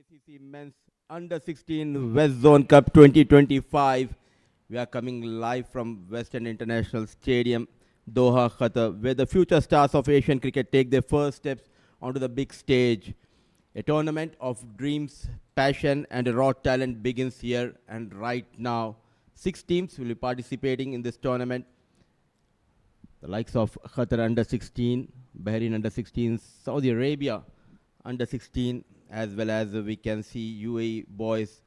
ACC Men's Under 16 West Zone Cup 2025. We are coming live from Western International Stadium, Doha, Qatar, where the future stars of Asian cricket take their first steps onto the big stage. A tournament of dreams, passion, and raw talent begins here and right now. 6 teams will be participating in this tournament. The likes of Qatar Under 16, Bahrain Under 16, Saudi Arabia Under 16, as well as we can see UAE boys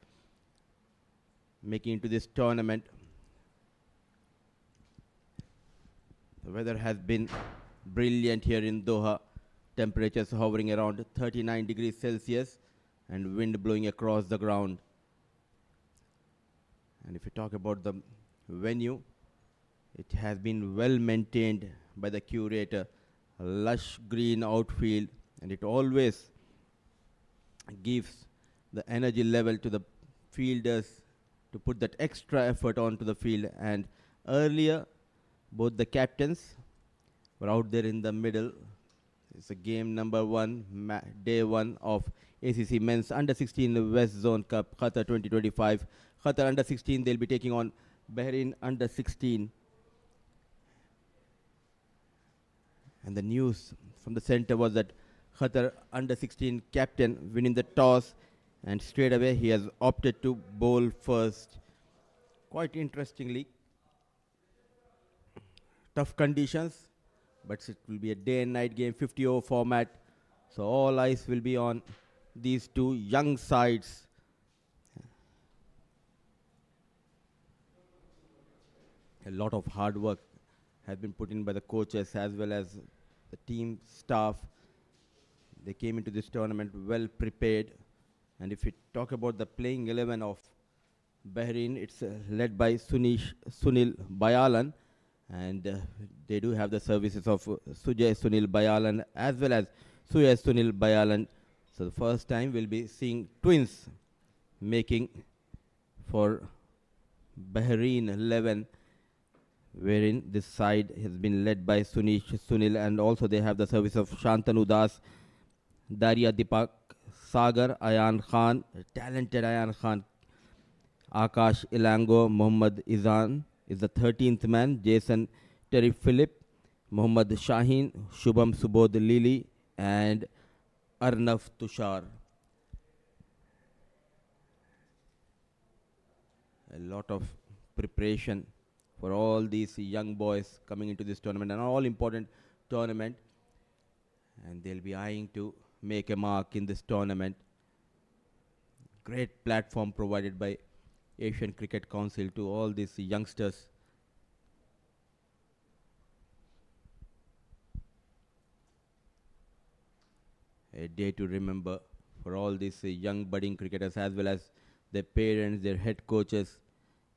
making into this tournament. The weather has been brilliant here in Doha. Temperatures hovering around 39 degrees Celsius and wind blowing across the ground. And if you talk about the venue, it has been well maintained by the curator. A lush green outfield, and it always gives the energy level to the fielders to put that extra effort onto the field. And earlier, both the captains were out there in the middle. It's a game number one, day one of ACC Men's Under 16 West Zone Cup, Qatar 2025. Qatar Under 16, they'll be taking on Bahrain Under 16. And the news from the center was that Qatar Under 16 captain winning the toss, and straight away he has opted to bowl first. Quite interestingly, tough conditions, but it will be a day and night game, 50-over format. So all eyes will be on these two young sides. A lot of hard work has been put in by the coaches as well as the team staff. They came into this tournament well prepared. And if we talk about the playing 11 of Bahrain, it's led by Sunil Bayalan. And they do have the services of Sujay Sunil Bayalan as well as Sujay Sunil Bayalan. So the first time we'll be seeing twins making for Bahrain 11, wherein this side has been led by Sunil, and also they have the service of Shantanu Das, Daria Deepak, Sagar, Ayan Khan, talented Ayan Khan, Akash Ilango, Mohammad Izan is the 13th man, Jason Terry Phillip, Mohammad Shaheen, Shubham Subodh Lili, and Arnav Tushar. A lot of preparation for all these young boys coming into this tournament, an all-important tournament, and they'll be eyeing to make a mark in this tournament. Great platform provided by Asian Cricket Council to all these youngsters. A day to remember for all these young budding cricketers as well as their parents, their head coaches.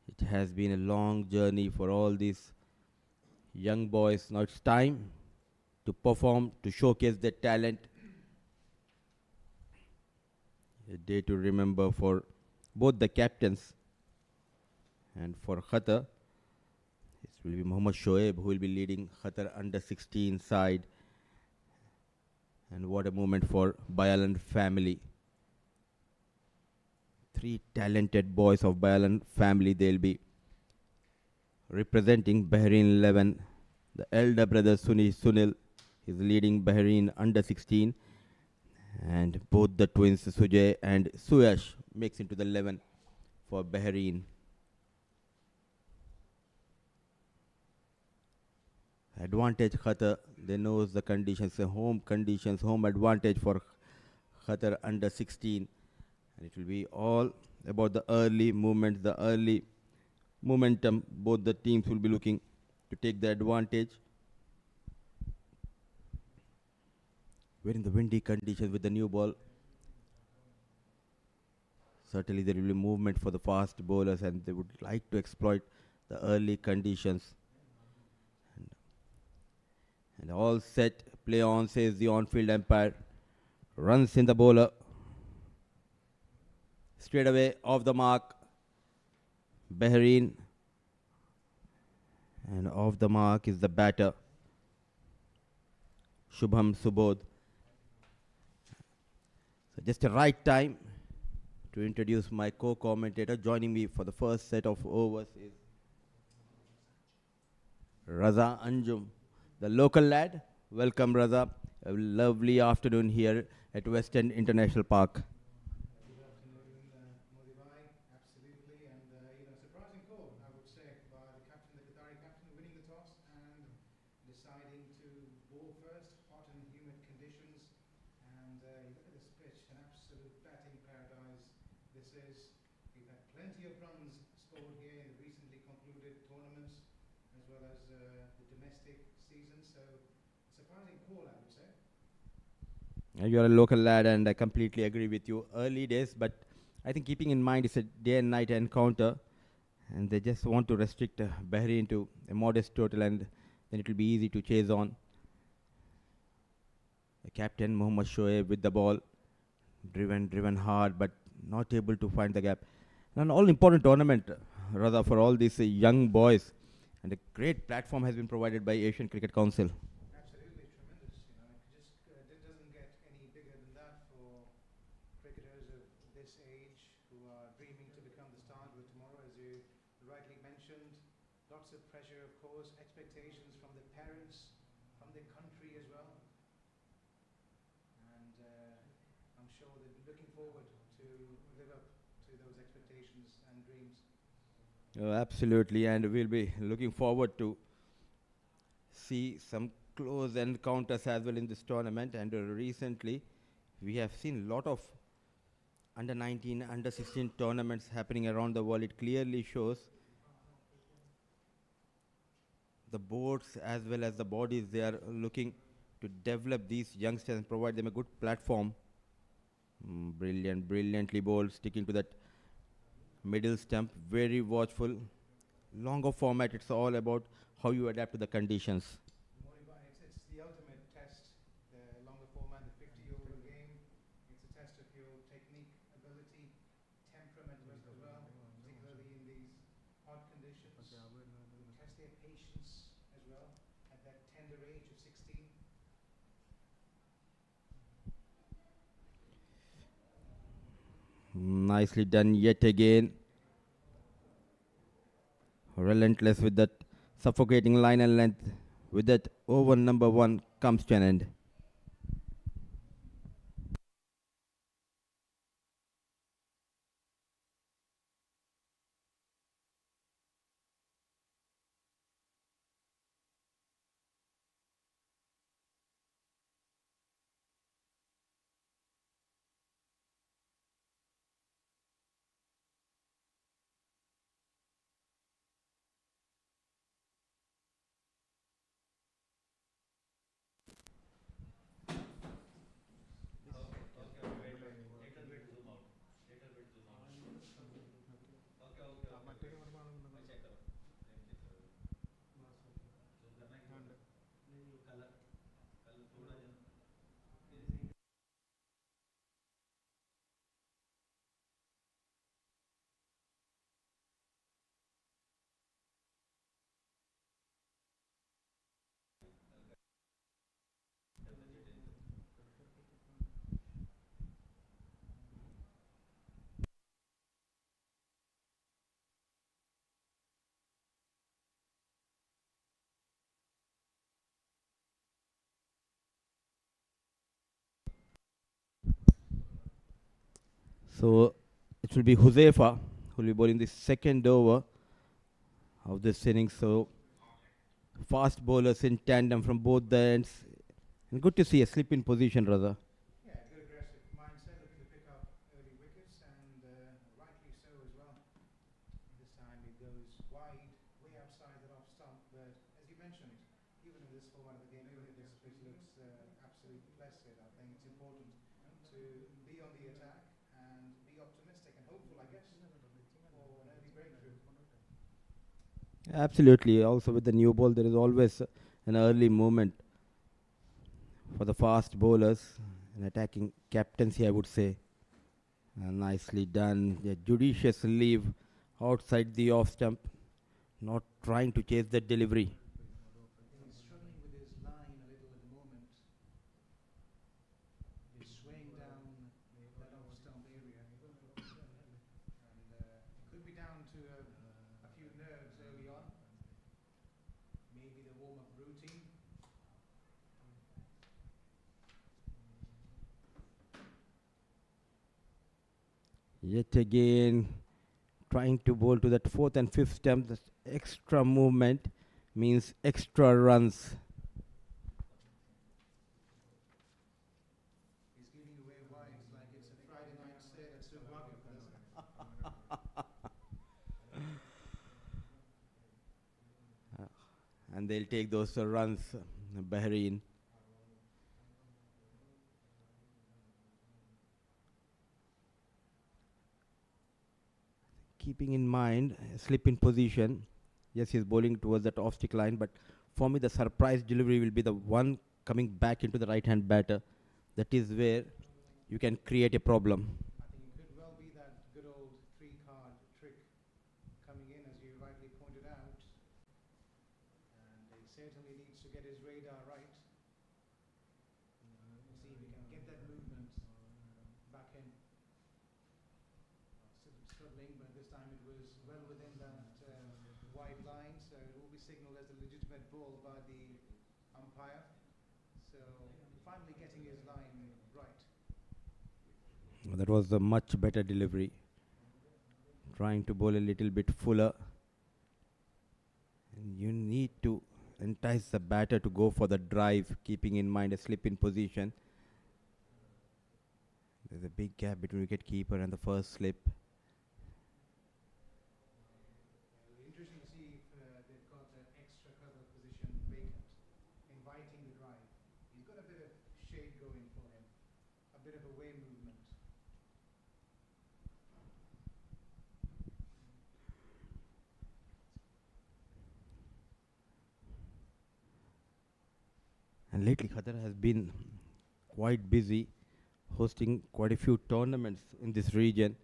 It has been a long journey for all these young boys. Now it's time to perform, to showcase their talent. A day to remember for both the captains, and for Qatar, it will be Mohammad Shoaib who will be leading Qatar Under 16 side. And what a moment for Bayalan family. 3 talented boys of Bayalan family. They'll be representing Bahrain 11. The elder brother Sunil is leading Bahrain Under 16. And both the twins Sujay and Suyash makes into the 11 for Bahrain. Advantage Qatar, they know the conditions, home conditions, home advantage for Qatar Under 16. And it will be all about the early movement, the early momentum. Both the teams will be looking to take the advantage. We're in the windy conditions with the new ball. Certainly there will be movement for the fast bowlers, and they would like to exploit the early conditions. And all set, play on, says the on-field umpire. Runs in the bowler. Straight away, off the mark, Bahrain. And off the mark is the batter, Shubham Subodh. So just the right time to introduce my co-commentator. Joining me for the first set of overs is Raza Anjum, the local lad. Welcome, Raza. A lovely afternoon here at West End International Park. Good afternoon, Modi bhai. Absolutely, and surprising call, I would say, by the captain, the Qatari captain, winning the toss and deciding to bowl first, hot and humid conditions. And you look at this pitch, an absolute batting paradise. This is. We've had plenty of runs scored here in the recently concluded tournaments, as well as the domestic season. So, a surprising call, I would say. You're a local lad, and I completely agree with you. Early days, but I think keeping in mind it's a day and night encounter, and they just want to restrict Bahrain to a modest total, and then it will be easy to chase on. The captain Mohammad Shoaib with the ball, driven hard, but not able to find the gap. And an all-important tournament, rather for all these young boys, and a great platform has been provided by Asian Cricket Council. Absolutely tremendous. It doesn't get any bigger than that for cricketers of this age who are dreaming to become the stars of tomorrow, as you rightly mentioned. Lots of pressure, of course, expectations from the parents, from the country as well, and I'm sure they're looking forward to live up to those expectations and dreams. Absolutely, and we'll be looking forward to see some close encounters as well in this tournament. And recently, we have seen a lot of under 19, under 16 tournaments happening around the world. It clearly shows the boards as well as the bodies, they are looking to develop these youngsters and provide them a good platform. Brilliantly bowled, sticking to that middle stump, very watchful. Longer format, it's all about how you adapt to the conditions. It's the ultimate test, the longer format, the 50 over game. It's a test of your technique, ability, temperament as well, particularly in these hot conditions. You test their patience as well at that tender age of 16. Nicely done yet again. Relentless with that suffocating line and length. With that, over number one comes to an end. So it will be Huzaifa who will be bowling the second over of this inning. So fast bowlers in tandem from both the ends. And good to see a slip in position, rather. Yeah, good aggressive mindset, looking to pick up early wickets, and rightly so as well. This time it goes wide, way outside that off stump. But as you mentioned, even in this format of the game, even if this pitch looks absolutely placid, I think it's important to be on the attack and be optimistic and hopeful, I guess, for an early breakthrough. Absolutely. Also, with the new ball, there is always an early movement for the fast bowlers and attacking captaincy, I would say. Nicely done. A judicious leave outside the off stump, not trying to chase that delivery. He's struggling with his line a little at the moment. He's swaying down that off stump area. down to a few nerves early on. Maybe the warm-up routine. Yet again, trying to bowl to that fourth and fifth stump. This extra movement means extra runs. He's giving away wides like it's a Friday night sale at Subwagyu. And they'll take those runs, Bahrain. Keeping in mind, slip in position. Yes, he's bowling towards that off-stick line, but for me, the surprise delivery will be the one coming back into the right-hand batter. That is where you can create a problem. I think it could well be that good old three-card trick coming in, as you rightly pointed out. And he certainly needs to get his radar right. See if he can get that movement back in. Still struggling, but this time it was well within that wide line, so it will be signalled as a legitimate ball by the umpire. So finally getting his line right. That was a much better delivery. Trying to bowl a little bit fuller. And you need to entice the batter to go for the drive, keeping in mind a slip in position. There's a big gap between wicket-keeper and the first slip. Interesting to see if they've got an extra cover position vacant, inviting the drive. He's got a bit of shade going for him, a bit of away movement. And lately, Qatar has been quite busy, hosting quite a few tournaments in this region.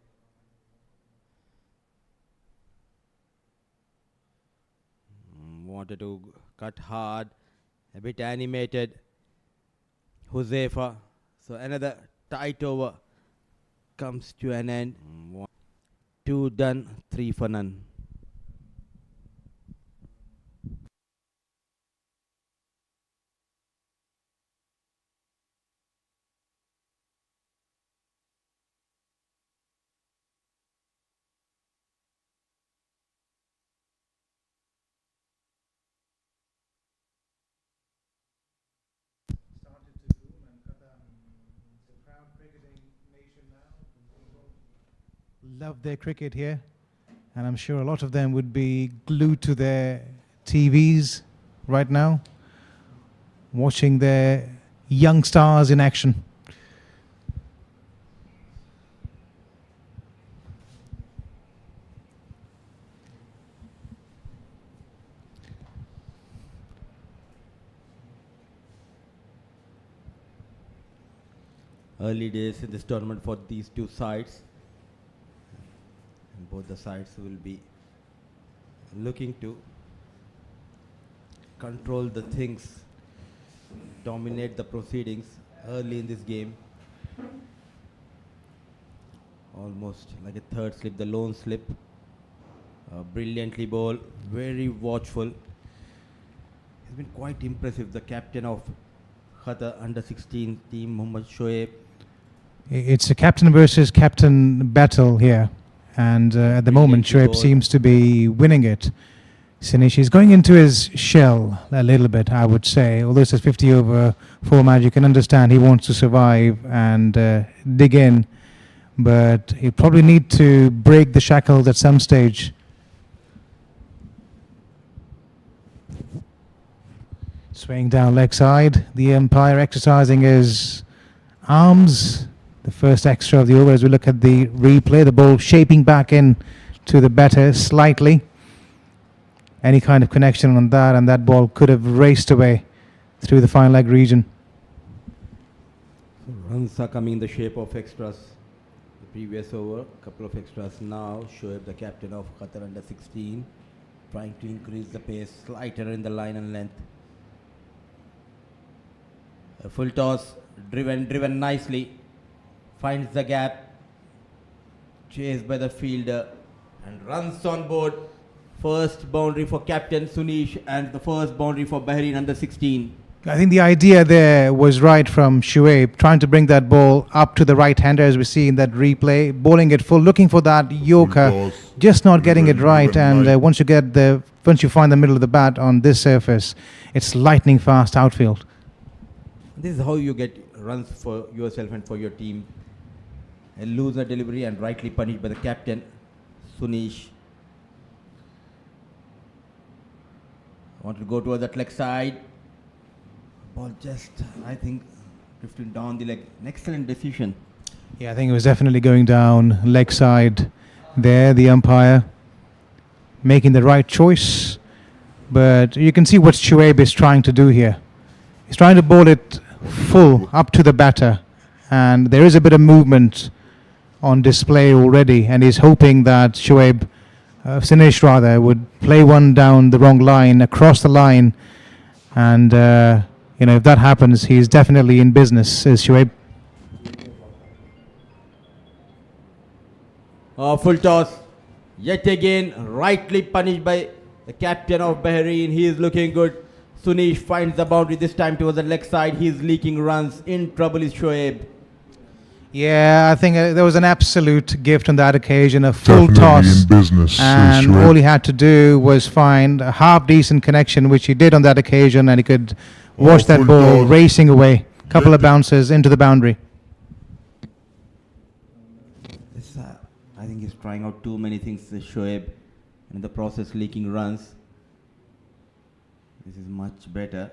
Wanted to cut hard, a bit animated. Huzaifa. So another tight over comes to an end. 2 done, 3 for none. Started to boom, and Qatar is a proud cricketing nation now. Love their cricket here, and I'm sure a lot of them would be glued to their TVs right now, watching their young stars in action. Early days in this tournament for these two sides. And both the sides will be looking to control the things, dominate the proceedings early in this game. Almost like a third slip, the lone slip. Brilliantly bowled, very watchful. He's been quite impressive, the captain of Qatar under-16 team, Mohammad Shoaib. It's a captain versus captain battle here, and at the moment Shoaib seems to be winning it. Sinish is going into his shell a little bit, I would say. Although it's a 50 over format, you can understand he wants to survive and dig in, but he'll probably need to break the shackles at some stage. Swaying down leg side, the umpire exercising his arms. The first extra of the over as we look at the replay. The ball shaping back in to the batter slightly. Any kind of connection on that, and that ball could have raced away through the fine leg region. So runs are coming in the shape of extras. The previous over, a couple of extras now. Shoaib, the captain of Qatar under-16, trying to increase the pace, slighter in the line and length. A full toss, driven nicely, finds the gap, chased by the fielder, And runs on board. First boundary for captain Sunish and the first boundary for Bahrain under 16. I think the idea there was right from Shuaib, trying to bring that ball up to the right-hander as we see in that replay, bowling it full, looking for that Yorker, just not getting it right. And once you find the middle of the bat on this surface, it's lightning fast outfield. This is how you get runs for yourself and for your team. A loser delivery and rightly punished by the captain Sunish. Want to go towards that leg side. Ball just, I think, drifting down the leg. An excellent decision. Yeah, I think it was definitely going down leg side there, the umpire making the right choice. But you can see what Shuaib is trying to do here. He's trying to bowl it full up to the batter. And there is a bit of movement on display already. And he's hoping that Sunish rather, would play one down the wrong line, across the line. And, if that happens, he's definitely in business, is Shuaib. Full toss. Yet again, rightly punished by the captain of Bahrain. He is looking good. Sunish finds the boundary this time towards the leg side. He is leaking runs. In trouble is Shuaib. Yeah, I think there was an absolute gift on that occasion, a full toss. In business, and all he had to do was find a half-decent connection, which he did on that occasion, and he could watch that ball racing away. A couple of bounces into the boundary. This, I think he's trying out too many things, Shoaib, and in the process leaking runs. This is much better.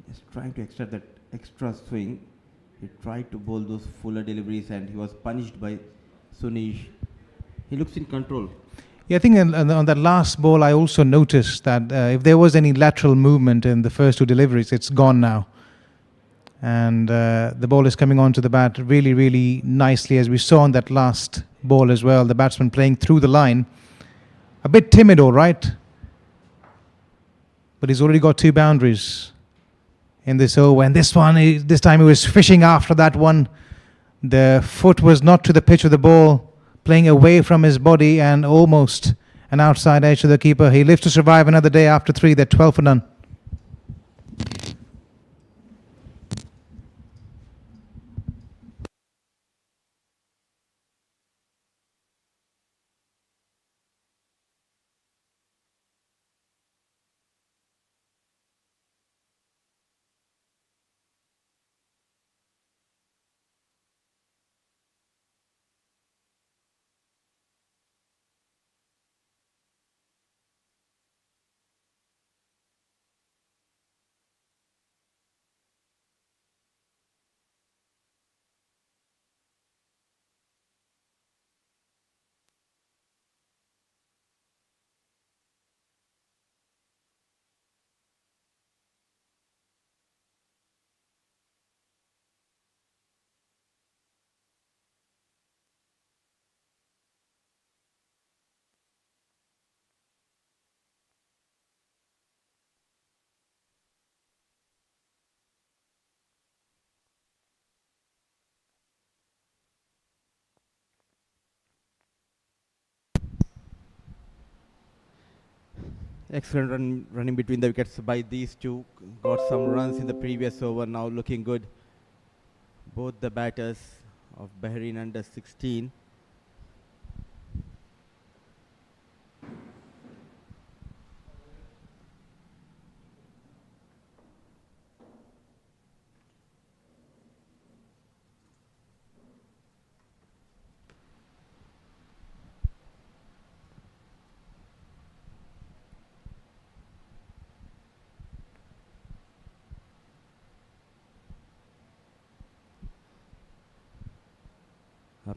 He's trying to extract that extra swing. He tried to bowl those fuller deliveries and he was punished by Sunish. He looks in control. Yeah, I think on that last ball, I also noticed that if there was any lateral movement in the first two deliveries, it's gone now. And the ball is coming onto the bat really, really nicely, as we saw on that last ball as well. The batsman playing through the line. A bit timid, all right. But he's already got two boundaries in this over. And this time he was fishing after that one. The foot was not to the pitch of the ball, playing away from his body and almost an outside edge to the keeper. He lives to survive another day after three. They're 12 for none. Excellent running between the wickets by these two. Got some runs in the previous over, now looking good. Both the batters of Bahrain under 16.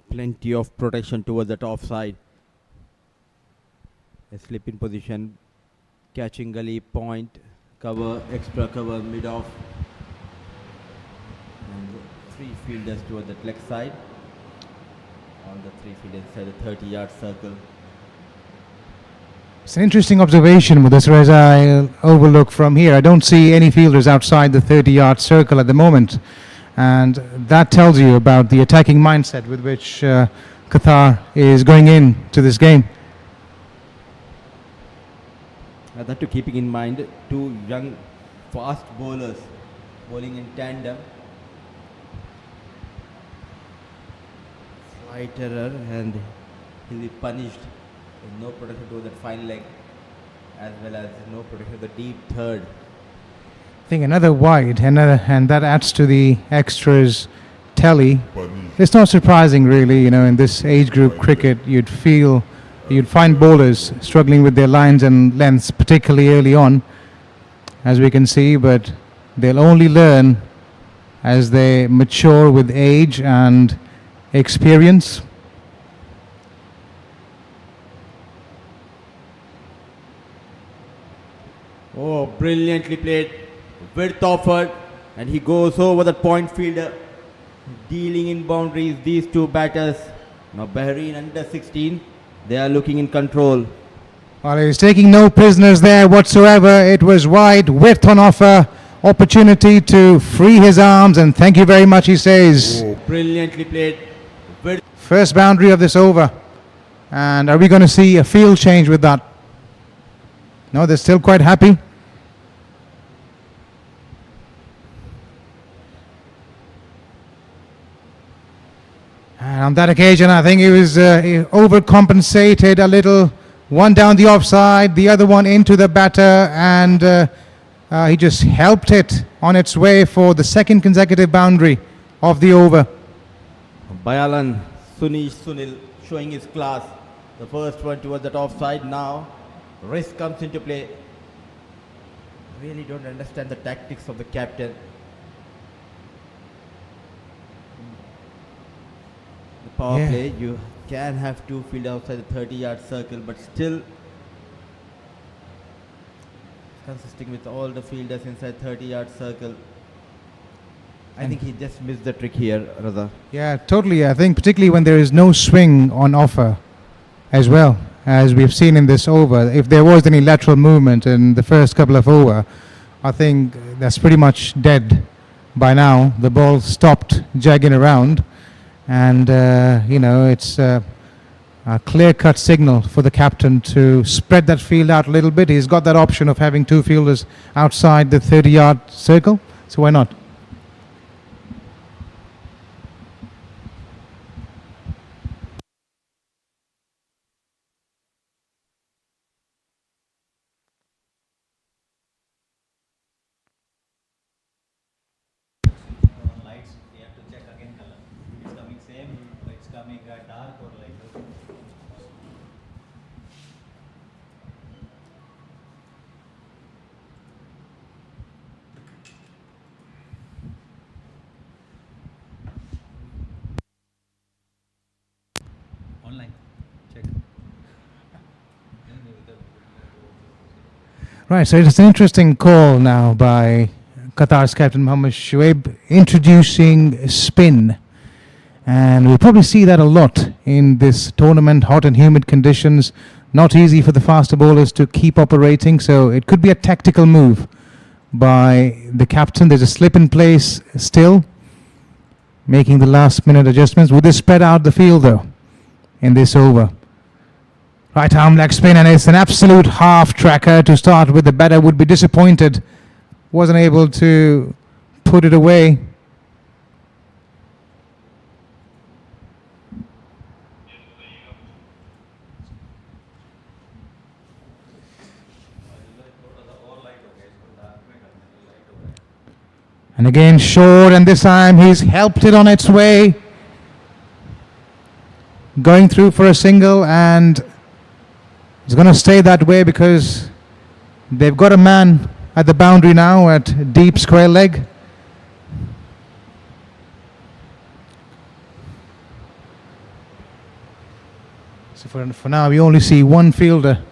Plenty of protection towards that offside. A slip in position, catching gully, point, cover, extra cover, mid off. And three fielders towards that leg side. On the three fielders inside the 30-yard circle. It's an interesting observation, Mudassir, as I overlook from here. I don't see any fielders outside the 30-yard circle at the moment. And that tells you about the attacking mindset with which Qatar Qatar is going into this game. That too, keeping in mind two young, fast bowlers bowling in tandem. Slight error and he'll be punished with no protection to that fine leg, as well as no protection to the deep third. I think another wide, and that adds to the extras tally. It's not surprising, really. In this age group cricket, you'd find bowlers struggling with their lines and lengths, particularly early on, as we can see, but they'll only learn as they mature with age and experience. Oh, brilliantly played. Width offered, and he goes over the point fielder, dealing in boundaries. These two batters, now Bahrain under 16, they are looking in control. Well, he's taking no prisoners there whatsoever. It was wide, width on offer, opportunity to free his arms, and thank you very much, he says. Oh, brilliantly played. First boundary of this over. And are we going to see a field change with that? No, they're still quite happy. And on that occasion, I think he was overcompensated a little. One down the offside, the other one into the batter, and he just helped it on its way for the second consecutive boundary of the over. Bayalan Sunil showing his class. The first one towards that offside. Now risk comes into play. Really don't understand the tactics of the captain. The power play, you can have two fielders outside the 30-yard circle, but still consisting with all the fielders inside 30-yard circle. I think he just missed the trick here, Raza. Yeah, totally. I think particularly when there is no swing on offer as well, as we've seen in this over. If there was any lateral movement in the first couple of over, I think that's pretty much dead by now. The ball stopped jagging around, and it's a clear-cut signal for the captain to spread that field out a little bit. He's got that option of having two fielders outside the 30-yard circle, so why not? Right, so it's an interesting call now by Qatar's captain Mohammad Shoaib, introducing spin. And we'll probably see that a lot in this tournament, hot and humid conditions. Not easy for the faster bowlers to keep operating, so it could be a tactical move by the captain. There's a slip in place still, making the last minute adjustments. Would they spread out the field though in this over? Right arm leg spin, and it's an absolute half tracker to start with. The batter would be disappointed, wasn't able to put it away. And again short, and this time he's helped it on its way. Going through for a single, and it's going to stay that way because they've got a man at the boundary now at deep square leg. So for now we only see one fielder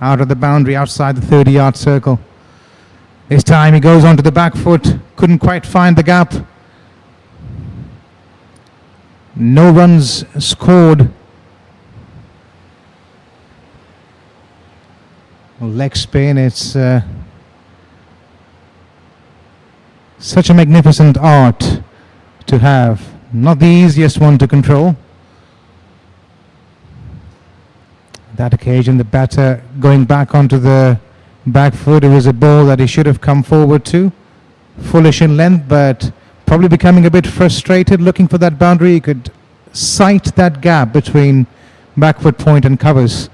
out of the boundary outside the 30-yard circle. This time he goes onto the back foot, couldn't quite find the gap. No runs scored. Leg spin, it's such a magnificent art to have. Not the easiest one to control. That occasion, the batter going back onto the back foot. It was a ball that he should have come forward to. Foolish in length, but probably becoming a bit frustrated, looking for that boundary. He could sight that gap between back foot point and covers.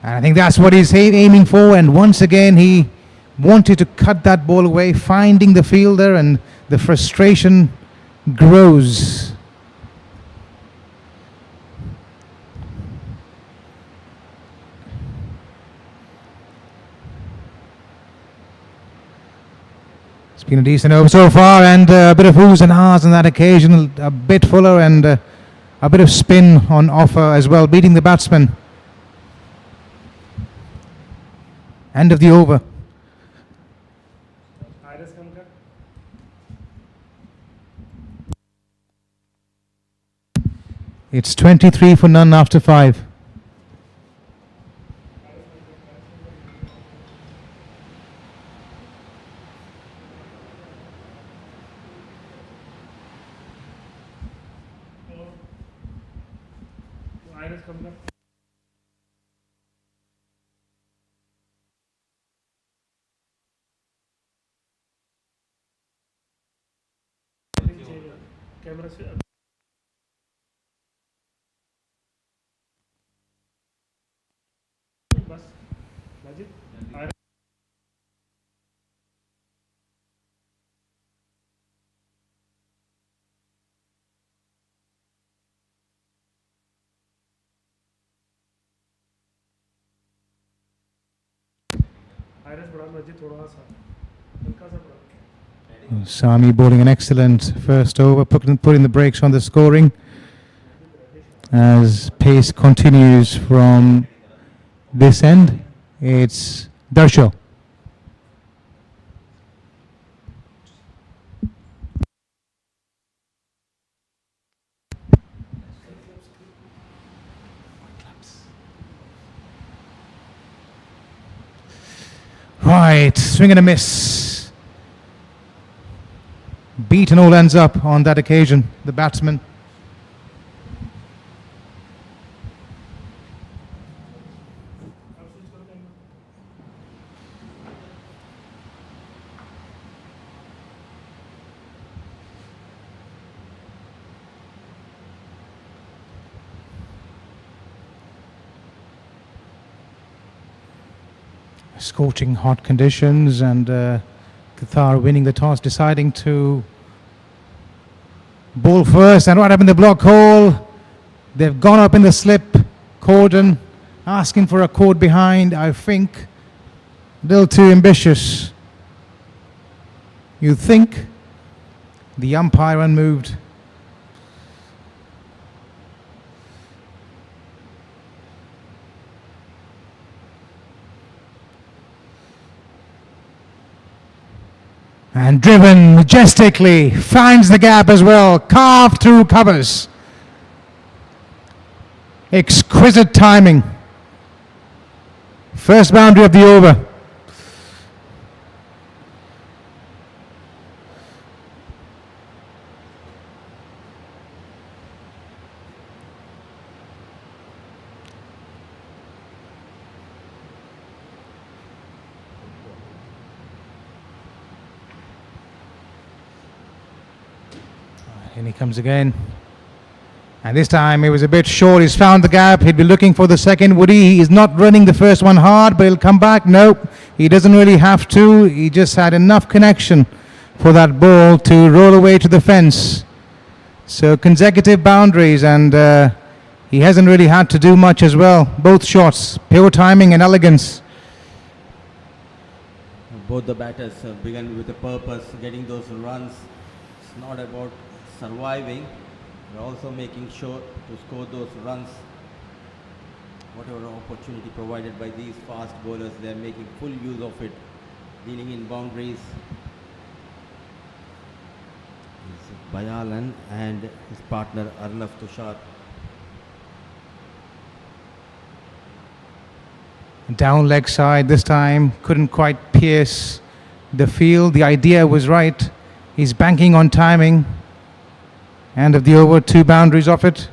And I think that's what he's aiming for. And once again, he wanted to cut that ball away, finding the fielder, and the frustration grows. It's been a decent over so far, and a bit of oohs and ahs on that occasion, a bit fuller, and a bit of spin on offer as well, beating the batsman. End of the over. It's 23 for none after 5. Sami bowling an excellent first over, putting the brakes on the scoring as pace continues from this end. It's Darsho. Right, swing and a miss. Beaten all ends up on that occasion, the batsman. Scorching hot conditions, and Qatar winning the toss, deciding to bowl first. And right up in the block hole, they've gone up in the slip cordon, asking for a cord behind. I think a little too ambitious. You think? The umpire unmoved. And driven majestically, finds the gap as well, carved through covers. Exquisite timing. First boundary of the over. And he comes again. And this time it was a bit short. He's found the gap. He'd be looking for the second. Would he? He's not running the first one hard, but he'll come back. Nope. He doesn't really have to. He just had enough connection for that ball to roll away to the fence. So consecutive boundaries, and he hasn't really had to do much as well. Both shots, pure timing and elegance. Both the batters began with a purpose, getting those runs. It's not about surviving, we're also making sure to score those runs. Whatever opportunity provided by these fast bowlers, they are making full use of it, dealing in boundaries. It's Bayalan and his partner Arnav Tushar. Down leg side this time, couldn't quite pierce the field. The idea was right. He's banking on timing. End of the over, 2 boundaries off it.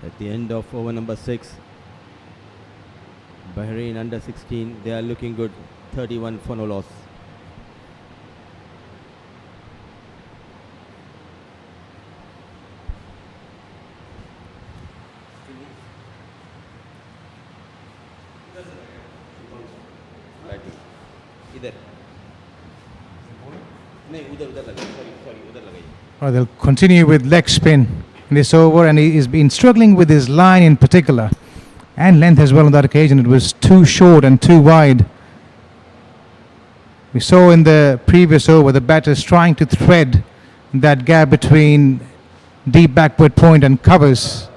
At the end of over number 6, Bahrain under 16, they are looking good. 31 for no loss. They'll continue with leg spin in this over, and he has been struggling with his line in particular, and length as well on that occasion. It was too short and too wide. We saw in the previous over the batters trying to thread that gap between deep backward point and covers.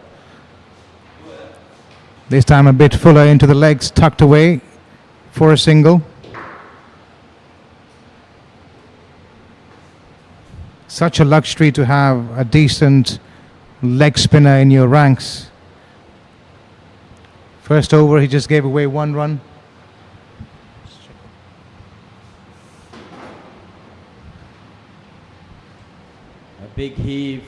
This time a bit fuller into the legs, tucked away for a single. Such a luxury to have a decent leg spinner in your ranks. First over, he just gave away 1 run. A big heave.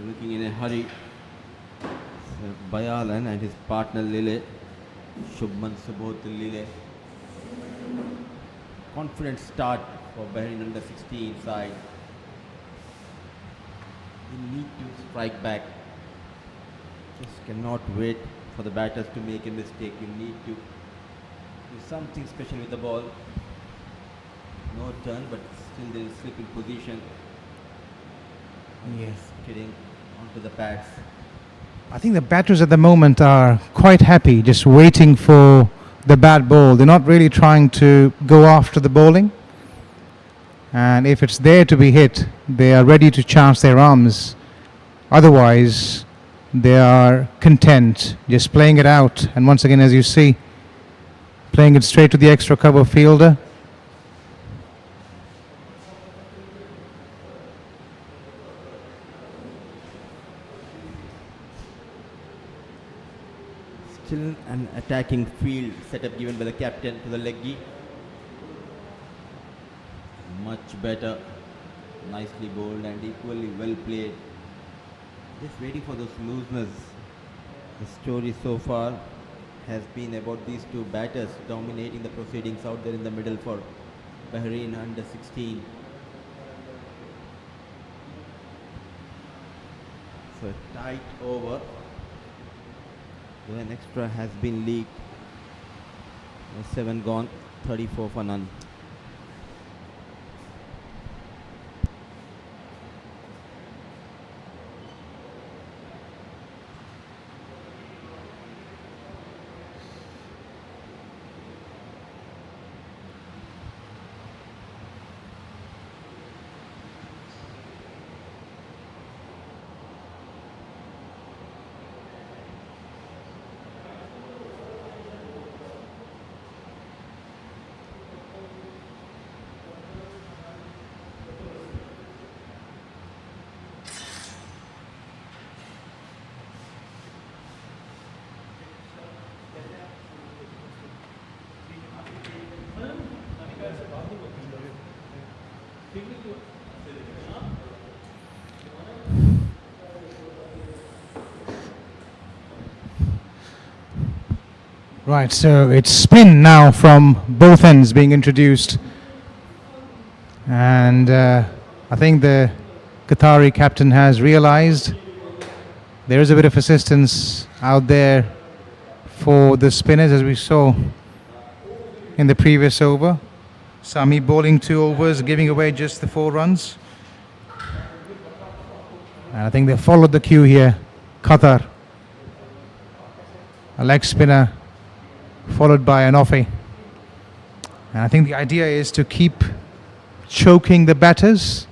Looking in a hurry. Bayalan and his partner Lile, Shubman Subodh Lile. Confident start for Bahrain under 16 side. You need to strike back. Just cannot wait for the batters to make a mistake. You need to do something special with the ball. No turn, but still there is slip in position. Yes. Getting onto the pads. I think the batters at the moment are quite happy, just waiting for the bad ball. They're not really trying to go after the bowling. And if it's there to be hit, they are ready to chance their arms. Otherwise, they are content, just playing it out. And once again, as you see, playing it straight to the extra cover fielder. Still an attacking field setup given by the captain to the leggy. Much better. Nicely bowled and equally well played. Just waiting for those looseness. The story so far has been about these two batters dominating the proceedings out there in the middle for Bahrain under 16. So a tight over. An extra has been leaked. 7 gone, 34 for none. Right, so it's spin now from both ends being introduced. And I think the Qatari captain has realized there is a bit of assistance out there for the spinners, as we saw in the previous over. Sami bowling 2 overs, giving away just the 4 runs. And I think they followed the cue here. Qatar, a leg spinner, followed by an offie. And I think the idea is to keep choking the batters,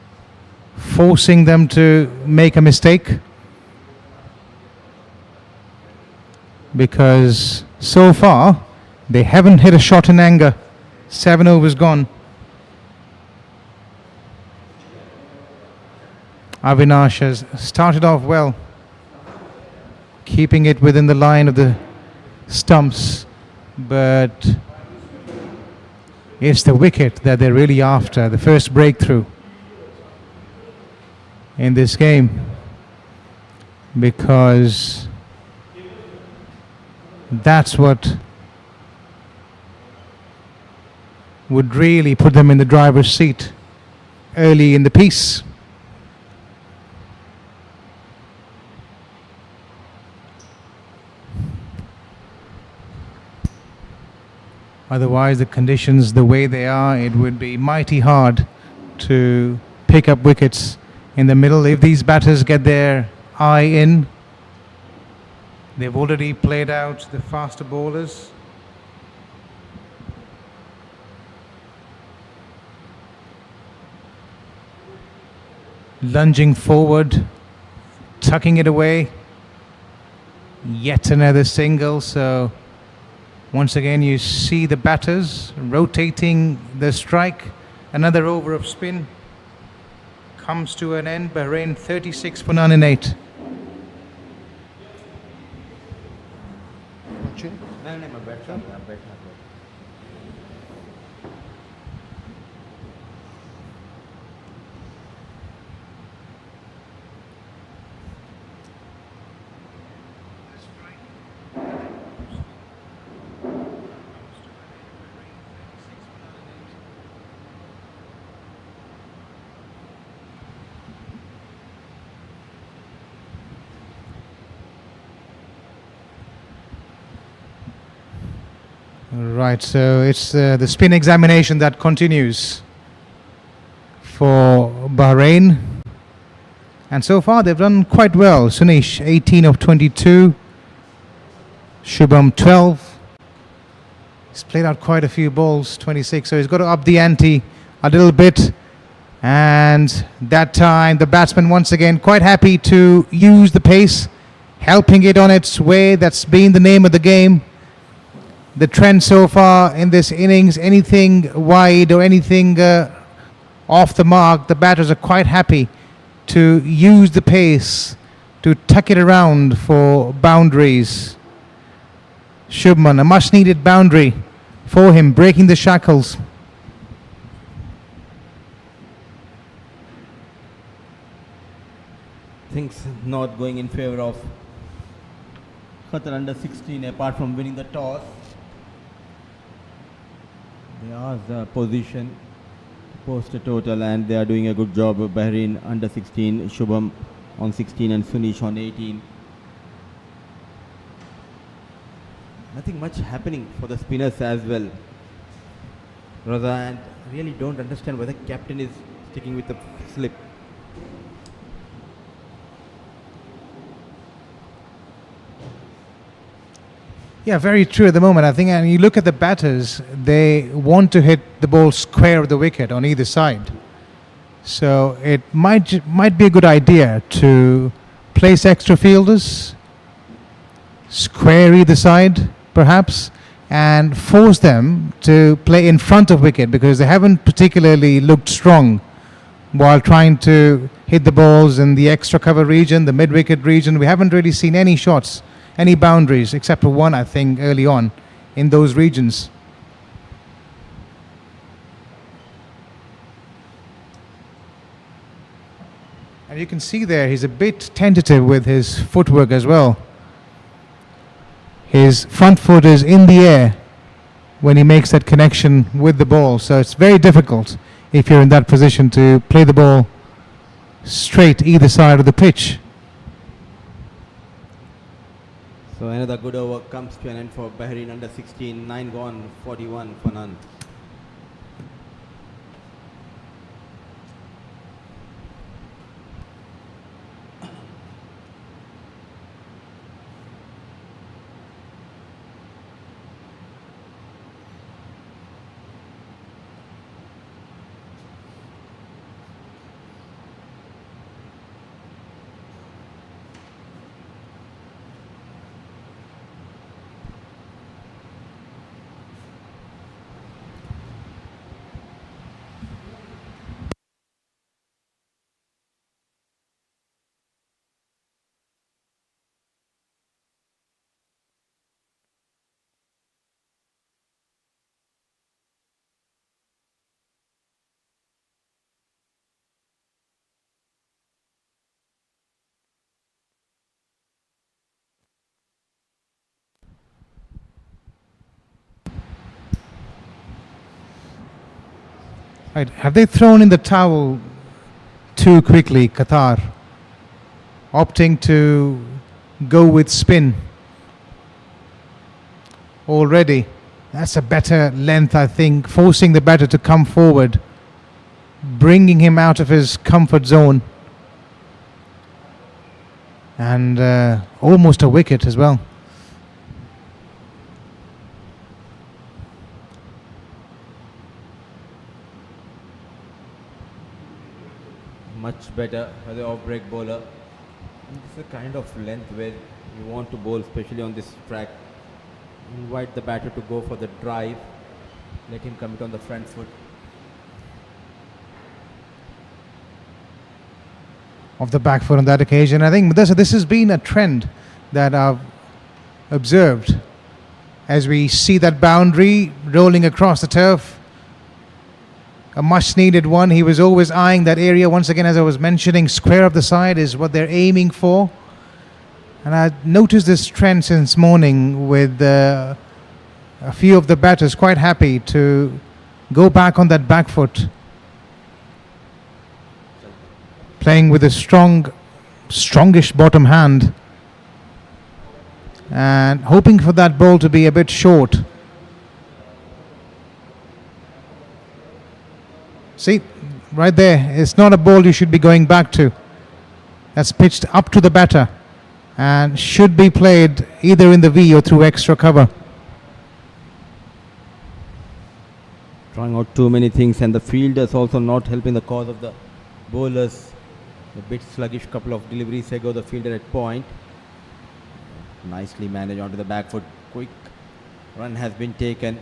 forcing them to make a mistake. Because so far, they haven't hit a shot in anger. 7 overs gone. Avinash has started off well, keeping it within the line of the stumps, but it's the wicket that they're really after, the first breakthrough. in this game, because that's what would really put them in the driver's seat early in the piece. Otherwise, the conditions the way they are, it would be mighty hard to pick up wickets in the middle. If these batters get their eye in, they've already played out the faster bowlers. Lunging forward, tucking it away. Yet another single. So once again you see the batters rotating the strike. Another over of spin comes to an end. Bahrain 36 for none in 8. Right, so it's the spin examination that continues for Bahrain. And so far they've done quite well. Sunish 18 of 22. Shubham 12. He's played out quite a few balls, 26. So he's got to up the ante a little bit. And that time the batsman once again quite happy to use the pace, helping it on its way. That's been the name of the game. The trend so far in this innings, anything wide or anything off the mark, the batters are quite happy to use the pace to tuck it around for boundaries. Shubman, a much needed boundary for him, breaking the shackles. Things not going in favor of Qatar U16 apart from winning the toss. They asked the position to post a total and they are doing a good job. Bahrain U16, Shubham on 16 and Sunish on 18. Nothing much happening for the spinners as well. Raza, and really don't understand why the captain is sticking with the slip. Yeah, very true at the moment, I think. And you look at the batters, they want to hit the ball square of the wicket on either side. So it might be a good idea to place extra fielders, square either side perhaps, and force them to play in front of wicket, because they haven't particularly looked strong while trying to hit the balls in the extra cover region, the mid-wicket region. We haven't really seen any shots, any boundaries, except for one, I think, early on in those regions. And you can see there, he's a bit tentative with his footwork as well. His front foot is in the air when he makes that connection with the ball. So it's very difficult if you're in that position to play the ball straight either side of the pitch. So another good over comes to an end for Bahrain U16. 9 gone, 41 for none. Right. Have they thrown in the towel too quickly, Qatar? Opting to go with spin already. That's a better length, I think, forcing the batter to come forward, bringing him out of his comfort zone. And almost a wicket as well. Much better for the off-break bowler. And this is a kind of length where you want to bowl, especially on this track. Invite the batter to go for the drive. Let him commit on the front foot. Off the back foot on that occasion. I think this has been a trend that I've observed as we see that boundary rolling across the turf. A much needed one. He was always eyeing that area. Once again, as I was mentioning, square of the side is what they're aiming for. And I noticed this trend since morning with a few of the batters quite happy to go back on that back foot, playing with a strongish bottom hand and hoping for that ball to be a bit short. See, right there, it's not a ball you should be going back to. That's pitched up to the batter and should be played either in the V or through extra cover. Trying out too many things, and the fielders also not helping the cause of the bowlers. A bit sluggish couple of deliveries ago, the fielder at point. Nicely managed onto the back foot. Quick run has been taken.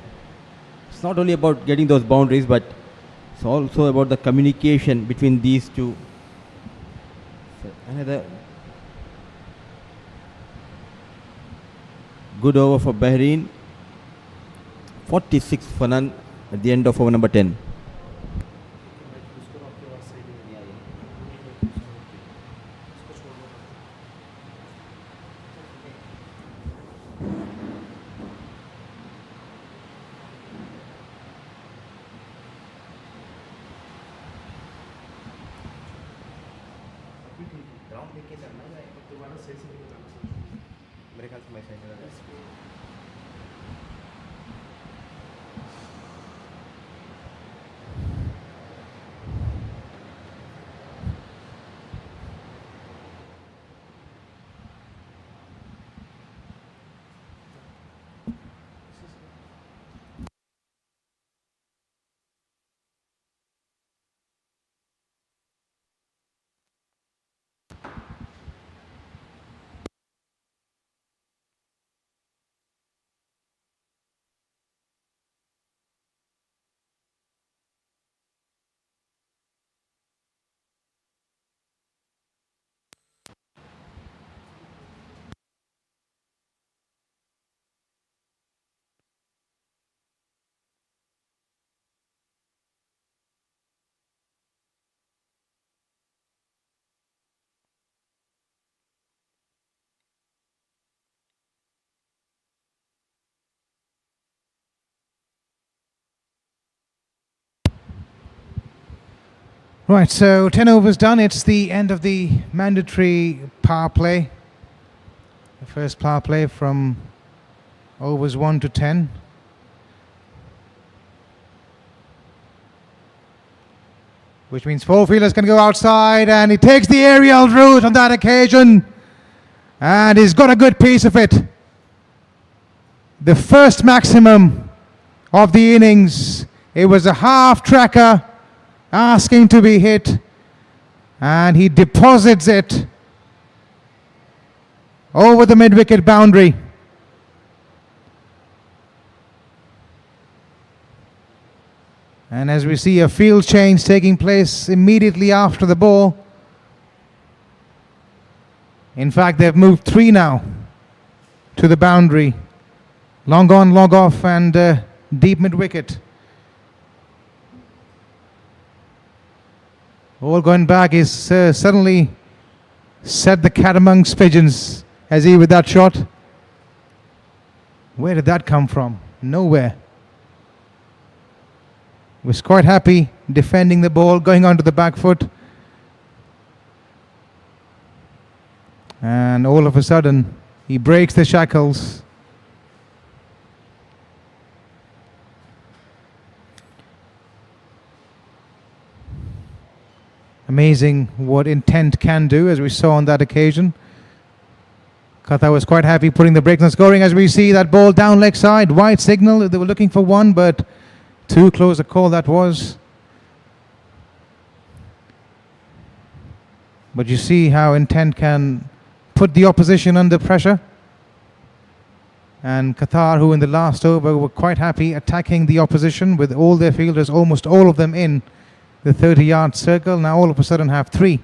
It's not only about getting those boundaries, but it's also about the communication between these two. So another good over for Bahrain. 46 for none at the end of over number 10. Right, so 10 overs done. It's the end of the mandatory power play. The first power play from overs 1 to 10. Which means four fielders can go outside, and he takes the aerial route on that occasion. And he's got a good piece of it. The first maximum of the innings. It was a half tracker asking to be hit, and he deposits it over the mid-wicket boundary. And as we see a field change taking place immediately after the ball. In fact, they've moved three now to the boundary. Long on, long off, and deep mid-wicket. All going back is suddenly set the cat amongst pigeons, as he with that shot. Where did that come from? Nowhere. Was quite happy defending the ball, going onto the back foot. And all of a sudden, he breaks the shackles. Amazing what intent can do, as we saw on that occasion. Qatar was quite happy putting the brakes on scoring, as we see that ball down leg side. Wide signal. They were looking for one, but too close a call that was. But you see how intent can put the opposition under pressure. And Qatar, who in the last over were quite happy attacking the opposition with all their fielders, almost all of them in the 30-yard circle, now all of a sudden have 3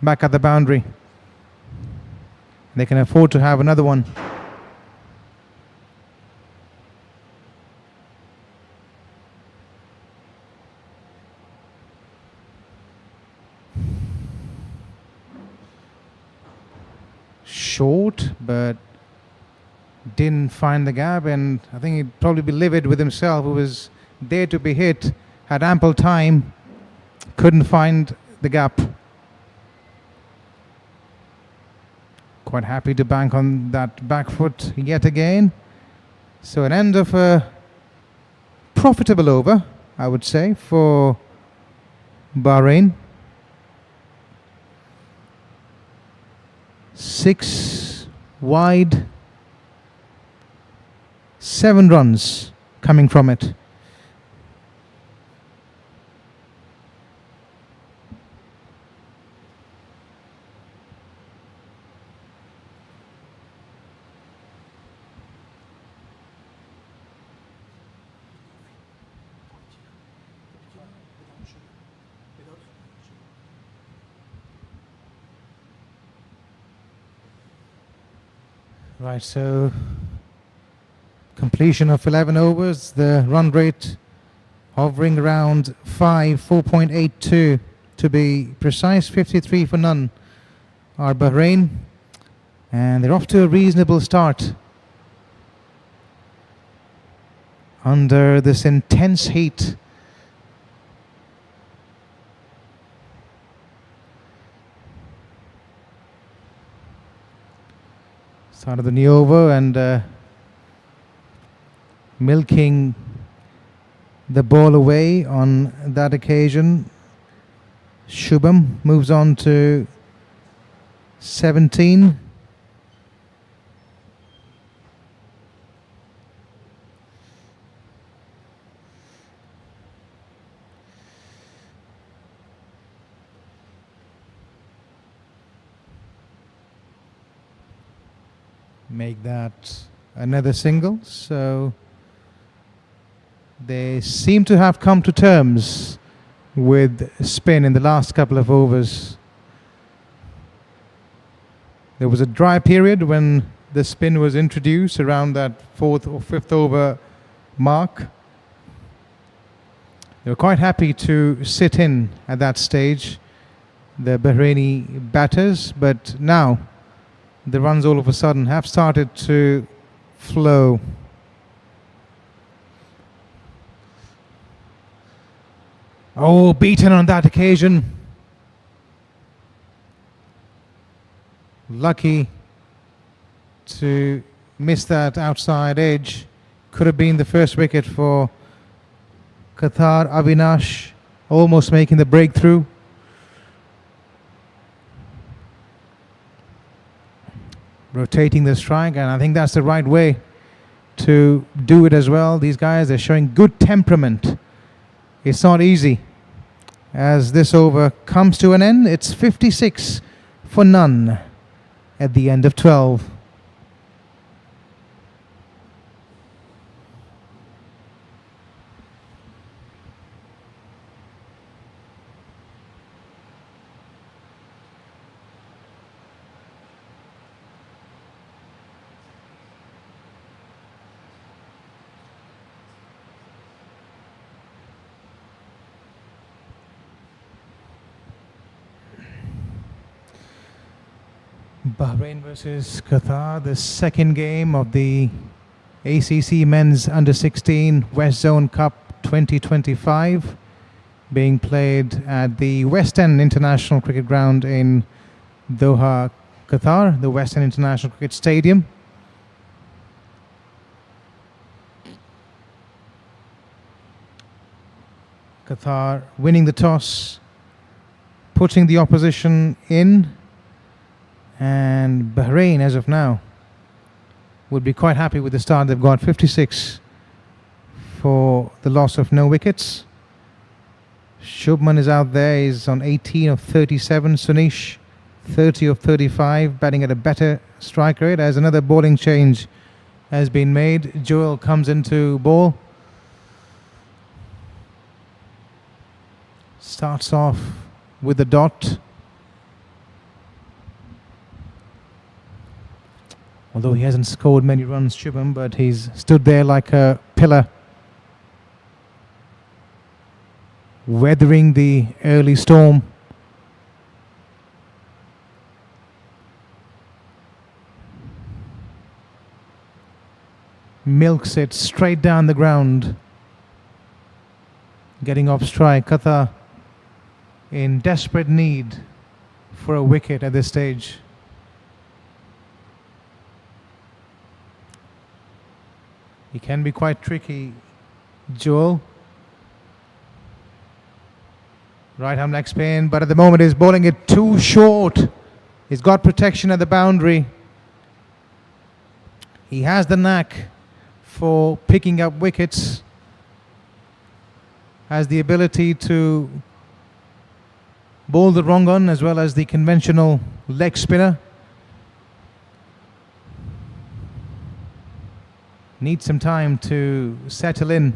back at the boundary. They can afford to have another one. Short, but didn't find the gap, and I think he'd probably be livid with himself, who was there to be hit, had ample time, couldn't find the gap. Quite happy to bank on that back foot yet again. So an end of a profitable over, I would say, for Bahrain. 6 wide, 7 runs coming from it. Right, so completion of 11 overs, the run rate hovering around 4.82 to be precise, 53 for none are Bahrain, and they're off to a reasonable start under this intense heat. Start of the new over, and milking the ball away on that occasion. Shubham moves on to 17. Make that another single. So they seem to have come to terms with spin in the last couple of overs. There was a dry period when the spin was introduced around that 4th or 5th over mark. They were quite happy to sit in at that stage, the Bahraini batters, but now the runs all of a sudden have started to flow. Oh, beaten on that occasion. Lucky to miss that outside edge. Could have been the first wicket for Qatar. Avinash almost making the breakthrough. Rotating the strike, and I think that's the right way to do it as well. These guys are showing good temperament. It's not easy. As this over comes to an end, it's 56 for none at the end of 12. Bahrain versus Qatar, the second game of the ACC Men's Under 16 West Zone Cup 2025, being played at the West End International Cricket Ground in Doha, Qatar, the West End International Cricket Stadium. Qatar winning the toss, putting the opposition in, and Bahrain, as of now, would be quite happy with the start. They've got 56 for the loss of no wickets. Shubman is out there, he's on 18 of 37. Sunish, 30 of 35, batting at a better strike rate as another bowling change has been made. Joel comes into ball. Starts off with the dot. Although he hasn't scored many runs, Shubham, but he's stood there like a pillar, weathering the early storm. Milks it straight down the ground. Getting off strike. Qatar in desperate need for a wicket at this stage. He can be quite tricky, Joel. Right arm leg spin, but at the moment he's bowling it too short. He's got protection at the boundary. He has the knack for picking up wickets. Has the ability to bowl the wrong one as well as the conventional leg spinner. Needs some time to settle in.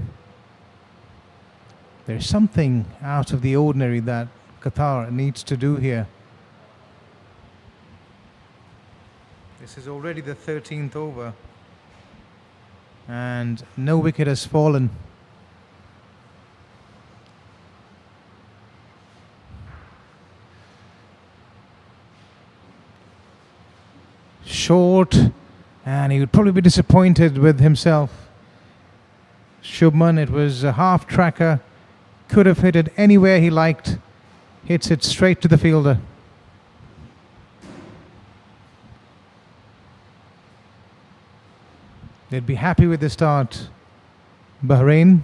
There's something out of the ordinary that Qatar needs to do here. This is already the 13th over and no wicket has fallen. Short, and he would probably be disappointed with himself. Shubman, it was a half tracker, could have hit it anywhere he liked, hits it straight to the fielder. They'd be happy with the start, Bahrain,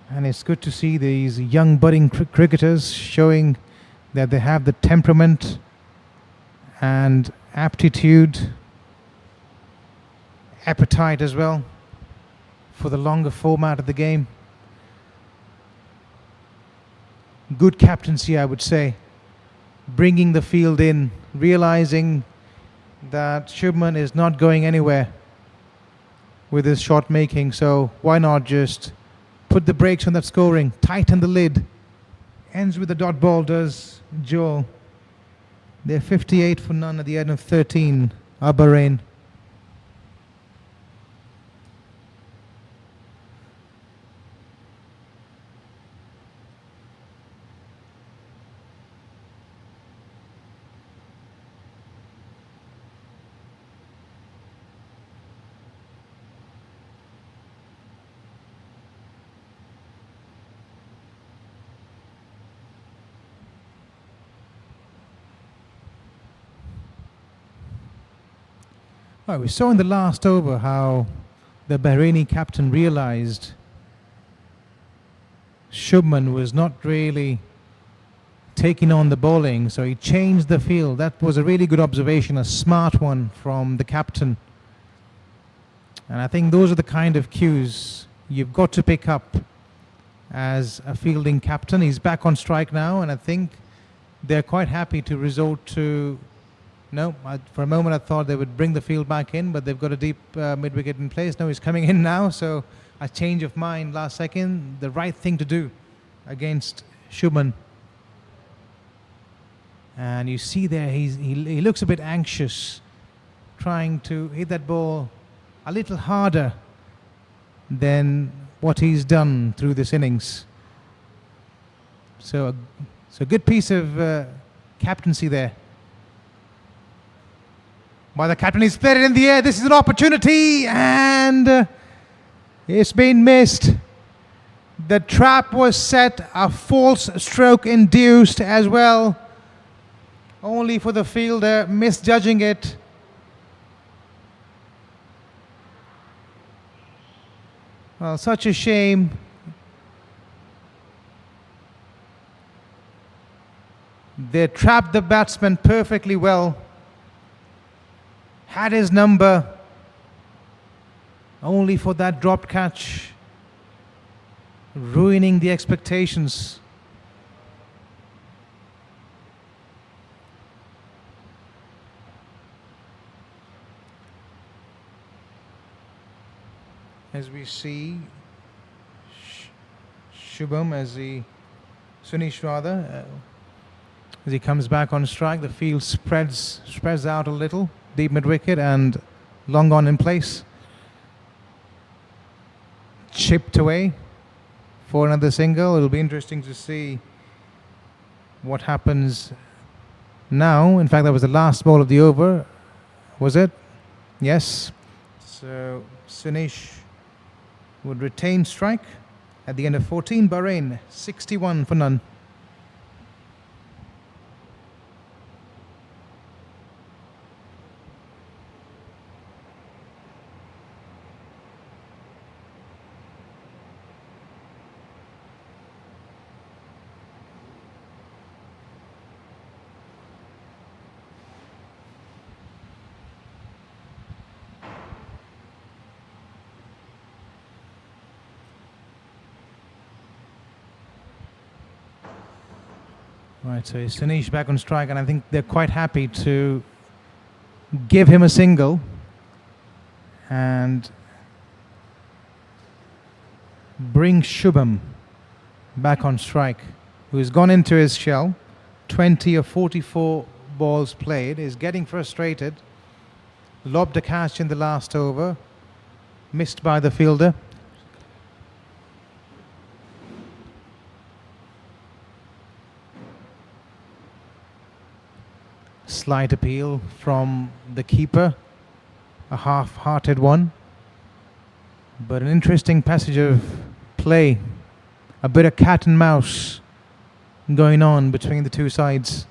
and it's good to see these young budding cricketers showing that they have the temperament and aptitude, appetite as well for the longer format of the game. Good captaincy, I would say, bringing the field in, realizing that Shubman is not going anywhere with his shot making, so why not just put the brakes on that scoring, tighten the lid. Ends with the dot ball, does Joel. They're 58 for none at the end of 13, Bahrain. Well, we saw in the last over how the Bahraini captain realized Shubman was not really taking on the bowling, so he changed the field. That was a really good observation, a smart one from the captain. And I think those are the kind of cues you've got to pick up as a fielding captain. He's back on strike now, and I think they're quite happy to resort to... No, for a moment I thought they would bring the field back in, but they've got a deep mid-wicket in place. No, he's coming in now, so a change of mind last second. The right thing to do against Shubman. And you see there, he looks a bit anxious, trying to hit that ball a little harder than what he's done through this innings. So a good piece of captaincy there by the captain. He's played it in the air. This is an opportunity, and it's been missed. The trap was set, a false stroke induced as well, only for the fielder misjudging it. Well, such a shame. They trapped the batsman perfectly well. Had his number, only for that dropped catch, ruining the expectations. As we see Shubham as Sunish rather, as he comes back on strike, the field spreads out a little, deep mid wicket and long on in place. Chipped away for another single. It'll be interesting to see what happens now. In fact, that was the last ball of the over, was it? Yes. So Sunish would retain strike at the end of 14. Bahrain 61 for none. Right, so Sunish back on strike, and I think they're quite happy to give him a single and bring Shubham back on strike, who has gone into his shell. 20 of 44 balls played, is getting frustrated, lobbed a catch in the last over, missed by the fielder. Slight appeal from the keeper, a half-hearted one, but an interesting passage of play, a bit of cat and mouse going on between the two sides.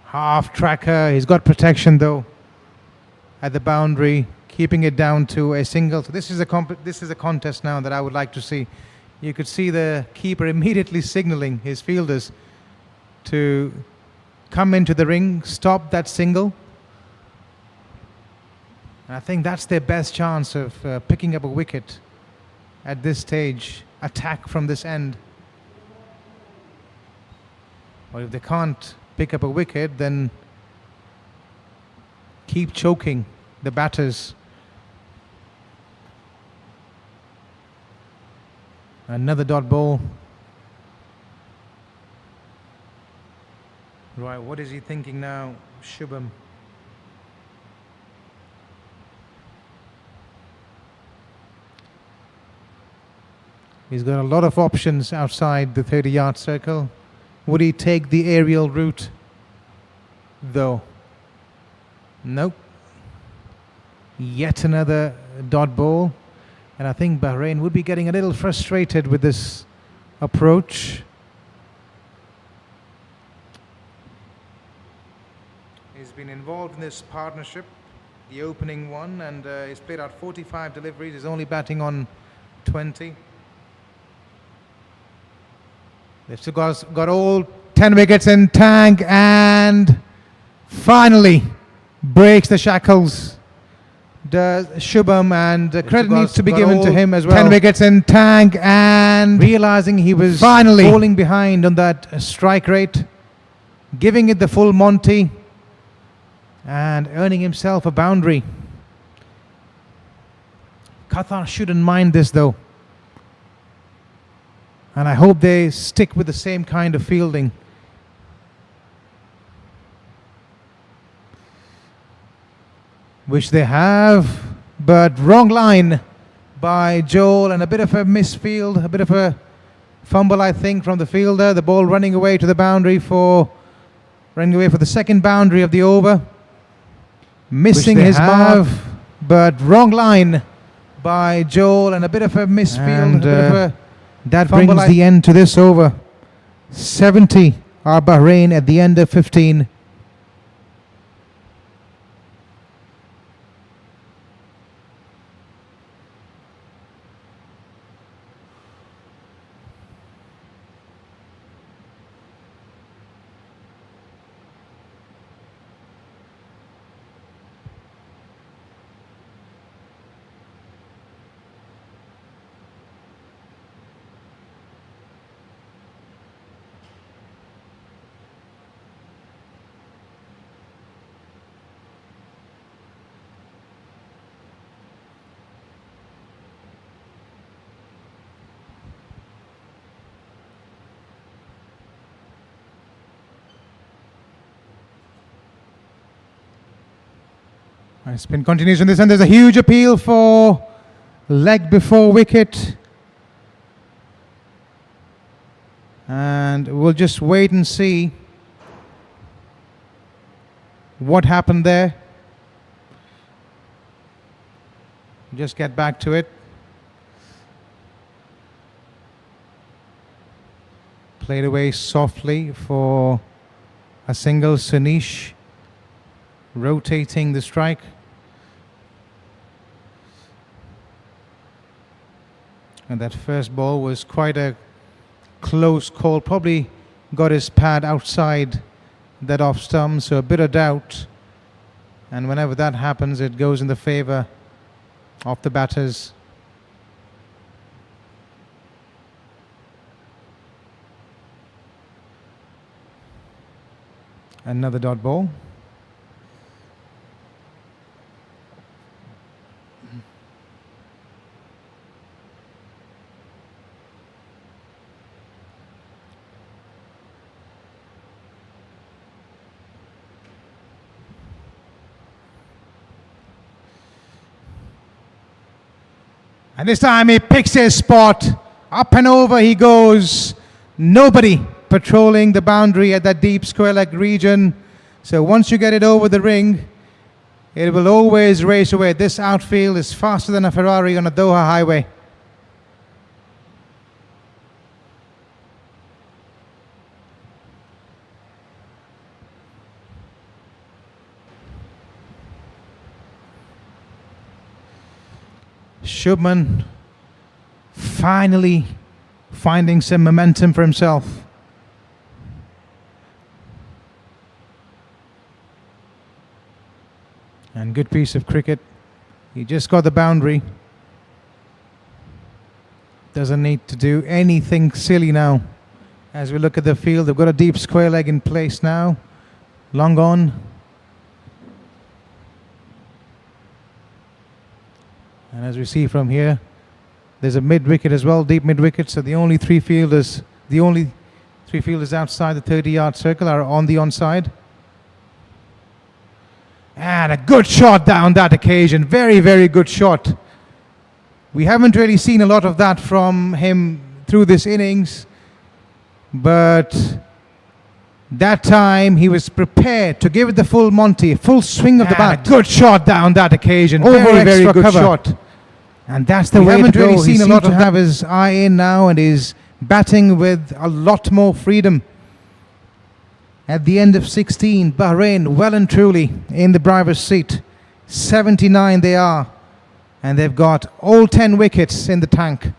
Half tracker, he's got protection though at the boundary, keeping it down to a single. So this is a contest now that I would like to see. You could see the keeper immediately signaling his fielders to come into the ring, stop that single. And I think that's their best chance of picking up a wicket at this stage. Attack from this end. Or if they can't pick up a wicket, then keep choking the batters. Another dot ball. Right, what is he thinking now, Shubham? He's got a lot of options outside the 30-yard circle. Would he take the aerial route, though? Nope. Yet another dot ball. And I think Bahrain would be getting a little frustrated with this approach. He's been involved in this partnership, the opening one, and he's played out 45 deliveries. He's only batting on 20. They've still got all 10 wickets in tank, and finally breaks the shackles. Does Shubham, and credit needs to be given to him as well. 10 wickets in tank, and realizing he was finally falling behind on that strike rate, giving it the full Monty and earning himself a boundary. Qatar shouldn't mind this though, and I hope they stick with the same kind of fielding. Which they have, but wrong line by Joel, and a bit of a misfield, a bit of a fumble, I think, from the fielder. The ball running away to the boundary running away for the second boundary of the over. Missing his mark, but wrong line by Joel, and a bit of a misfield. That brings the end to this over. 70 are Bahrain at the end of 15. Spin continues on this end. There's a huge appeal for leg before wicket. And we'll just wait and see what happened there. Just get back to it. Played away softly for a single. Sunish rotating the strike. And that first ball was quite a close call. Probably got his pad outside that off stump, so a bit of doubt. And whenever that happens, it goes in the favour of the batters. Another dot ball. And this time he picks his spot. Up and over he goes. Nobody patrolling the boundary at that deep square leg region. So once you get it over the ring, it will always race away. This outfield is faster than a Ferrari on a Doha highway. Shubman finally finding some momentum for himself. And good piece of cricket. He just got the boundary. Doesn't need to do anything silly now. As we look at the field, they've got a deep square leg in place now. Long on. And as we see from here, there's a mid-wicket as well, deep mid-wicket. So the only three fielders outside the 30-yard circle are on the onside. And a good shot down that occasion. Very, very good shot. We haven't really seen a lot of that from him through this innings. But that time he was prepared to give it the full Monty, full swing of the bat. Good shot down that occasion. Very, very good shot. And that's the way to go. We haven't really seen a lot of have his eye in now and is batting with a lot more freedom. At the end of 16, Bahrain well and truly in the driver's seat. 79 they are. And they've got all 10 wickets in the tank.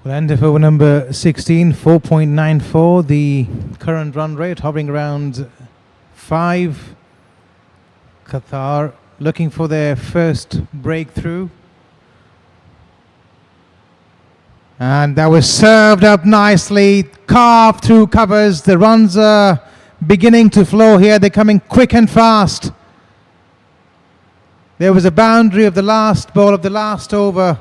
We'll end of over number 16, 4.94. The current run rate hovering around 5. Qatar looking for their first breakthrough. And that was served up nicely, carved through covers. The runs are beginning to flow here. They're coming quick and fast. There was a boundary of the last ball of the last over.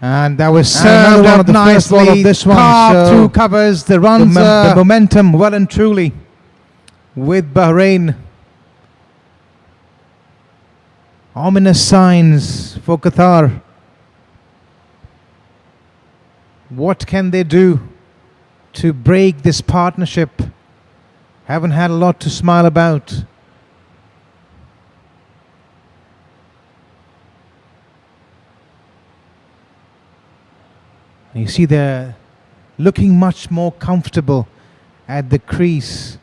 And that was served up nicely, carved through covers. The runs the momentum well and truly with Bahrain. Ominous signs for Qatar. What can they do to break this partnership? Haven't had a lot to smile about. You see they're looking much more comfortable at the crease.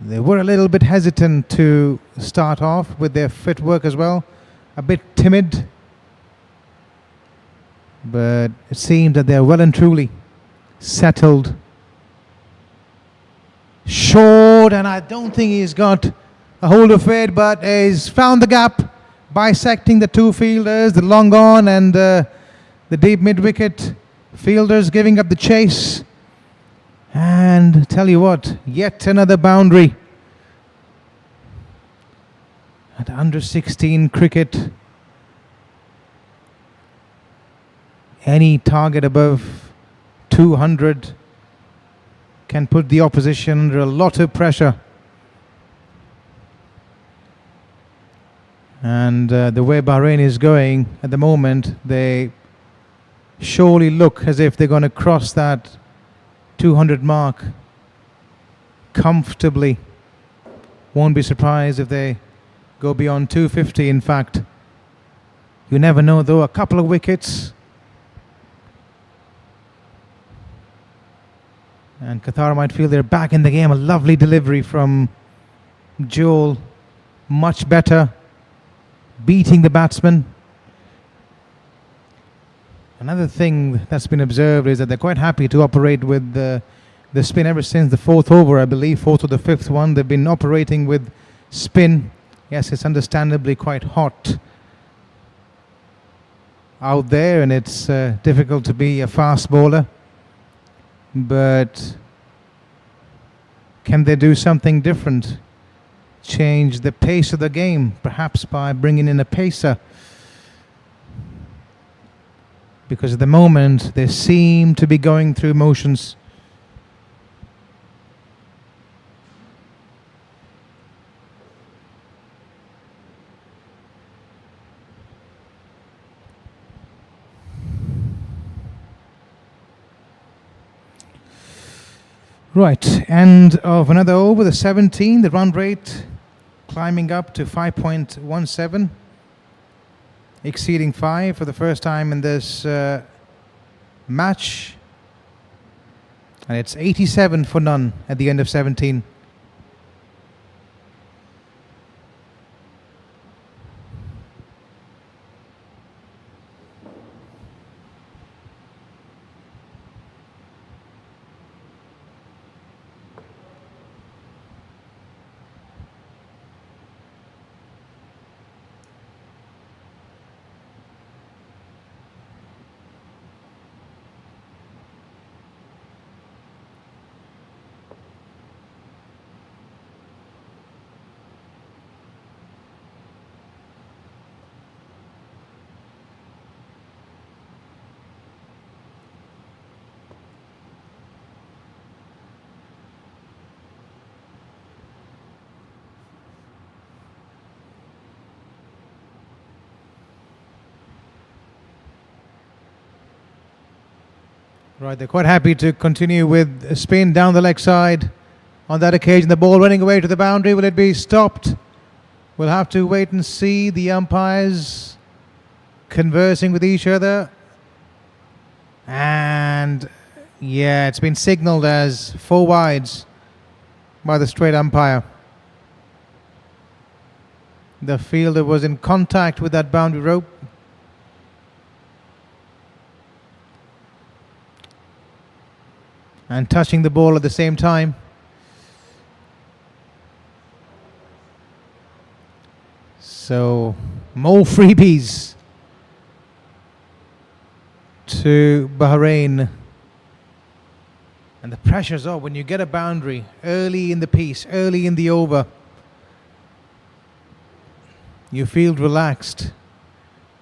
They were a little bit hesitant to start off with their footwork as well. A bit timid. But it seems that they're well and truly settled. Short, and I don't think he's got a hold of it, but he's found the gap, bisecting the two fielders, the long on and the deep mid-wicket fielders giving up the chase. And tell you what, yet another boundary. At under 16 cricket, any target above 200 can put the opposition under a lot of pressure. And the way Bahrain is going at the moment, they surely look as if they're going to cross that 200 mark comfortably. Won't be surprised if they go beyond 250. In fact, you never know though. A couple of wickets and Qatar might feel they're back in the game. A lovely delivery from Joel, much better, beating the batsman. Another thing that's been observed is that they're quite happy to operate with the spin ever since the 4th over, I believe, 4th or the 5th one. They've been operating with spin. Yes, it's understandably quite hot out there, and it's difficult to be a fast bowler. But can they do something different? Change the pace of the game, perhaps by bringing in a pacer? Because at the moment they seem to be going through motions. Right, end of another over, the 17, the run rate climbing up to 5.17. Exceeding 5 for the first time in this match. And it's 87 for none at the end of 17. Right, they're quite happy to continue with a spin down the leg side. On that occasion, the ball running away to the boundary. Will it be stopped? We'll have to wait and see. The umpires conversing with each other. And yeah, it's been signalled as 4 wides by the straight umpire. The fielder was in contact with that boundary rope. and touching the ball at the same time. So more freebies to Bahrain. And the pressure's on when you get a boundary early in the piece, early in the over. You feel relaxed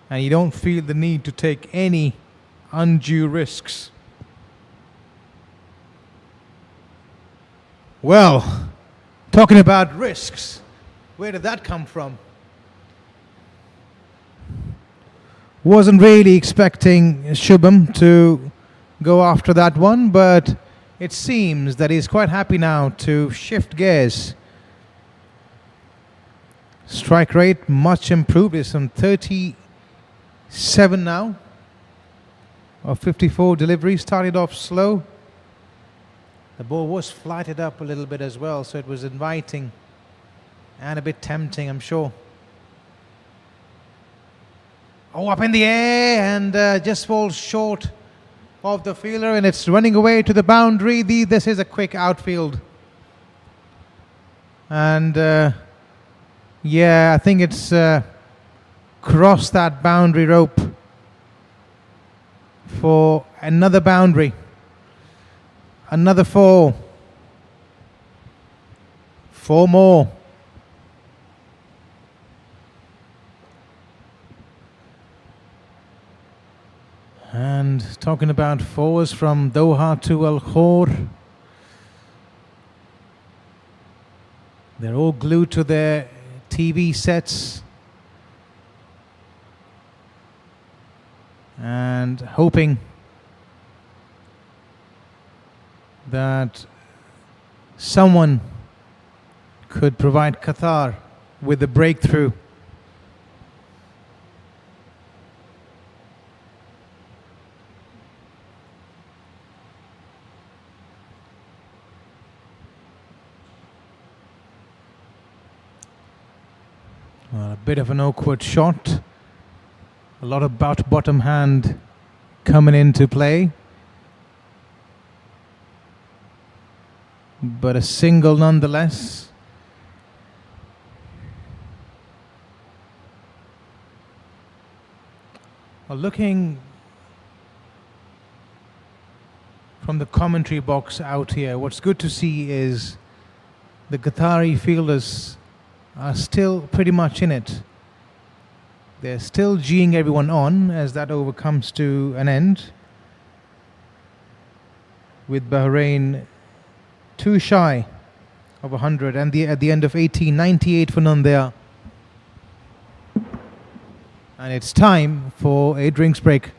and you don't feel the need to take any undue risks. Well, talking about risks, where did that come from? Wasn't really expecting Shubham to go after that one, but it seems that he's quite happy now to shift gears. Strike rate much improved. It's on 37 now of 54 deliveries. Started off slow. The ball was flighted up a little bit as well, so it was inviting and a bit tempting, I'm sure. Oh, up in the air and just falls short of the fielder, and it's running away to the boundary. This is a quick outfield. And yeah, I think it's crossed that boundary rope for another boundary. Another four. Four more. And talking about fours from Doha to Al Khor. They're all glued to their TV sets and hoping that someone could provide Qatar with a breakthrough. Well, a bit of an awkward shot. A lot of bottom hand coming into play. But a single nonetheless. Well, looking from the commentary box out here, what's good to see is the Qatari fielders are still pretty much in it. They're still geeing everyone on as that over comes to an end, with Bahrain too shy of 100 and at the end of 18, 98 for none there. And it's time for a drinks break.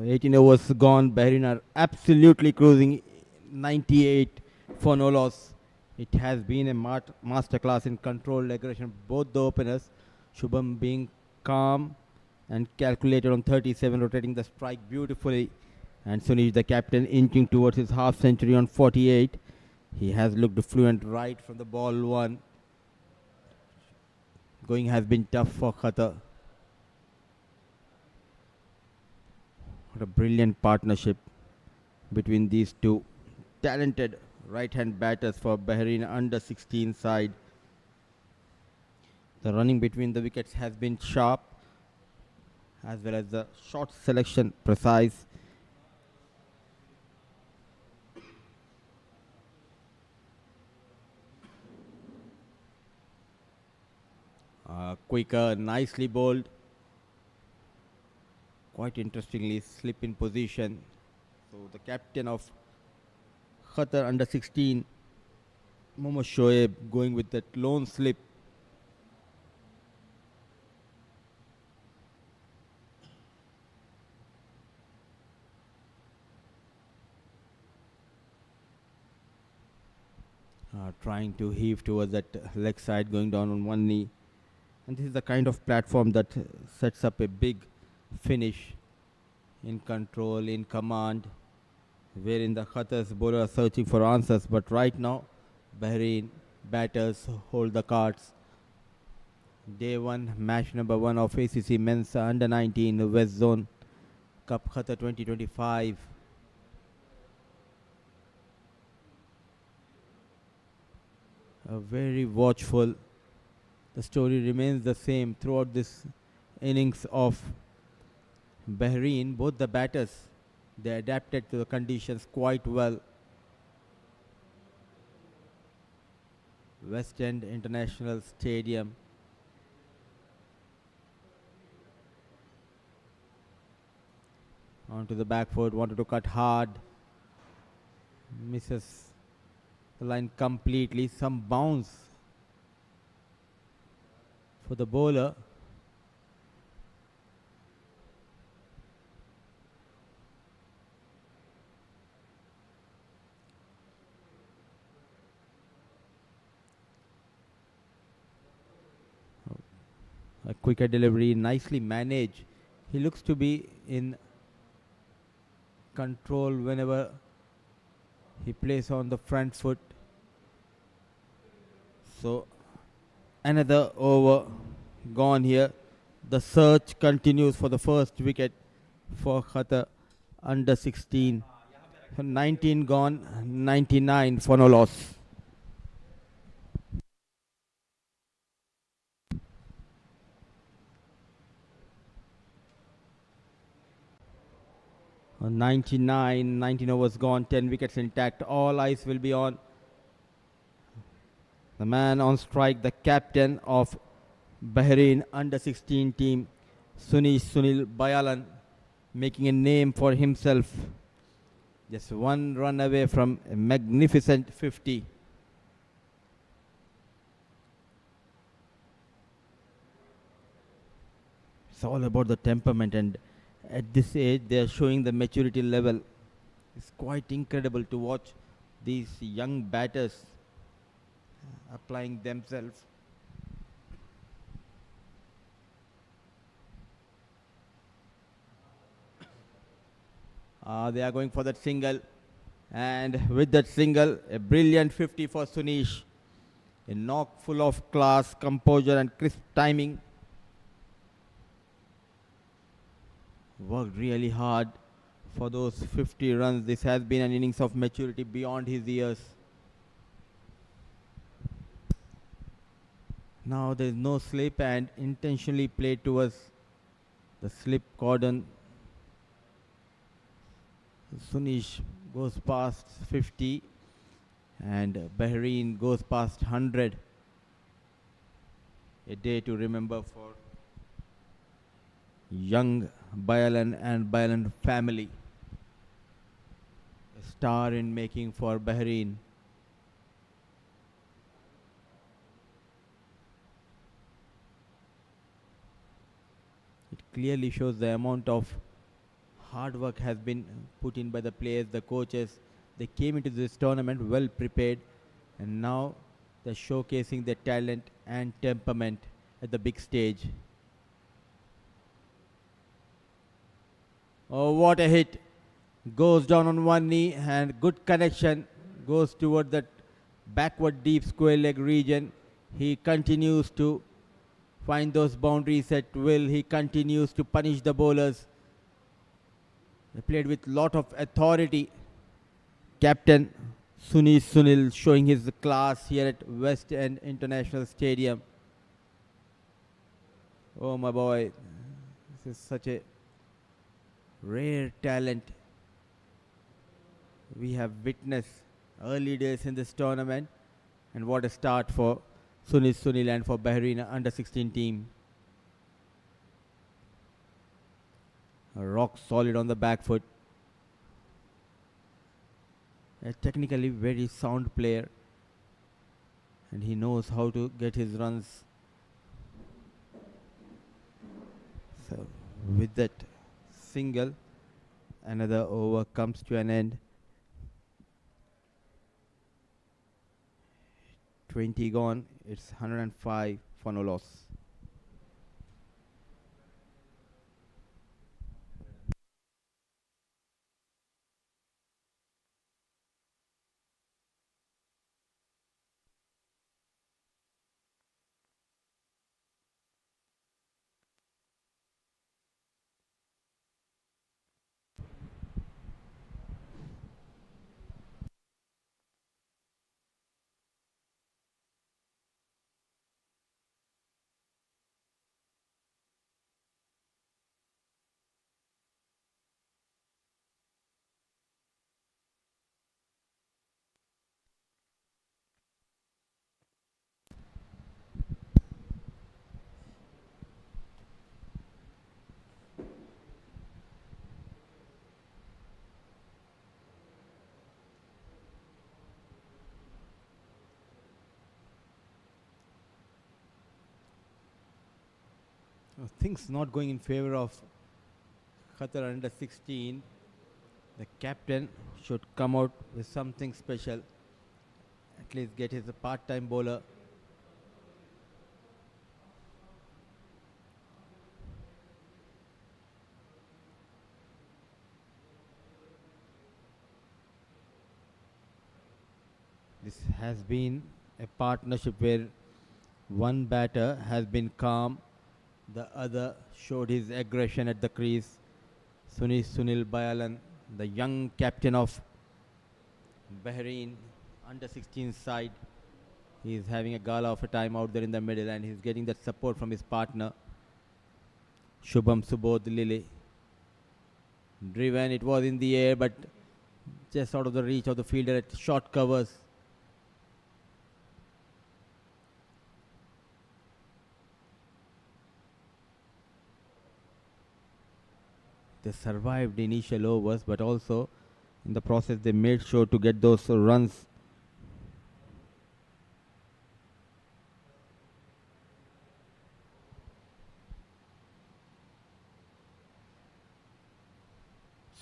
18 overs gone. Bahrain are absolutely cruising. 98 for no loss. It has been a masterclass in controlled aggression. Both the openers, Shubham being calm and calculated on 37, rotating the strike beautifully. And Sunish, the captain, inching towards his half century on 48. He has looked fluent right from the ball one. Going has been tough for Qatar. What a brilliant partnership between these two talented right-hand batters for Bahrain under 16 side. The running between the wickets has been sharp, as well as the shot selection precise. Quicker, nicely bowled. Quite interestingly, slip in position. So the captain of Qatar under 16, Mohammad Shoaib, going with that lone slip. Trying to heave towards that leg side, going down on one knee. And this is the kind of platform that sets up a big finish in control, in command, wherein the Qatar's bowler are searching for answers. But right now, Bahrain batters hold the cards. Day 1, match number 1 of ACC Men's Under 19 West Zone Cup Qatar 2025. Very watchful. The story remains the same throughout this innings of Bahrain. Both the batters, they adapted to the conditions quite well. West End International Stadium. Onto the back foot, wanted to cut hard. Misses the line completely. Some bounce for the bowler. A quicker delivery, nicely managed. He looks to be in control whenever he plays on the front foot. So another over gone here. The search continues for the first wicket for Qatar under 16. 19 gone, 99 for no loss. On 99, 19 overs gone, 10 wickets intact. All eyes will be on the man on strike, the captain of Bahrain under 16 team, Sunil Bayalan, making a name for himself. Just one run away from a magnificent 50. It's all about the temperament, and at this age they are showing the maturity level. It's quite incredible to watch these young batters applying themselves. They are going for that single, and with that single, a brilliant 50 for Sunish. A knock full of class, composure and crisp timing. Worked really hard for those 50 runs. This has been an innings of maturity beyond his years. Now there is no slip and intentionally played towards the slip cordon. Sunish goes past 50 and Bahrain goes past 100. A day to remember for young Bayalan and Bayalan family. A star in making for Bahrain. It clearly shows the amount of hard work has been put in by the players, the coaches. They came into this tournament well prepared, and now they're showcasing their talent and temperament at the big stage. Oh, what a hit! Goes down on one knee, and good connection goes toward that backward deep square leg region. He continues to find those boundaries at will. He continues to punish the bowlers. He played with lot of authority. Captain Sunil showing his class here at West End International Stadium. Oh my boy, this is such a rare talent we have witnessed early days in this tournament, and what a start for Sunil and for Bahrain under 16 team. Rock solid on the back foot. A technically very sound player, and he knows how to get his runs. So with that single, another over comes to an end. 20 gone, it's 105 for no loss. Things not going in favor of Qatar under 16. The captain should come out with something special. At least get his part-time bowler. This has been a partnership where one batter has been calm, the other showed his aggression at the crease. Sunil Bayalan, the young captain of Bahrain under 16 side, he is having a gala of a time out there in the middle, and he's getting that support from his partner Shubham Subodh Lille. Driven, it was in the air, but just out of the reach of the fielder at short covers. They survived the initial overs, but also in the process they made sure to get those runs.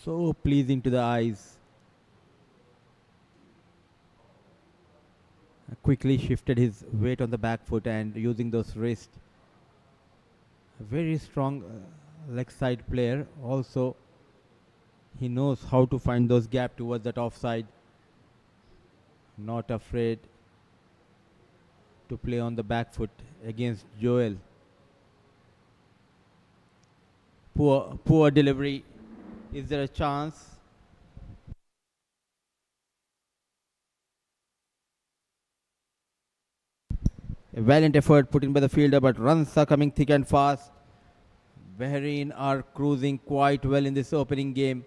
So pleasing to the eyes. Quickly shifted his weight on the back foot and using those wrists. A very strong leg side player. Also, he knows how to find those gaps towards that offside. Not afraid to play on the back foot against Joel. Poor delivery. Is there a chance? A valiant effort put in by the fielder, but runs are coming thick and fast. Bahrain are cruising quite well in this opening game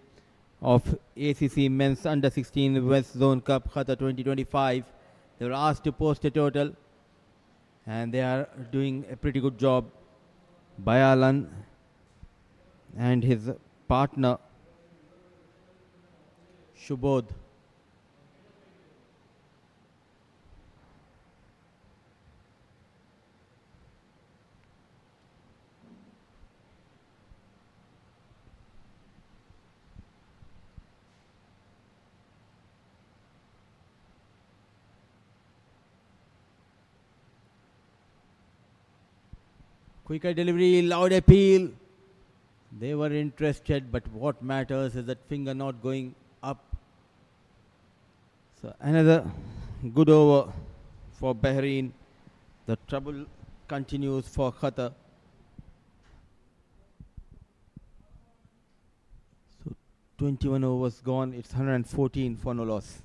of ACC Men's Under 16 West Zone Cup Qatar 2025. They were asked to post a total, and they are doing a pretty good job. Bayalan and his partner Shubodh. Quicker delivery, loud appeal. They were interested, but what matters is that finger not going up. So another good over for Bahrain. The trouble continues for Qatar. So 21 overs gone. It's 114 for no loss.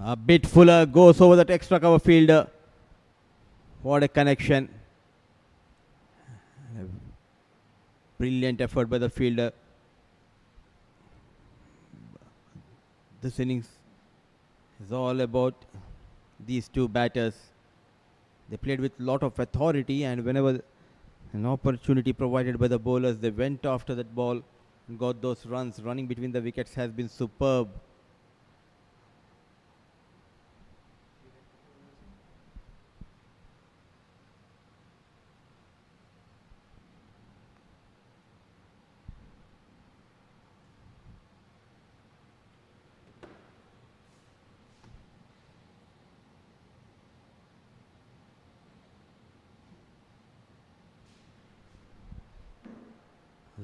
A bit Fuller goes over that extra cover fielder. What a connection. A brilliant effort by the fielder. This innings is all about these two batters. They played with a lot of authority, and whenever an opportunity provided by the bowlers, they went after that ball and got those runs. Running between the wickets has been superb.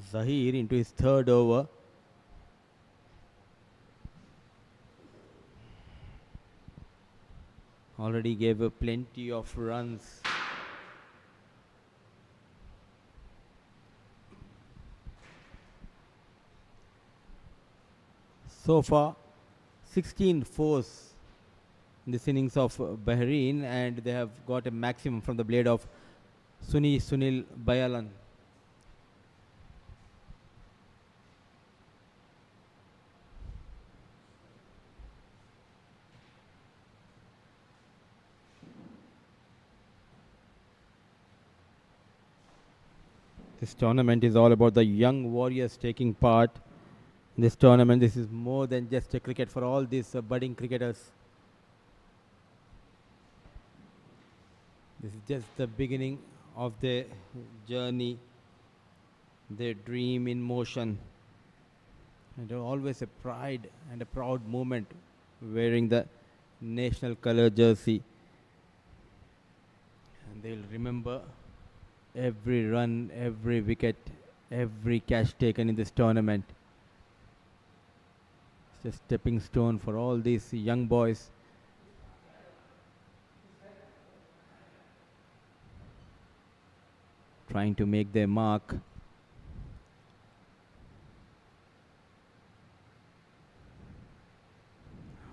Zahir into his third over. Already gave plenty of runs. So far, 16 fours in this innings of Bahrain, and they have got a maximum from the blade of Sunil Bayalan. This tournament is all about the young warriors taking part in this tournament. This is more than just a cricket for all these budding cricketers. This is just the beginning of their journey, their dream in motion. And always a pride and a proud moment wearing the national color jersey. And they'll remember every run, every wicket, every catch taken in this tournament. It's a stepping stone for all these young boys. Trying to make their mark.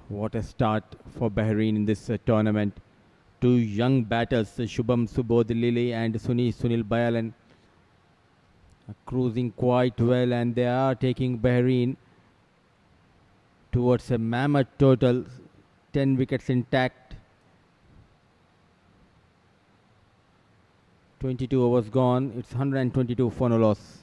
What a start for Bahrain in this tournament. Two young batters, Shubham Subodh and Sunil Bayalan, are cruising quite well, and they are taking Bahrain towards a mammoth total, 10 wickets intact. 22 overs gone. It's 122 for no loss.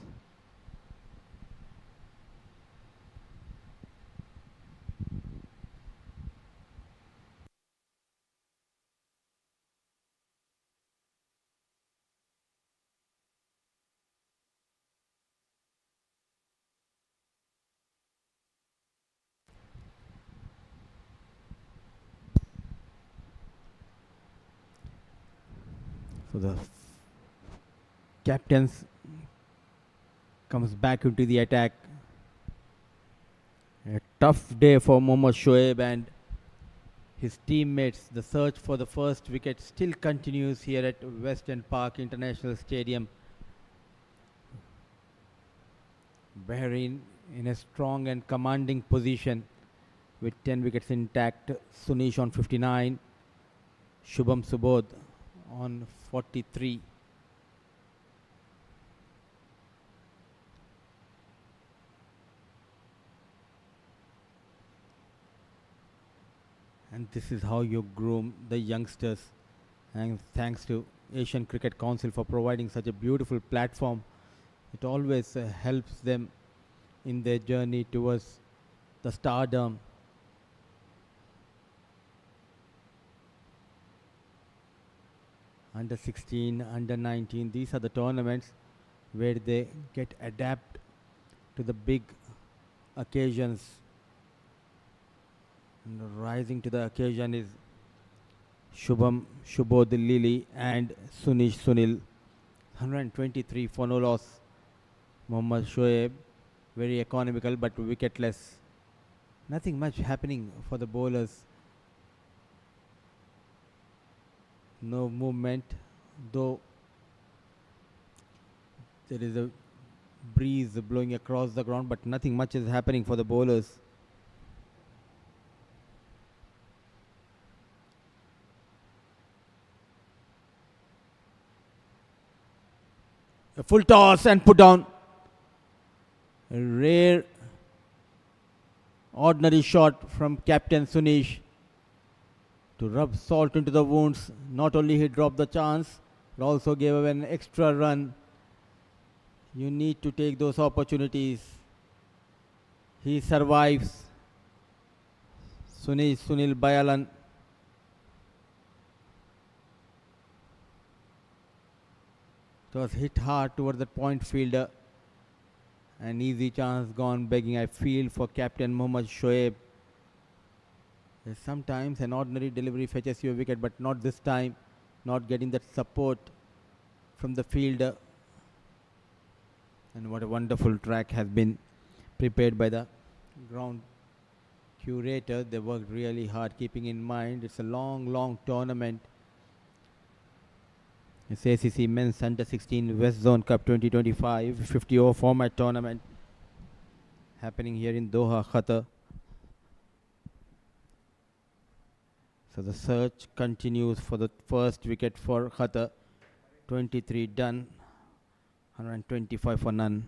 So the captains comes back into the attack. A tough day for Mohammad Shoaib and his teammates. The search for the first wicket still continues here at Western Park International Stadium. Bahrain in a strong and commanding position with 10 wickets intact. Sunish on 59, Shubham Subodh on 43. And this is how you groom the youngsters. And thanks to Asian Cricket Council for providing such a beautiful platform. It always helps them in their journey towards the stardom. Under 16, under 19, these are the tournaments where they get adapt to the big occasions. And rising to the occasion is Shubham Shubodh Lili and Sunish Sunil. 123 for no loss. Mohammad Shoaib, very economical but wicketless. Nothing much happening for the bowlers. No movement, though there is a breeze blowing across the ground, but nothing much is happening for the bowlers. A full toss and put down. A rare, ordinary shot from Captain Sunish to rub salt into the wounds. Not only he dropped the chance, but also gave away an extra run. You need to take those opportunities. He survives. Sunil Bayalan. It was hit hard towards the point fielder. An easy chance gone begging, I feel, for Captain Mohammad Shoaib. Sometimes an ordinary delivery fetches you a wicket, but not this time. Not getting that support from the fielder. And what a wonderful track has been prepared by the ground curator. They worked really hard, keeping in mind it's a long tournament. It's ACC Men's Under 16 West Zone Cup 2025 50-over format tournament happening here in Doha, Qatar. So the search continues for the first wicket for Qatar. 23 done, 125 for none.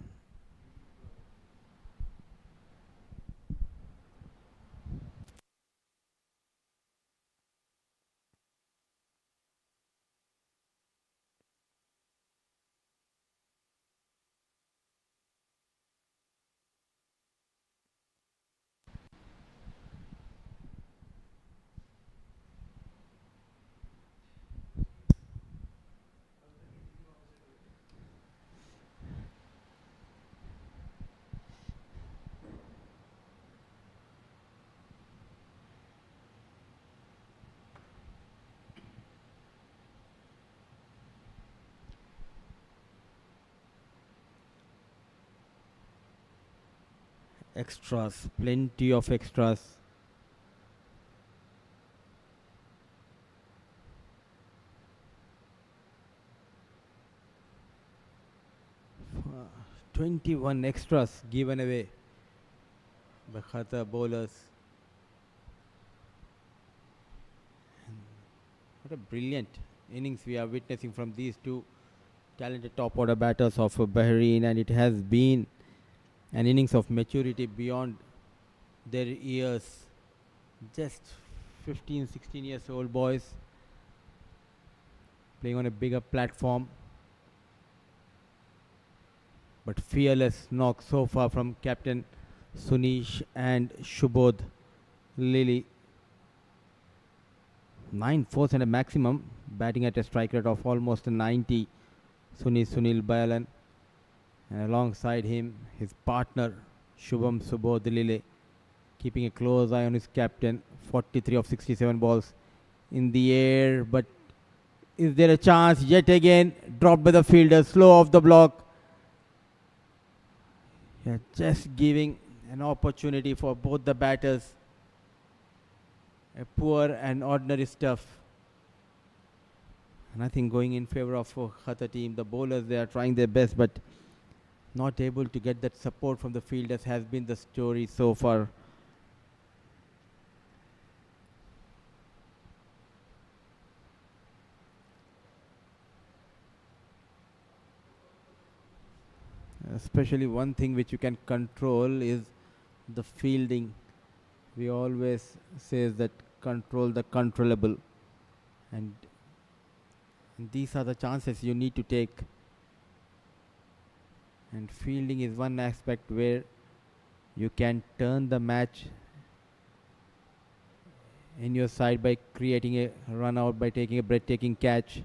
Extras, plenty of extras. Uh, 21 extras given away by Qatar bowlers. And what a brilliant innings we are witnessing from these two talented top order batters of Bahrain, and it has been an innings of maturity beyond their years. Just 15, 16 years old boys playing on a bigger platform. But fearless knock so far from Captain Sunish and Shubodh Lili. 9 fours and a maximum, batting at a strike rate of almost 90. Sunil Bayalan. And alongside him, his partner Shubham Subodh Lile, keeping a close eye on his captain. 43 of 67 balls in the air, but Is there a chance? Yet again, dropped by the fielder, slow off the block. Yeah, just giving an opportunity for both the batters. A poor and ordinary stuff. Nothing going in favor of Qatar team. The bowlers, they are trying their best, but not able to get that support from the fielders has been the story so far. Especially one thing which you can control is the fielding. We always says that control the controllable, and these are the chances you need to take. And fielding is one aspect where you can turn the match in your side by creating a run out, by taking a breathtaking catch.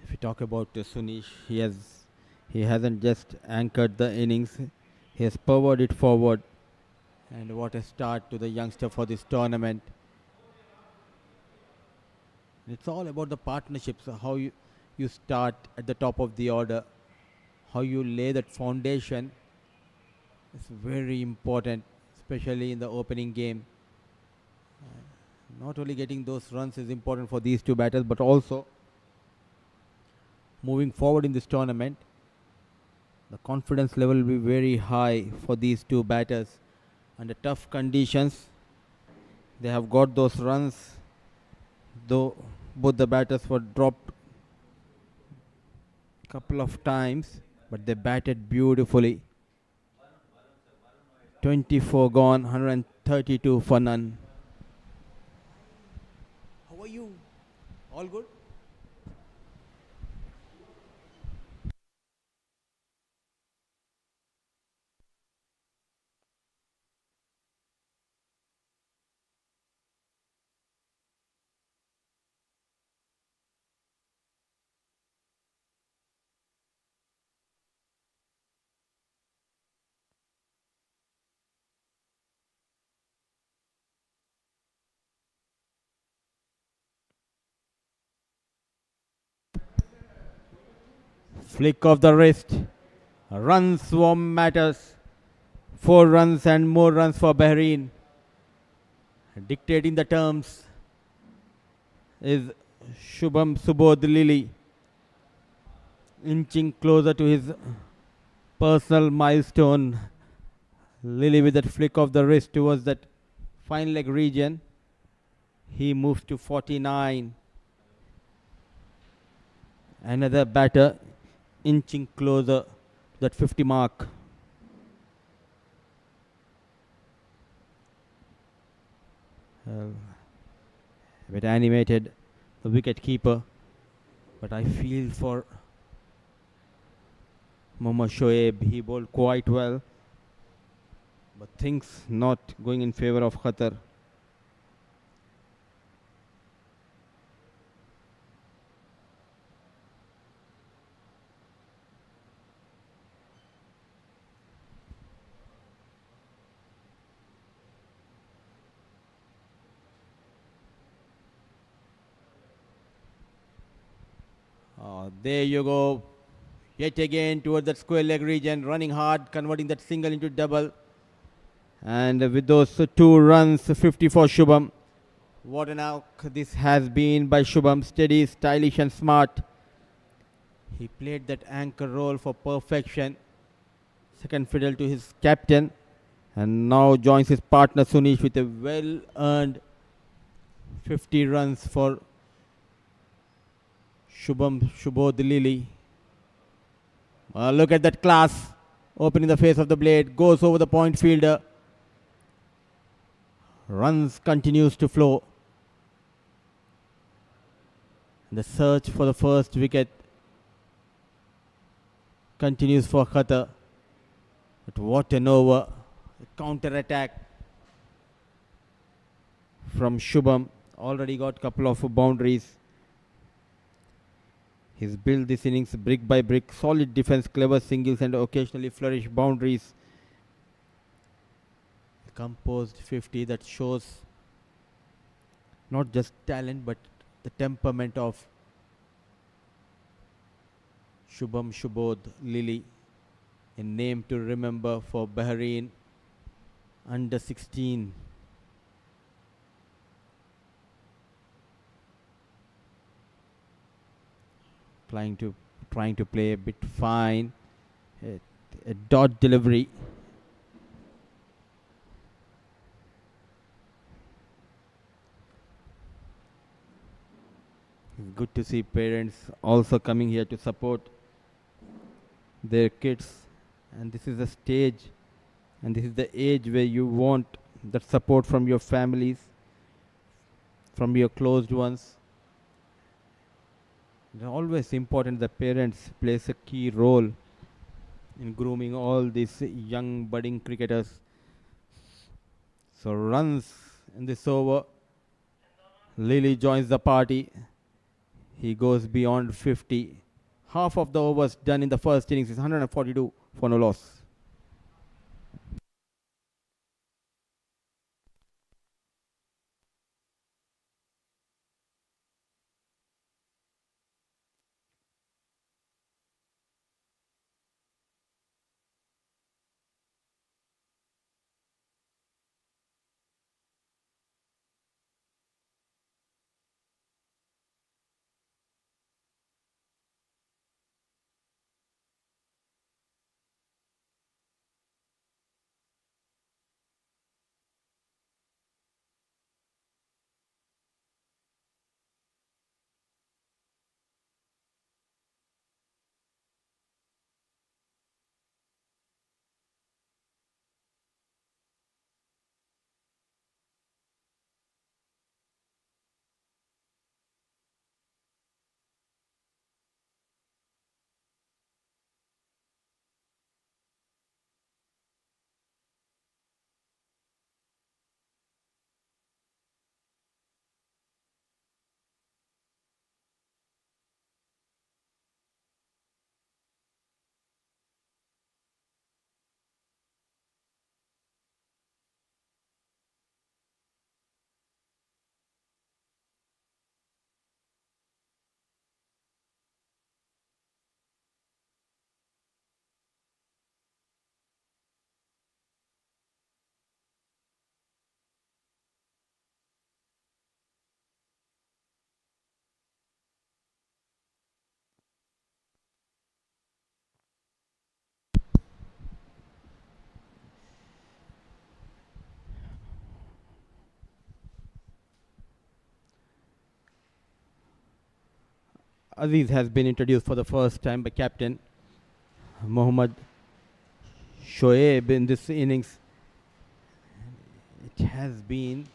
If you talk about Sunish, he hasn't just anchored the innings, he has powered it forward. And what a start to the youngster for this tournament. It's all about the partnerships, how you start at the top of the order, how you lay that foundation is very important, especially in the opening game. Not only getting those runs is important for these two batters, but also moving forward in this tournament, the confidence level will be very high for these two batters. Under tough conditions, they have got those runs, though both the batters were dropped a couple of times, but they batted beautifully. 24 gone, 132 for none. How are you? All good? Flick of the wrist. Run swarm matters. 4 runs and more runs for Bahrain. Dictating the terms is Shubham Subodh Lily, inching closer to his personal milestone. Lily with that flick of the wrist towards that fine leg region. He moves to 49. Another batter inching closer to that 50 mark. A bit animated, the wicket keeper, but I feel for Mohammad Shoaib. He bowled quite well, but things not going in favor of Qatar. There you go. Yet again towards that square leg region, running hard, converting that single into double. And with those 2 runs, 50 for Shubham. What an out this has been by Shubham. Steady, stylish and smart. He played that anchor role for perfection. Second fiddle to his captain. And now joins his partner Sunish with a well-earned 50 runs for Shubham Subodh Lily. Look at that class. Opening the face of the blade. Goes over the point fielder. Runs continues to flow. The search for the first wicket continues for Qatar. But what an over. A counter attack from Shubham. Already got a couple of boundaries. He's built this innings brick by brick, solid defense, clever singles, and occasionally flourish boundaries. Composed 50 that shows not just talent but the temperament of Shubham Shubodh Lily, a name to remember for Bahrain under 16. Trying to play a bit fine. A dot delivery. It's good to see parents also coming here to support their kids, and this is the stage and this is the age where you want that support from your families, from your closed ones. It's always important that parents plays a key role in grooming all these young budding cricketers. So runs in this over. Lily joins the party. He goes beyond 50. Half of the overs done in the first innings is 142 for no loss. Aziz has been introduced for the first time by captain Mohammad Shoaib in this innings. It has been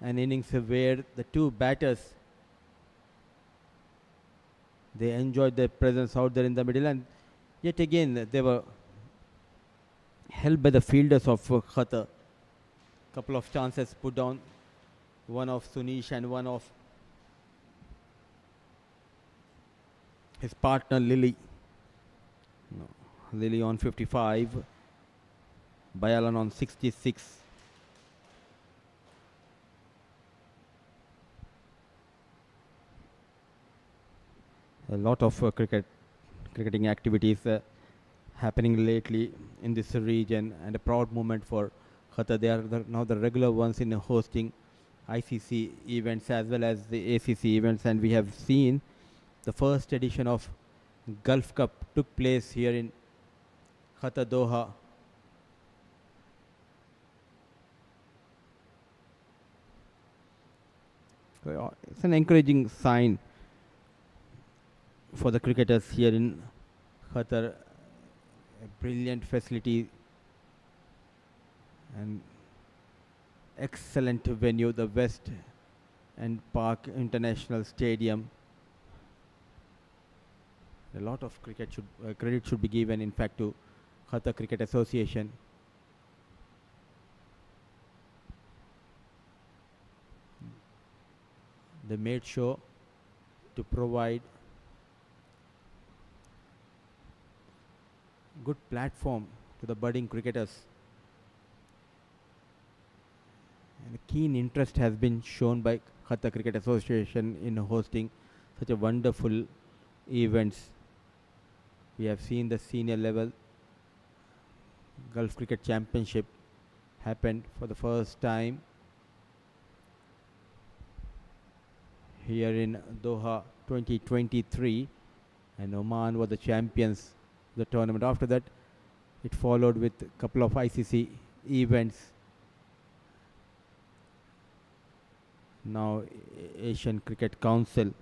an innings where the two batters, they enjoyed their presence out there in the middle, and yet again they were held by the fielders of Qatar. Couple of chances put down, one of Sunish and one of his partner Lily. No. Lily on 55, Bayalan on 66. A lot of cricketing activities happening lately in this region, and a proud moment for Qatar. They are now the regular ones in hosting ICC events as well as the ACC events, and we have seen the first edition of Gulf Cup took place here in Qatar, Doha. So, it's an encouraging sign for the cricketers here in Qatar. A brilliant facility and excellent venue, the West End Park International Stadium. A lot of credit should be given, in fact, to Qatar Cricket Association. They made sure to provide good platform to the budding cricketers. And a keen interest has been shown by Qatar Cricket Association in hosting such a wonderful events. We have seen the senior level Gulf Cricket Championship happened for the first time here in Doha 2023, and Oman were the champions of the tournament. After that, it followed with a couple of ICC events. Now Asian Cricket Council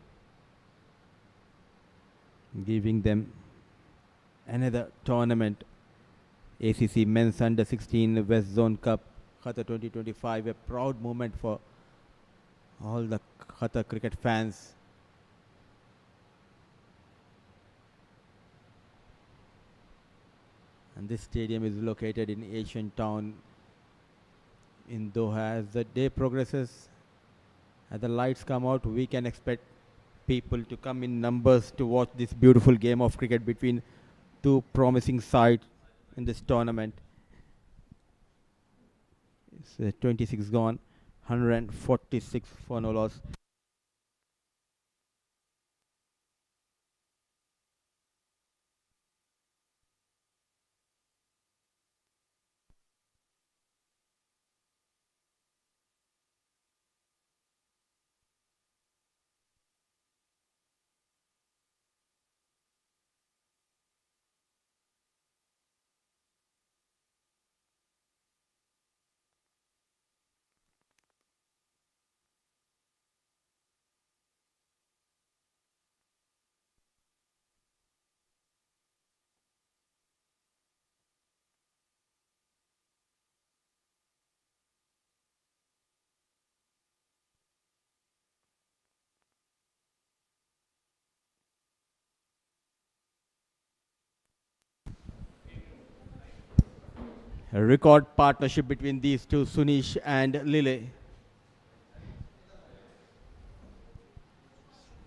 giving them another tournament, ACC Men's Under 16 West Zone Cup Qatar 2025, a proud moment for all the Qatar cricket fans. And this stadium is located in Asian Town in Doha. As the day progresses, as the lights come out, we can expect people to come in numbers to watch this beautiful game of cricket between two promising sides in this tournament. It's 26 gone, 146 for no loss. A record partnership between these two, Sunish and Lile.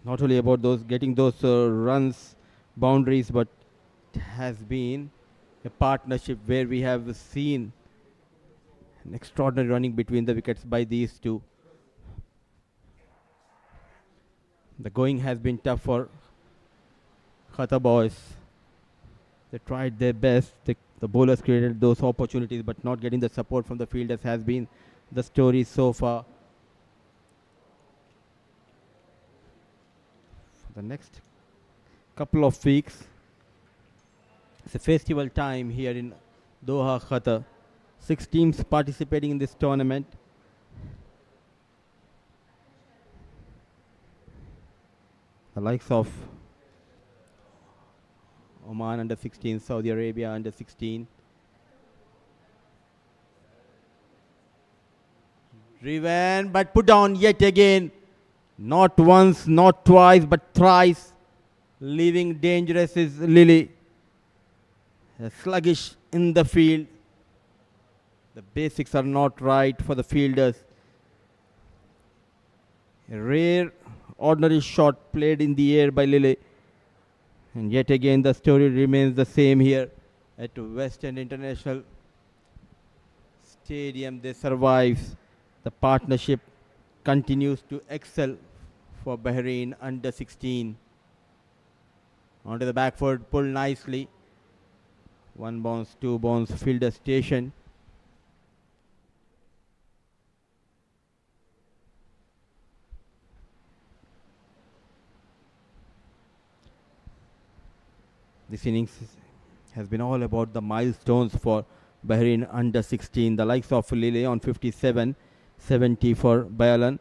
Not only about those getting those runs, boundaries, but it has been a partnership where we have seen an extraordinary running between the wickets by these two. The going has been tough for Qatar boys. They tried their best. The bowlers created those opportunities, but not getting the support from the fielders has been the story so far. For the next couple of weeks, it's a festival time here in Doha, Qatar. 6 teams participating in this tournament. The likes of Oman under 16, Saudi Arabia under 16. Driven but put down yet again. Not once, not twice, but thrice. Leaving dangerous is Lily. Sluggish in the field. The basics are not right for the fielders. A rare, ordinary shot played in the air by Lily. And yet again the story remains the same here at Western International Stadium. They survive. The partnership continues to excel for Bahrain under 16. Onto the back foot, pulled nicely. 1 bounce, 2 bounce, fielder station. This innings has been all about the milestones for Bahrain under 16. The likes of Lille on 57, 70 for Bayalan,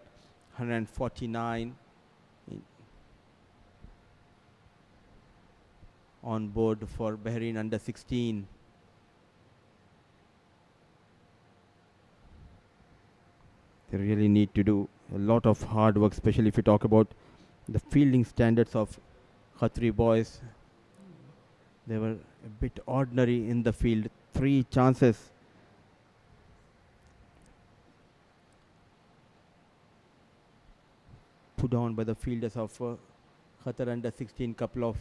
149 on board for Bahrain under 16. They really need to do a lot of hard work, especially if you talk about the fielding standards of Qatari boys. They were a bit ordinary in the field. 3 chances. Put on by the fielders of Qatar under 16. Couple of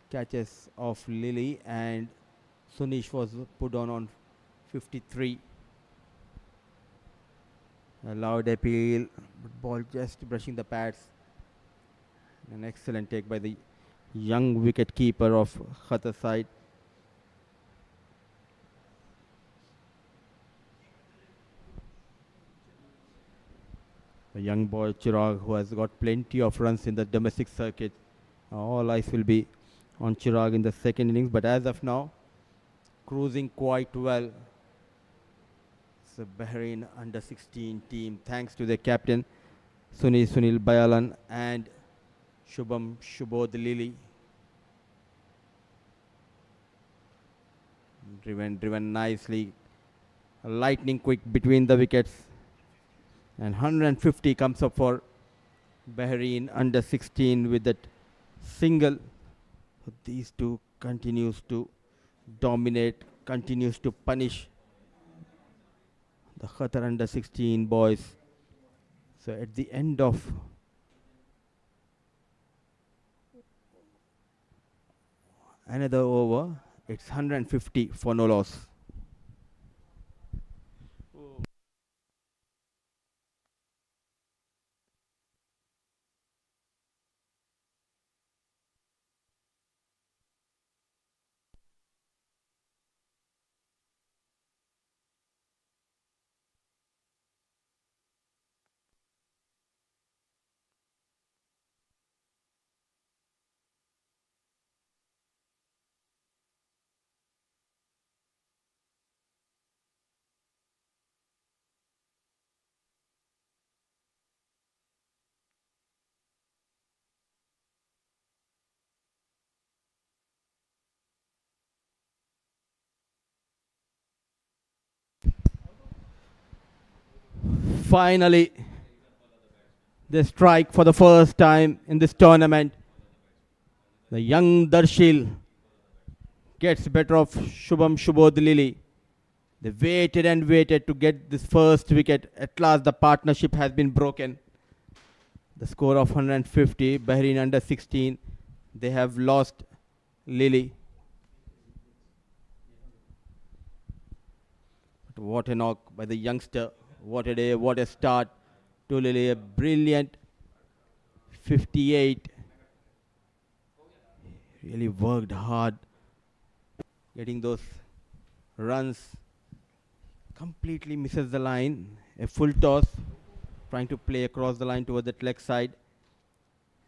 catches of Lily, and Sunish was put on 53. A loud appeal, but ball just brushing the pads. An excellent take by the young wicket keeper of Qatar side. A young boy Chirag, who has got plenty of runs in the domestic circuit. All eyes will be on Chirag in the second innings, but as of now, cruising quite well. It's the Bahrain under 16 team, thanks to their captain Sunil Bayalan and Shubham Shubodh Lili. Driven nicely, lightning quick between the wickets, and 150 comes up for Bahrain under 16 with that single. These two continues to dominate, continues to punish the Qatar under 16 boys. So at the end of another over, it's 150 for no loss. Finally, they strike for the first time in this tournament. The young Darshil gets better of Shubham Shubodh Lili. They waited and waited to get this first wicket. At last, the partnership has been broken. The score of 150, Bahrain under 16. They have lost Lili. But what a knock by the youngster. What a day, what a start to Lili. A brilliant 58. Really worked hard getting those runs. Completely misses the line. A full toss, trying to play across the line towards that leg side.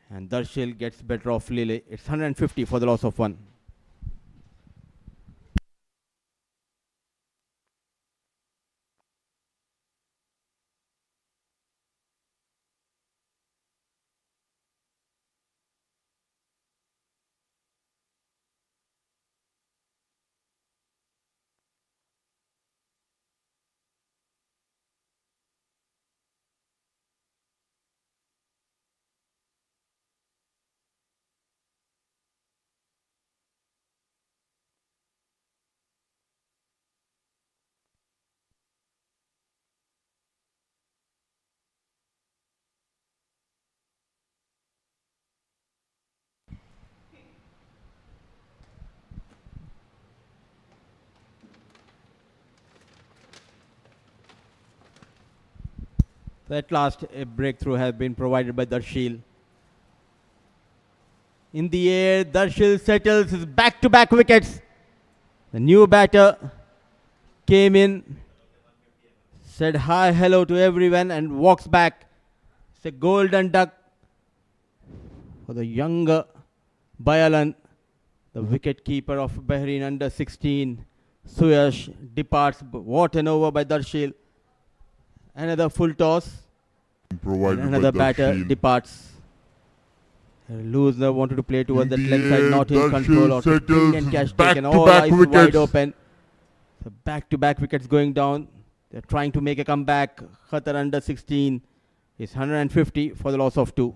And Darshil gets better off Lili. It's 150 for the loss of one. So at last, a breakthrough has been provided by Darshil. In the air, Darshil settles his back-to-back wickets. The new batter came in, said hi, hello to everyone, and walks back. It's a golden duck for the younger Bayalan, the wicket keeper of Bahrain under 16. Suyash departs. What an over by Darshil. Another full toss. And another batter departs. Loser wanted to play towards the leg side, not in control. Or brilliant catch taken. All eyes wide open. So back-to-back wickets going down. They're trying to make a comeback. Qatar under 16 is 150 for the loss of 2.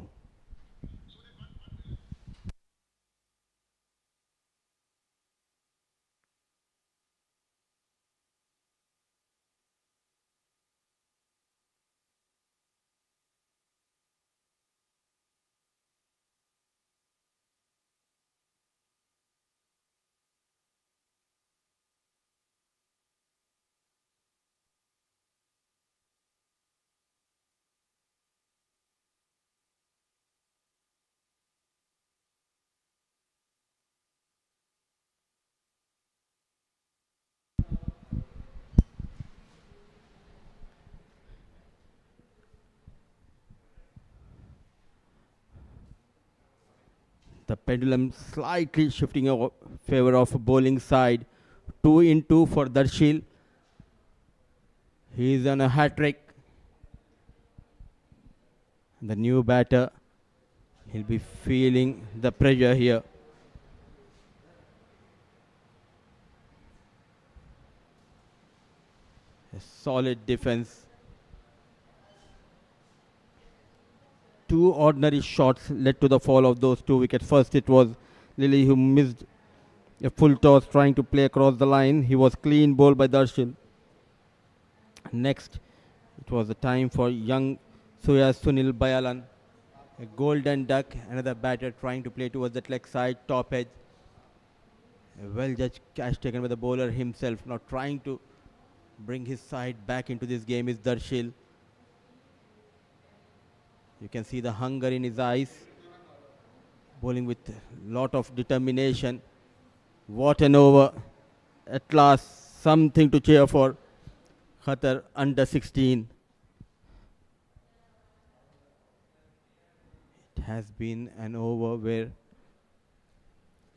The pendulum slightly shifting in favor of bowling side. 2 in 2 for Darshil. He is on a hat trick. The new batter, he'll be feeling the pressure here. A solid defense. 2 ordinary shots led to the fall of those 2 wickets. First it was Lilly who missed a full toss trying to play across the line. He was clean bowled by Darshil. Next, it was the time for young Sunil Bayalan. A golden duck, another batter trying to play towards that leg side, top edge. A well-judged catch taken by the bowler himself. Now trying to bring his side back into this game is Darshil. You can see the hunger in his eyes. Bowling with a lot of determination. What an over. At last, something to cheer for. Qatar U16. It has been an over where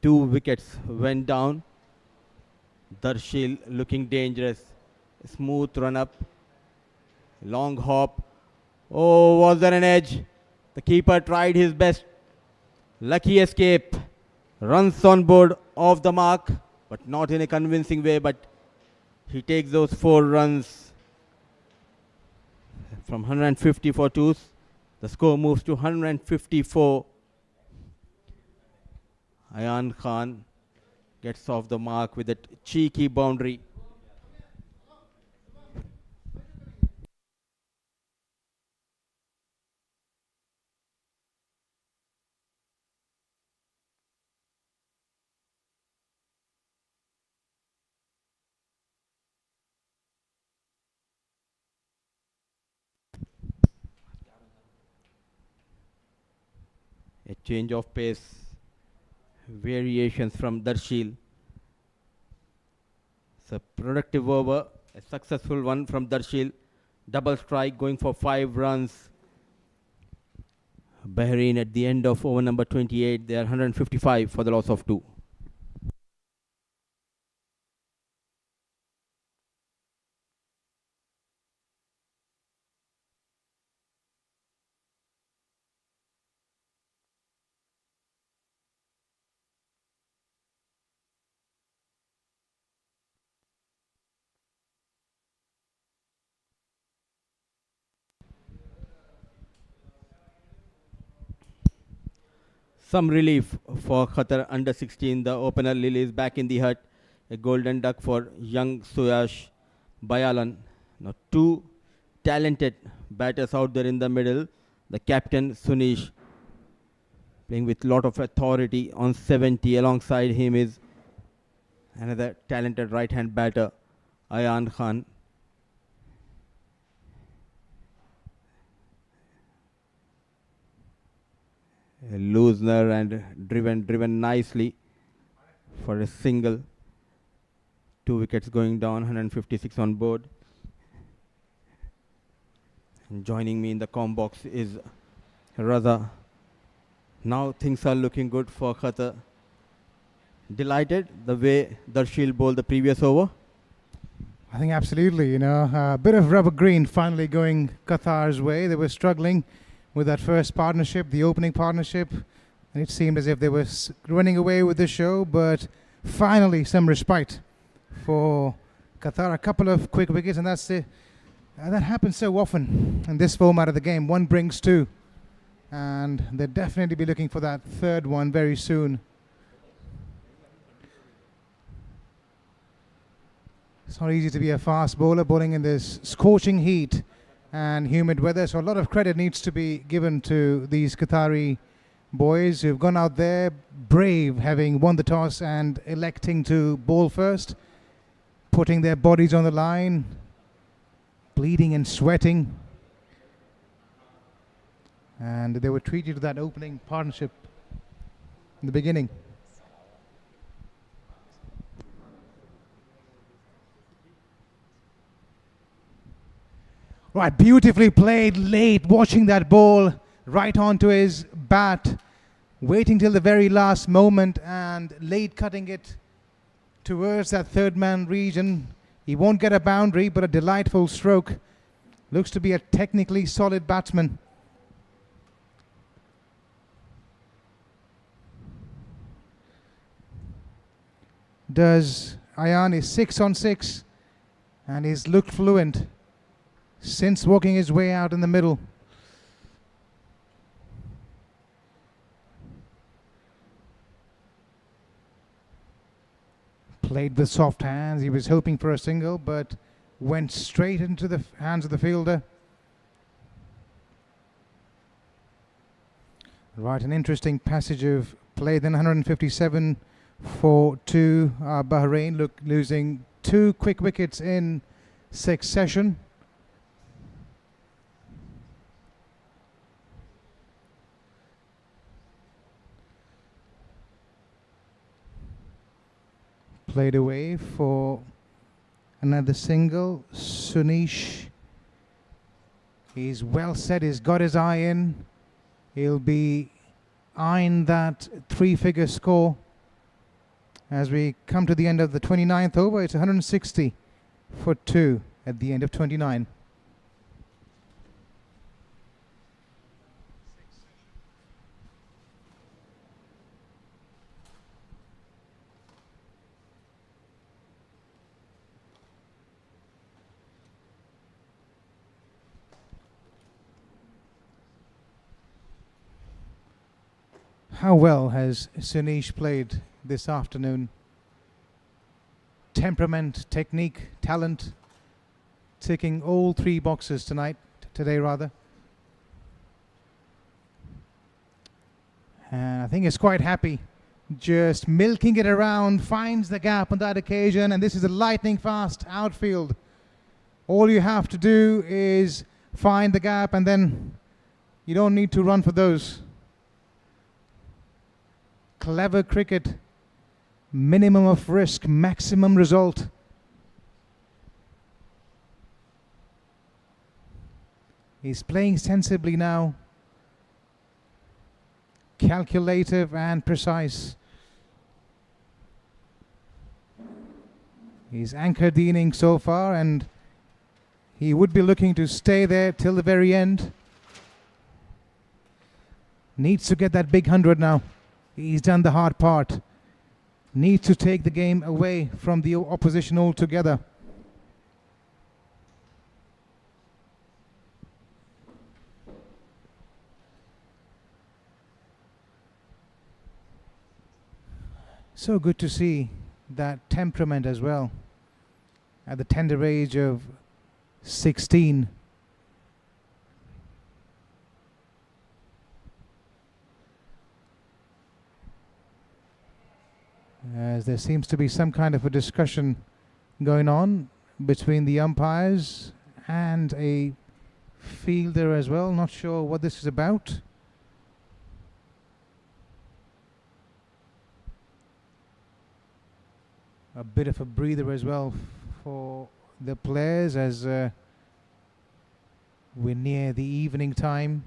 2 wickets went down. Darshil looking dangerous. Smooth run up. Long hop. Oh, was there an edge? The keeper tried his best. Lucky escape. Runs on board off the mark, but not in a convincing way, but he takes those 4 runs from 150 for 2s. The score moves to 154. Ayan Khan gets off the mark with a cheeky boundary. A change of pace, variations from Darshil. It's a productive over, a successful one from Darshil. Double strike going for 5 runs. Bahrain at the end of over number 28, they are 155 for the loss of 2. Some relief for Qatar U16. The opener Lily is back in the hut. A golden duck for young Suyash Bayalan. Now 2 talented batters out there in the middle. The captain Sunish playing with lot of authority on 70. Alongside him is another talented right hand batter, Ayan Khan. A loosener and driven nicely for a single. 2 wickets going down, 156 on board. And joining me in the comm box is Raza. Now things are looking good for Qatar. Delighted the way Darshil bowled the previous over? I think absolutely, a bit of rubber green finally going Qatar's way. They were struggling with that first partnership, the opening partnership, and it seemed as if they were running away with the show, but finally some respite for Qatar. A couple of quick wickets, and that happens so often in this format of the game. 1 brings 2, and they'll definitely be looking for that 3rd one very soon. It's not easy to be a fast bowler bowling in this scorching heat and humid weather, so a lot of credit needs to be given to these Qatari boys who've gone out there brave, having won the toss and electing to bowl first, putting their bodies on the line, bleeding and sweating, and they were treated to that opening partnership in the beginning. Right, beautifully played late, watching that ball right onto his bat. waiting till the very last moment and late cutting it towards that third man region. He won't get a boundary, but a delightful stroke. Looks to be a technically solid batsman. Does Ayan is 6 on 6 and he's looked fluent since working his way out in the middle. Played with soft hands. He was hoping for a single, but went straight into the hands of the fielder. Right, an interesting passage of play then. 157 for 2. Bahrain losing 2 quick wickets in succession. Played away for another single. Sunish, he's well set, he's got his eye in. He'll be eyeing that 3-figure score as we come to the end of the 29th over. It's 160 for 2 at the end of 29. How well has Sunish played this afternoon? Temperament, technique, talent, ticking all 3 boxes today rather. And I think he's quite happy, just milking it around, finds the gap on that occasion, and this is a lightning fast outfield. All you have to do is find the gap and then you don't need to run for those. Clever cricket, minimum of risk, maximum result. He's playing sensibly now, calculative and precise. He's anchored the inning so far and he would be looking to stay there till the very end. Needs to get that big 100 now. He's done the hard part. Needs to take the game away from the opposition altogether. So good to see that temperament as well at the tender age of 16. As there seems to be some kind of a discussion going on between the umpires and a fielder as well. Not sure what this is about. A bit of a breather as well for the players as we're near the evening time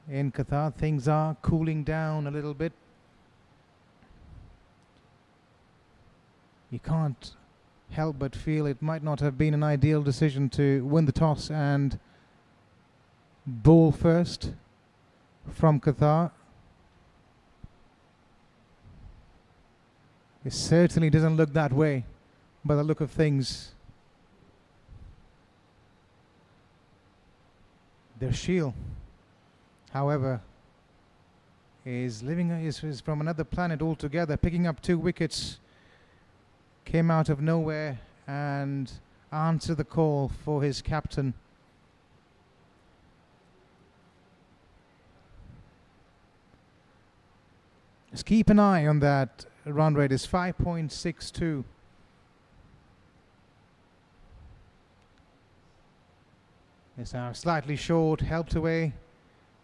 in Qatar. Things are cooling down a little bit. You can't help but feel it might not have been an ideal decision to win the toss and bowl first from Qatar. It certainly doesn't look that way by the look of things. Their Shield, however, is from another planet altogether, picking up 2 wickets. Came out of nowhere and answered the call for his captain. Just keep an eye on that run rate. It's 5.62. It's now slightly short, helped away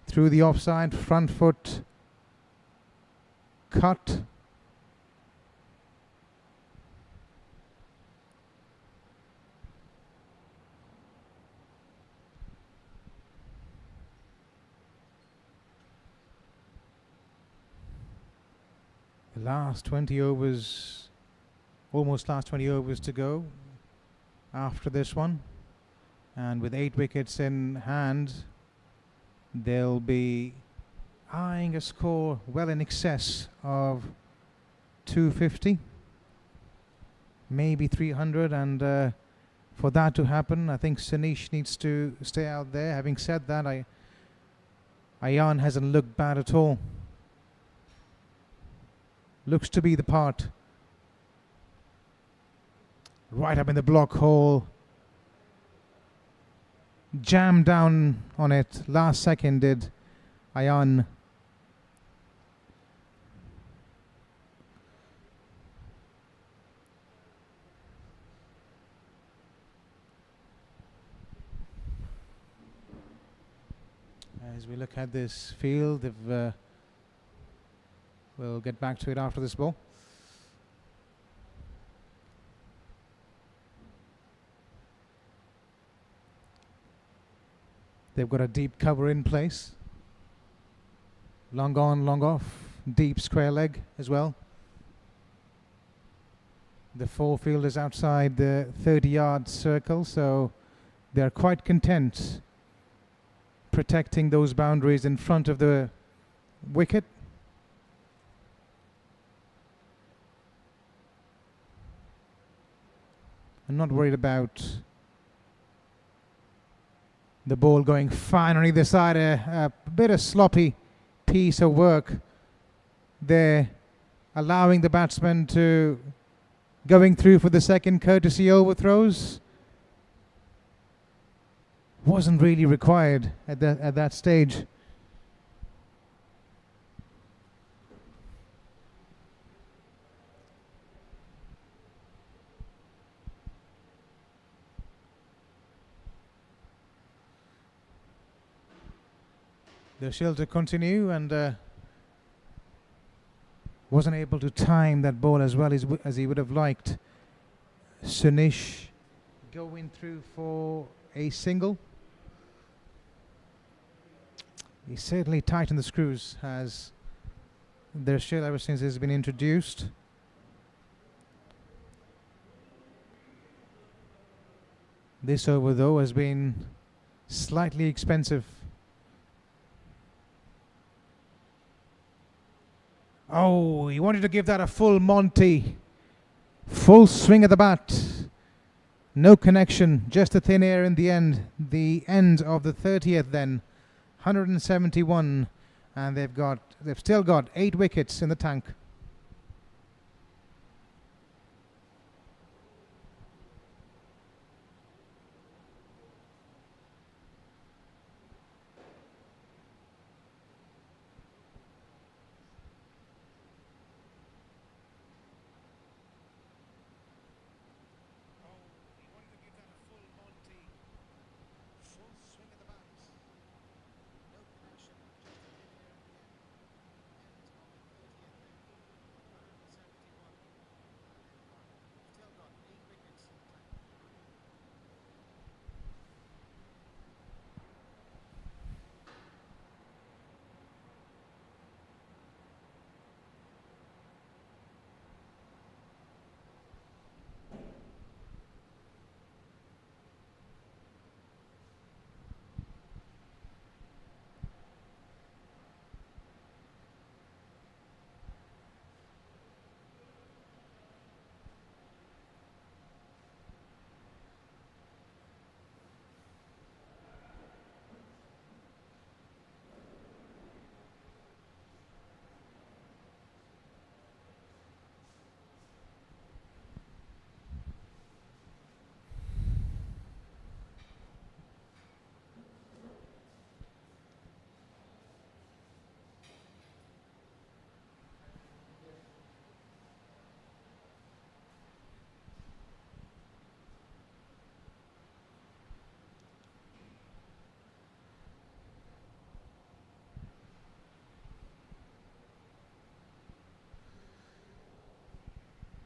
through the offside, front foot cut. Last 20 overs, almost last 20 overs to go after this one. And with 8 wickets in hand, they'll be eyeing a score well in excess of 250, maybe 300. And for that to happen, I think Sanish needs to stay out there. Having said that, Ayan hasn't looked bad at all. Looks to be the part. Right up in the block hole. Jammed down on it. Last second did Ayan. As we look at this field, we'll get back to it after this ball. They've got a deep cover in place. Long on, long off. Deep square leg as well. The forefield is outside the 30-yard circle, so they're quite content protecting those boundaries in front of the wicket. I'm not worried about the ball going fine on either side. A bit of sloppy piece of work there, allowing the batsman to going through for the second courtesy overthrows. Wasn't really required at that stage. The shield to continue, and wasn't able to time that ball as well as he would have liked. Sunish going through for a single. He certainly tightened the screws, as their shield ever since it's been introduced. This over though has been slightly expensive. Oh, he wanted to give that a full Monty. Full swing of the bat. No connection, just a thin air in the end. The end of the 30th then. 171, and they've still got 8 wickets in the tank.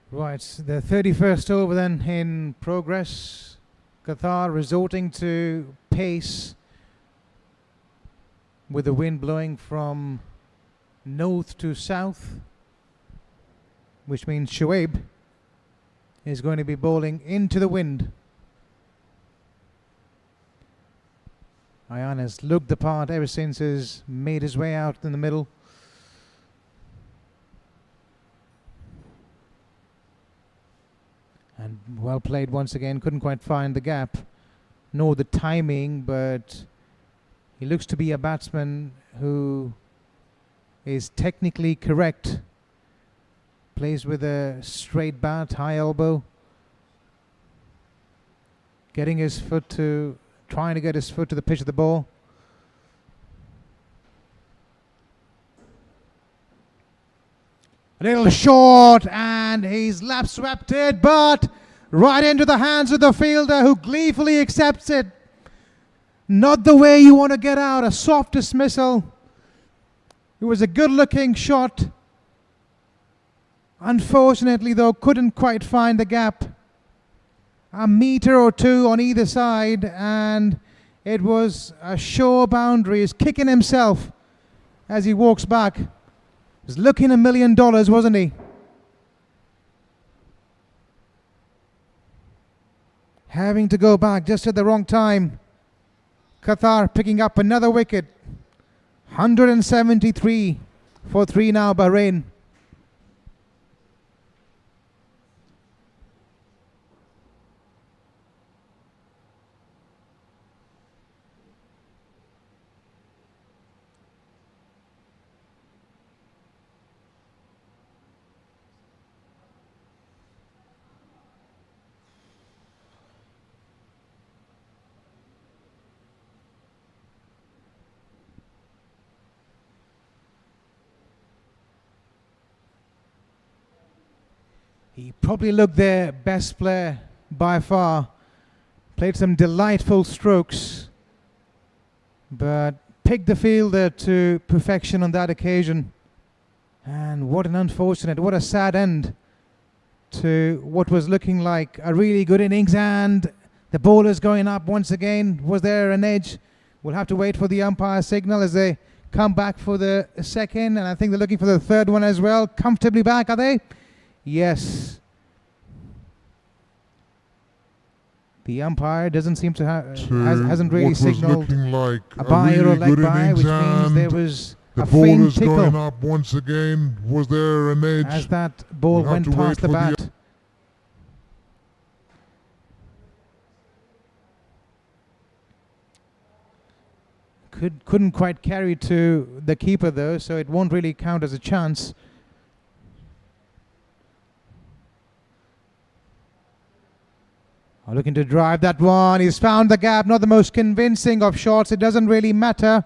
Right, the 31st over then in progress. Qatar resorting to pace with the wind blowing from north to south. which means Shoaib is going to be bowling into the wind. Ayan has looked the part ever since he's made his way out in the middle. And well played once again, couldn't quite find the gap nor the timing, but he looks to be a batsman who is technically correct. Plays with a straight bat, high elbow. Trying to get his foot to the pitch of the ball. A little short, and he's lap swept it, but right into the hands of the fielder, who gleefully accepts it. Not the way you want to get out, a soft dismissal. It was a good looking shot. Unfortunately though, couldn't quite find the gap. A metre or two on either side, and it was a sure boundary. He's kicking himself as he walks back. Was looking $1 million, wasn't he? Having to go back just at the wrong time. Qatar picking up another wicket. 173 for 3 now, Bahrain. He probably looked their best player by far. Played some delightful strokes, but picked the fielder to perfection on that occasion. And what a sad end to what was looking like a really good innings. And the bowler's going up once again. Was there an edge? We'll have to wait for the umpire signal as they come back for the second. And I think they're looking for the third one as well. Comfortably back, are they? Yes. The umpire doesn't seem to hasn't really signaled like a bye or a leg bye, which means there was a faint tickle. Going up once again. Was there an edge? As that ball went past the bat. Couldn't quite carry to the keeper though, so it won't really count as a chance. Looking to drive that one. He's found the gap. Not the most convincing of shots. It doesn't really matter.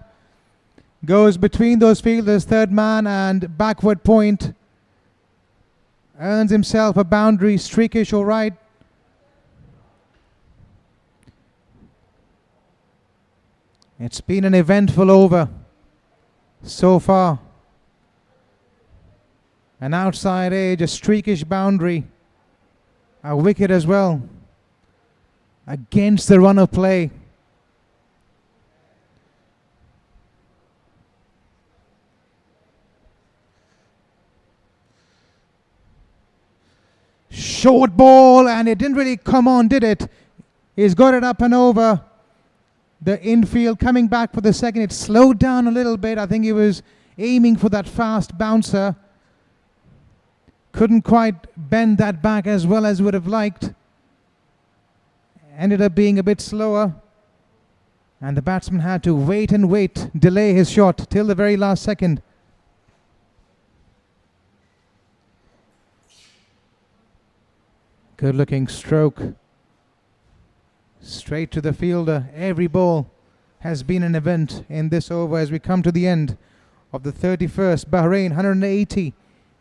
Goes between those fielders, third man and backward point. Earns himself a boundary, streakish all right. It's been an eventful over so far. An outside edge, a streakish boundary. A wicket as well. Against the run of play. Short ball, and it didn't really come on, did it? He's got it up and over the infield, coming back for the second. It slowed down a little bit. I think he was aiming for that fast bouncer. Couldn't quite bend that back as well as would have liked. Ended up being a bit slower, and the batsman had to wait and wait, delay his shot till the very last second. Good looking stroke. Straight to the fielder. Every ball has been an event in this over as we come to the end of the 31st. Bahrain 180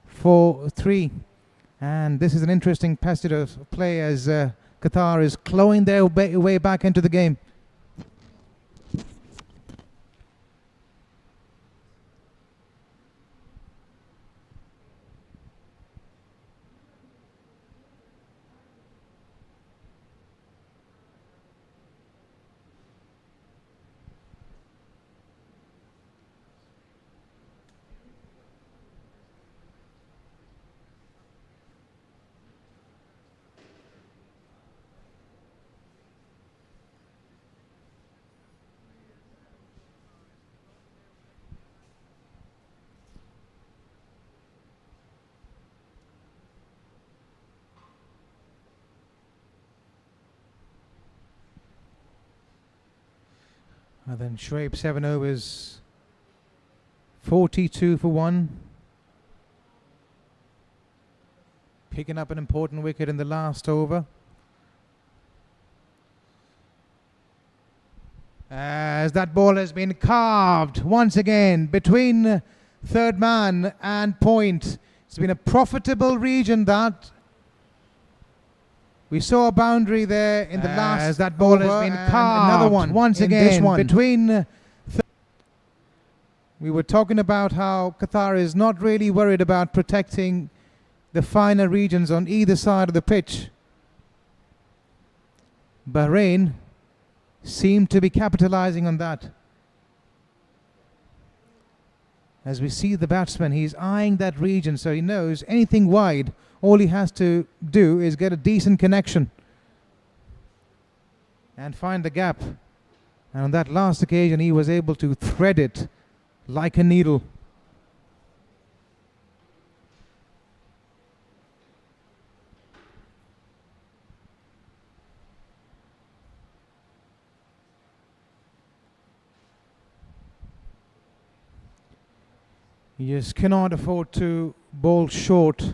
for 3. And this is an interesting passage of play as Qatar is clawing their way back into the game. And then Shoaib 7 overs, 42 for 1. Picking up an important wicket in the last over. As that ball has been carved once again between third man and point. It's been a profitable region that. We saw a boundary there in the last. As that ball has been carved. Another one once again this one. Between. We were talking about how Qatar is not really worried about protecting the finer regions on either side of the pitch. Bahrain seem to be capitalizing on that. As we see the batsman, he's eyeing that region, so he knows anything wide, all he has to do is get a decent connection and find the gap. And on that last occasion, he was able to thread it like a needle. You just cannot afford to bowl short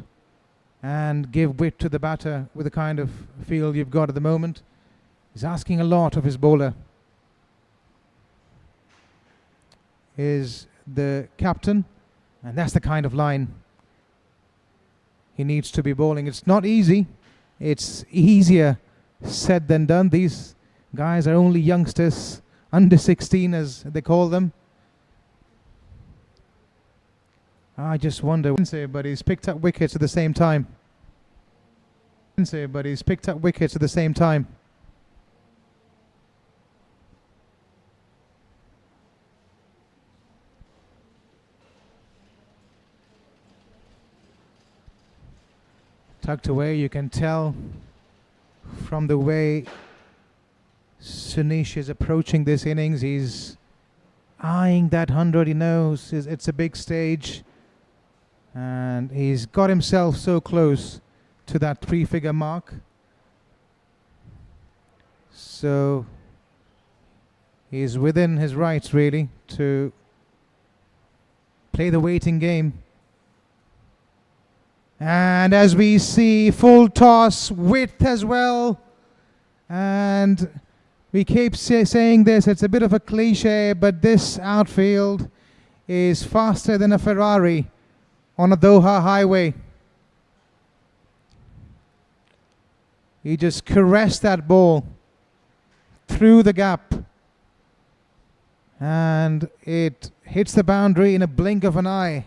and give width to the batter with the kind of field you've got at the moment. He's asking a lot of his bowler. Is the captain, and that's the kind of line he needs to be bowling. It's not easy. It's easier said than done. These guys are only youngsters, under 16 as they call them. I just wonder, but he's picked up wickets at the same time. But he's picked up wickets at the same time. Tucked away, you can tell from the way Sunish is approaching this innings. He's eyeing that 100. He knows it's a big stage. And he's got himself so close to that 3-figure mark. So he's within his rights really to play the waiting game. And as we see, full toss, width as well. And we keep saying this, it's a bit of a cliche, but this outfield is faster than a Ferrari on a Doha highway. He just caressed that ball through the gap. And it hits the boundary in a blink of an eye.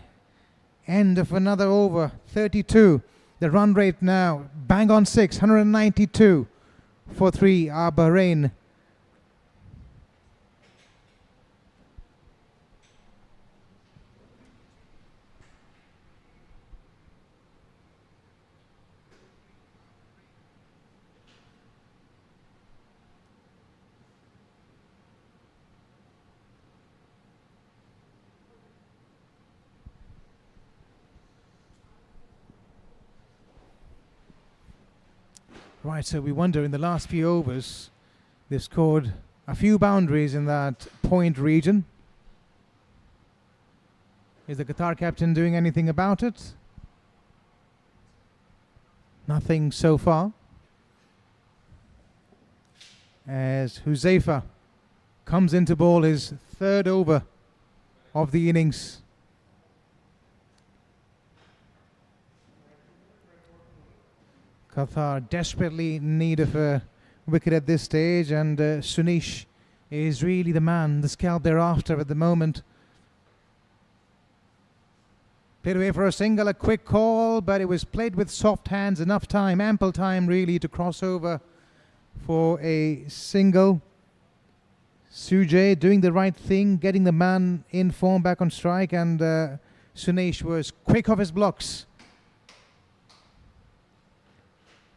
End of another over, 32. The run rate now, bang on 6, 192 for 3 are Bahrain. Right, so we wonder, in the last few overs, they've scored a few boundaries in that point region. Is the Qatar captain doing anything about it? Nothing so far. As Huzaifa comes into bowl his 3rd over of the innings. Qatar desperately in need of a wicket at this stage, and Sunish is really the man, the scalp they're after at the moment. Played away for a single, a quick call, but it was played with soft hands, enough time, ample time really to cross over for a single. Sujay doing the right thing, getting the man in form back on strike, and Sunish was quick off his blocks.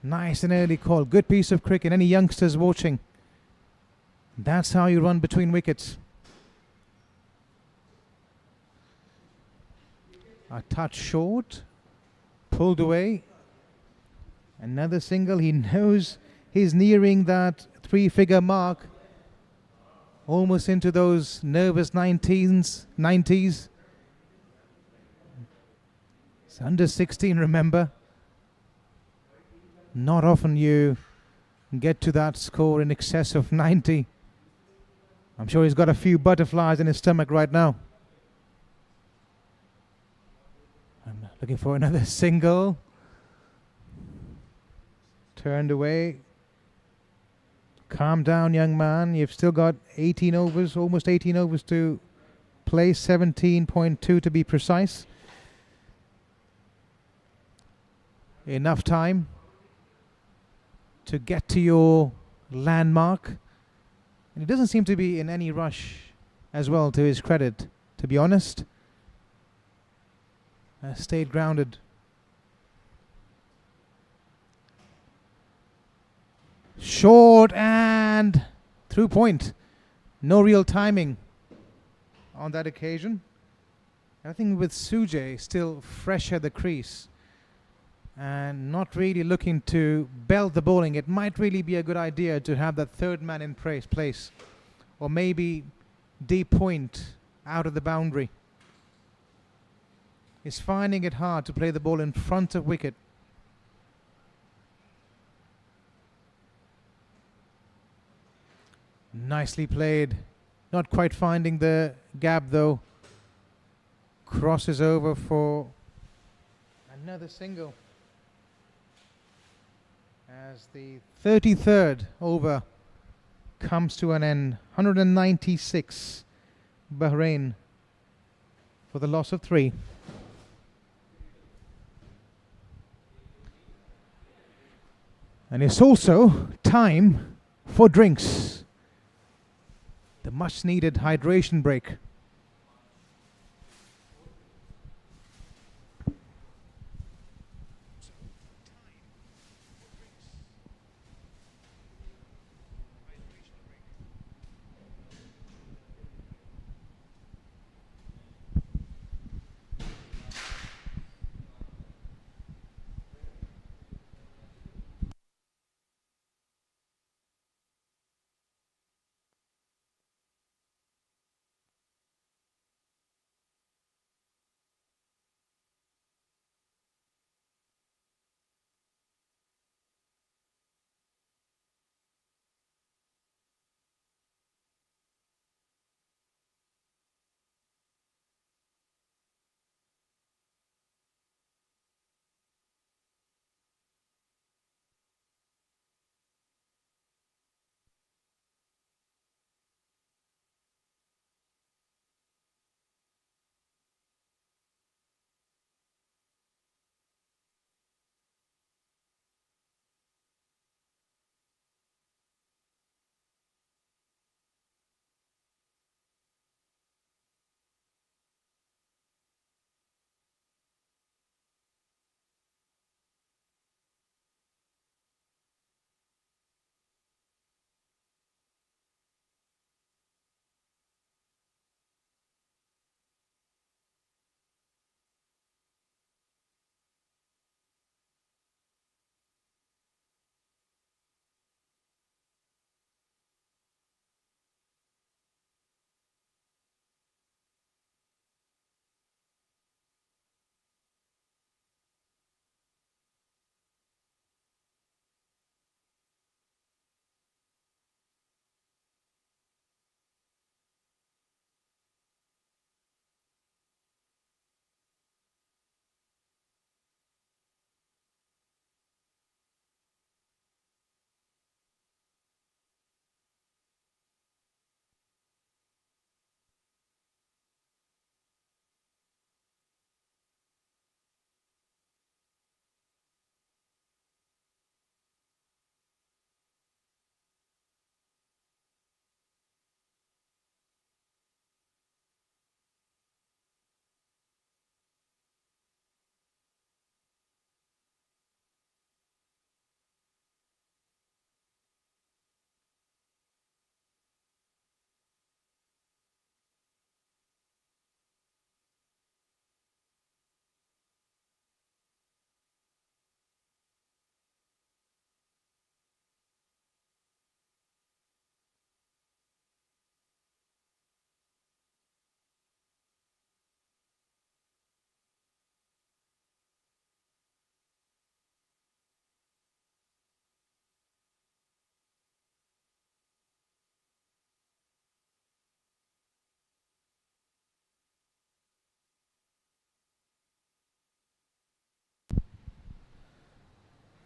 Nice and early call. Good piece of cricket. Any youngsters watching? That's how you run between wickets. A touch short. Pulled away. Another single. He knows he's nearing that 3-figure mark. almost into those nervous 90s. It's under 16, remember. Not often you get to that score in excess of 90. I'm sure he's got a few butterflies in his stomach right now. I'm looking for another single. Turned away. Calm down, young man. You've still got 18 overs, almost 18 overs to play, 17.2 to be precise. Enough time to get to your landmark. And he doesn't seem to be in any rush as well, to his credit, to be honest. Stayed grounded. Short and through point. No real timing on that occasion. I think with Sujay still fresh at the crease and not really looking to belt the bowling, it might really be a good idea to have that third man in place, or maybe deep point out of the boundary. He's finding it hard to play the ball in front of wicket. Nicely played. Not quite finding the gap though. Crosses over for another single. As the 33rd over comes to an end. 196 Bahrain for the loss of 3. And it's also time for drinks. The much needed hydration break.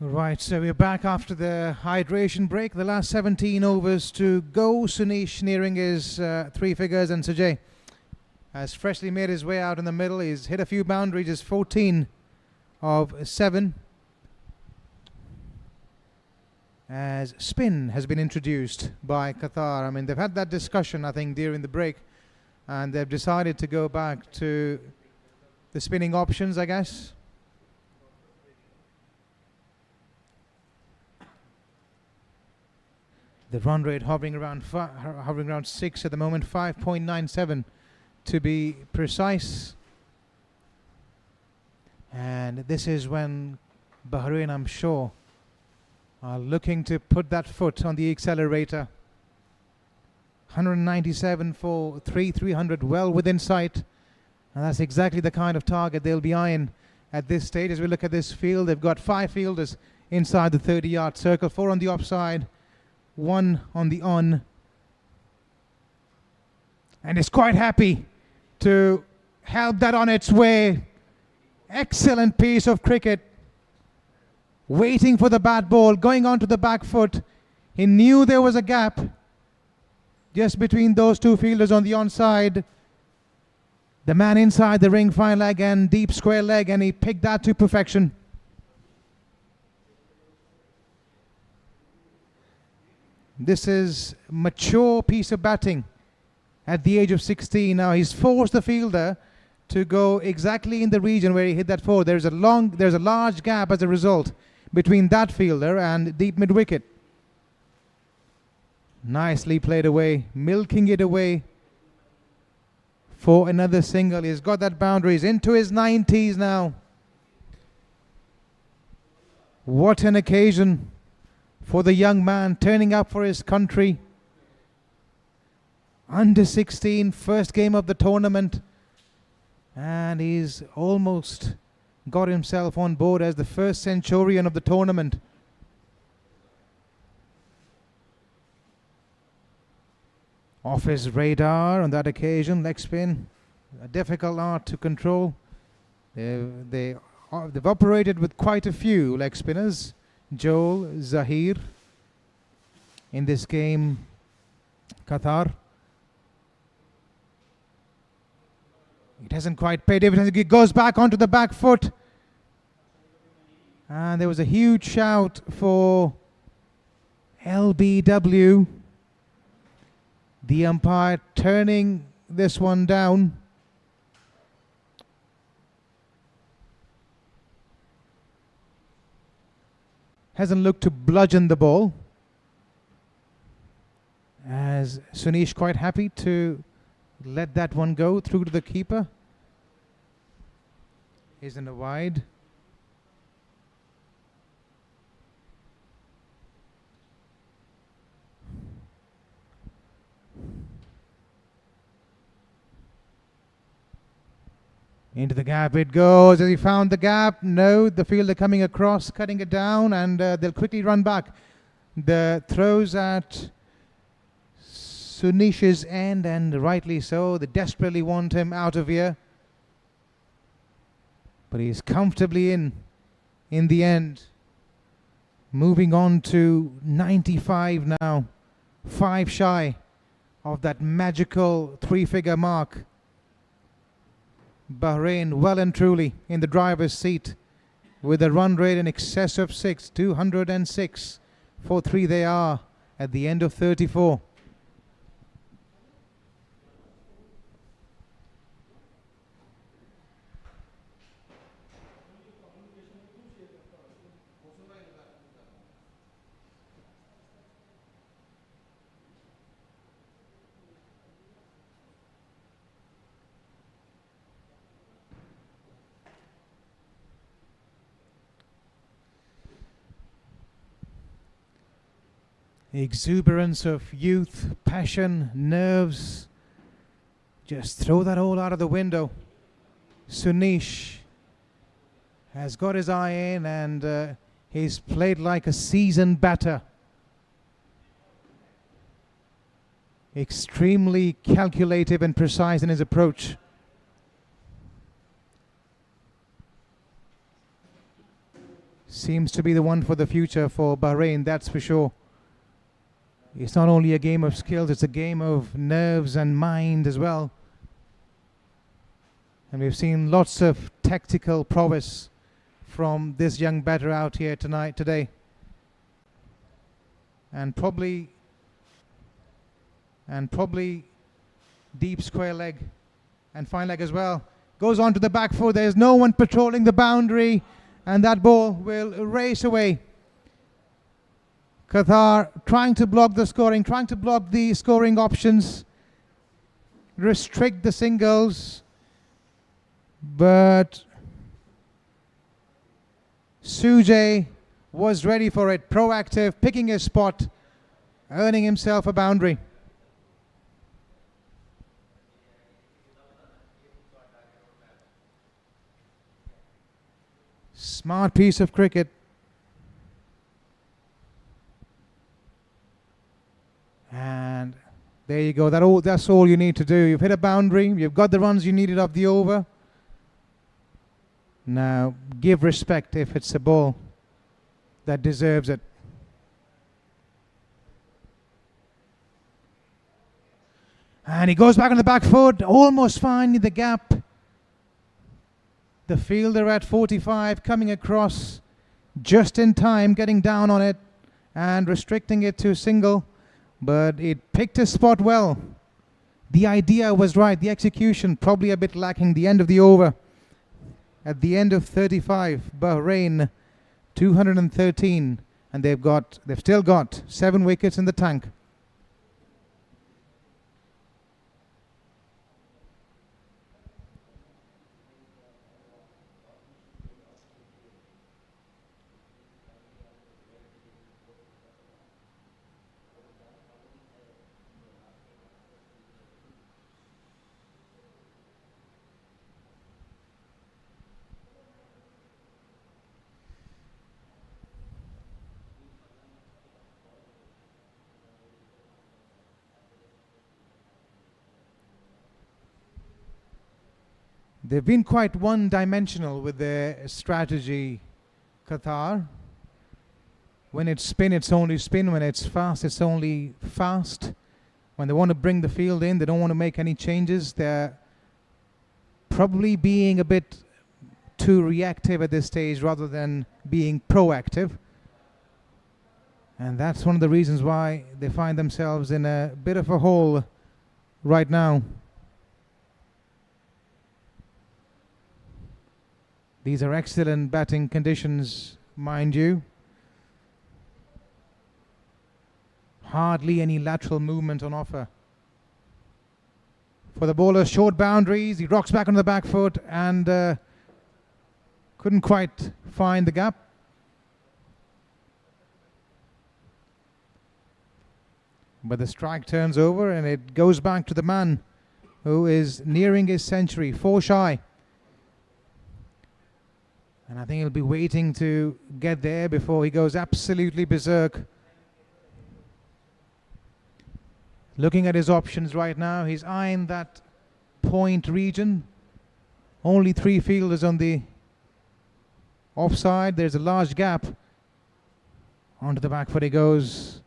Right, so we're back after the hydration break. The last 17 overs to go. Sunish nearing his three figures, and Sajay has freshly made his way out in the middle. He's hit a few boundaries. He's 14 of 7. As spin has been introduced by Qatar. I mean, they've had that discussion, I think, during the break, and they've decided to go back to the spinning options, I guess. The run rate hovering around 6 at the moment, 5.97 to be precise. And this is when Bahrain, I'm sure, are looking to put that foot on the accelerator. 197 for 300, well within sight. And that's exactly the kind of target they'll be eyeing at this stage. As we look at this field, they've got 5 fielders inside the 30-yard circle, 4 on the offside, 1 on the on. And is quite happy to help that on its way. Excellent piece of cricket. Waiting for the bat ball, going onto the back foot. He knew there was a gap just between those 2 fielders on the onside. The man inside the ring, fine leg and deep square leg, and he picked that to perfection. This is mature piece of batting at the age of 16. Now he's forced the fielder to go exactly in the region where he hit that 4. There's a large gap as a result between that fielder and deep mid wicket. Nicely played away, milking it away for another single. He's got that boundary. He's into his 90s now. What an occasion for the young man, turning up for his country. Under 16, first game of the tournament, and he's almost got himself on board as the first centurion of the tournament. Off his radar on that occasion, leg spin, a difficult art to control. They've operated with quite a few leg spinners. Joel, Zahir. In this game, Qatar. It hasn't quite paid dividends. It goes back onto the back foot. And there was a huge shout for LBW. The umpire turning this one down. Hasn't looked to bludgeon the ball. As Sunish quite happy to let that one go through to the keeper. Isn't a wide. Into the gap it goes. As he found the gap, no, the fielder coming across, cutting it down, and they'll quickly run back. The throws at Sunish's end, and rightly so. They desperately want him out of here. But he's comfortably in the end. Moving on to 95 now. 5 shy of that magical 3-figure mark. Bahrain well and truly in the driver's seat with a run rate in excess of 6, 206 for 3 they are at the end of 34. Exuberance of youth, passion, nerves. Just throw that all out of the window. Sunish has got his eye in, and he's played like a seasoned batter. Extremely calculative and precise in his approach. seems to be the one for the future for Bahrain, that's for sure. It's not only a game of skills, it's a game of nerves and mind as well. And we've seen lots of tactical prowess from this young batter out here today. And probably deep square leg and fine leg as well. Goes on to the back foot. There's no one patrolling the boundary, and that ball will race away. Qatar trying to block the scoring, trying to block the scoring options, restrict the singles, but Sujay was ready for it, proactive, picking his spot, earning himself a boundary. Smart piece of cricket. And there you go. That's all you need to do. You've hit a boundary. You've got the runs you needed of the over. Now, give respect if it's a ball that deserves it. And he goes back on the back foot, almost finding the gap. The fielder at 45 coming across just in time, getting down on it and restricting it to single. But it picked his spot well. The idea was right. The execution probably a bit lacking. The end of the over. At the end of 35, Bahrain 213, and they've still got 7 wickets in the tank. They've been quite one-dimensional with their strategy, Qatar. When it's spin, it's only spin. When it's fast, it's only fast. When they want to bring the field in, they don't want to make any changes. They're probably being a bit too reactive at this stage rather than being proactive. And that's one of the reasons why they find themselves in a bit of a hole right now. These are excellent batting conditions, mind you. Hardly any lateral movement on offer. For the bowler, short boundaries. He rocks back on the back foot and couldn't quite find the gap. But the strike turns over and it goes back to the man who is nearing his century, 4 shy. And I think he'll be waiting to get there before he goes absolutely berserk. Looking at his options right now, he's eyeing that point region. Only 3 fielders on the offside. There's a large gap. Onto the back foot he goes.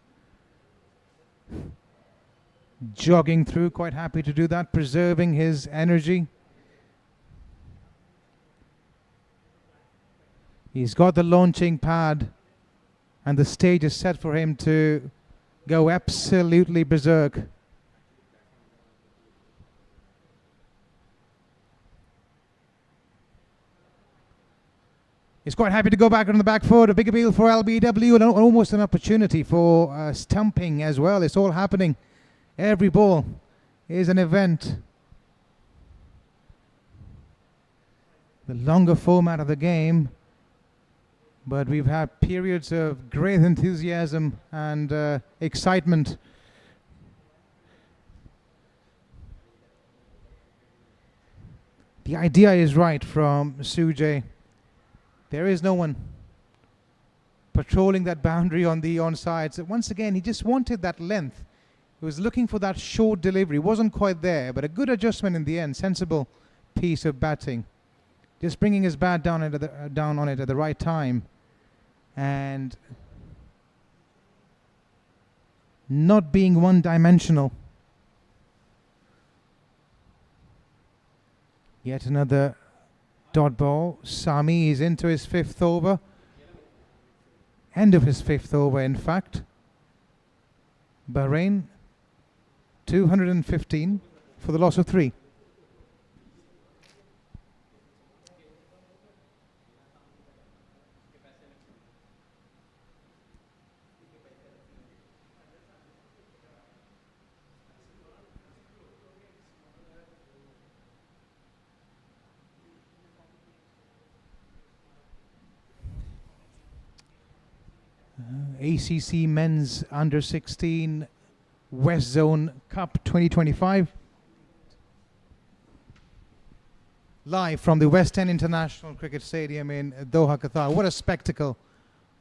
Jogging through, quite happy to do that, preserving his energy. He's got the launching pad and the stage is set for him to go absolutely berserk. He's quite happy to go back on the back foot. A big appeal for LBW and almost an opportunity for stumping as well. It's all happening. Every ball is an event. The longer format of the game. But we've had periods of great enthusiasm and excitement. The idea is right from Sujay. There is no one patrolling that boundary on the onside. So once again, he just wanted that length. He was looking for that short delivery. Wasn't quite there, but a good adjustment in the end. Sensible piece of batting. Just bringing his bat down on it at the right time. and not being one-dimensional. Yet another dot ball. Sami is into his 5th over. End of his 5th over, in fact. Bahrain 215 for the loss of 3. ACC Men's Under 16 West Zone Cup 2025. Live from the West End International Cricket Stadium in Doha, Qatar. What a spectacle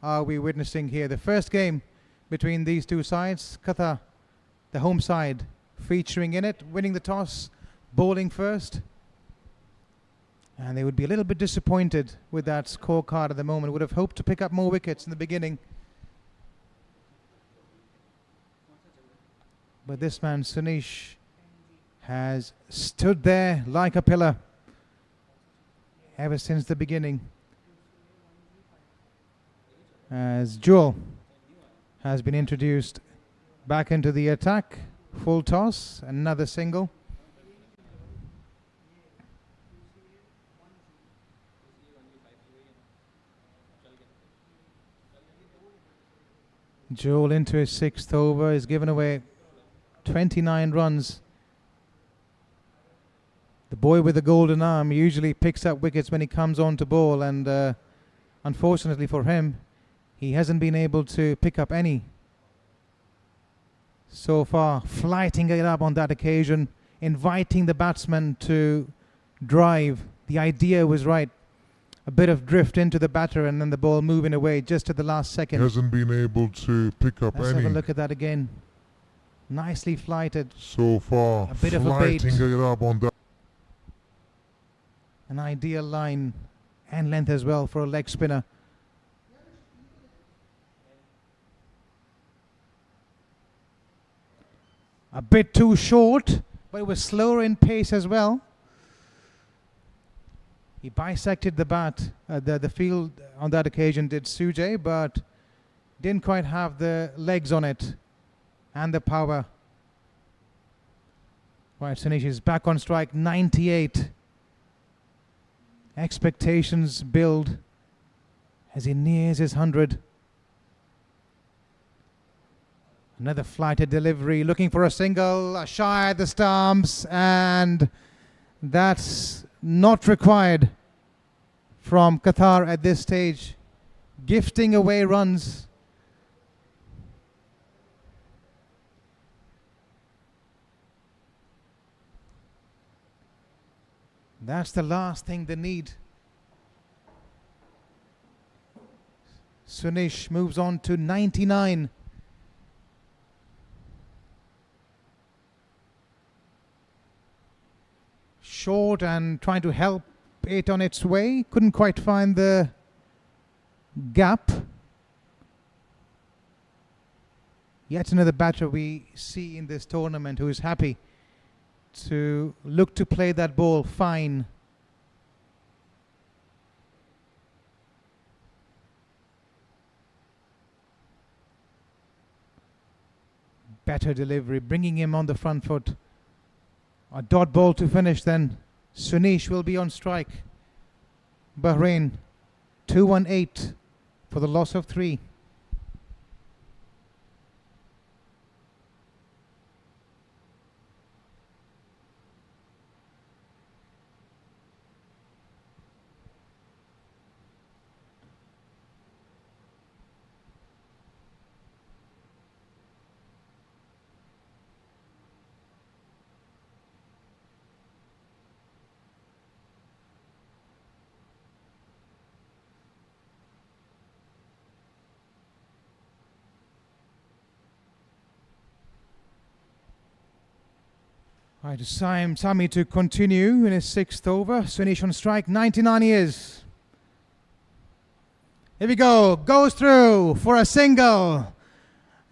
are we witnessing here. The first game between these two sides. Qatar, the home side, featuring in it, winning the toss, bowling first. And they would be a little bit disappointed with that scorecard at the moment. Would have hoped to pick up more wickets in the beginning. But this man, Sunish, has stood there like a pillar ever since the beginning. As Jewel has been introduced back into the attack. Full toss, another single. Jewel into his 6th over, is given away 29 runs. The boy with the golden arm usually picks up wickets when he comes on to bowl, and unfortunately for him, he hasn't been able to pick up any so far. Flighting it up on that occasion, inviting the batsman to drive. The idea was right. A bit of drift into the batter and then the ball moving away just at the last second. Hasn't been able to pick up Let's any. have a look at that again. Nicely flighted. So far, A bit of a bait. flighting it up on that. An ideal line and length as well for a leg spinner. A bit too short, but it was slower in pace as well. He bisected the bat, the field on that occasion did Sujay, but didn't quite have the legs on it and the power. Right, Sunish is back on strike, 98. Expectations build as he nears his 100. Another flighted delivery, looking for a single, shy at the stumps, and that's not required from Qatar at this stage. Gifting away runs. That's the last thing they need. Sunish moves on to 99. Short and trying to help it on its way. Couldn't quite find the gap. Yet another batter we see in this tournament who is happy to look to play that ball fine. Better delivery, bringing him on the front foot. A dot ball to finish then. Sunish will be on strike. Bahrain 218 for the loss of 3. Right, Sami to continue in his 6th over. Sunish on strike, 99 years. Here we go. Goes through for a single.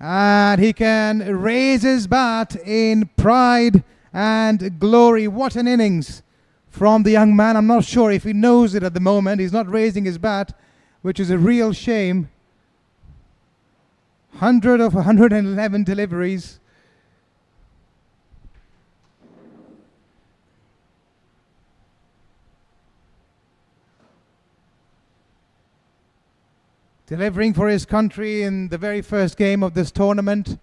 And he can raise his bat in pride and glory. What an innings from the young man. I'm not sure if he knows it at the moment. He's not raising his bat, which is a real shame. 100 of 111 deliveries. Delivering for his country in the very first game of this tournament.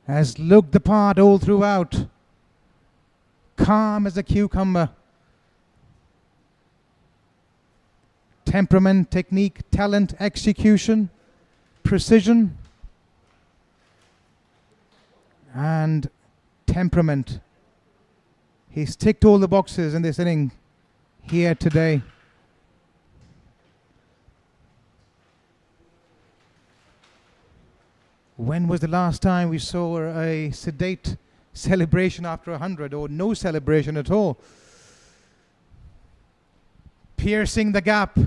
Has looked the part all throughout. Calm as a cucumber. Temperament, technique, talent, execution, precision, and temperament. He's ticked all the boxes in this inning here today. When was the last time we saw a sedate celebration after 100, or no celebration at all? Piercing the gap,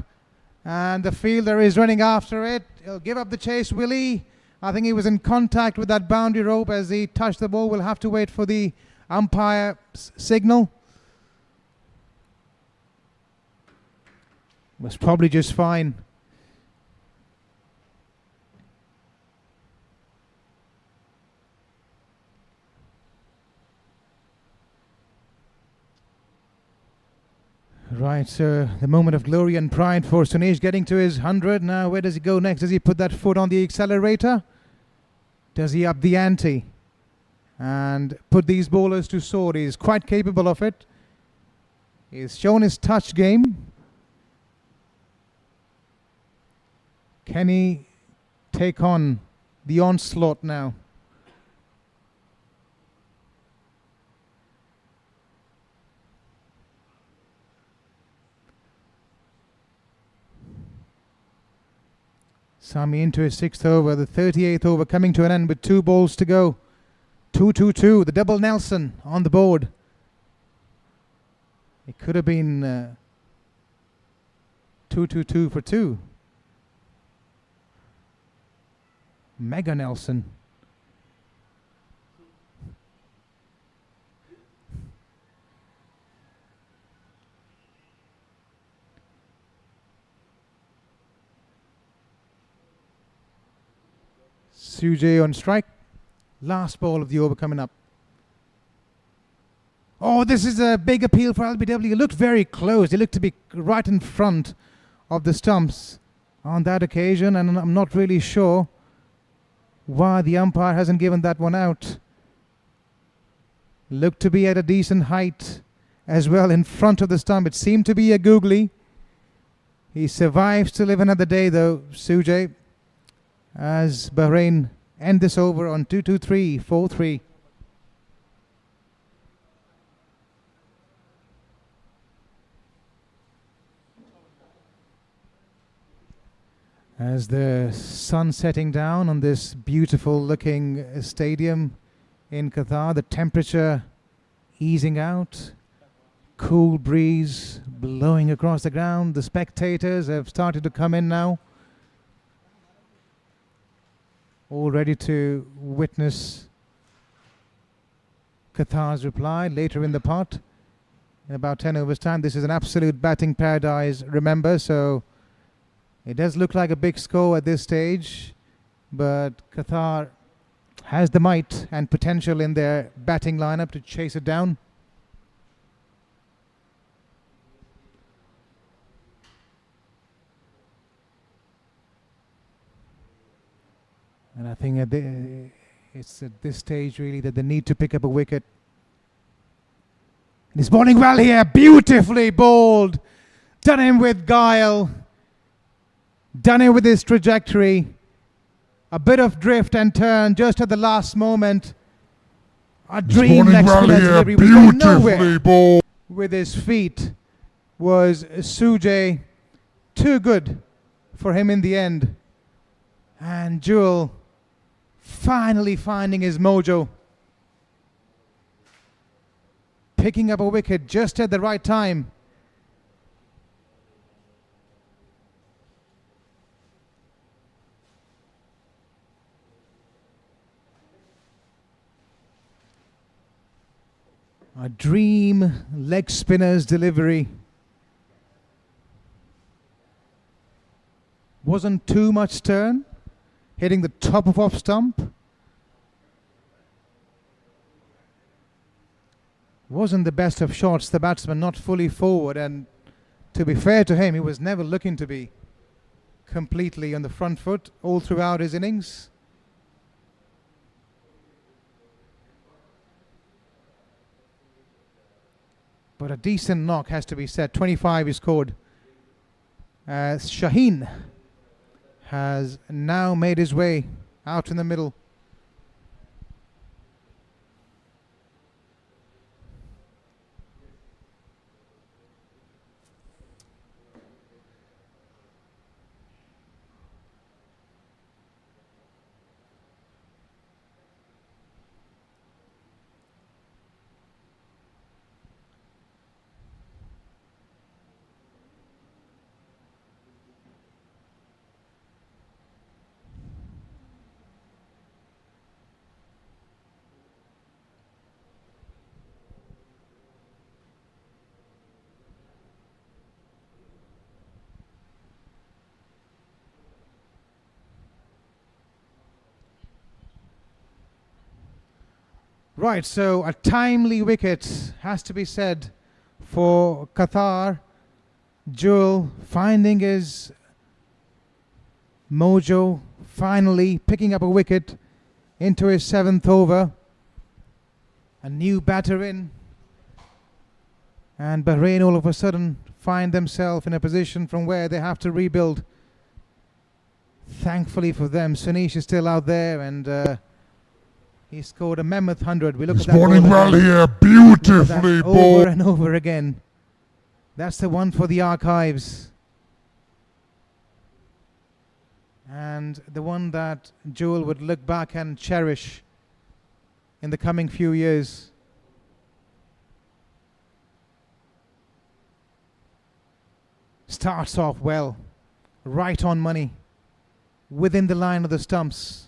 and the fielder is running after it. He'll give up the chase, will he? I think he was in contact with that boundary rope as he touched the ball. We'll have to wait for the umpire's signal. Was probably just fine. Right, so the moment of glory and pride for Sunesh, getting to his 100. Now, where does he go next? Does he put that foot on the accelerator? Does he up the ante and put these bowlers to sword? He's quite capable of it. He's shown his touch game. Can he take on the onslaught now? Sami into his 6th over, the 38th over coming to an end with 2 balls to go. 2-2-2, the double Nelson on the board. It could have been 2-2-2 for 2. Mega Nelson. Sujay on strike. Last ball of the over coming up. Oh, this is a big appeal for LBW. He looked very close. He looked to be right in front of the stumps on that occasion, and I'm not really sure why the umpire hasn't given that one out. Looked to be at a decent height as well in front of the stump. It seemed to be a googly. He survives to live another day though, Sujay, as Bahrain end this over on 2-2-3, 4-3. As the sun setting down on this beautiful looking stadium in Qatar, the temperature easing out, cool breeze blowing across the ground. The spectators have started to come in now, all ready to witness Qatar's reply later in the pot. In about 10 overs time, this is an absolute batting paradise, remember, so it does look like a big score at this stage, but Qatar has the might and potential in their batting lineup to chase it down. And I think it's at this stage really that they need to pick up a wicket. And he's bowling well here, beautifully bowled, done him with guile, done it with his trajectory. A bit of drift and turn just at the last moment. A dream next to that delivery. Was going nowhere with his feet. Was Sujay too good for him in the end? And Jewel finally finding his mojo. Picking up a wicket just at the right time. A dream leg spinner's delivery. Wasn't too much turn. Hitting the top of off stump. Wasn't the best of shots. The batsman not fully forward, and to be fair to him, he was never looking to be completely on the front foot all throughout his innings. But a decent knock has to be said. 25 he scored. Shaheen has now made his way out in the middle. Right, so a timely wicket has to be said for Qatar. Jewel finding his mojo, finally picking up a wicket into his 7th over. A new batter in, and Bahrain all of a sudden find themselves in a position from where they have to rebuild. Thankfully for them, Sunish is still out there, and he scored a mammoth 100. We look He's at that bowling ball well again. here. Look at that Beautifully over bowled. and over again. That's the one for the archives. And the one that Joel would look back and cherish in the coming few years. Starts off well. Right on money. Within the line of the stumps.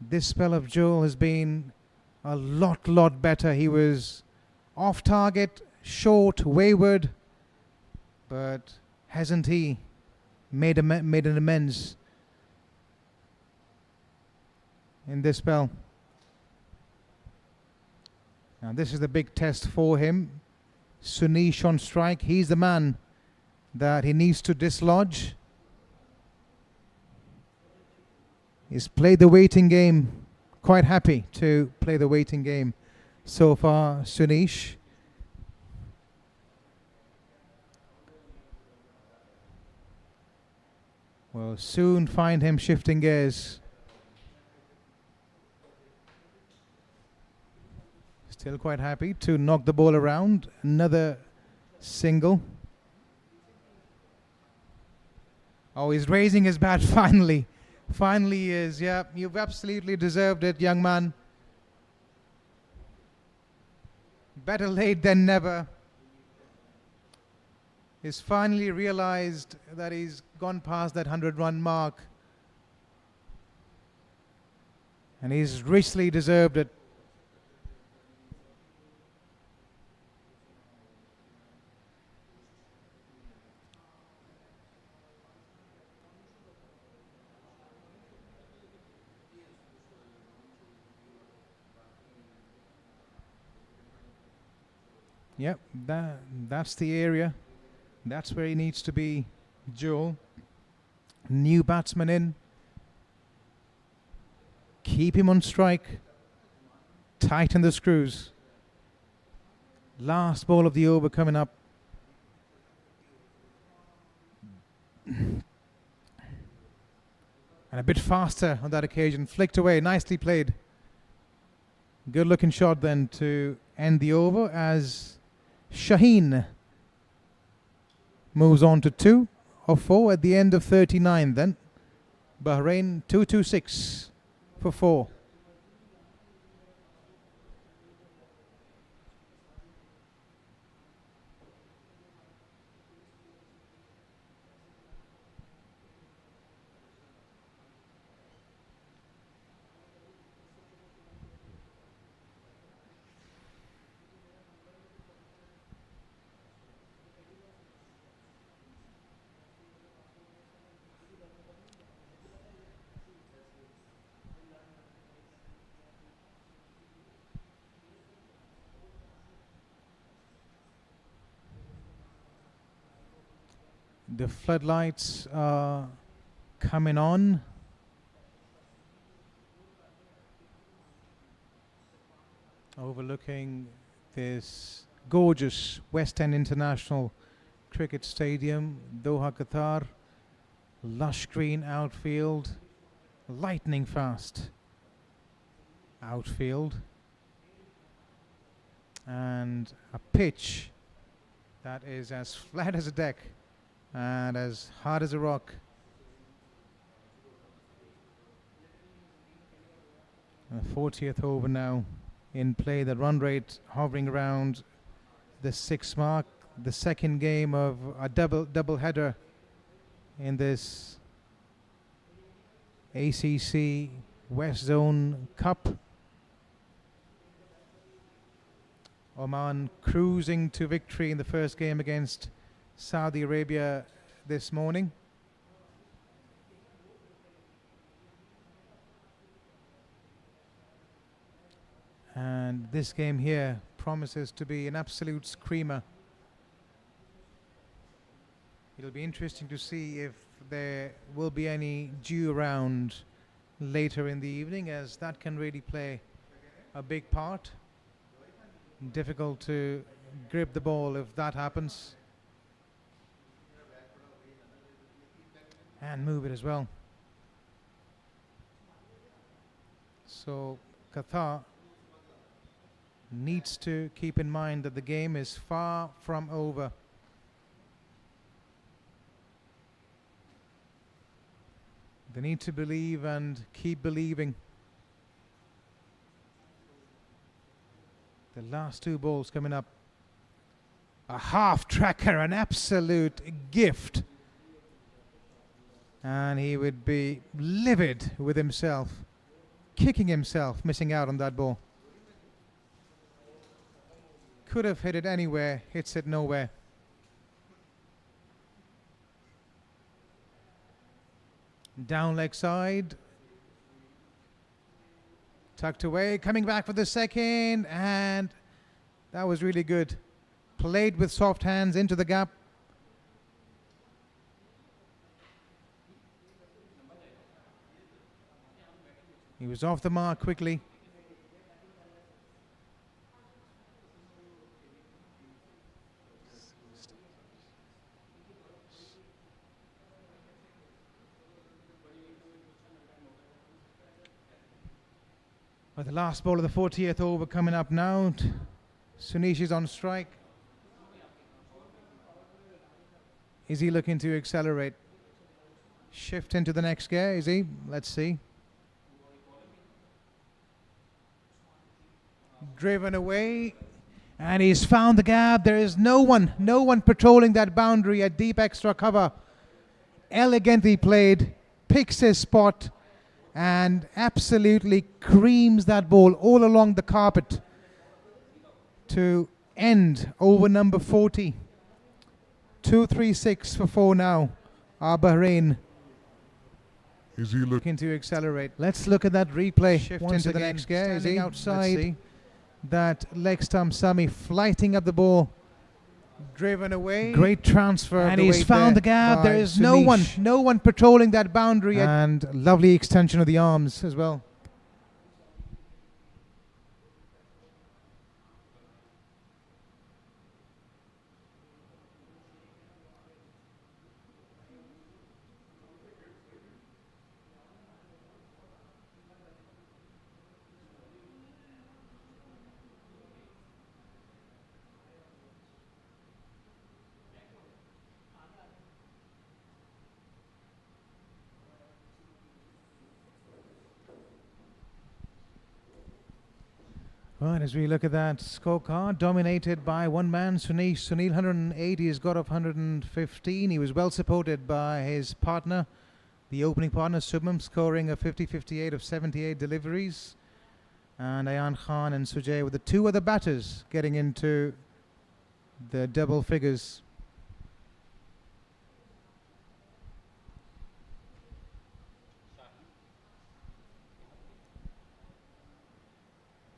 This spell of Joel has been a lot better. He was off target, short, wayward, but hasn't he made an amends in this spell? Now this is the big test for him. Sunish on strike. He's the man that he needs to dislodge. He's played the waiting game, quite happy to play the waiting game so far, Sunish. We'll soon find him shifting gears. Still quite happy to knock the ball around. Another single. Oh, he's raising his bat finally. Finally he is. Yeah, you've absolutely deserved it, young man. Better late than never. He's finally realized that he's gone past that 100-run mark. And he's richly deserved it. Yep, that's the area. That's where he needs to be, Joel. New batsman in. Keep him on strike. Tighten the screws. Last ball of the over coming up. And a bit faster on that occasion. Flicked away. Nicely played. Good looking shot then to end the over as Shaheen moves on to 2 of 4 at the end of 39 then. Bahrain 226 for 4. The floodlights are coming on. Overlooking this gorgeous West End International Cricket Stadium, Doha, Qatar. Lush green outfield, lightning fast outfield, and a pitch that is as flat as a deck and as hard as a rock. And the 40th over now in play, the run rate hovering around the 6 mark. The second game of a double header in this ACC West Zone Cup. Oman cruising to victory in the first game against Saudi Arabia this morning. And this game here promises to be an absolute screamer. It'll be interesting to see if there will be any dew around later in the evening, as that can really play a big part. Difficult to grip the ball if that happens. And move it as well. So Qatar needs to keep in mind that the game is far from over. They need to believe and keep believing. The last 2 balls coming up. A half tracker, an absolute gift. And he would be livid with himself, kicking himself, missing out on that ball. Could have hit it anywhere, hits it nowhere. Down leg side. Tucked away, coming back for the second, and that was really good. Played with soft hands into the gap. He was off the mark quickly. But the last ball of the 40th over coming up now. Sunish is on strike. Is he looking to accelerate? Shift into the next gear, is he? Let's see. Driven away. And he's found the gap. There is no one patrolling that boundary. A deep extra cover. Elegantly played. Picks his spot. And absolutely creams that ball all along the carpet to end over number 40. 236 for 4 now. Bahrain Is he looking? looking to accelerate. Let's look at that replay. Shift into the next gear. Is he outside? That leg stump Sami flighting up the ball. Driven away. Great transfer. And he's found the gap. There is no one patrolling that boundary. And lovely extension of the arms as well. Right, as we look at that scorecard, dominated by one man, Sunil 180 has got off 115. He was well supported by his partner, the opening partner, Subham, scoring a 50-58 of 78 deliveries. And Ayan Khan and Sujay were the 2 other batters getting into the double figures.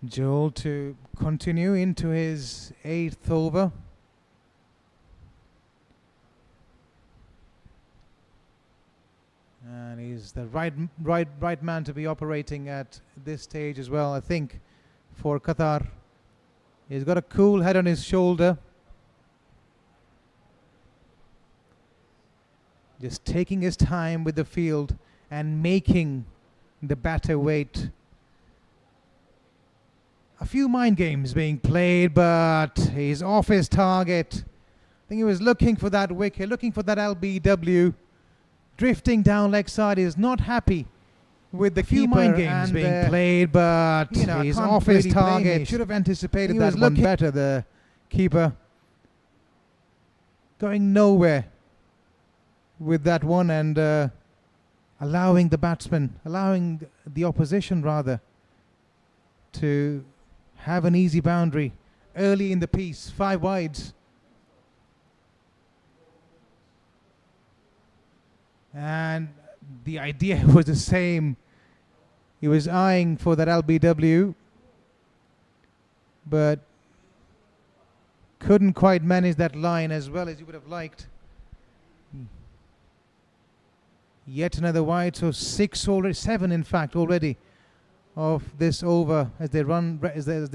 Joel to continue into his 8th over. It's the right man to be operating at this stage as well, I think, for Qatar. He's got a cool head on his shoulder. Just taking his time with the field and making the batter wait. A few mind games being played, but he's off his target. I think he was looking for that wicket, looking for that LBW. Drifting down leg side, is not happy with the few mind games being played, but he's off his target. He should have anticipated that one better, the keeper. Going nowhere with that one, and allowing the batsman, allowing the opposition rather, to have an easy boundary early in the piece, 5 wides. And the idea was the same. He was eyeing for that LBW, but couldn't quite manage that line as well as he would have liked. Yet another wide, so 6 already, 7 in fact already of this over as they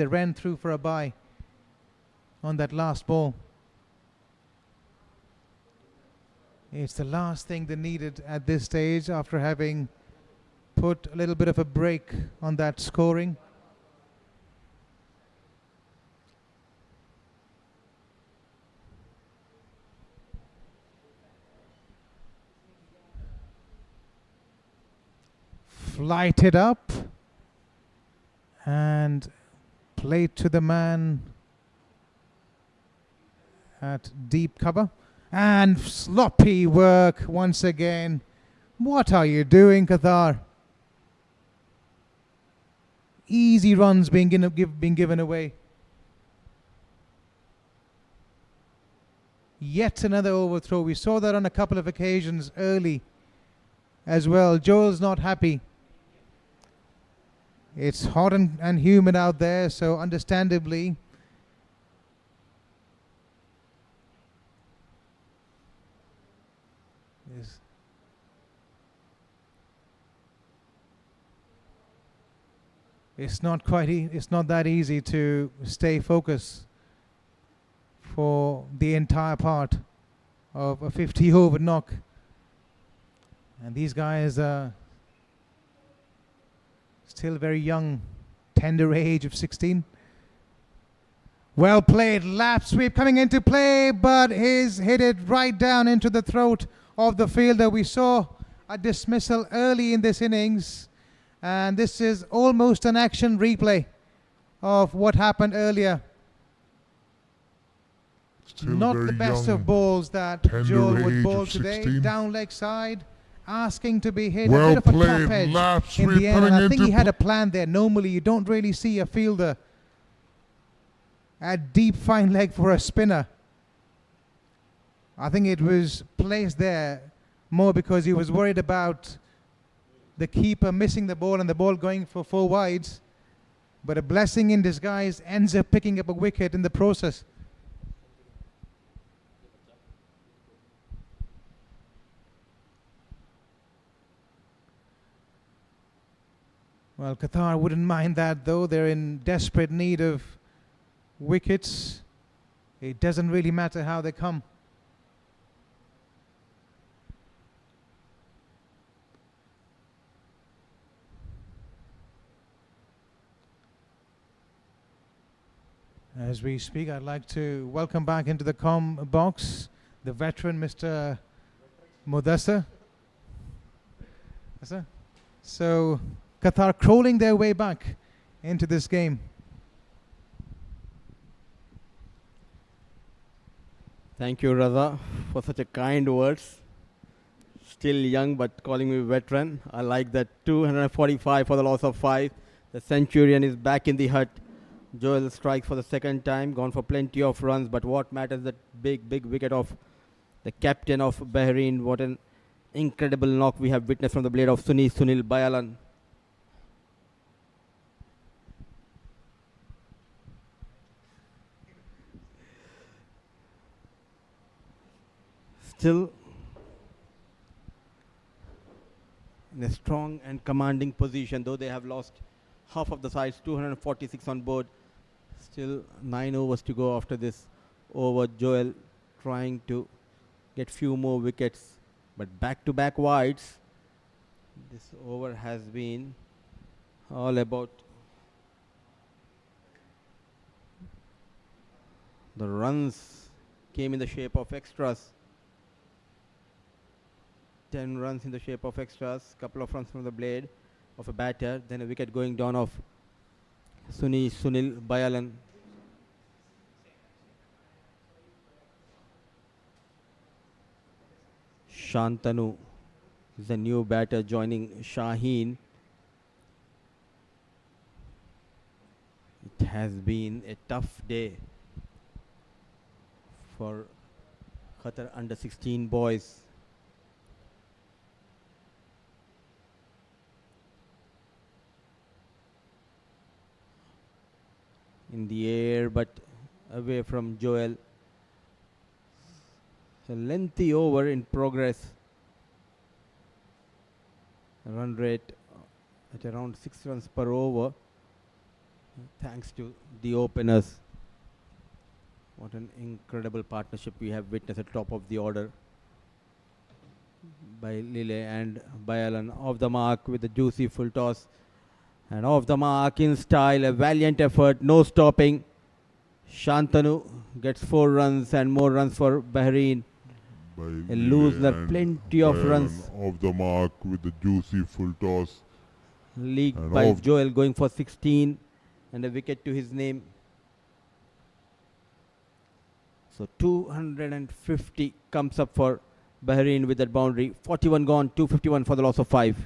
ran through for a bye on that last ball. It's the last thing they needed at this stage after having put a little bit of a break on that scoring. Flighted up and played to the man at deep cover. And sloppy work once again. What are you doing, Qatar? Easy runs being given away. Yet another overthrow. We saw that on a couple of occasions early as well. Joel's not happy. It's hot and humid out there, so understandably it's not that easy to stay focused for the entire part of a 50 over knock. And these guys are still very young, tender age of 16. Well played, lap sweep coming into play, but he's hit it right down into the throat of the fielder. We saw a dismissal early in this innings, and this is almost an action replay of what happened earlier. Still Not the best of balls that Joel would bowl today. 16. Down leg side, asking to be hit. Well A bit of a played, top edge lap in sweep the end, and coming I think into he had a plan there. Normally you don't really see a fielder at deep fine leg for a spinner. I think it was placed there more because he was worried about the keeper missing the ball and the ball going for 4 wides. But a blessing in disguise, ends up picking up a wicket in the process. Well, Qatar wouldn't mind that though. They're in desperate need of wickets. It doesn't really matter how they come. As we speak, I'd like to welcome back into the comm box the veteran, Mr. Mudassir. So, Qatar crawling their way back into this game. Thank you, Raza, for such a kind words. Still young, but calling me veteran. I like that. 245 for the loss of 5. The Centurion is back in the hut. Joel strikes for the second time, gone for plenty of runs, but what matters that big wicket of the captain of Bahrain. What an incredible knock we have witnessed from the blade of Sunil Bayalan. Still, in a strong and commanding position, though they have lost half of the sides, 246 on board. Still 9 overs to go after this over. Joel trying to get few more wickets, but back-to-back wides. This over has been all about the runs. Came in the shape of extras. 10 runs in the shape of extras, couple of runs from the blade of a batter, then a wicket going down of Sunil Bayalan. Shantanu is a new batter joining Shaheen. It has been a tough day for Qatar under-16 boys. In the air, but away from Joel. A lengthy over in progress. Run rate at around 6 runs per over, thanks to the openers. What an incredible partnership we have witnessed at top of the order by Lille and Bayalan. Off the mark with the juicy full toss. And off the mark in style, a valiant effort, no stopping. Shantanu gets 4 runs and more runs for Bahrain. A loosener, plenty of runs. Off the mark with the juicy full toss. Leagued by Joel, going for 16 and a wicket to his name. So 250 comes up for Bahrain with that boundary. 41 gone, 251 for the loss of 5.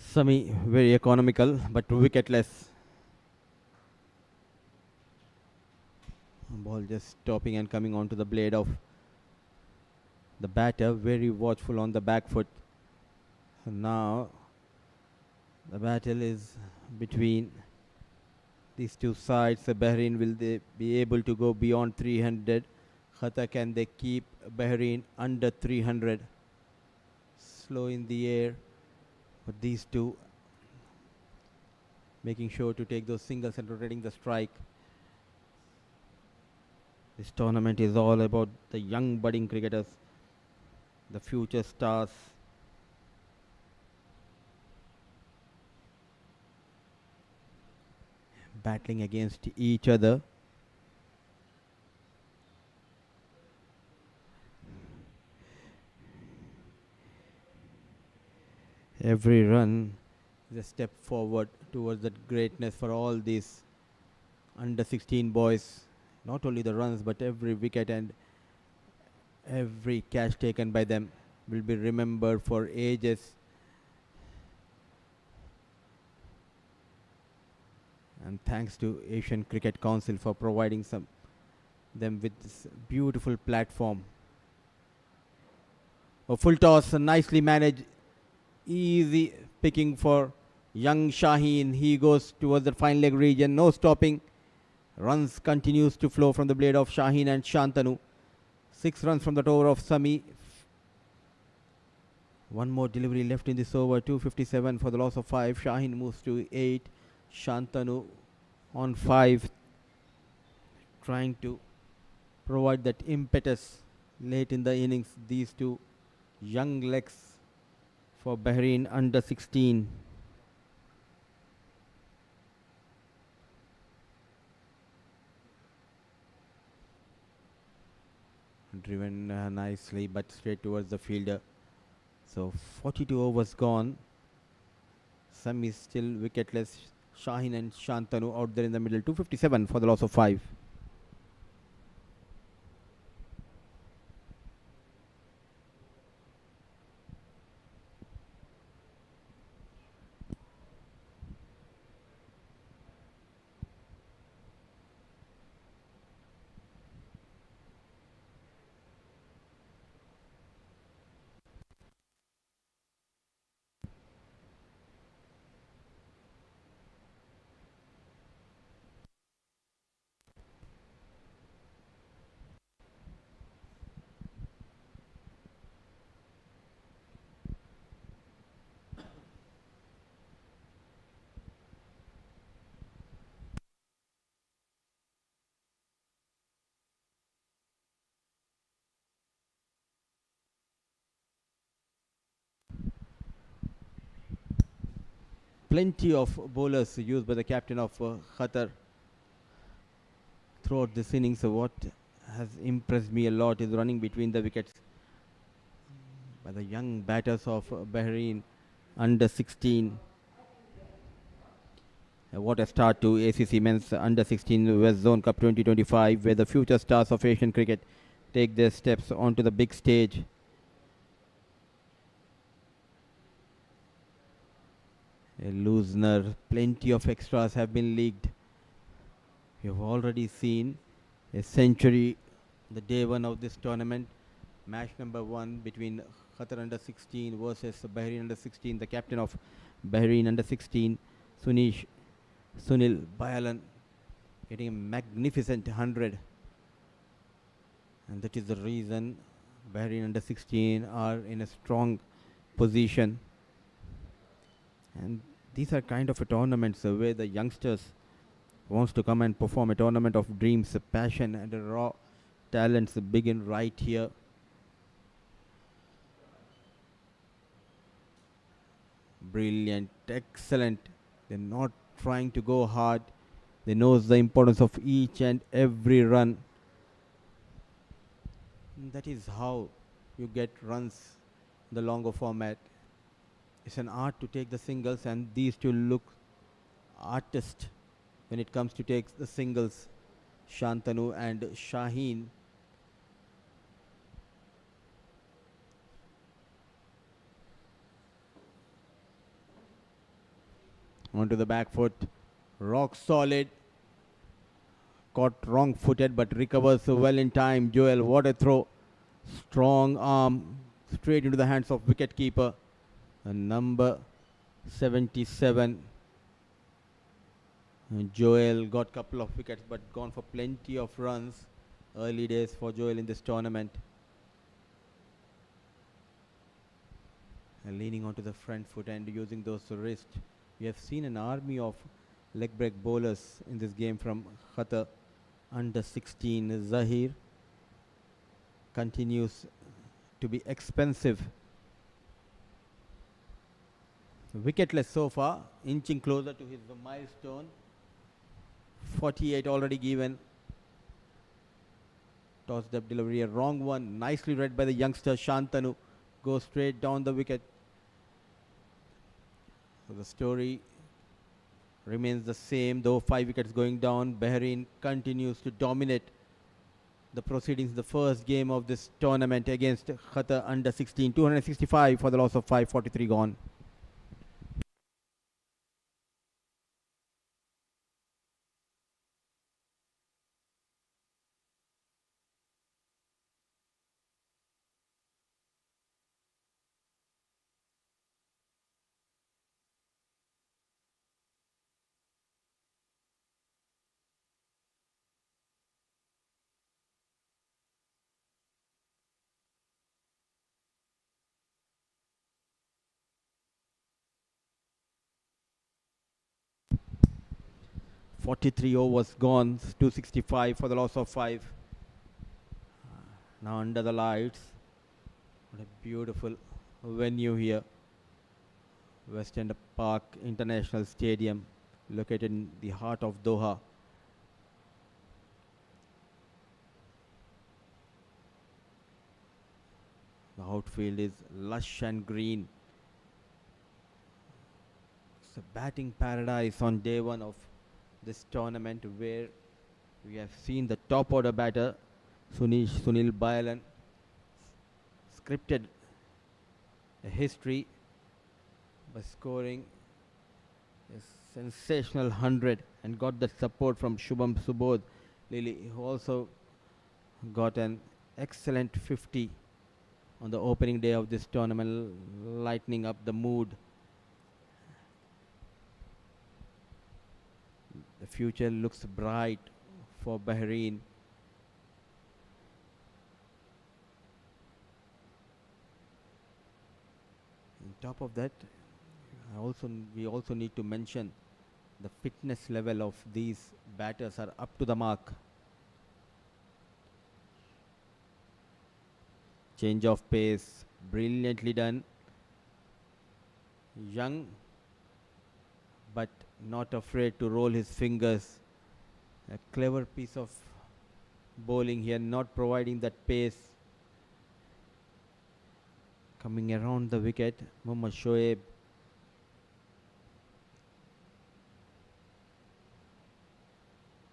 Sami very economical but wicketless. Ball just stopping and coming onto the blade of the batter. Very watchful on the back foot. So now the battle is between these two sides. Bahrain, will they be able to go beyond 300? Qatar, can they keep Bahrain under 300? Slow in the air. But these two making sure to take those singles and rotating the strike. This tournament is all about the young budding cricketers, the future stars. Battling against each other. Every run is a step forward towards that greatness for all these under-16 boys. Not only the runs, but every wicket and every catch taken by them will be remembered for ages. And thanks to Asian Cricket Council for providing them with this beautiful platform. A full toss, nicely managed. Easy picking for young Shaheen. He goes towards the fine leg region. No stopping. Runs continues to flow from the blade of Shaheen and Shantanu. 6 runs from that over of Sami. One more delivery left in this over. 257 for the loss of 5. Shaheen moves to 8. Shantanu on 5. Trying to provide that impetus late in the innings. These two young legs for Bahrain under 16. Driven nicely, but straight towards the fielder. So 42 overs gone. Some is still wicketless. Shaheen and Shantanu out there in the middle. 257 for the loss of 5. Plenty of bowlers used by the captain of Qatar throughout this innings. So what has impressed me a lot is running between the wickets by the young batters of Bahrain under 16. What a start to ACC Men's Under 16 West Zone Cup 2025, where the future stars of Asian cricket take their steps onto the big stage. A loosener, plenty of extras have been leaked. We have already seen a century the day one of this tournament. Match number 1 between Qatar under 16 versus Bahrain under 16. The captain of Bahrain under 16, Sunil Bayalan, getting a magnificent 100. And that is the reason Bahrain under 16 are in a strong position. And these are kind of a tournaments where the youngsters wants to come and perform, a tournament of dreams, passion and raw talents begin right here. Brilliant, excellent. They're not trying to go hard. They knows the importance of each and every run. And that is how you get runs in the longer format. It's an art to take the singles, and these two look artist when it comes to take the singles. Shantanu and Shaheen. Onto the back foot. Rock solid. Caught wrong footed but recovers well in time. Joel, what a throw. Strong arm straight into the hands of wicket keeper. Number 77. And Joel got couple of wickets but gone for plenty of runs. Early days for Joel in this tournament. And leaning onto the front foot and using those wrists. We have seen an army of leg break bowlers in this game from Qatar under 16. Zahir continues to be expensive. Wicketless so far, inching closer to his milestone. 48 already given. Tossed up delivery, a wrong one. Nicely read by the youngster Shantanu. Goes straight down the wicket. So the story remains the same, though 5 wickets going down. Bahrain continues to dominate the proceedings, the first game of this tournament against Qatar under 16. 265 for the loss of 5, 43 gone. Forty-three overs gone, 265 for the loss of 5. Now under the lights. What a beautiful venue here. West End Park International Stadium, located in the heart of Doha. The outfield is lush and green. It's a batting paradise on day one of this tournament where we have seen the top order batter Sunil Bayalan scripted a history by scoring a sensational 100 and got the support from Shubham Subodh Lily, who also got an excellent 50 on the opening day of this tournament, lightening up the mood. The future looks bright for Bahrain. On top of that, we also need to mention the fitness level of these batters are up to the mark. Change of pace, brilliantly done. Young, but not afraid to roll his fingers. A clever piece of bowling here, not providing that pace. Coming around the wicket, Mohammad Shoaib.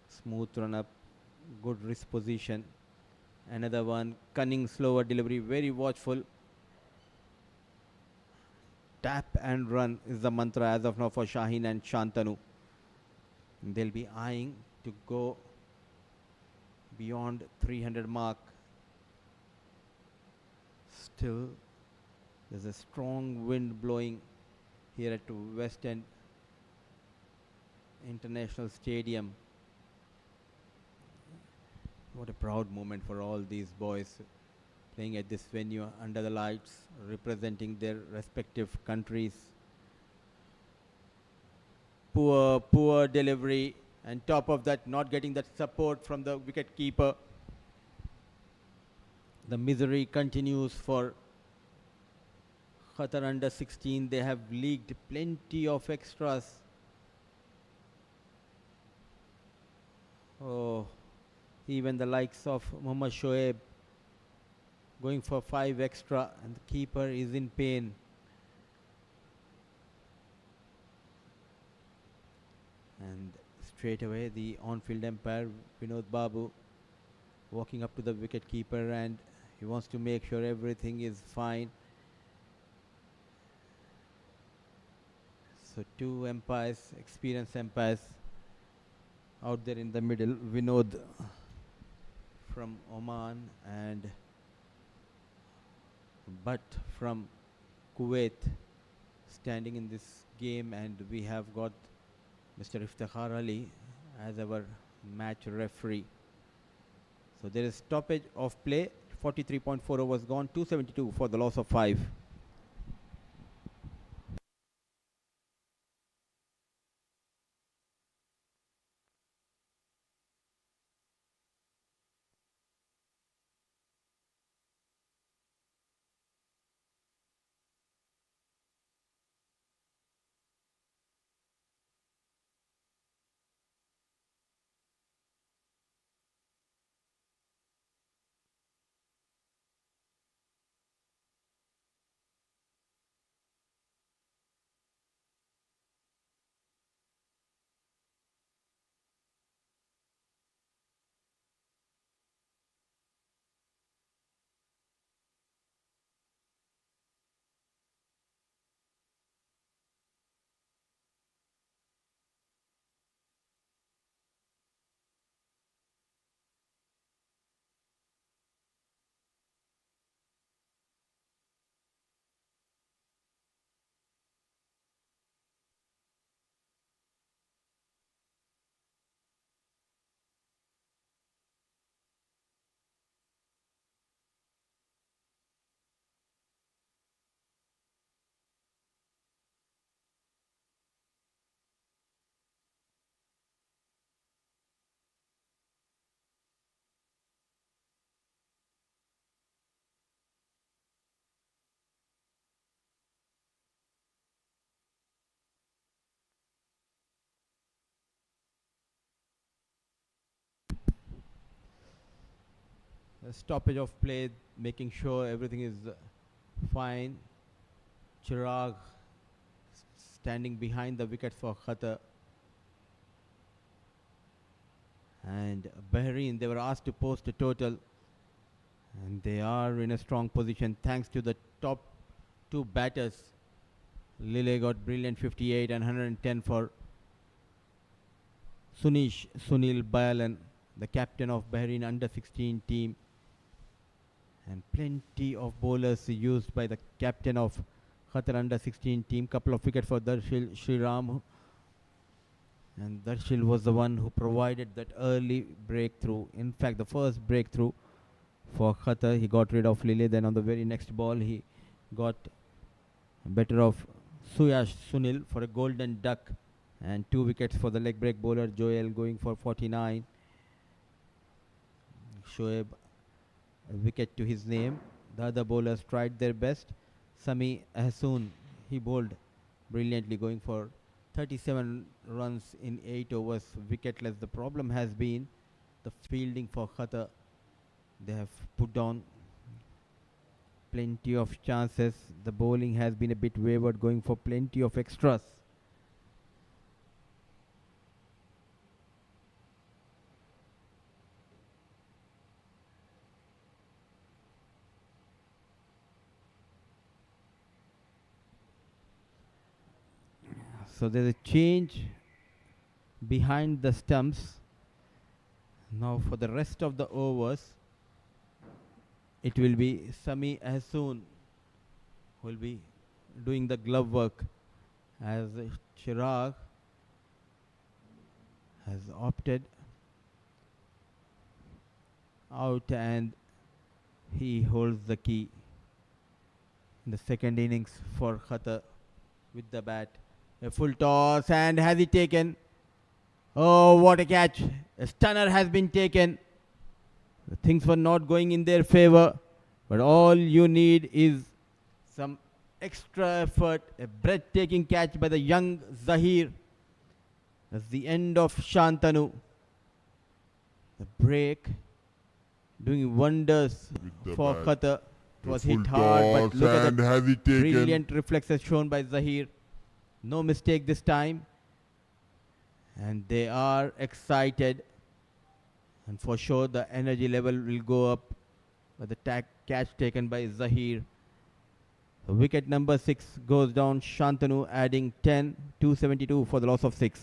Smooth run up, good wrist position. Another one, cunning, slower delivery, very watchful. Tap and run is the mantra as of now for Shaheen and Shantanu. They'll be eyeing to go beyond 300 mark. Still, there's a strong wind blowing here at West End International Stadium. What a proud moment for all these boys playing at this venue under the lights, representing their respective countries. Poor delivery, and top of that, not getting that support from the wicket keeper. The misery continues for Qatar under 16. They have leaked plenty of extras. Oh, even the likes of Mohammad Shoaib going for 5 extra, and the keeper is in pain. And straight away the on-field umpire Vinod Babu walking up to the wicket keeper, and he wants to make sure everything is fine. So 2 umpires, experienced umpires out there in the middle. Vinod from Oman and Butt from Kuwait standing in this game, and we have got Mr. Iftikhar Ali as our match referee. So there is stoppage of play. 43.4 overs gone, 272 for the loss of 5. stoppage of play, making sure everything is fine. Chirag standing behind the wicket for Qatar. And Bahrain, they were asked to post a total, and they are in a strong position thanks to the top two batters. Lille got brilliant 58 and 110 for Sunil Bayalan, the captain of Bahrain under 16 team, and plenty of bowlers used by the captain of Qatar under 16 team. Couple of wickets for Darshil Sriram, and Darshil was the one who provided that early breakthrough. In fact, the first breakthrough for Qatar. He got rid of Lille. Then on the very next ball, he got better of Suyash Sunil for a golden duck, and 2 wickets for the leg break bowler Joel going for 49. Shoaib, a wicket to his name. The other bowlers tried their best. Sami Hassoun, he bowled brilliantly, going for 37 runs in 8 overs, wicketless. The problem has been the fielding for Qatar. They have put down plenty of chances. The bowling has been a bit wayward, going for plenty of extras. So there's a change behind the stumps. Now for the rest of the overs, it will be Sami Hassoun who will be doing the glove work, as Chirag has opted out and he holds the key in the second innings for Qatar with the bat. A full toss, and has he taken? Oh, what a catch. A stunner has been taken. The things were not going in their favor, but all you need is some extra effort. A breathtaking catch by the young Zahir. That's the end of Shantanu. The break doing wonders for Qatar. It was hit hard, but look at the brilliant reflexes shown by Zahir. No mistake this time. And they are excited. And for sure the energy level will go up with the catch taken by Zahir. So wicket number 6 goes down. Shantanu adding 10, 272 for the loss of 6.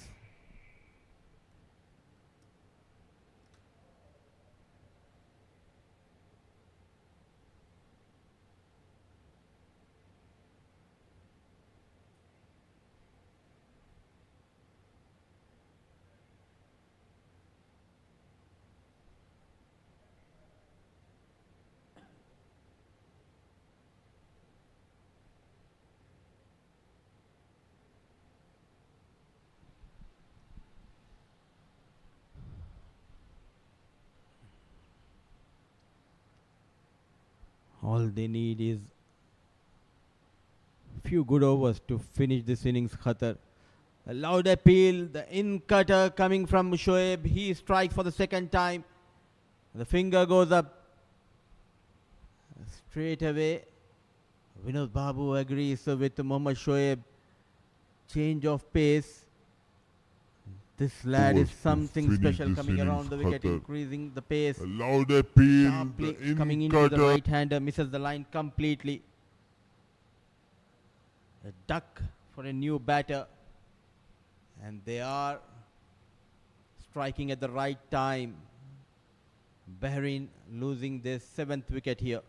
All they need is few good overs to finish this innings, Qatar. A loud appeal, the in-cutter coming from Shoaib. He strikes for the second time. The finger goes up. Straight away, Vinod Babu agrees with Mohammad Shoaib. Change of pace. This lad is something special, coming around the wicket, increasing the pace. A loud appeal, Sharply the coming into the right-hander, misses the line completely. A duck for a new batter. And they are striking at the right time. Bahrain losing their 7th wicket here.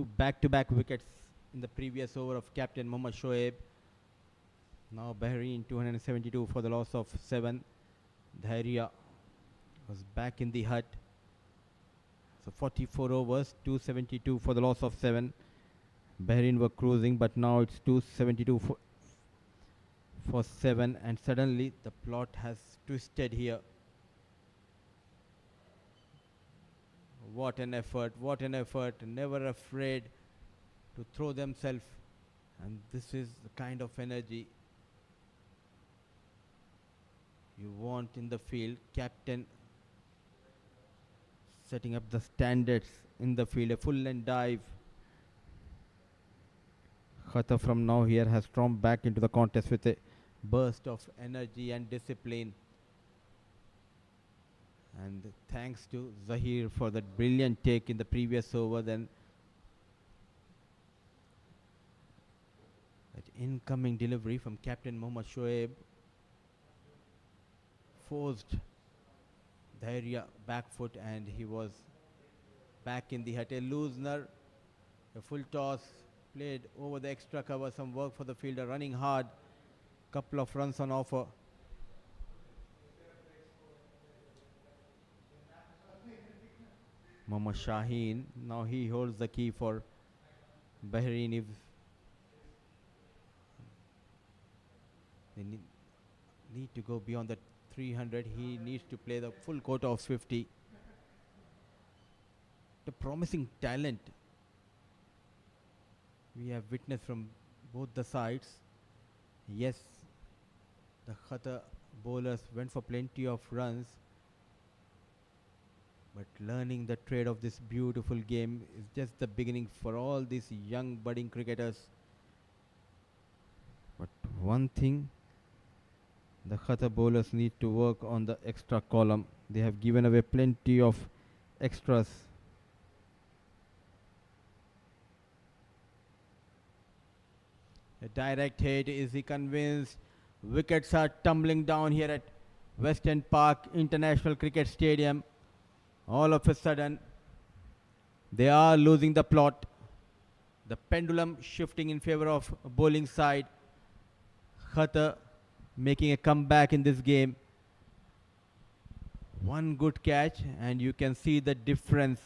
two back-to-back wickets in the previous over of captain Mohammad Shoaib. Now Bahrain 272 for the loss of 7. Dhairya was back in the hut. So 44 overs, 272 for the loss of 7. Bahrain were cruising, but now it's 272 for 7, and suddenly the plot has twisted here. What an effort, never afraid to throw themselves, and this is the kind of energy you want in the field. Captain setting up the standards in the field, a full length dive. Qatar from now here has stormed back into the contest with a burst of energy and discipline. And thanks to Zahir for that brilliant take in the previous over, then that incoming delivery from captain Mohammad Shoaib forced Dhairya back foot, and he was back in the hut. A loosener, a full toss played over the extra cover, some work for the fielder, running hard, couple of runs on offer. Mohammad Shaheen, now he holds the key for Bahrain. If they need to go beyond the 300, he needs to play the full quota of 50. The promising talent we have witnessed from both the sides. Yes, the Qatar bowlers went for plenty of runs, but learning the trade of this beautiful game is just the beginning for all these young budding cricketers. But one thing, the Qatar bowlers need to work on the extra column. They have given away plenty of extras. A direct hit, is he convinced? Wickets are tumbling down here at Western Park International Cricket Stadium. All of a sudden, they are losing the plot. The pendulum shifting in favor of bowling side. Qatar making a comeback in this game. One good catch and you can see the difference.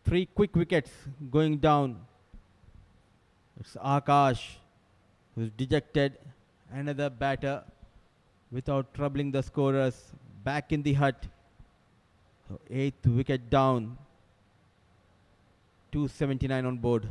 3 quick wickets going down. It's Akash who's dejected. Another batter without troubling the scorers. Back in the hut. So 8th wicket down. 279 on board.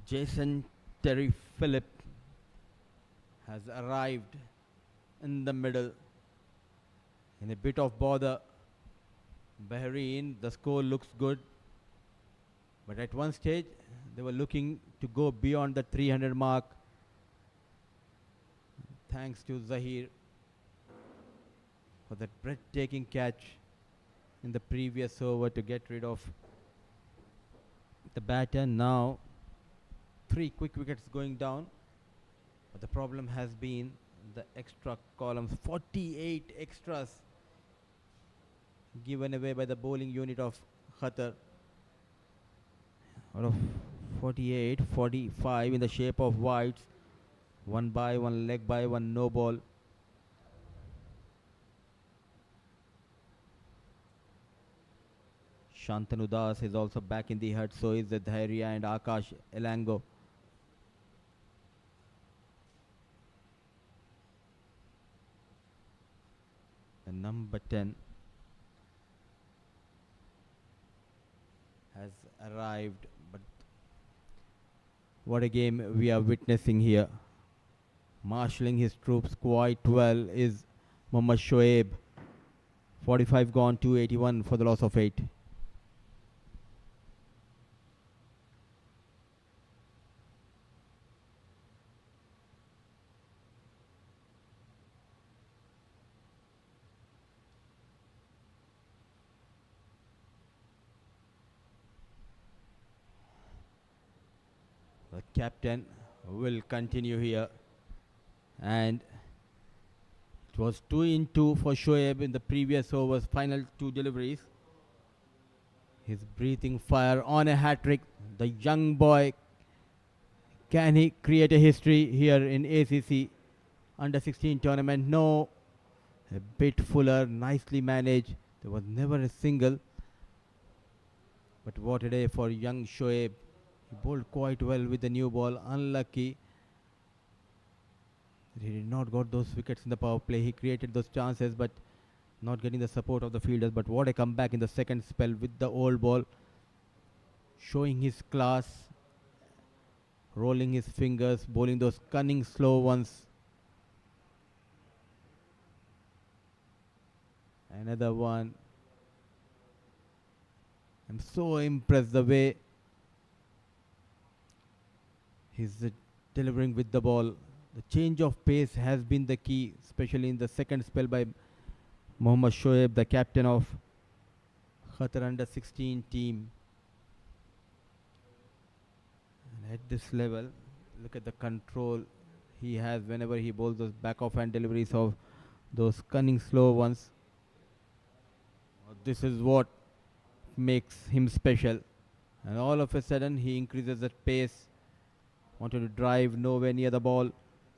Jason Terry Phillip has arrived in the middle. In a bit of bother, Bahrain, the score looks good. But at one stage, they were looking to go beyond the 300 mark. Thanks to Zahir for that breathtaking catch in the previous over to get rid of the batter. Now 3 quick wickets going down, but the problem has been the extra columns. 48 extras given away by the bowling unit of Qatar. Out of 48, 45 in the shape of wides. 1 by, 1 leg by, 1 no ball. Shantanu Das is also back in the hut, so is the Dhairya and Akash Elango. And number 10 has arrived, but what a game we are witnessing here. Marshalling his troops quite well is Mohammad Shoaib. 45 gone, 281 for the loss of 8. captain will continue here. And it was 2 in 2 for Shoaib in the previous overs, final 2 deliveries. He's breathing fire on a hat trick. The young boy, can he create a history here in ACC under 16 tournament? No, a bit fuller, nicely managed. There was never a single. But what a day for young Shoaib. He bowled quite well with the new ball. Unlucky that he did not got those wickets in the power play. He created those chances, but not getting the support of the fielders. But what a comeback in the second spell with the old ball, showing his class, rolling his fingers, bowling those cunning slow ones. Another one. I'm so impressed the way he's delivering with the ball. The change of pace has been the key, especially in the second spell by Mohammad Shoaib, the captain of Qatar under 16 team. And at this level, look at the control he has whenever he bowls those back off hand deliveries of those cunning slow ones. This is what makes him special. And all of a sudden he increases the pace, wanted to drive, nowhere near the ball.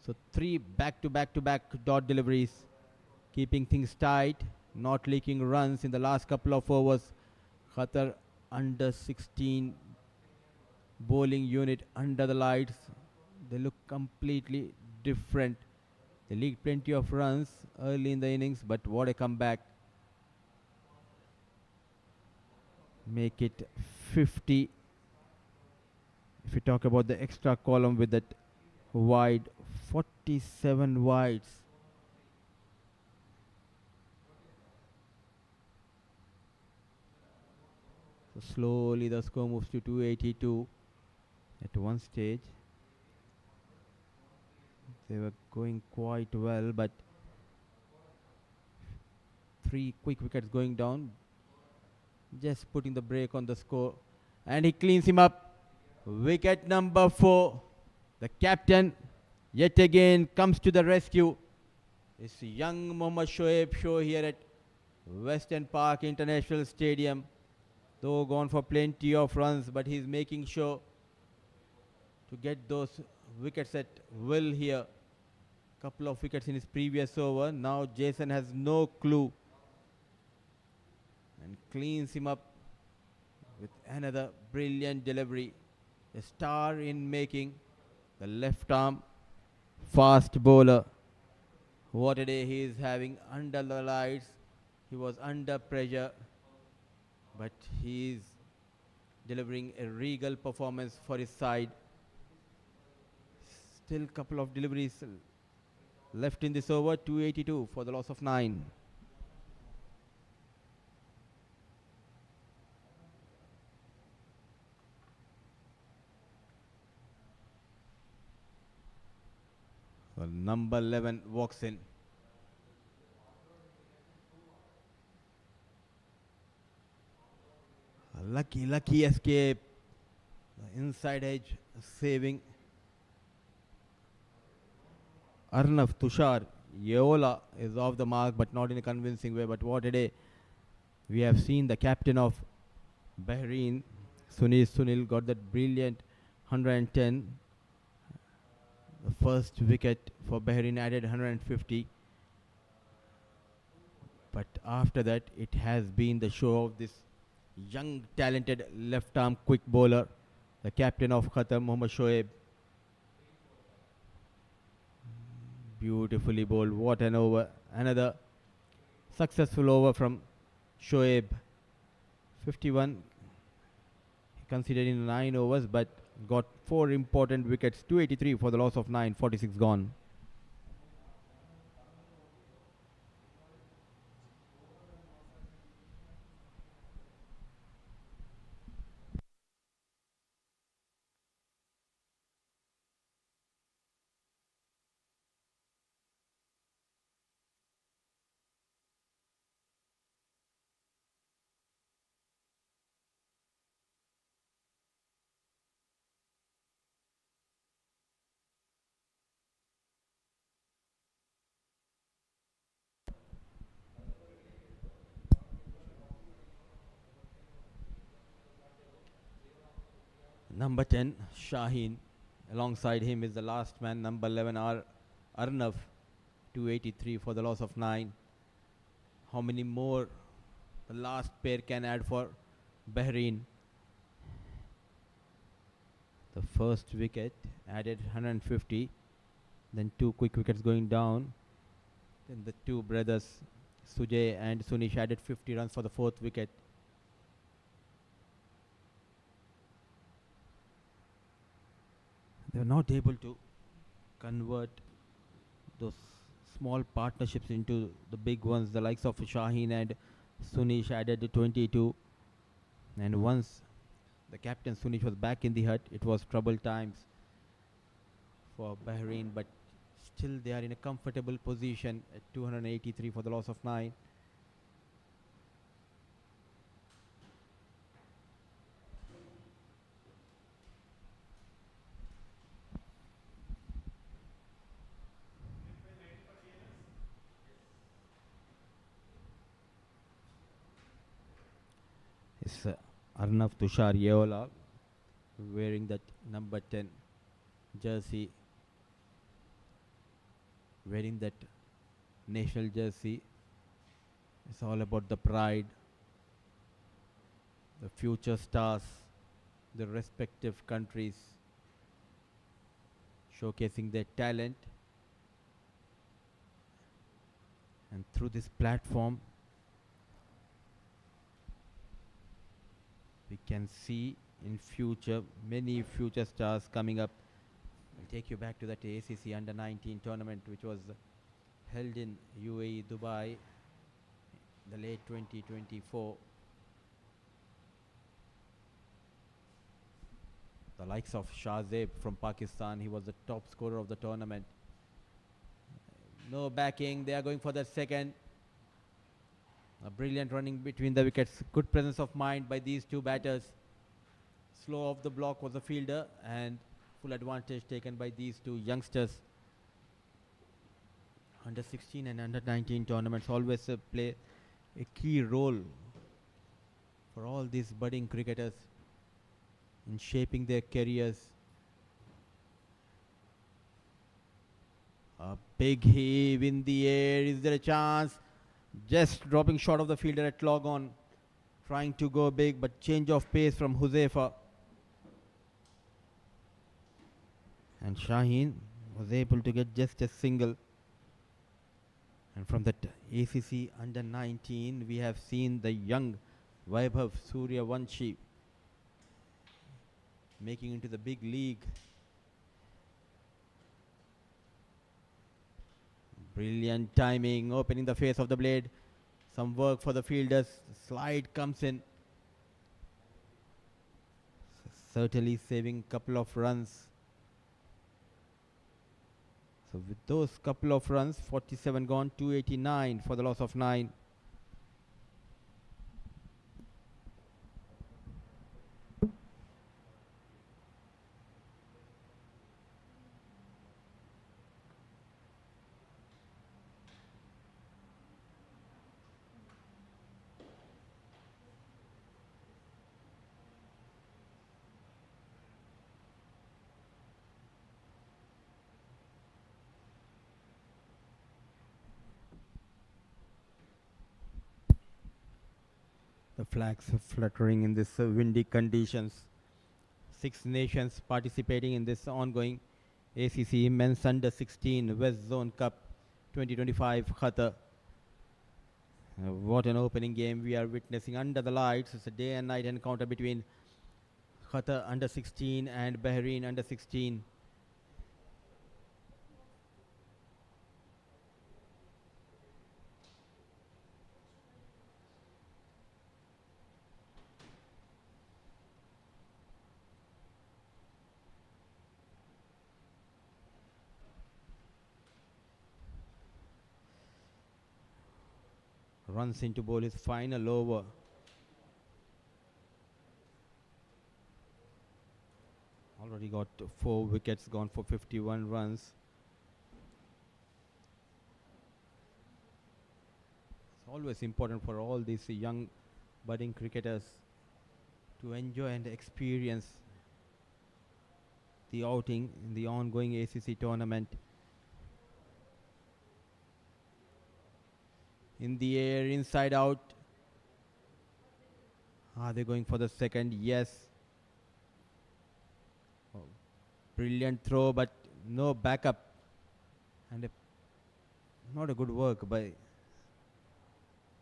So 3 back to back to back dot deliveries, keeping things tight, not leaking runs in the last couple of overs. Qatar under 16 bowling unit under the lights, they look completely different. They leaked plenty of runs early in the innings, but what a comeback. Make it 50. If you talk about the extra column with that wide, 47 wides. So slowly the score moves to 282 at one stage. They were going quite well, but 3 quick wickets going down, just putting the brake on the score. And he cleans him up. Wicket number 4. The captain yet again comes to the rescue. It's young Mohammad Shoaib show here at Western Park International Stadium. Though gone for plenty of runs, but he's making sure to get those wickets at will here. Couple of wickets in his previous over. Now Jason has no clue and cleans him up with another brilliant delivery. A star in making. The left arm fast bowler. What a day he is having under the lights. He was under pressure, but he is delivering a regal performance for his side. Still couple of deliveries left in this over. 282 for the loss of 9. Well, number 11 walks in. A lucky escape. The inside edge saving Arnav Tushar. Yeola is off the mark, but not in a convincing way. But what a day. We have seen the captain of Bahrain, Sunil, got that brilliant 110. The first wicket for Bahrain added 150. But after that, it has been the show of this young, talented left-arm quick bowler, the captain of Qatar, Mohammad Shoaib. Beautifully bowled. What an over. Another successful over from Shoaib. 51. He considered in 9 overs, but got 4 important wickets. 283 for the loss of 9. 46 gone. Number 10, Shaheen. Alongside him is the last man, number 11, Arnav, 283 for the loss of 9. How many more the last pair can add for Bahrain? The first wicket added 150. Then 2 quick wickets going down. Then the 2 brothers, Sujay and Sunish, added 50 runs for the 4th wicket. They were not able to convert those small partnerships into the big ones. The likes of Shaheen and Sunish added 22. And once the captain Sunish was back in the hut, it was troubled times for Bahrain, but still they are in a comfortable position at 283 for the loss of 9. It's Arnav Tushar Yeola wearing that number 10 jersey, wearing that national jersey. It's all about the pride, the future stars, the respective countries showcasing their talent. And through this platform, we can see in future many future stars coming up. I'll take you back to that ACC Under 19 tournament, which was held in UAE, Dubai, the late 2024. The likes of Shahzeb from Pakistan, he was the top scorer of the tournament. No backing, they are going for the second. A brilliant running between the wickets, good presence of mind by these 2 batters. Slow off the block was the fielder, and full advantage taken by these 2 youngsters. Under 16 and under 19 tournaments always play a key role for all these budding cricketers in shaping their careers. A big heave in the air. Is there a chance? Just dropping short of the fielder at log on. Trying to go big, but change of pace from Huzaifa. And Shaheen was able to get just a single. And from that ACC Under 19, we have seen the young Vaibhav Suryavanshi making into the big league. Brilliant timing, opening the face of the blade. Some work for the fielders. Slide comes in. Certainly saving couple of runs. So with those couple of runs, 47 gone, 289 for the loss of 9. The flags fluttering in this windy conditions. 6 nations participating in this ongoing ACC Men's Under 16 West Zone Cup 2025 Qatar. What an opening game we are witnessing under the lights. It's a day and night encounter between Qatar Under 16 and Bahrain Under 16. Runs into bowl his final over. Already got 4 wickets, gone for 51 runs. It's always important for all these young budding cricketers to enjoy and experience the outing in the ongoing ACC tournament. In the air, inside out. Are they going for the second? Yes. Oh, brilliant throw, but no backup. And not a good work by.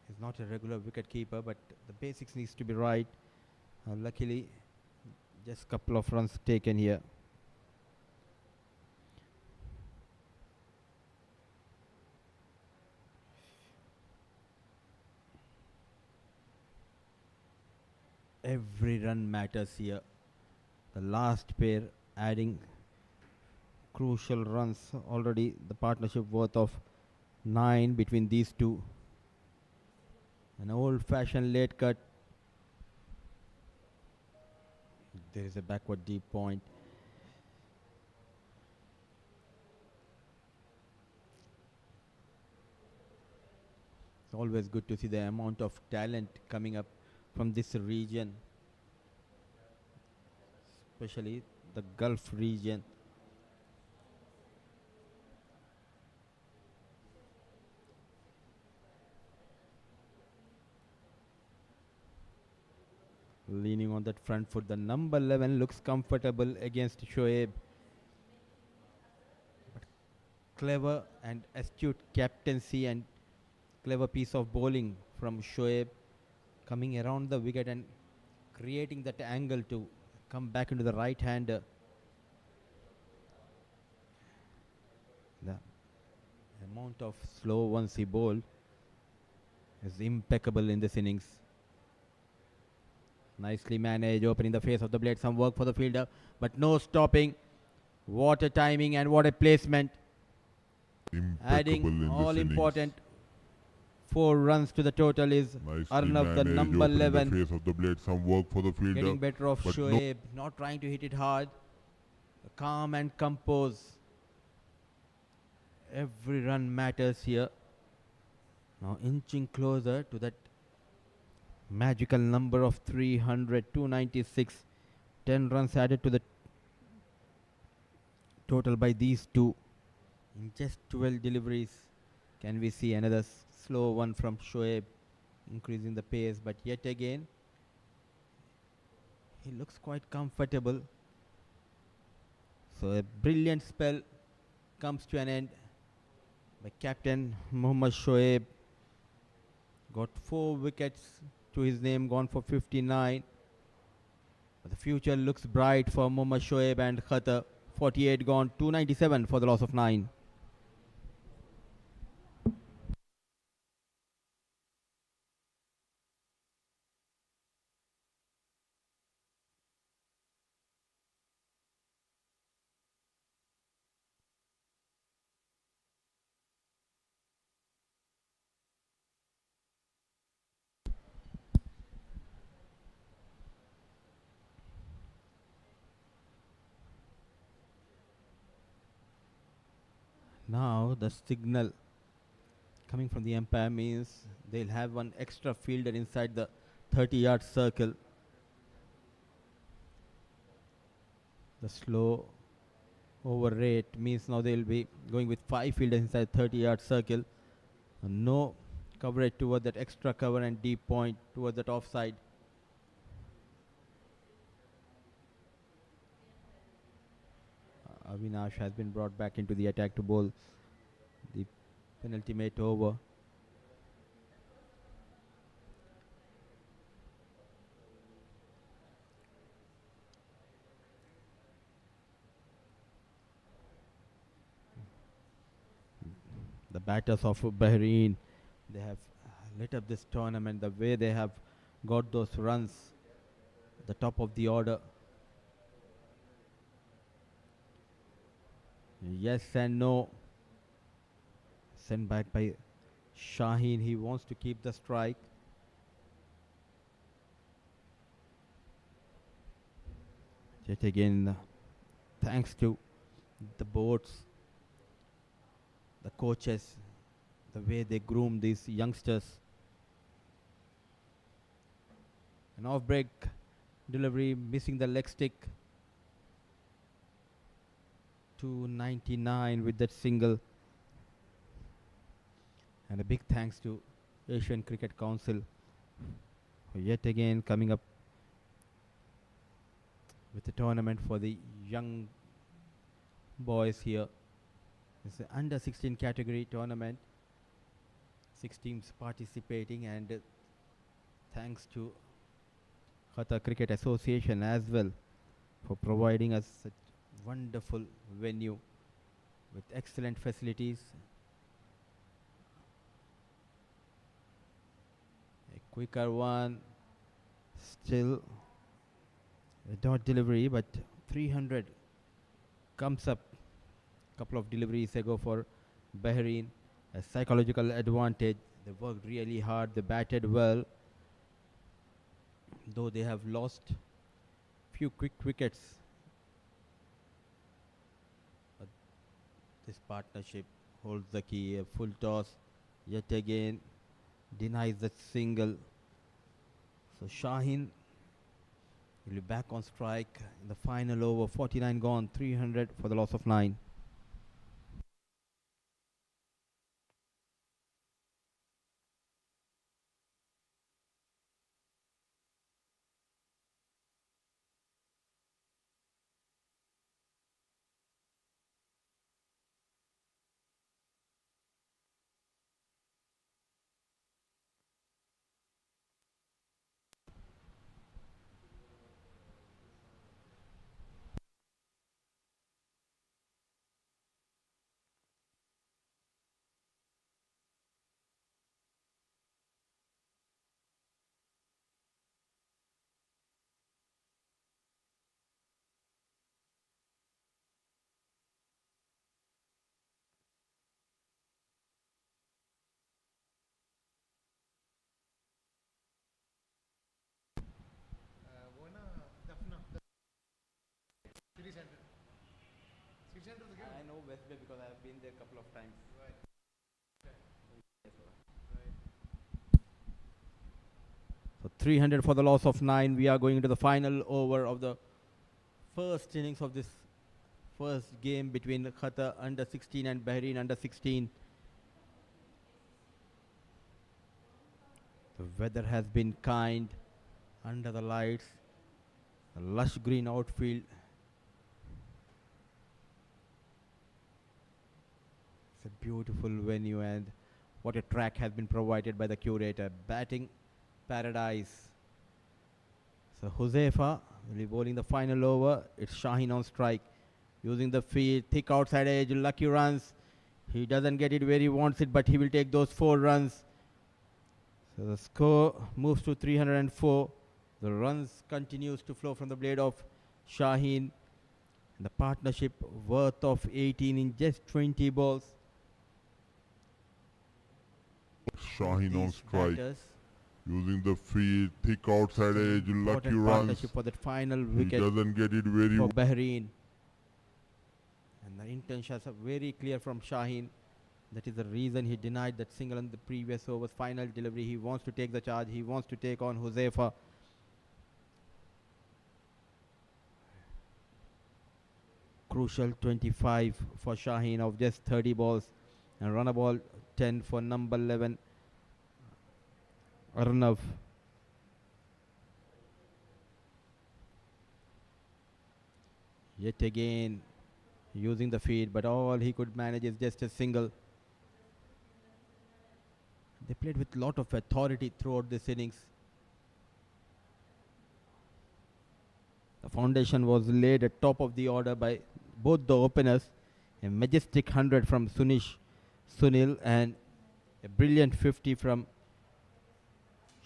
He's not a regular wicket keeper, but the basics needs to be right. Luckily, just couple of runs taken here. Every run matters here. The last pair adding crucial runs already. The partnership worth of 9 between these two. An old-fashioned late cut. There is a backward deep point. It's always good to see the amount of talent coming up from this region, especially the Gulf region. Leaning on that front foot, the number 11 looks comfortable against Shoaib. But clever and astute captaincy and clever piece of bowling from Shoaib, coming around the wicket and creating that angle to come back into the right hander. The amount of slow ones he bowled is impeccable in this innings. Nicely managed, opening the face of the blade. Some work for the fielder, but no stopping. What a timing and what a placement. Adding all important 4 runs to the total is Arnav, the number 11. The face of the blade, some work for the fielder. Getting better of Shoaib, not trying to hit it hard. Calm and compose. Every run matters here. Now inching closer to that magical number of 300, 296. 10 runs added to the total by these two. In just 12 deliveries, can we see another slow one from Shoaib, increasing the pace, but yet again he looks quite comfortable. So a brilliant spell comes to an end by captain Mohammad Shoaib. Got 4 wickets to his name, gone for 59. But the future looks bright for Mohammad Shoaib and Qatar. 48 gone, 297 for the loss of 9. Now the signal coming from the umpire means they'll have one extra fielder inside the 30-yard circle. The slow over rate means now they'll be going with 5 fielders inside 30-yard circle. No coverage toward that extra cover and deep point towards that offside. Avinash has been brought back into the attack to bowl the penultimate over. The batters of Bahrain, they have lit up this tournament. The way they have got those runs at the top of the order. Yes and no. Sent back by Shaheen. He wants to keep the strike. Yet again, thanks to the boards, the coaches, the way they groom these youngsters. An off break delivery, missing the leg stick. 299 with that single. And a big thanks to Asian Cricket Council for yet again coming up with a tournament for the young boys here. It's an under 16 category tournament. 6 teams participating, and thanks to Qatar Cricket Association as well for providing us such wonderful venue with excellent facilities. A quicker one, still a dot delivery, but 300 comes up couple of deliveries ago for Bahrain. A psychological advantage. They worked really hard, they batted well, though they have lost few quick wickets. But this partnership holds the key. A full toss yet again denies that single. So Shaheen will be back on strike in the final over. 49 gone, 300 for the loss of 9. City Centre. City Centre of the game. I know West Bay because I have been there a couple of times. Right. So 300 for the loss of 9. We are going into the final over of the first innings of this first game between Qatar under 16 and Bahrain under 16. The weather has been kind under the lights. The lush green outfield. It's a beautiful venue, and what a track has been provided by the curator. Batting paradise. So Huzaifa will be bowling the final over. It's Shaheen on strike. Using the field, thick outside edge, lucky runs. He doesn't get it where he wants it, but he will take those 4 runs. So the score moves to 304. The runs continues to flow from the blade of Shaheen. And the partnership worth of 18 in just 20 balls. Shaheen on These strike. batters, Using the field, thick outside edge, lucky important runs. partnership for that final He wicket doesn't get it very for Bahrain. And the intentions are very clear from Shaheen. That is the reason he denied that single in the previous over's final delivery. He wants to take the charge. He wants to take on Huzaifa. Crucial 25 for Shaheen of just 30 balls. And run a ball 10 for number 11, Arnav. Yet again using the feed, but all he could manage is just a single. They played with lot of authority throughout this innings. The foundation was laid at top of the order by both the openers. A majestic 100 from Sunil and a brilliant 50 from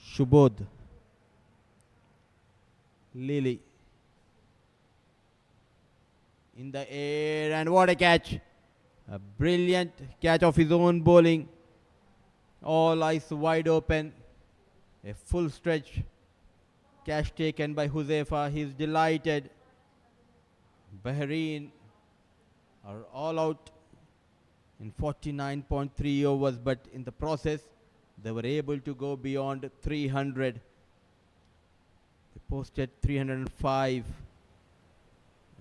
Shubodh Lily. In the air, and what a catch! A brilliant catch of his own bowling. All eyes wide open. A full stretch catch taken by Huzaifa. He's delighted. Bahrain are all out in 49.3 overs, but in the process they were able to go beyond 300. They posted 305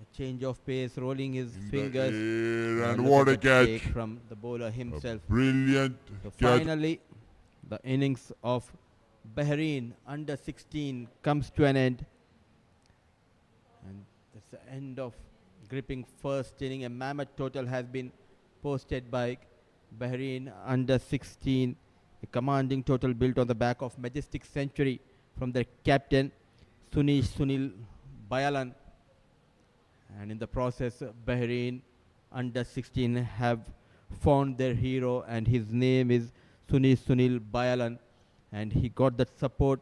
A change of pace, rolling his in fingers. the air, and look what at a the take catch! from the bowler himself. Brilliant So catch. finally, the innings of Bahrain under 16 comes to an end. And that's the end of gripping first inning. A mammoth total has been posted by Bahrain under 16. A commanding total built on the back of majestic century from their captain Sunil Bayalan. And in the process, Bahrain under 16 have found their hero, and his name is Sunil Bayalan, and he got that support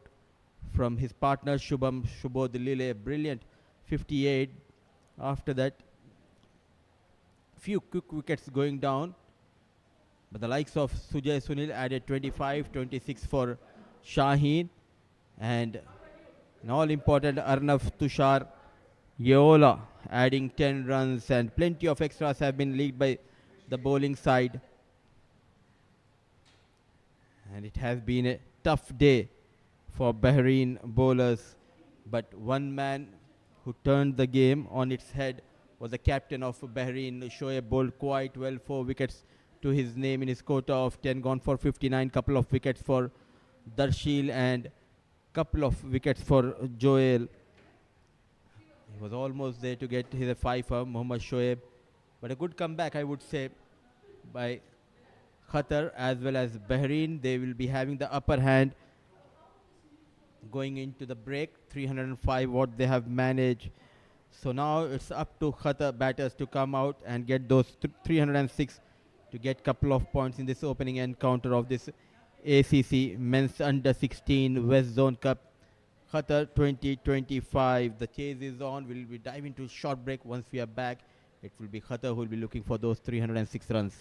from his partner Shubodh Lile, brilliant 58. After that, few quick wickets going down, but the likes of Sujay Sunil added 25, 26 for Shaheen, and an all-important Arnav Tushar Yeola adding 10 runs, and plenty of extras have been leaked by the bowling side. And it has been a tough day for Bahrain bowlers, but one man who turned the game on its head was the captain of Bahrain. Shoaib bowled quite well, 4 wickets to his name in his quota of 10, gone for 59, couple of wickets for Darshil and couple of wickets for Joel. He was almost there to get his fifer, Mohammad Shoaib, but a good comeback, I would say, by Qatar as well as Bahrain. They will be having the upper hand going into the break. 305 what they have managed. So now it's up to Qatar batters to come out and get those 306 to get couple of points in this opening encounter of this ACC Men's Under 16 West Zone Cup Qatar 2025. The chase is on. We'll be diving to short break. Once we are back, it will be Qatar who will be looking for those 306 runs.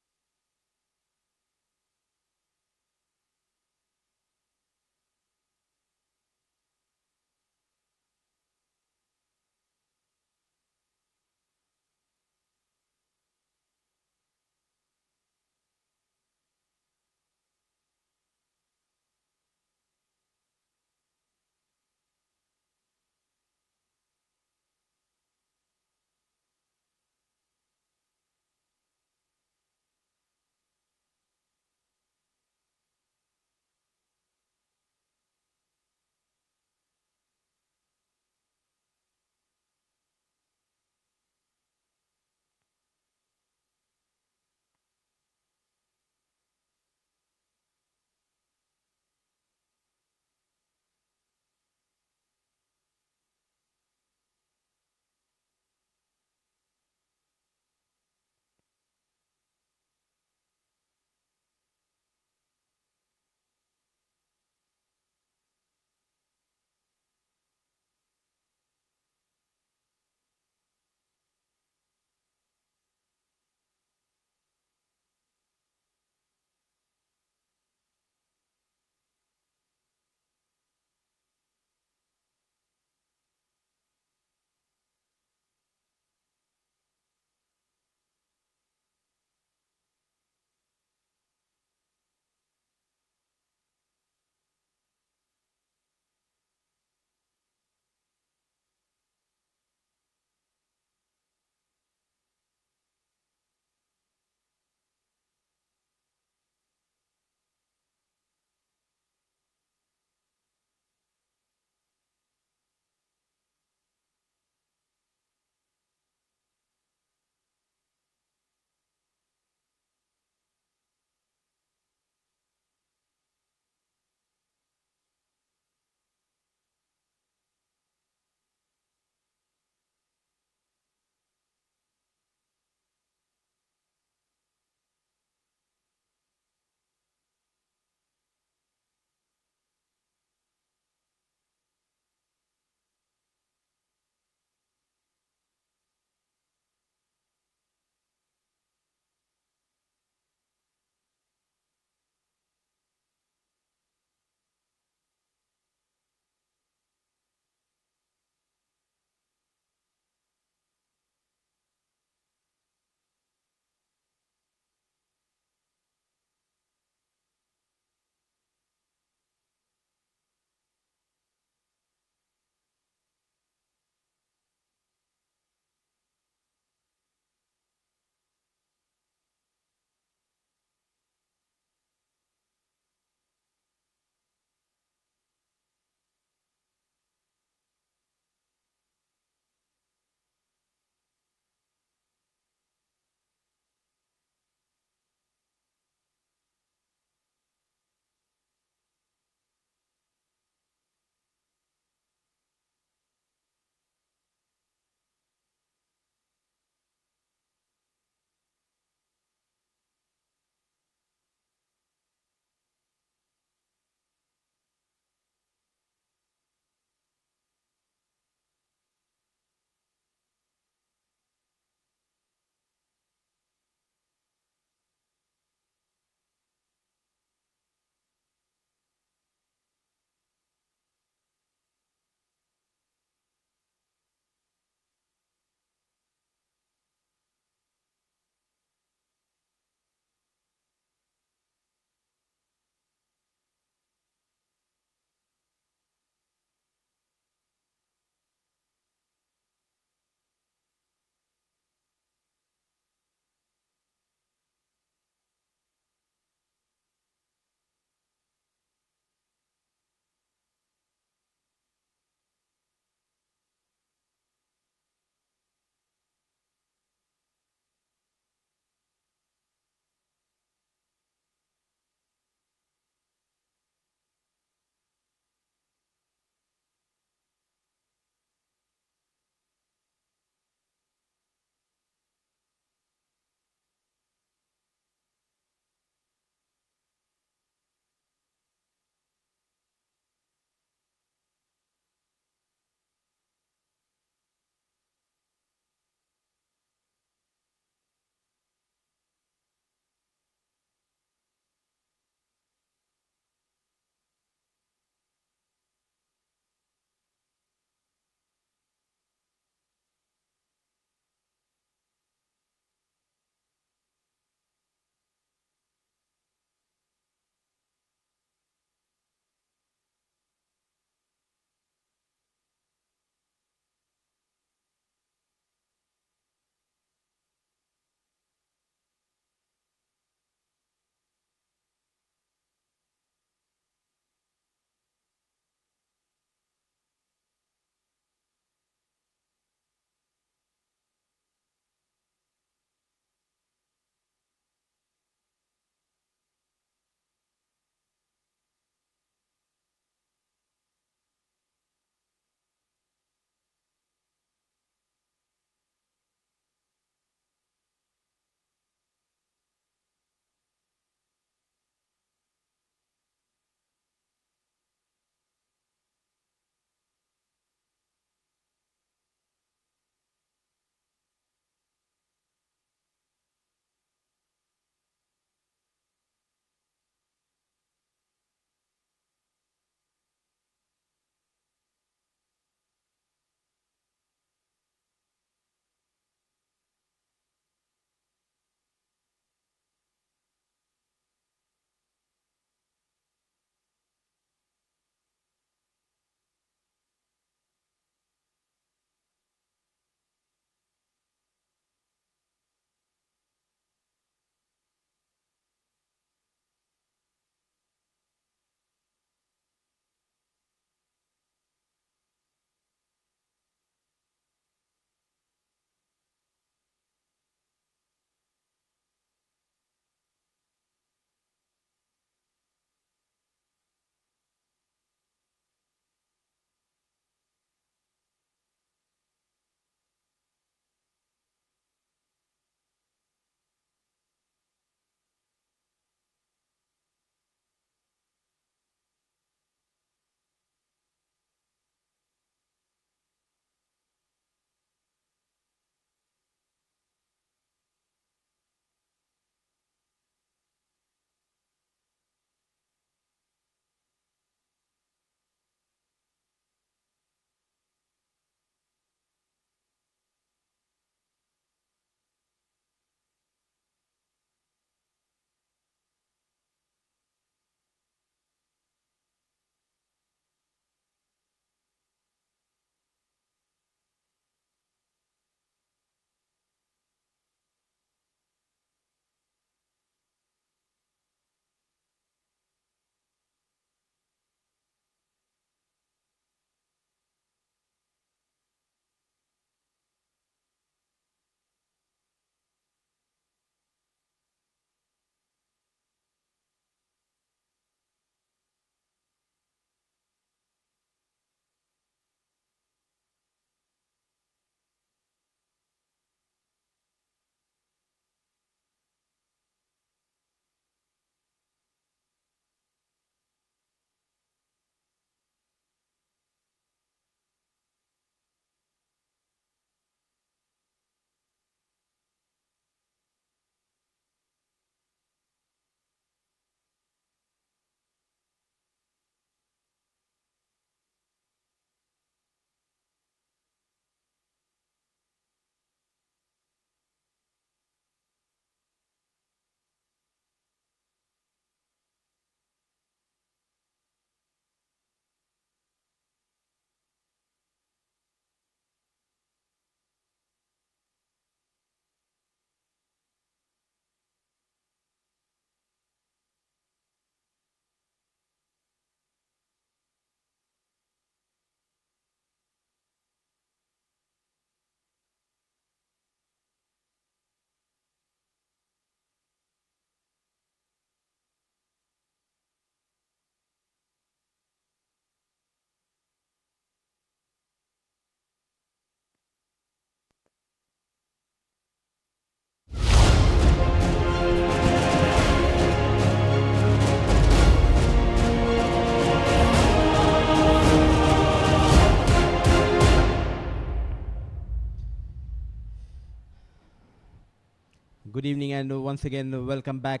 good evening, and once again, welcome back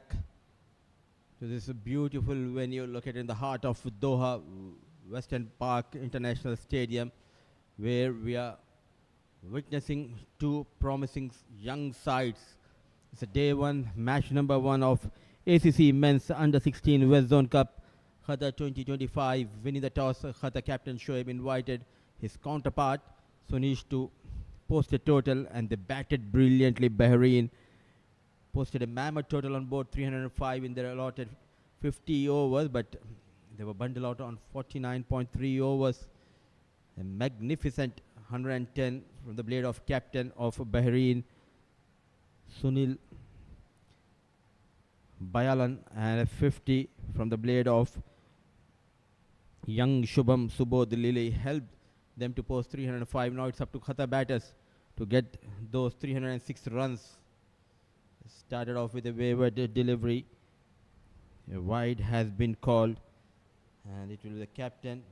to this beautiful venue located in the heart of Doha, Western Park International Stadium, where we are witnessing two promising young sides. It's a day one, match number one of ACC Men's Under 16 West Zone Cup, Qatar 2025. Winning the toss, Qatar captain Shoaib invited his counterpart Sunish to post a total, and they batted brilliantly. Bahrain posted a mammoth total on board 305 in their allotted 50 overs, but they were bundled out on 49.3 overs. A magnificent 110 from the blade of captain of Bahrain, Sunil Bayalan, and a 50 from the blade of young Shubham Subodh Lily helped them to post 305. Now it's up to Qatar batters to get those 306 runs. Started off with a wayward delivery. A wide has been called, and it will be the captain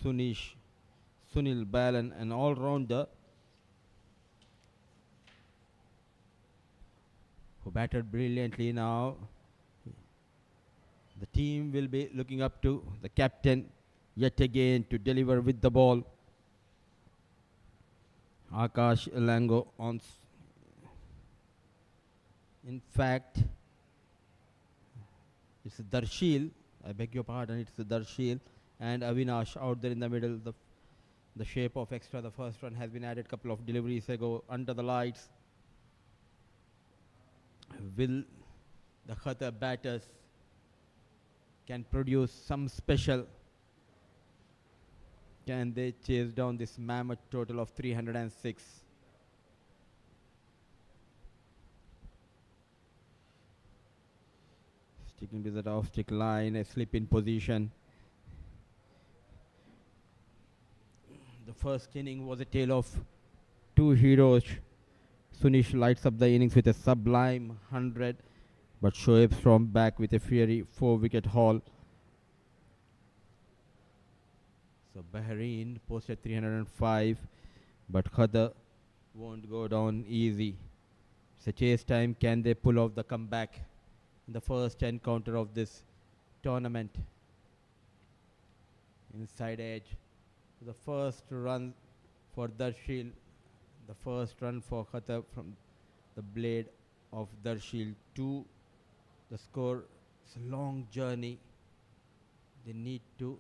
Sunil Balan, an all-rounder who batted brilliantly. Now the team will be looking up to the captain yet again to deliver with the ball. Akash Lango on. In fact, it's Darshil. I beg your pardon. It's Darshil and Avinash out there in the middle. The shape of extra. The first run has been added a couple of deliveries ago under the lights. Will the Qatar batters can produce some special? Can they chase down this mammoth total of 306? Sticking to the off-stick line, a slip in position. The first inning was a tale of two heroes. Sunish lights up the innings with a sublime 100, but Shoaib stormed back with a fiery 4-wicket haul. So Bahrain posted 305, but Qatar won't go down easy. It's a chase time. Can they pull off the comeback in the first encounter of this tournament? Inside edge. The first run for Darshil. The first run for Qatar from the blade of Darshil. 2. The score. It's a long journey. They need to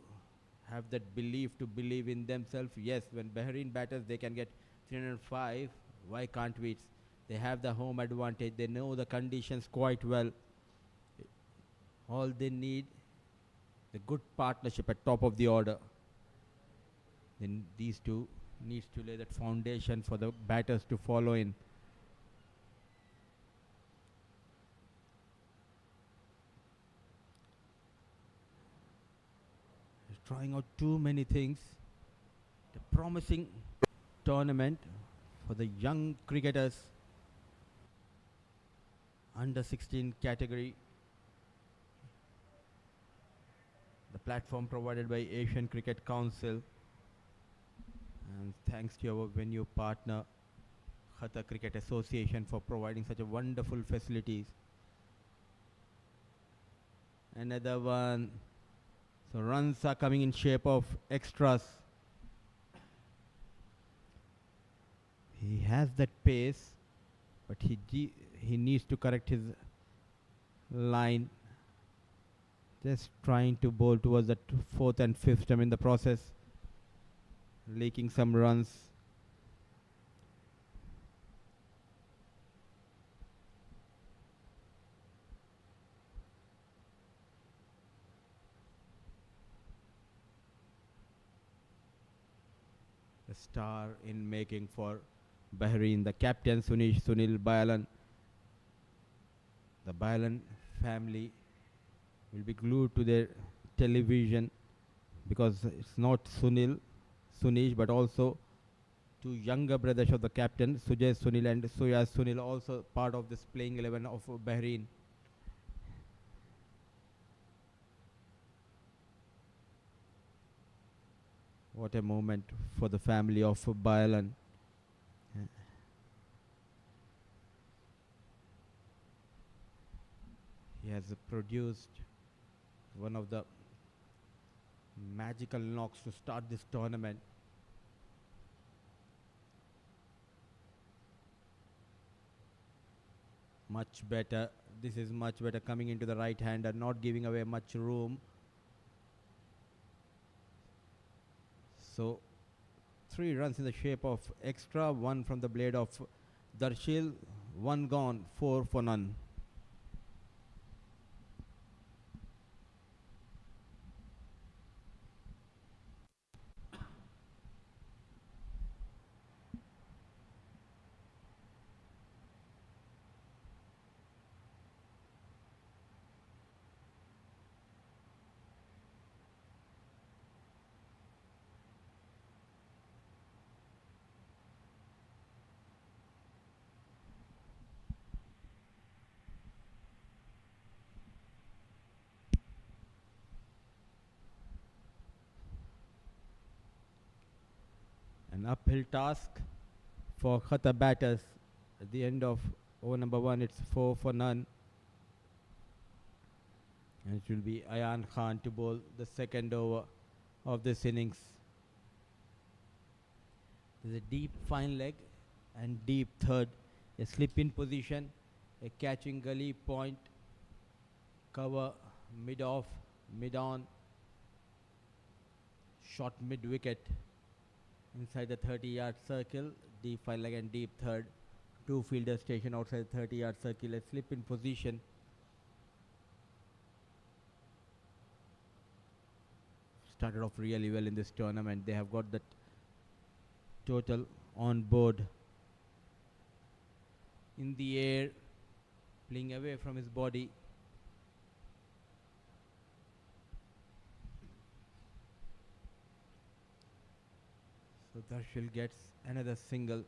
have that belief to believe in themselves. Yes, when Bahrain batters, they can get 305. Why can't we? They have the home advantage. They know the conditions quite well. All they need, the good partnership at top of the order. Then these two needs to lay that foundation for the batters to follow in. They're trying out too many things. The promising tournament for the young cricketers. Under 16 category. The platform provided by Asian Cricket Council. And thanks to our venue partner, Qatar Cricket Association, for providing such a wonderful facilities. Another one. So runs are coming in shape of extras. He has that pace, but he needs to correct his line. Just trying to bowl towards the 4th and 5th stump in the process. Leaking some runs. The star in making for Bahrain, the captain Sunil Bayalan. The Bayalan family will be glued to their television because it's not Sunish, but also two younger brothers of the captain, Sujay Sunil and Soyaz Sunil, also part of this playing 11 of Bahrain. What a moment for the family of Bayalan. has produced one of the magical knocks to start this tournament. Much better. This is much better, coming into the right hander, not giving away much room. So 3 runs in the shape of extra, 1 from the blade of Darshil, 1 gone, 4 for none. An uphill task for Qatar batters. At the end of over number 1, it's 4 for none. And it will be Ayan Khan to bowl the second over of this innings. There's a deep fine leg and deep third. A slip in position, a catching gully point, cover mid off, mid on, short mid wicket. Inside the 30-yard circle, deep fine leg and deep third. 2 fielders stationed outside the 30-yard circle. A slip in position. Started off really well in this tournament. They have got that total on board. In the air, playing away from his body. So Darshil gets another single.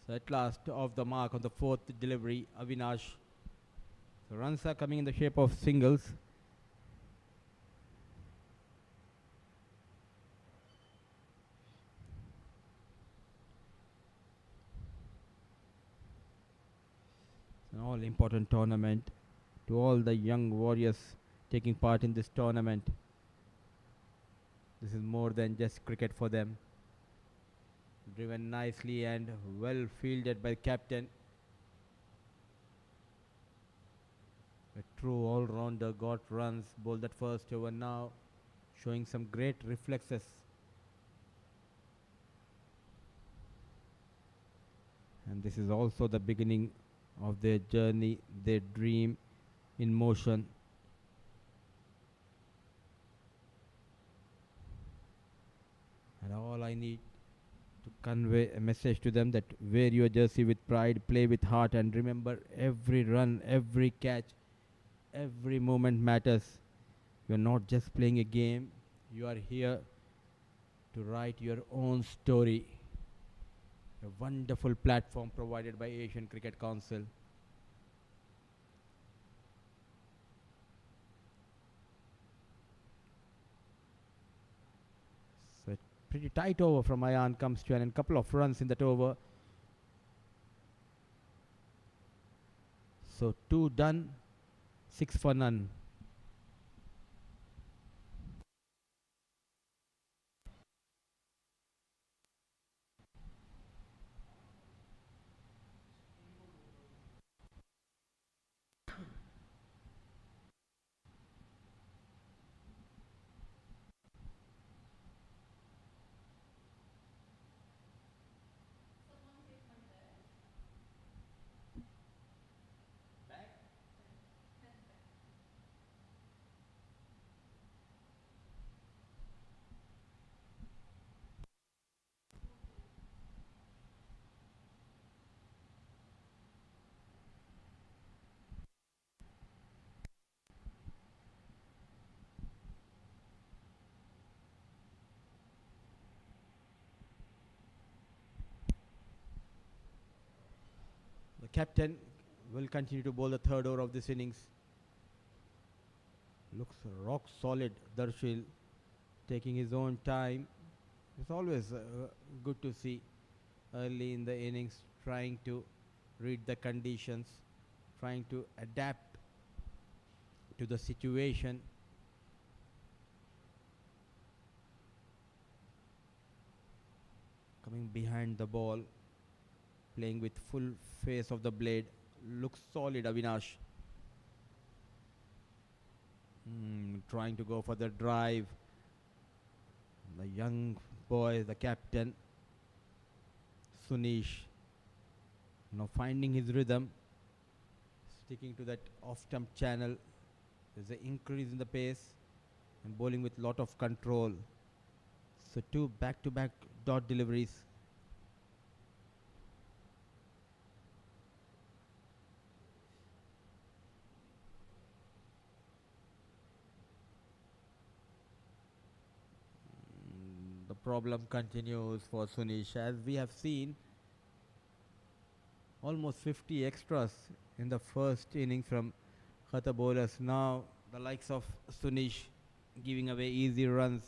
So at last, off the mark on the 4th delivery, Avinash. So runs are coming in the shape of singles. It's an all important tournament. To all the young warriors taking part in this tournament, this is more than just cricket for them. Driven nicely and well fielded by the captain. A true all-rounder, got runs, bowled that first over now, showing some great reflexes. And this is also the beginning of their journey, their dream in motion. And all I need to convey a message to them that wear your jersey with pride, play with heart, and remember every run, every catch, every moment matters. You are not just playing a game, you are here to write your own story. A wonderful platform provided by Asian Cricket Council. So pretty tight over from Ayan comes to an couple of runs in that over. So 2 done, 6 for none. The captain will continue to bowl the third over of this innings. Looks rock solid, Darshil, taking his own time. It's always good to see early in the innings trying to read the conditions, trying to adapt to the situation. Coming behind the ball, playing with full face of the blade. Looks solid, Avinash. Trying to go for the drive. The young boy, the captain, Sunish, now finding his rhythm, sticking to that off-stump channel. There's an increase in the pace and bowling with lot of control. So 2 back-to-back dot deliveries. The problem continues for Sunish, as we have seen almost 50 extras in the first inning from Qatar bowlers. Now the likes of Sunish giving away easy runs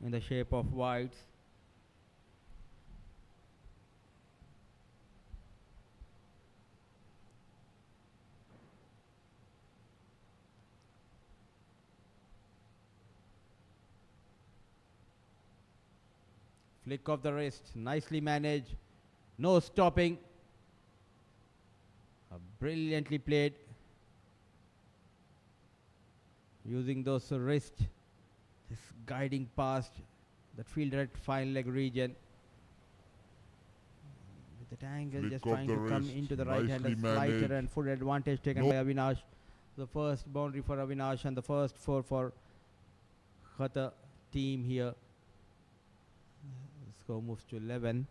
in the shape of wides. Flick of the wrist, nicely managed, no stopping. Brilliantly played, using those wrists, just guiding past that fielder at fine leg region. With that angle, Flick just of trying the to come wrist, into the right hander nicely slicer, managed. and full advantage taken by Avinash. The first boundary for Avinash and the first 4 for Qatar team here. Score moves to 11.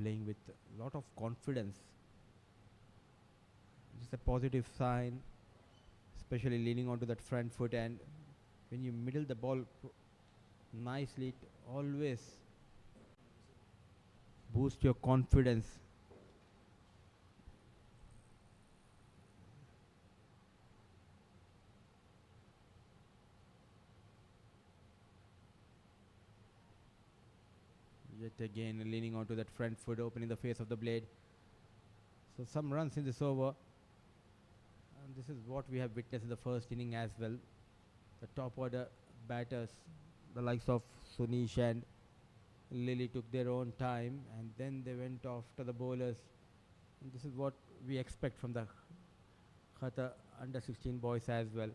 Playing with a lot of confidence. It's a positive sign, especially leaning onto that front foot, and when you middle the ball nicely, it always boosts your confidence. Yet again leaning onto that front foot, opening the face of the blade. So some runs in this over, and this is what we have witnessed in the first inning as well. The top order batters, the likes of Sunish and Lily, took their own time, and then they went after the bowlers. And this is what we expect from the Qatar under 16 boys as well.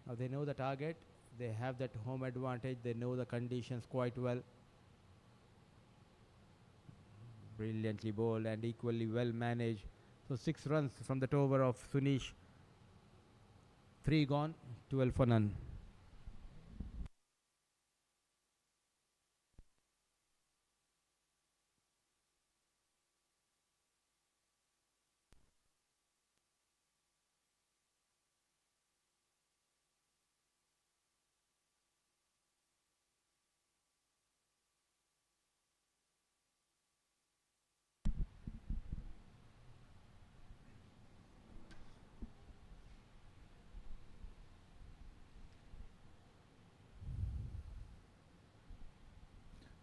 Now they know the target, they have that home advantage, they know the conditions quite well. Brilliantly bowled and equally well managed. So 6 runs from that over of Sunish. 3 gone, 12 for none.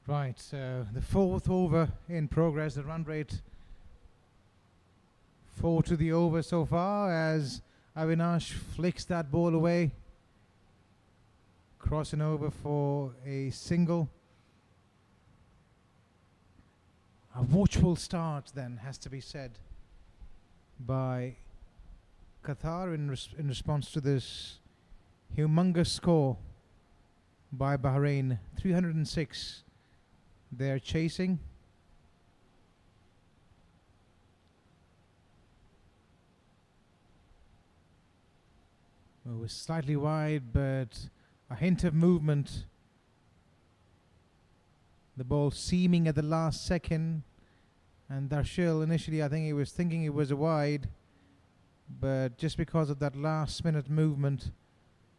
Right, so the 4th over in progress, the run rate 4 to the over so far as Avinash flicks that ball away, crossing over for a single. A watchful start then has to be said by Qatar in response to this humongous score by Bahrain, 306. They're chasing. It was slightly wide, but a hint of movement. The ball seaming at the last second And Darshil, initially, I think he was thinking it was a wide, but just because of that last minute movement,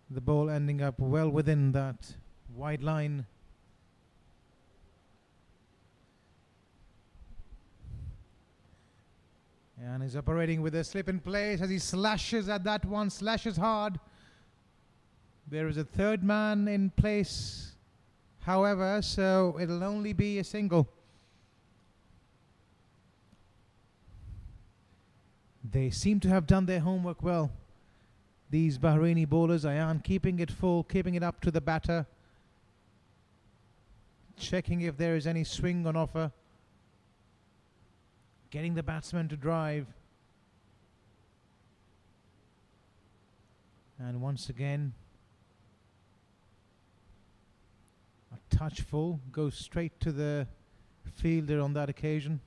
the ball ending up well within that wide line. And he's operating with a slip in place as he slashes at that one, slashes hard. There is a third man in place, however, so it'll only be a single. They seem to have done their homework well. These Bahraini bowlers, Ayan, keeping it full, keeping it up to the batter, checking if there is any swing on offer, getting the batsman to drive. And once again, a touch full, goes straight to the fielder on that occasion.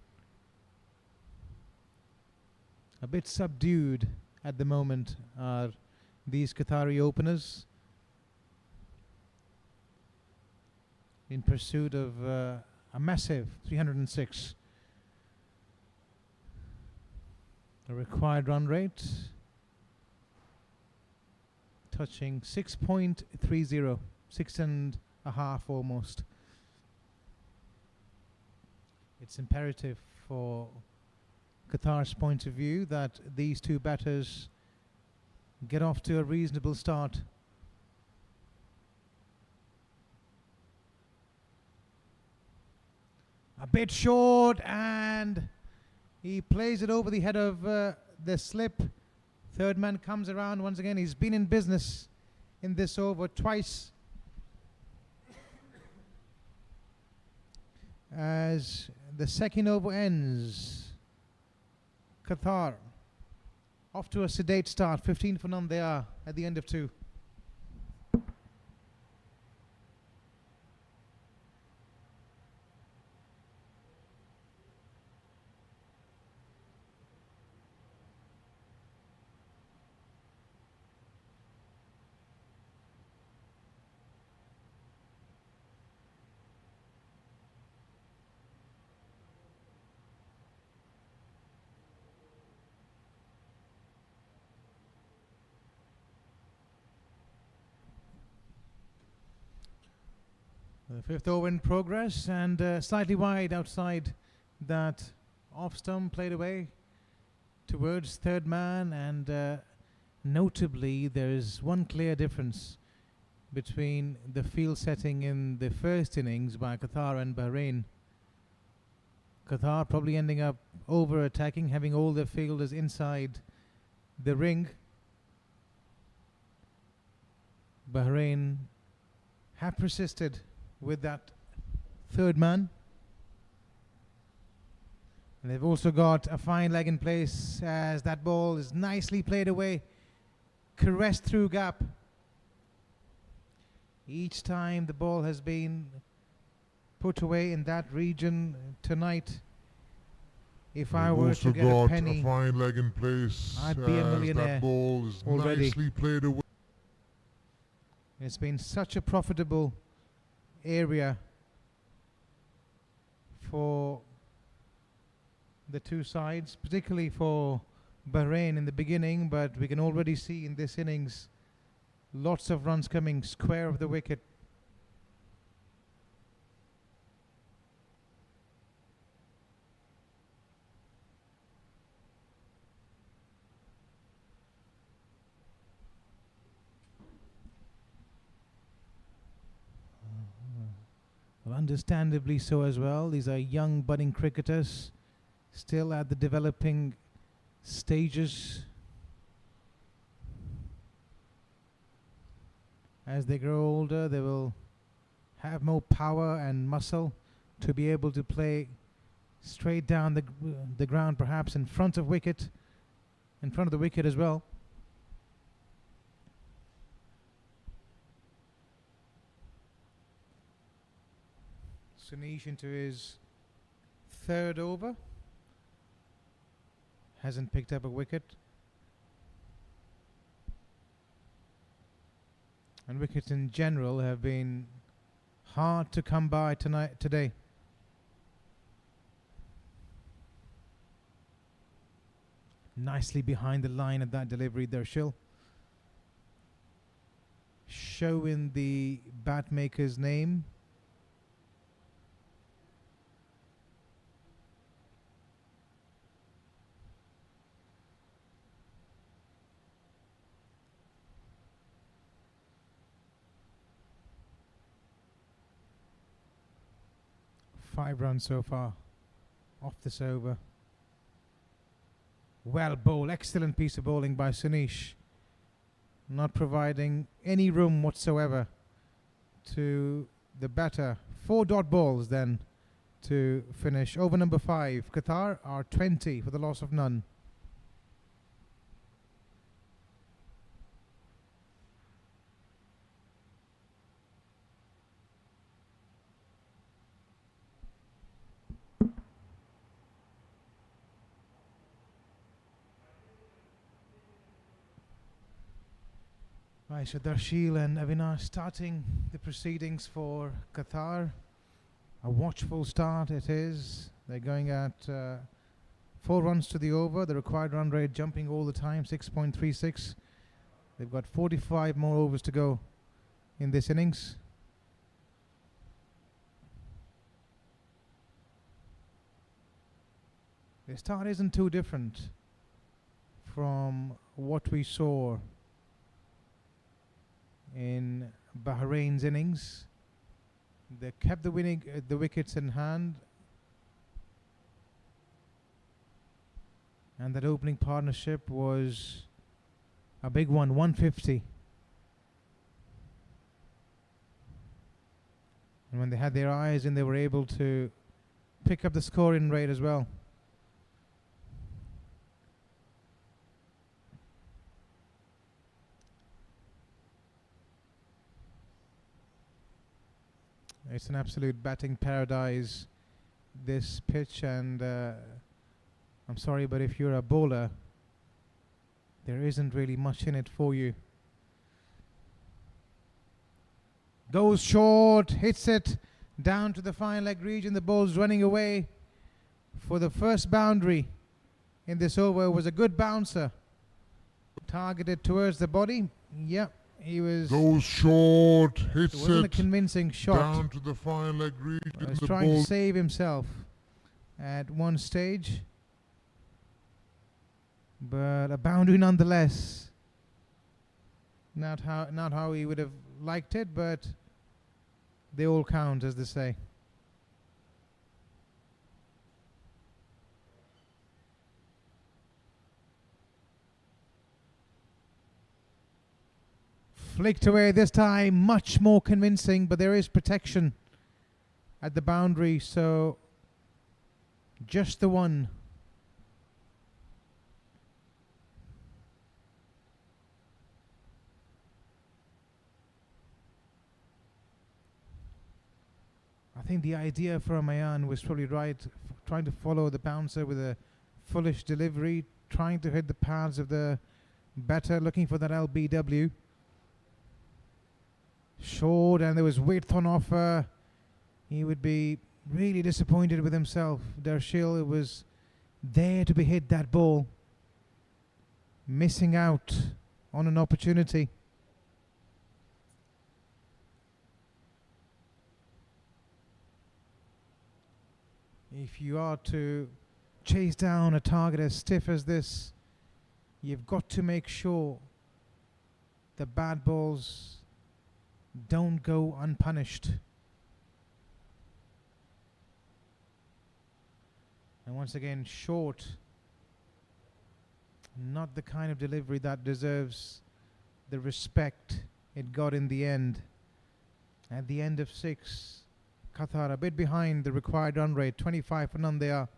A bit subdued at the moment are these Qatari openers in pursuit of a massive 306. The required run rate touching 6.30, 6.5 almost. It's imperative for Qatar's point of view that these two batters get off to a reasonable start. A bit short, and he plays it over the head of the slip. Third man comes around once again. He's been in business in this over twice. As the second over ends, Qatar off to a sedate start. 15 for none they are at the end of 2. The fifth over in progress, and slightly wide outside that off stump, played away towards third man. And notably, there is one clear difference between the field setting in the first innings by Qatar and Bahrain. Qatar probably ending up over attacking, having all their fielders inside the ring. Bahrain have persisted with that third man. And they've also got a fine leg in place as that ball is nicely played away, caressed through gap. Each time the ball has been put away in that region tonight, if I were to get a penny, a fine leg in place, I'd be a millionaire. That ball is already. nicely played away. It's been such a profitable area for the two sides, particularly for Bahrain in the beginning, but we can already see in this innings lots of runs coming square of the wicket. Well, understandably so as well. These are young budding cricketers, still at the developing stages. As they grow older, they will have more power and muscle to be able to play straight down the ground, perhaps in front of wicket, in front of the wicket as well. Sunish into his third over. Hasn't picked up a wicket. And wickets in general have been hard to come by today. Nicely behind the line at that delivery there, Shill. Showing the bat maker's name. Five runs so far off this over. Well bowled, excellent piece of bowling by Sunish, not providing any room whatsoever to the batter. 4 dot balls then to finish over number 5. Qatar are 20 for the loss of none. Right, so Darshil and Avinash starting the proceedings for Qatar. A watchful start it is. They're going at 4 runs to the over. The required run rate jumping all the time, 6.36. They've got 45 more overs to go in this innings. The start isn't too different from what we saw in Bahrain's innings. They kept the wickets in hand, and that opening partnership was a big one, 150. And when they had their eyes in, they were able to pick up the scoring rate as well. It's an absolute batting paradise, this pitch, and I'm sorry, but if you're a bowler, there isn't really much in it for you. Goes short, hits it down to the fine leg region. The ball's running away for the first boundary in this over. It was a good bouncer, targeted towards the body. Yep. He was Goes short, hits it wasn't a it convincing shot. down to the fine leg region. He was The trying ball to save himself at one stage, but a boundary nonetheless. Not how he would have liked it, but they all count, as they say. Flicked away this time, much more convincing, but there is protection at the boundary, so just the one. I think the idea for Mayan was probably right, trying to follow the bouncer with a foolish delivery, trying to hit the pads of the batter, looking for that LBW. Short, and there was width on offer. He would be really disappointed with himself. Darshil was there to be hit that ball, missing out on an opportunity. If you are to chase down a target as stiff as this, you've got to make sure the bad balls don't go unpunished. And once again, short. Not the kind of delivery that deserves the respect it got in the end. At the end of 6, Qatar a bit behind the required run rate, 25 for none they are.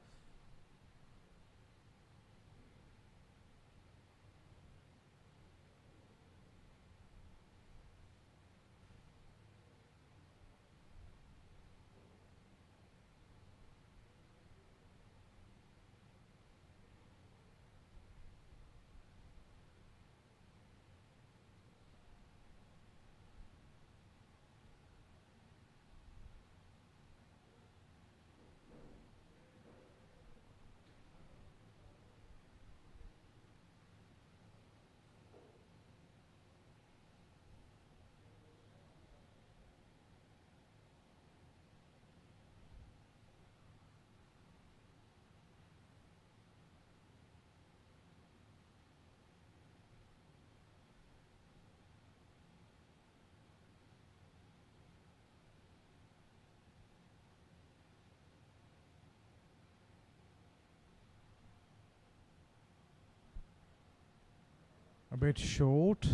a bit short.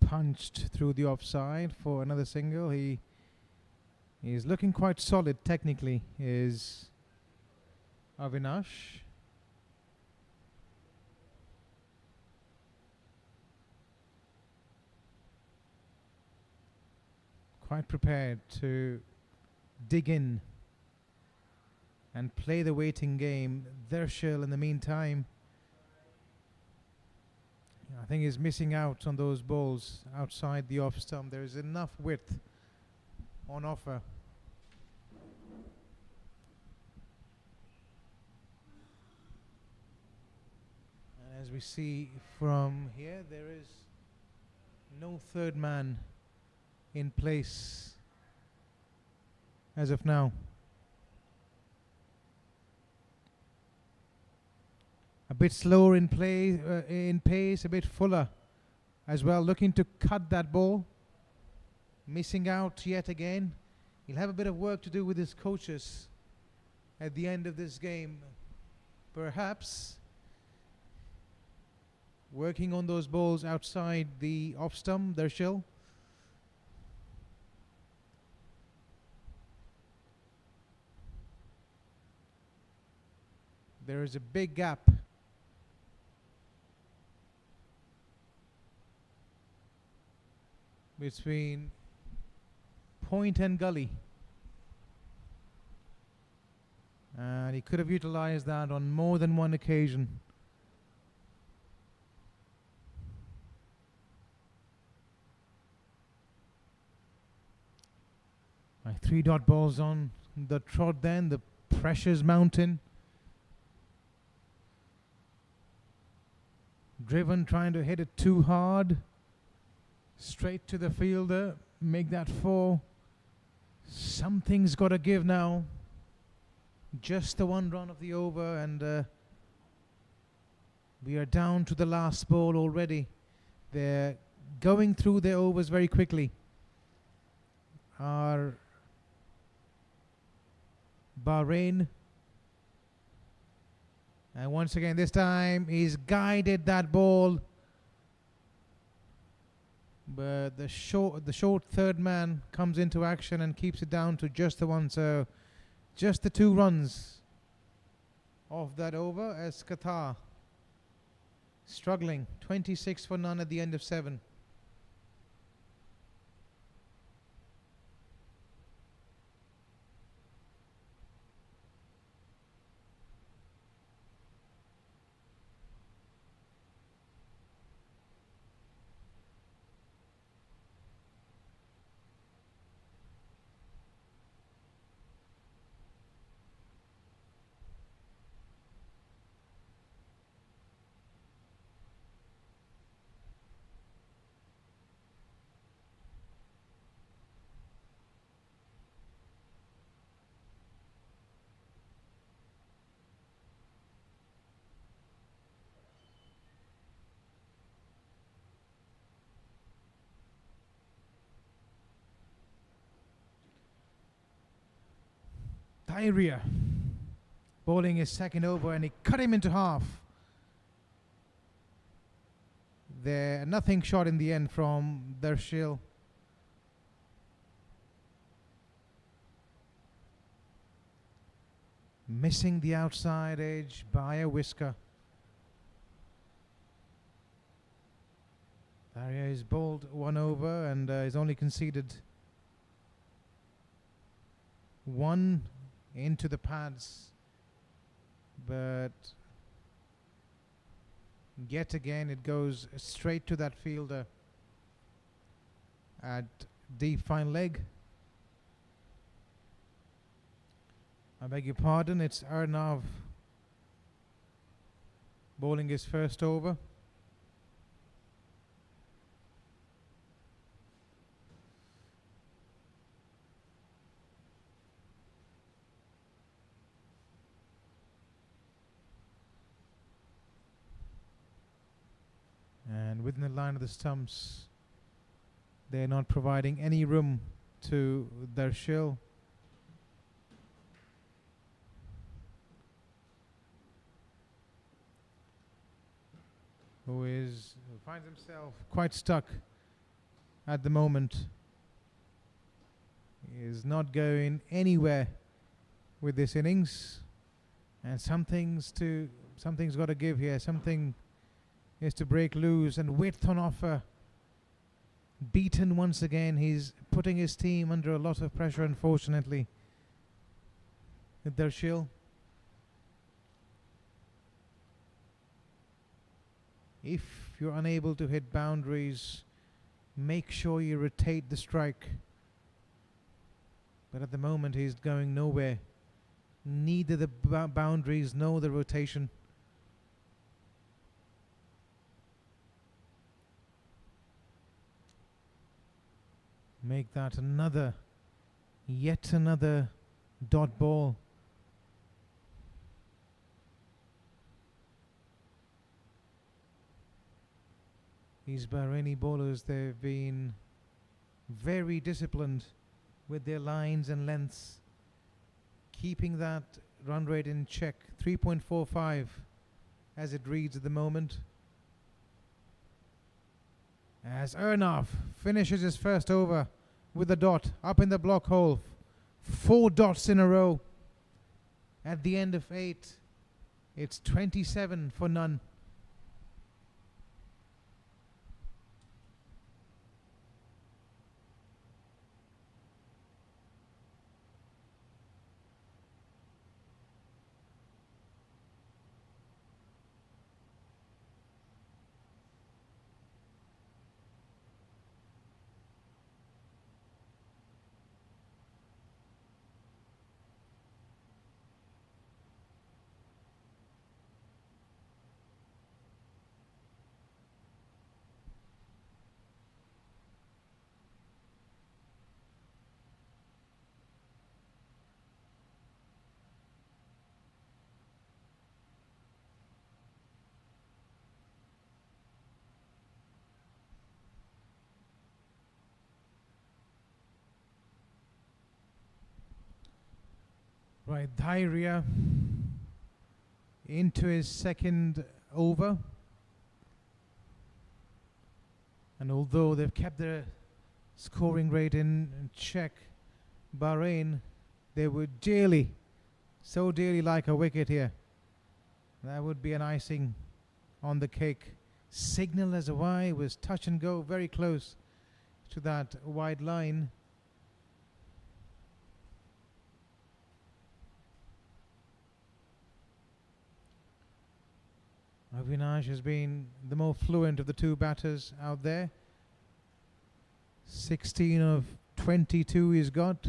Punched through the offside for another single. He's looking quite solid technically, is Avinash. Quite prepared to dig in and play the waiting game. Dershil, in the meantime, I think is missing out on those balls outside the off stump. There is enough width on offer. And as we see from here, there is no third man in place as of now. A bit slower in play, in pace, a bit fuller as well, looking to cut that ball. Missing out yet again. He'll have a bit of work to do with his coaches at the end of this game. Perhaps working on those balls outside the off stump, Dershil. There is a big gap between point and gully, and he could have utilized that on more than one occasion. My 3-dot balls on the trot then, the pressure's mounting. Driven, trying to hit it too hard. Straight to the fielder, make that 4. Something's got to give now. Just the 1 run of the over, and we are down to the last ball already. They're going through their overs very quickly. Our Bahrain. And once again, this time he's guided that ball, but the short third man comes into action and keeps it down to just the 1. So just the 2 runs of that over, as Qatar struggling. 26 for none at the end of 7. Diarrhea bowling his second over, and he cut him into half. There, nothing short in the end from Dershil. Missing the outside edge by a whisker. Diarrhea is bowled 1 over and is only conceded 1 into the pads, but yet again it goes straight to that fielder at deep fine leg. I beg your pardon, it's Arnav bowling his first over. And within the line of the stumps, they're not providing any room to Dershil. who finds himself quite stuck at the moment. He is not going anywhere with this innings, and something's got to give here. Something is to break loose, and width on offer. Beaten once again. He's putting his team under a lot of pressure, unfortunately. Darshil. If you're unable to hit boundaries, make sure you rotate the strike. But at the moment he's going nowhere. Neither the boundaries nor the rotation. Make that yet another dot ball. These Bahraini bowlers, they've been very disciplined with their lines and lengths, keeping that run rate in check. 3.45 as it reads at the moment. As Ernaf finishes his first over with a dot up in the block hole. 4 dots in a row. At the end of 8, it's 27 for none. Right, Dhairya into his second over. And although they've kept their scoring rate in check, Bahrain, they would so dearly like a wicket here. That would be an icing on the cake. Signal as a Y was touch and go, very close to that wide line. Avinash has been the more fluent of the two batters out there. 16 of 22 he's got.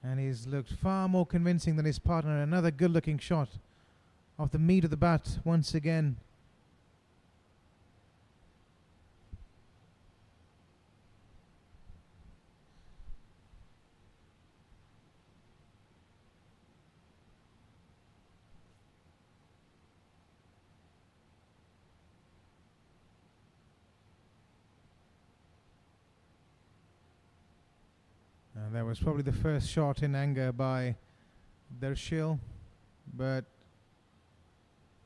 And he's looked far more convincing than his partner. Another good looking shot off the meat of the bat once again. And that was probably the first shot in anger by Darshil, but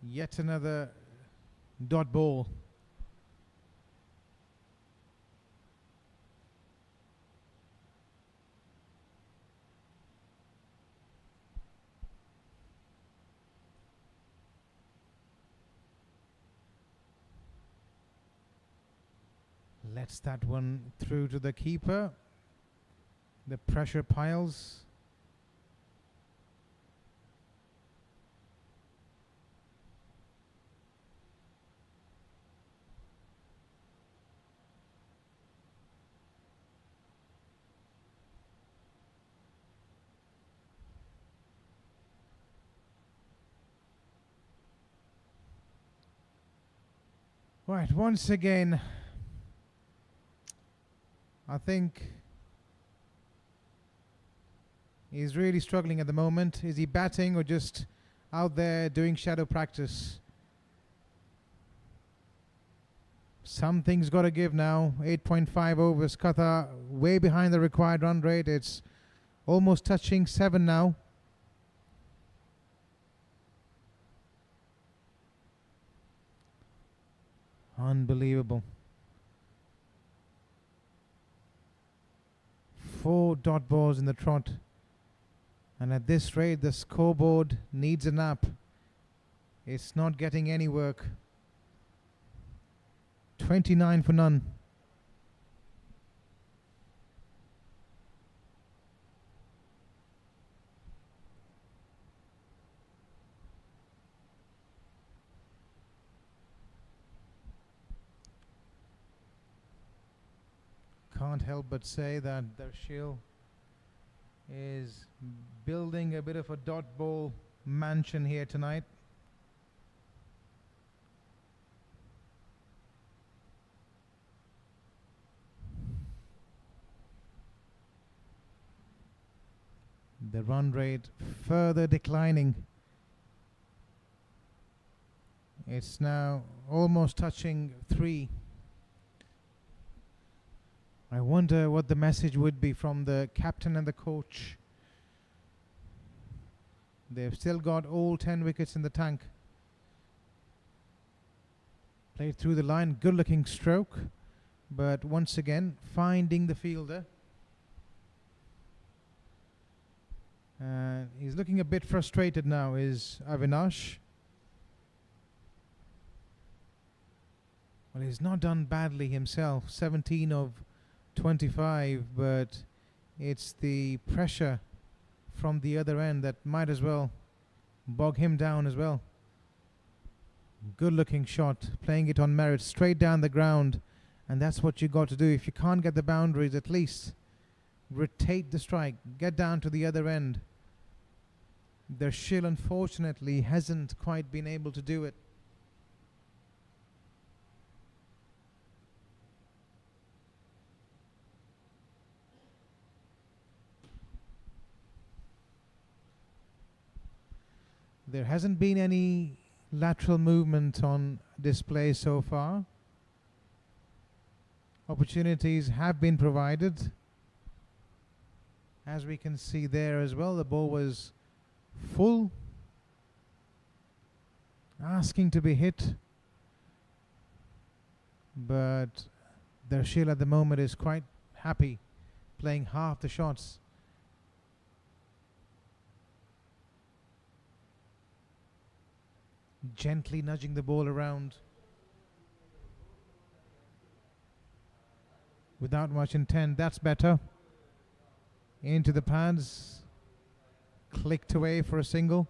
yet another dot ball. Lets that one through to the keeper. The pressure piles. Right, once again, I think he's really struggling at the moment. Is he batting or just out there doing shadow practice? Something's got to give now. 8.5 overs. Qatar way behind the required run rate. It's almost touching 7 now. Unbelievable. 4 dot balls in the trot. And at this rate, the scoreboard needs a nap. It's not getting any work. 29 for none. Can't help but say that Darshil is building a bit of a dot ball mansion here tonight. The run rate further declining. It's now almost touching 3. I wonder what the message would be from the captain and the coach. They've still got all 10 wickets in the tank. Played through the line, good looking stroke, but once again finding the fielder. He's looking a bit frustrated now, is Avinash. Well, he's not done badly himself, 17 of 25, but it's the pressure from the other end that might as well bog him down as well. Good looking shot, playing it on merit, straight down the ground, and that's what you got to do. If you can't get the boundaries, at least rotate the strike, get down to the other end. Darshil unfortunately hasn't quite been able to do it. There hasn't been any lateral movement on display so far. Opportunities have been provided. As we can see there as well, the ball was full, asking to be hit, but Darshil at the moment is quite happy playing half the shots. Gently nudging the ball around without much intent. That's better. Into the pads, clicked away for a single.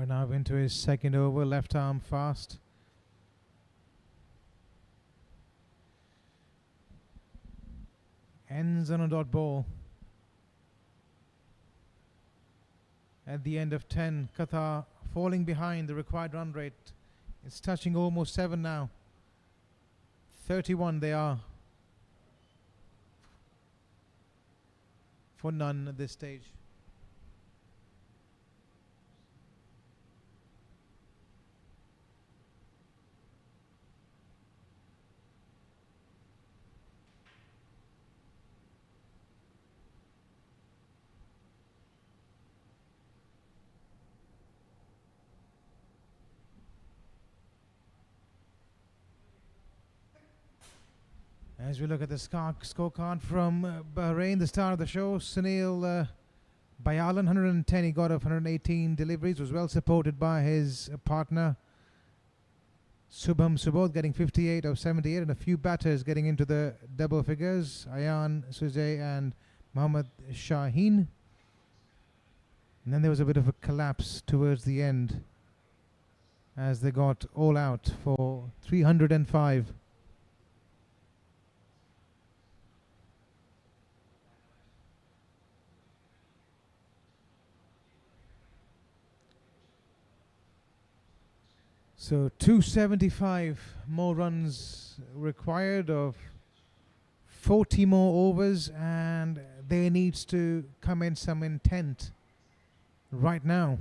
Now into his second over, left arm fast. Ends on a dot ball. At the end of 10, Qatar falling behind the required run rate. It's touching almost 7 now. 31 they are. For none at this stage. As we look at the scorecard from Bahrain, the star of the show, Sunil Bayalan, 110 he got of 118 deliveries, was well supported by his partner Subham Subodh, getting 58 of 78, and a few batters getting into the double figures, Ayan Suzay and Mohammad Shaheen. And then there was a bit of a collapse towards the end as they got all out for 305. So 275 more runs required of 40 more overs, and there needs to come in some intent right now.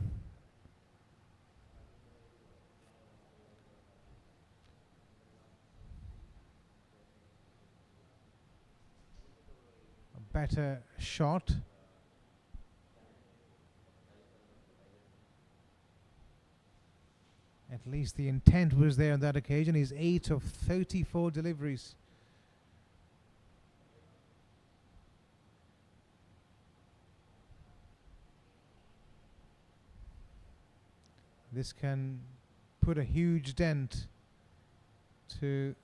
A better shot. At least the intent was there on that occasion. He's 8 of 34 deliveries. This can put a huge dent to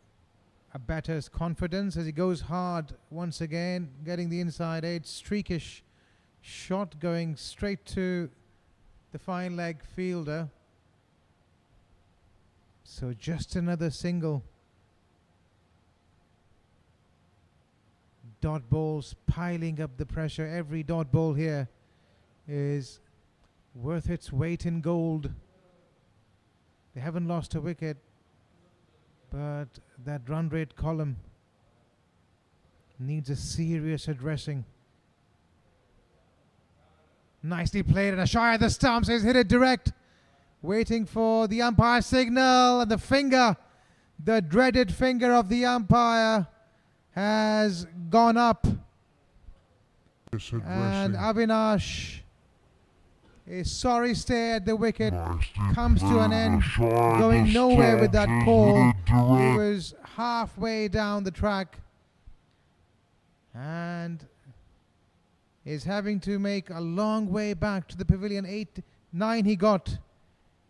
a batter's confidence as he goes hard once again, getting the inside edge. Streakish shot going straight to the fine leg fielder. So just another single. Dot balls piling up the pressure. Every dot ball here is worth its weight in gold. They haven't lost a wicket, but that run rate column needs a serious addressing. Nicely played and a shy of the stumps. He's hit it direct. Waiting for the umpire signal, and the finger, the dreaded finger of the umpire, has gone up. And Avinash, a sorry stare at the wicket, comes to an end, going nowhere with that call. He was halfway down the track and is having to make a long way back to the pavilion. 8-9 he got,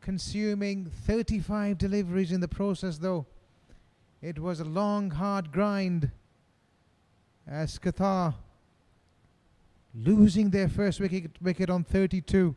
consuming 35 deliveries in the process though. It was a long, hard grind as Qatar losing their first wicket on 32.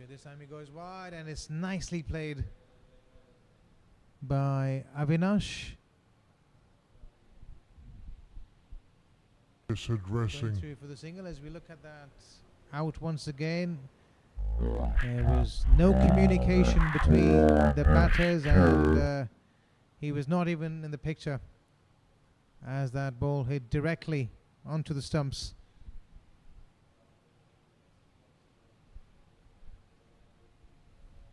This time he goes wide, and it's nicely played by Avinash. It's addressing. Going through for the single as we look at that out once again. There was no communication between the batters, and he was not even in the picture as that ball hit directly onto the stumps.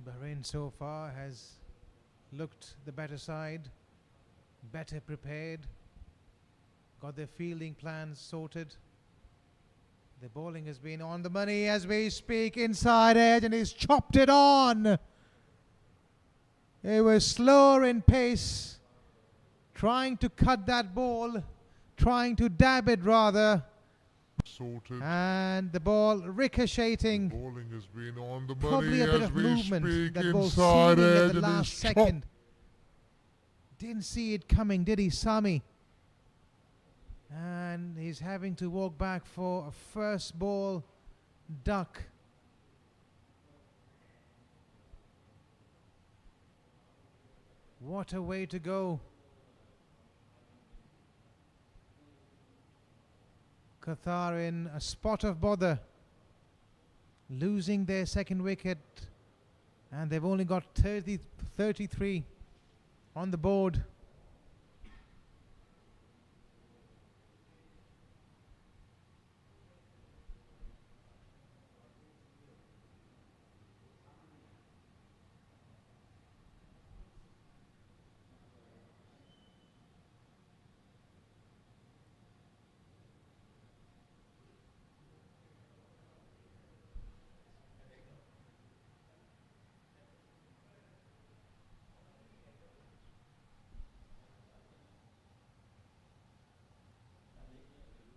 Bahrain so far has looked the better side, better prepared, got their fielding plans sorted. The bowling has been on the money as we speak, inside edge, and he's chopped it on. It was slower in pace, trying to cut that ball, trying to dab it rather. Sorted. And the ball ricocheting. The bowling has been on the Probably money a bit as of we movement. speak. That ball Inside sealing edge at the and last he's second. Didn't see it coming, did he, Sami? And he's having to walk back for a first ball duck. What a way to go. Qatar in a spot of bother, losing their second wicket, and they've only got 33 on the board.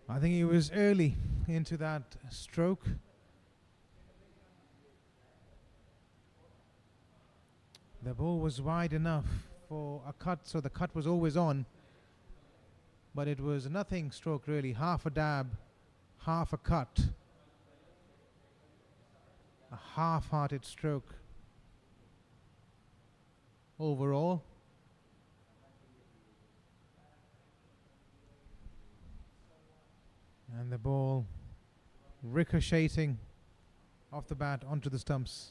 I think he was early into that stroke. The ball was wide enough for a cut, so the cut was always on. But it was nothing stroke really, half a dab, half a cut. A half-hearted stroke overall. And the ball ricocheting off the bat onto the stumps.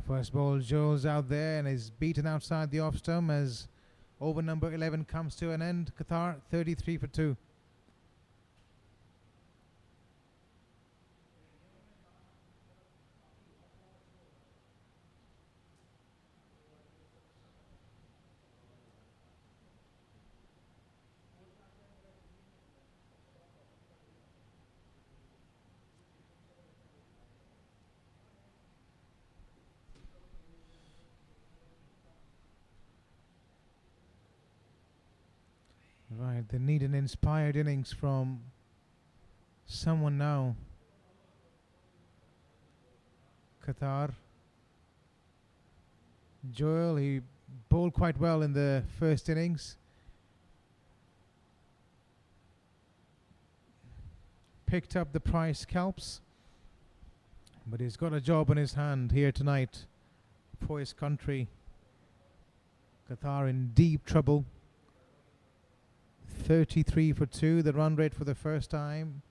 First ball, Joel's out there and is beaten outside the off stump as over number 11 comes to an end. Qatar 33 for 2. Right, they need an inspired innings from someone now. Qatar. Joel, he bowled quite well in the first innings. Picked up the prize scalps. But he's got a job on his hand here tonight for his country. Qatar in deep trouble. 33 for 2, the run rate for the first time.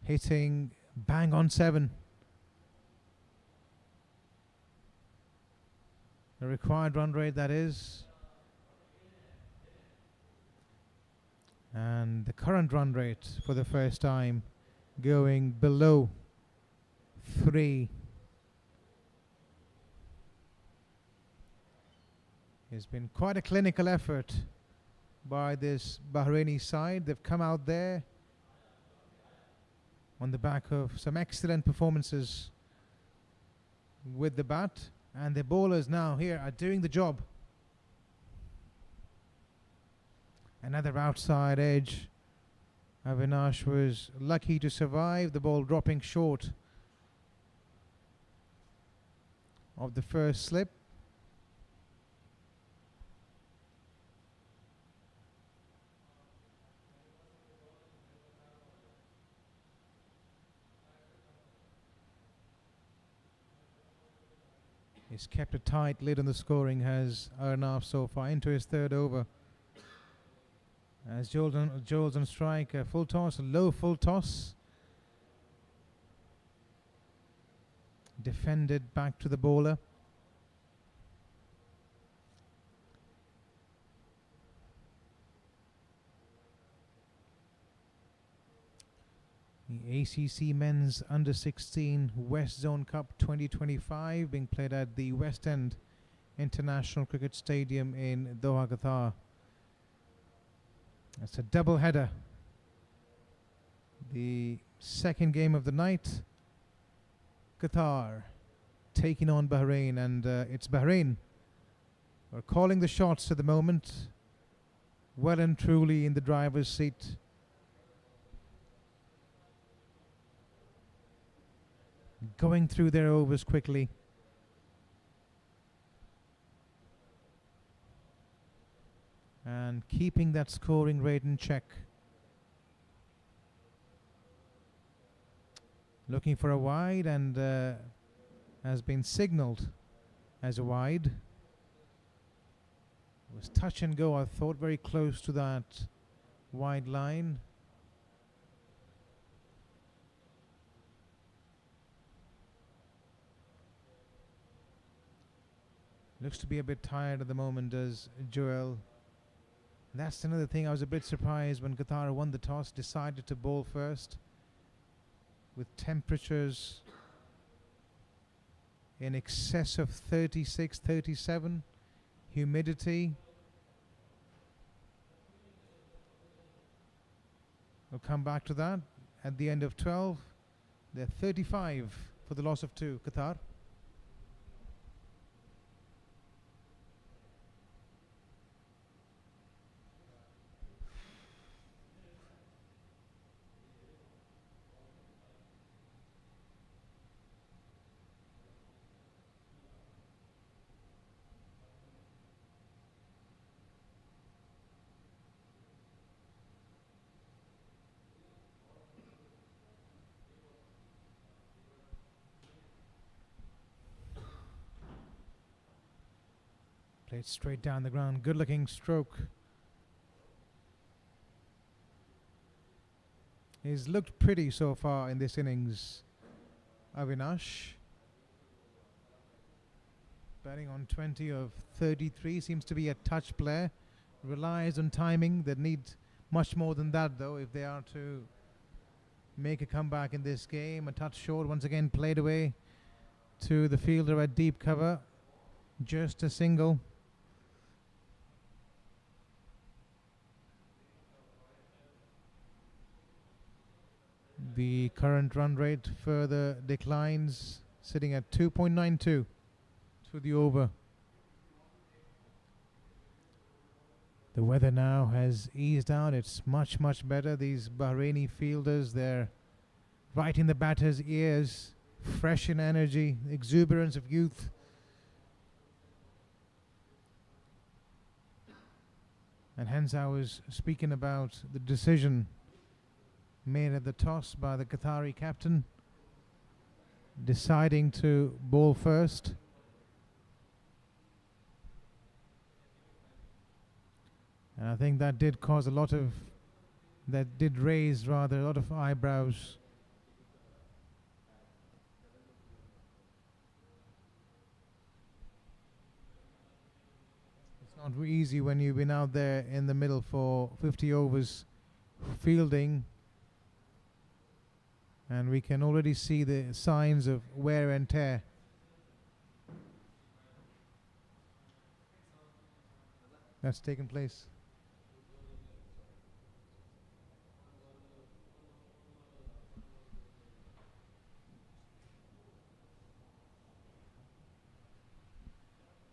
Hitting bang on 7. The required run rate, that is. And the current run rate for the first time going below 3. It's been quite a clinical effort by this Bahraini side. They've come out there on the back of some excellent performances with the bat, and the bowlers now here are doing the job. Another outside edge. Avinash was lucky to survive, the ball dropping short of the first slip. He's kept a tight lid on the scoring, has Arnav so far into his third over. As Joel's on strike, a full toss, a low full toss. Defended back to the bowler. The ACC Men's Under-16 West Zone Cup 2025 being played at the West End International Cricket Stadium in Doha, Qatar. It's a double header. The second game of the night, Qatar taking on Bahrain, and it's Bahrain who are calling the shots at the moment, well and truly in the driver's seat. Going through their overs quickly. And keeping that scoring rate in check. Looking for a wide, and has been signalled as a wide. It was touch and go, I thought, very close to that wide line. Looks to be a bit tired at the moment, does Joel. That's another thing. I was a bit surprised when Qatar won the toss, decided to bowl first. With temperatures in excess of 36, 37, humidity. We'll come back to that at the end of 12. They're 35 for the loss of 2, Qatar. Played straight down the ground. Good looking stroke. He's looked pretty so far in this innings, Avinash. Batting on 20 of 33, seems to be a touch player. Relies on timing. They need much more than that though if they are to make a comeback in this game. A touch short once again, played away to the fielder at deep cover. Just a single. The current run rate further declines, sitting at 2.92 to the over. The weather now has eased out. It's much, much better. These Bahraini fielders, they're right in the batter's ears, fresh in energy, exuberance of youth. And hence I was speaking about the decision made at the toss by the Qatari captain, deciding to bowl first. And I think that did cause a lot of, that did raise rather a lot of eyebrows. It's not easy when you've been out there in the middle for 50 overs fielding. And we can already see the signs of wear and tear. That's taken place.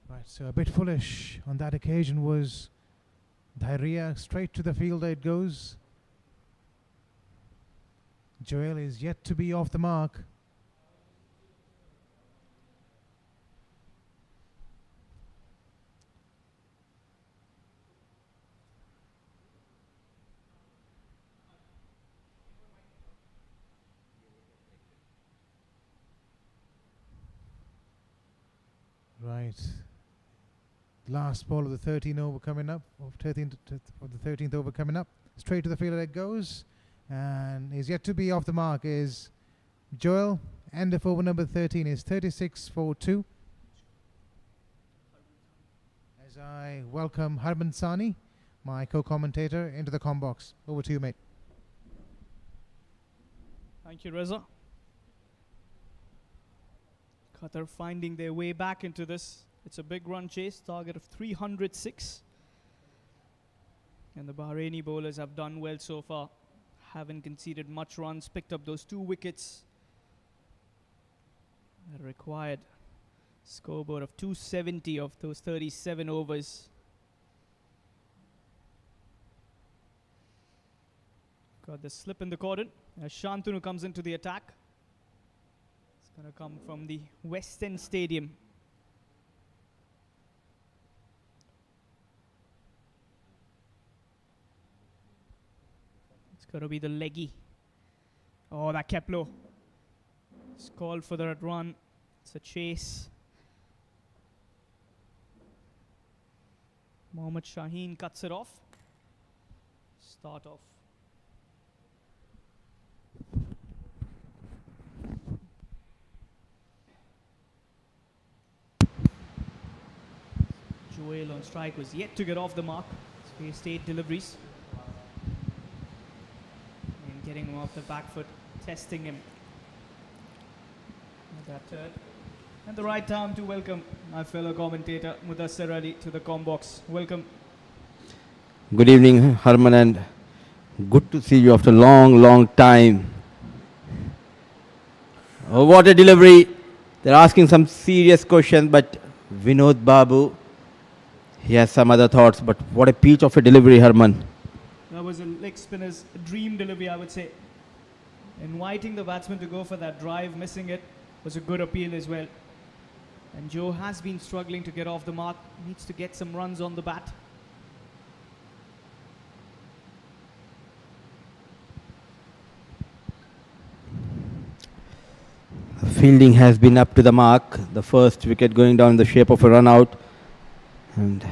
Right, so a bit foolish on that occasion was Dhairia. Straight to the fielder it goes. Joel is yet to be off the mark. Right. Last ball of the 13th over coming up. Of the 13th over coming up. Straight to the fielder it goes. And is yet to be off the mark is Joel. End of over number 13 is 36 for 2. As I welcome Harman Sani, my co-commentator, into the comm box. Over to you, mate. Thank you, Reza. Qatar finding their way back into this. It's a big run chase, target of 306. And the Bahraini bowlers have done well so far. Haven't conceded much runs, picked up those 2 wickets that are required. Scoreboard of 270 of those 37 overs. Got the slip in the cordon as Shantanu comes into the attack. It's going to come from the West End Stadium. Got to be the leggy. Oh, that kept low. It's called for that run. It's a chase. Mohammad Shaheen cuts it off. Start off. Joel on strike was yet to get off the mark. He's faced 8 deliveries. Getting him off the back foot, testing him with that turn. And the right time to welcome my fellow commentator Mudassir Ali to the comm box. Welcome. Good evening, Harman, and good to see you after a long, long time. Oh, what a delivery. They're asking some serious questions, but Vinod Babu, he has some other thoughts, but what a peach of a delivery, Harman. That was a leg spinner's dream delivery, I would say. Inviting the batsman to go for that drive, missing it, was a good appeal as well. And Joe has been struggling to get off the mark, needs to get some runs on the bat. The fielding has been up to the mark. The first wicket going down in the shape of a run out. And,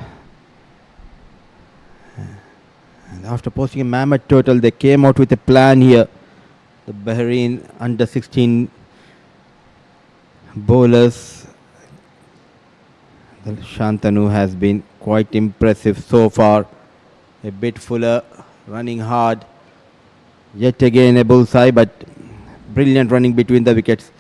and after posting a mammoth total, they came out with a plan here. The Bahrain under 16 bowlers. The Shantanu has been quite impressive so far. A bit fuller, running hard. Yet again a bullseye, but brilliant running between the wickets.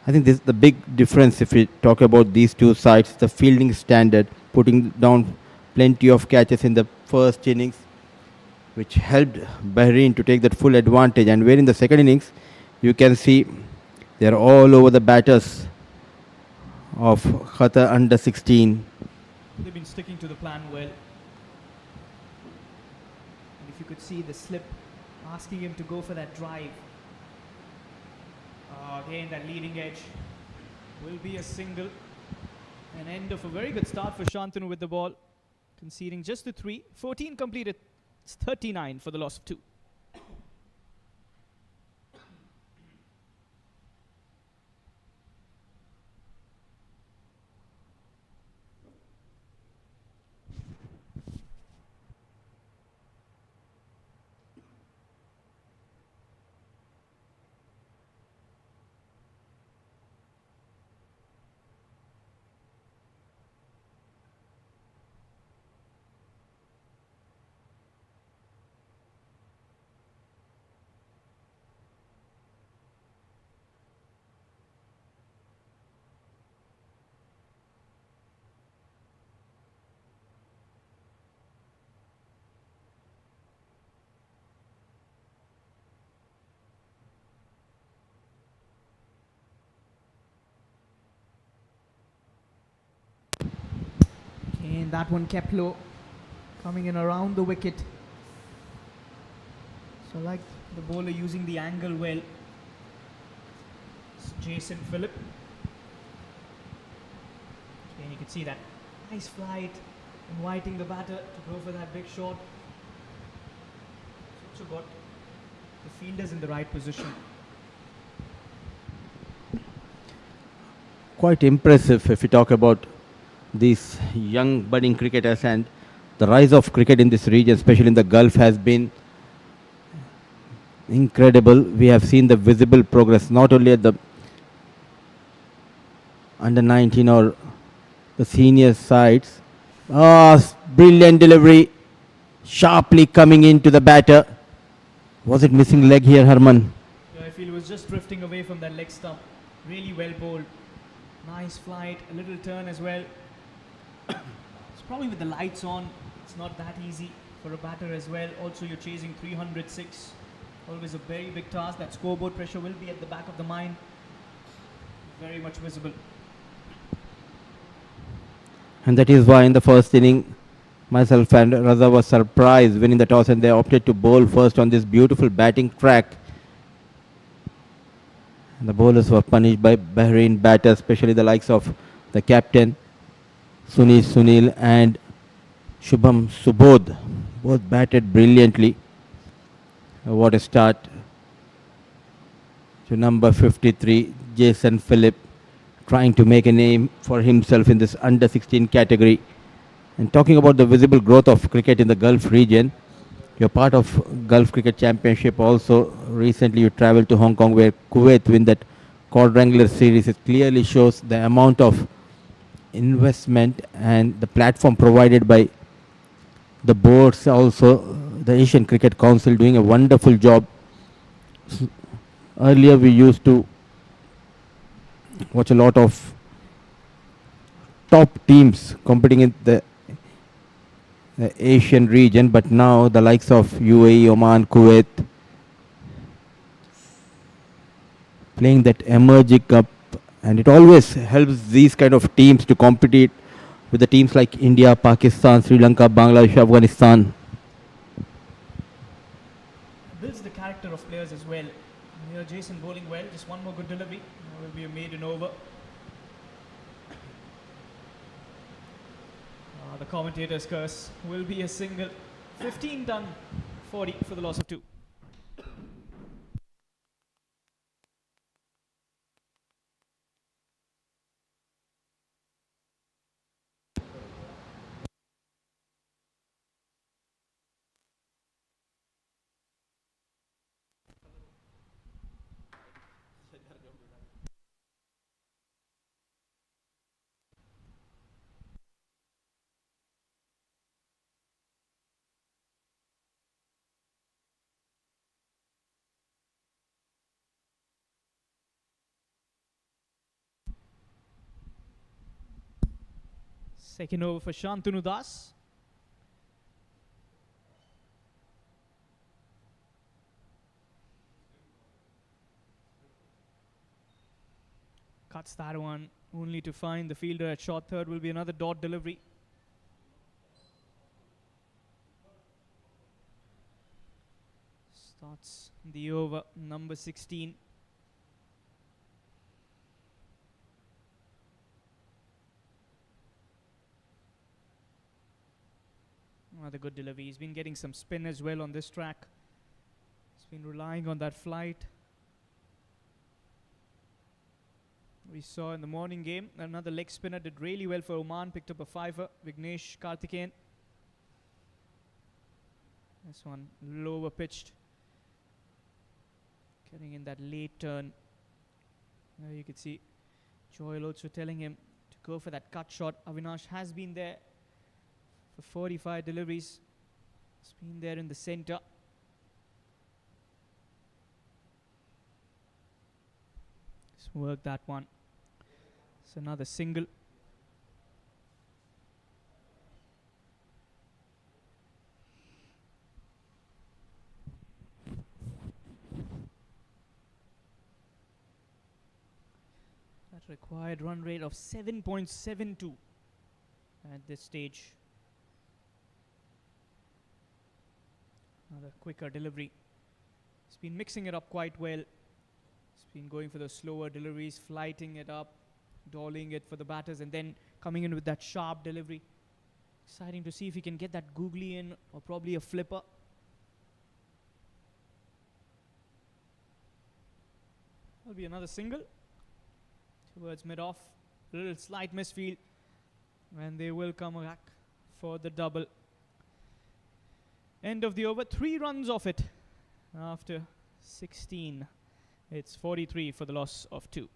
I think this is the big difference if we talk about these two sides. The fielding standard, putting down plenty of catches in the first innings, which helped Bahrain to take that full advantage. And where in the second innings, you can see they're all over the batters of Qatar under 16. They've been sticking to the plan well. And if you could see the slip, asking him to go for that drive. Again, that leading edge will be a single. An end of a very good start for Shantanu with the ball, conceding just the 3. 14 completed. It's 39 for the loss of 2. And that one kept low, coming in around the wicket. So like the bowler using the angle well. It's Jason Phillip. And you can see that nice flight, inviting the batter to go for that big shot. It's also got the fielders in the right position. Quite impressive if we talk about these young budding cricketers, and the rise of cricket in this region, especially in the Gulf, has been incredible. We have seen the visible progress not only at the under 19 or the senior sides. Brilliant delivery, sharply coming into the batter. Was it missing leg here, Harman? Yeah, I feel it was just drifting away from that leg stump. Really well bowled. Nice flight, a little turn as well. It's probably with the lights on, it's not that easy for a batter as well. Also, you're chasing 306. Always a very big task. That scoreboard pressure will be at the back of the mind. Very much visible. And that is why in the first inning, myself and Raza was surprised winning the toss, and they opted to bowl first on this beautiful batting track. And the bowlers were punished by Bahrain batters, especially the likes of the captain, Sunil and Shubham Subodh. Both batted brilliantly. What a start to number 53, Jason Phillip, trying to make a name for himself in this under 16 category. And talking about the visible growth of cricket in the Gulf region, you're part of Gulf Cricket Championship also. Recently you traveled to Hong Kong where Kuwait win that quadrangular series. It clearly shows the amount of investment and the platform provided by the boards, also the Asian Cricket Council doing a wonderful job. Earlier we used to watch a lot of top teams competing in the Asian region, but now the likes of UAE, Oman, Kuwait playing that emerging cup, and it always helps these kind of teams to compete with the teams like India, Pakistan, Sri Lanka, Bangladesh, Afghanistan. Builds the character of players as well. Here Jason bowling well, just one more good delivery. It will be a maiden over. The commentator's curse will be a single. 15 done, 40 for the loss of 2. Second over for Shantanu Das. Cuts that one, only to find the fielder at short third. Will be another dot delivery. Starts the over, number 16. Another good delivery. He's been getting some spin as well on this track. He's been relying on that flight. We saw in the morning game, another leg spinner did really well for Oman, picked up a fiver, Vignesh Karthikeyan. This one lower pitched, getting in that late turn. There you can see Joel also telling him to go for that cut shot. Avinash has been there for 45 deliveries. He's been there in the center. Just work that one. It's another single. That required run rate of 7.72 at this stage. Another quicker delivery. He's been mixing it up quite well. He's been going for the slower deliveries, flighting it up, dollying it for the batters, and then coming in with that sharp delivery. Exciting to see if he can get that googly in, or probably a flipper. That'll be another single towards mid-off. Little slight misfield, and they will come back for the double. End of the over, 3 runs off it after 16. It's 43 for the loss of 2.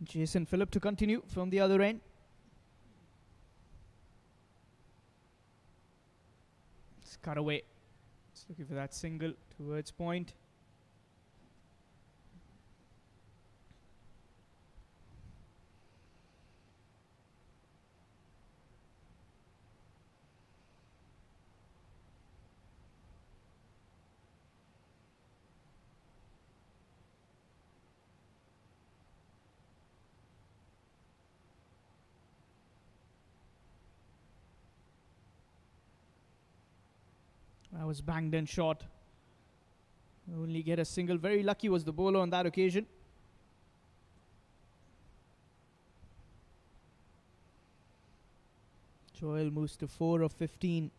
Jason Phillip to continue from the other end. It's cut away. Just looking for that single towards point. That was banged in short. Only get a single. Very lucky was the bowler on that occasion. Joel moves to 4 of 15.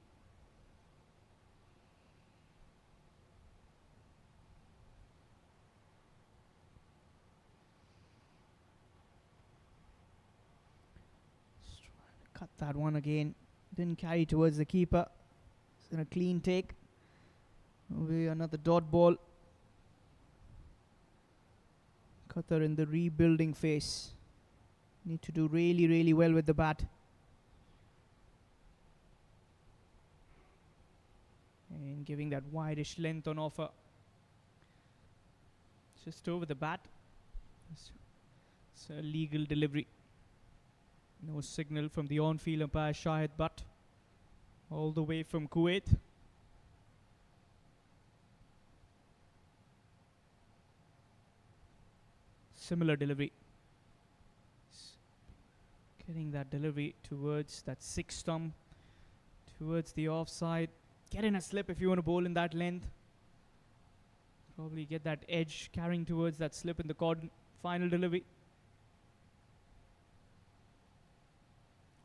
Just trying to cut that one again. Didn't carry towards the keeper. In a clean take. Away another dot ball. Qatar in the rebuilding phase. Need to do really, really well with the bat. And giving that wideish length on offer. Just over the bat. It's a legal delivery. No signal from the on-field umpire Shahid Butt. All the way from Kuwait. Similar delivery. Getting that delivery towards that 6 stump, towards the offside. Get in a slip if you want to bowl in that length. Probably get that edge carrying towards that slip in the cordon. Final delivery.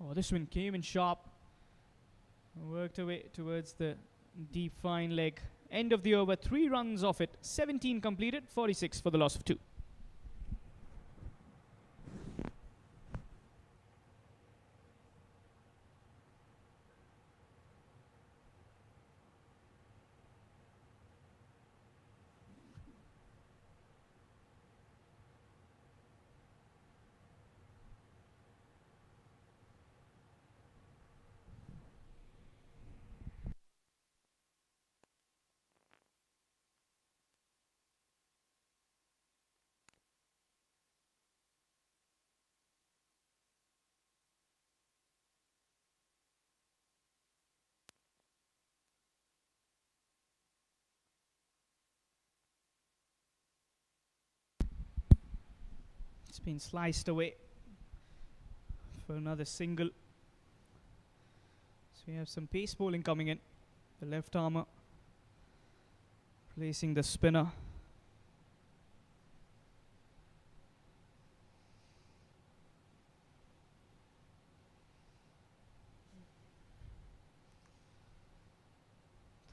Oh, this one came in sharp. Worked away towards the deep fine leg. End of the over, 3 runs off it. 17 completed, 46 for the loss of 2. It's been sliced away for another single. So we have some pace bowling coming in. The left armour placing the spinner.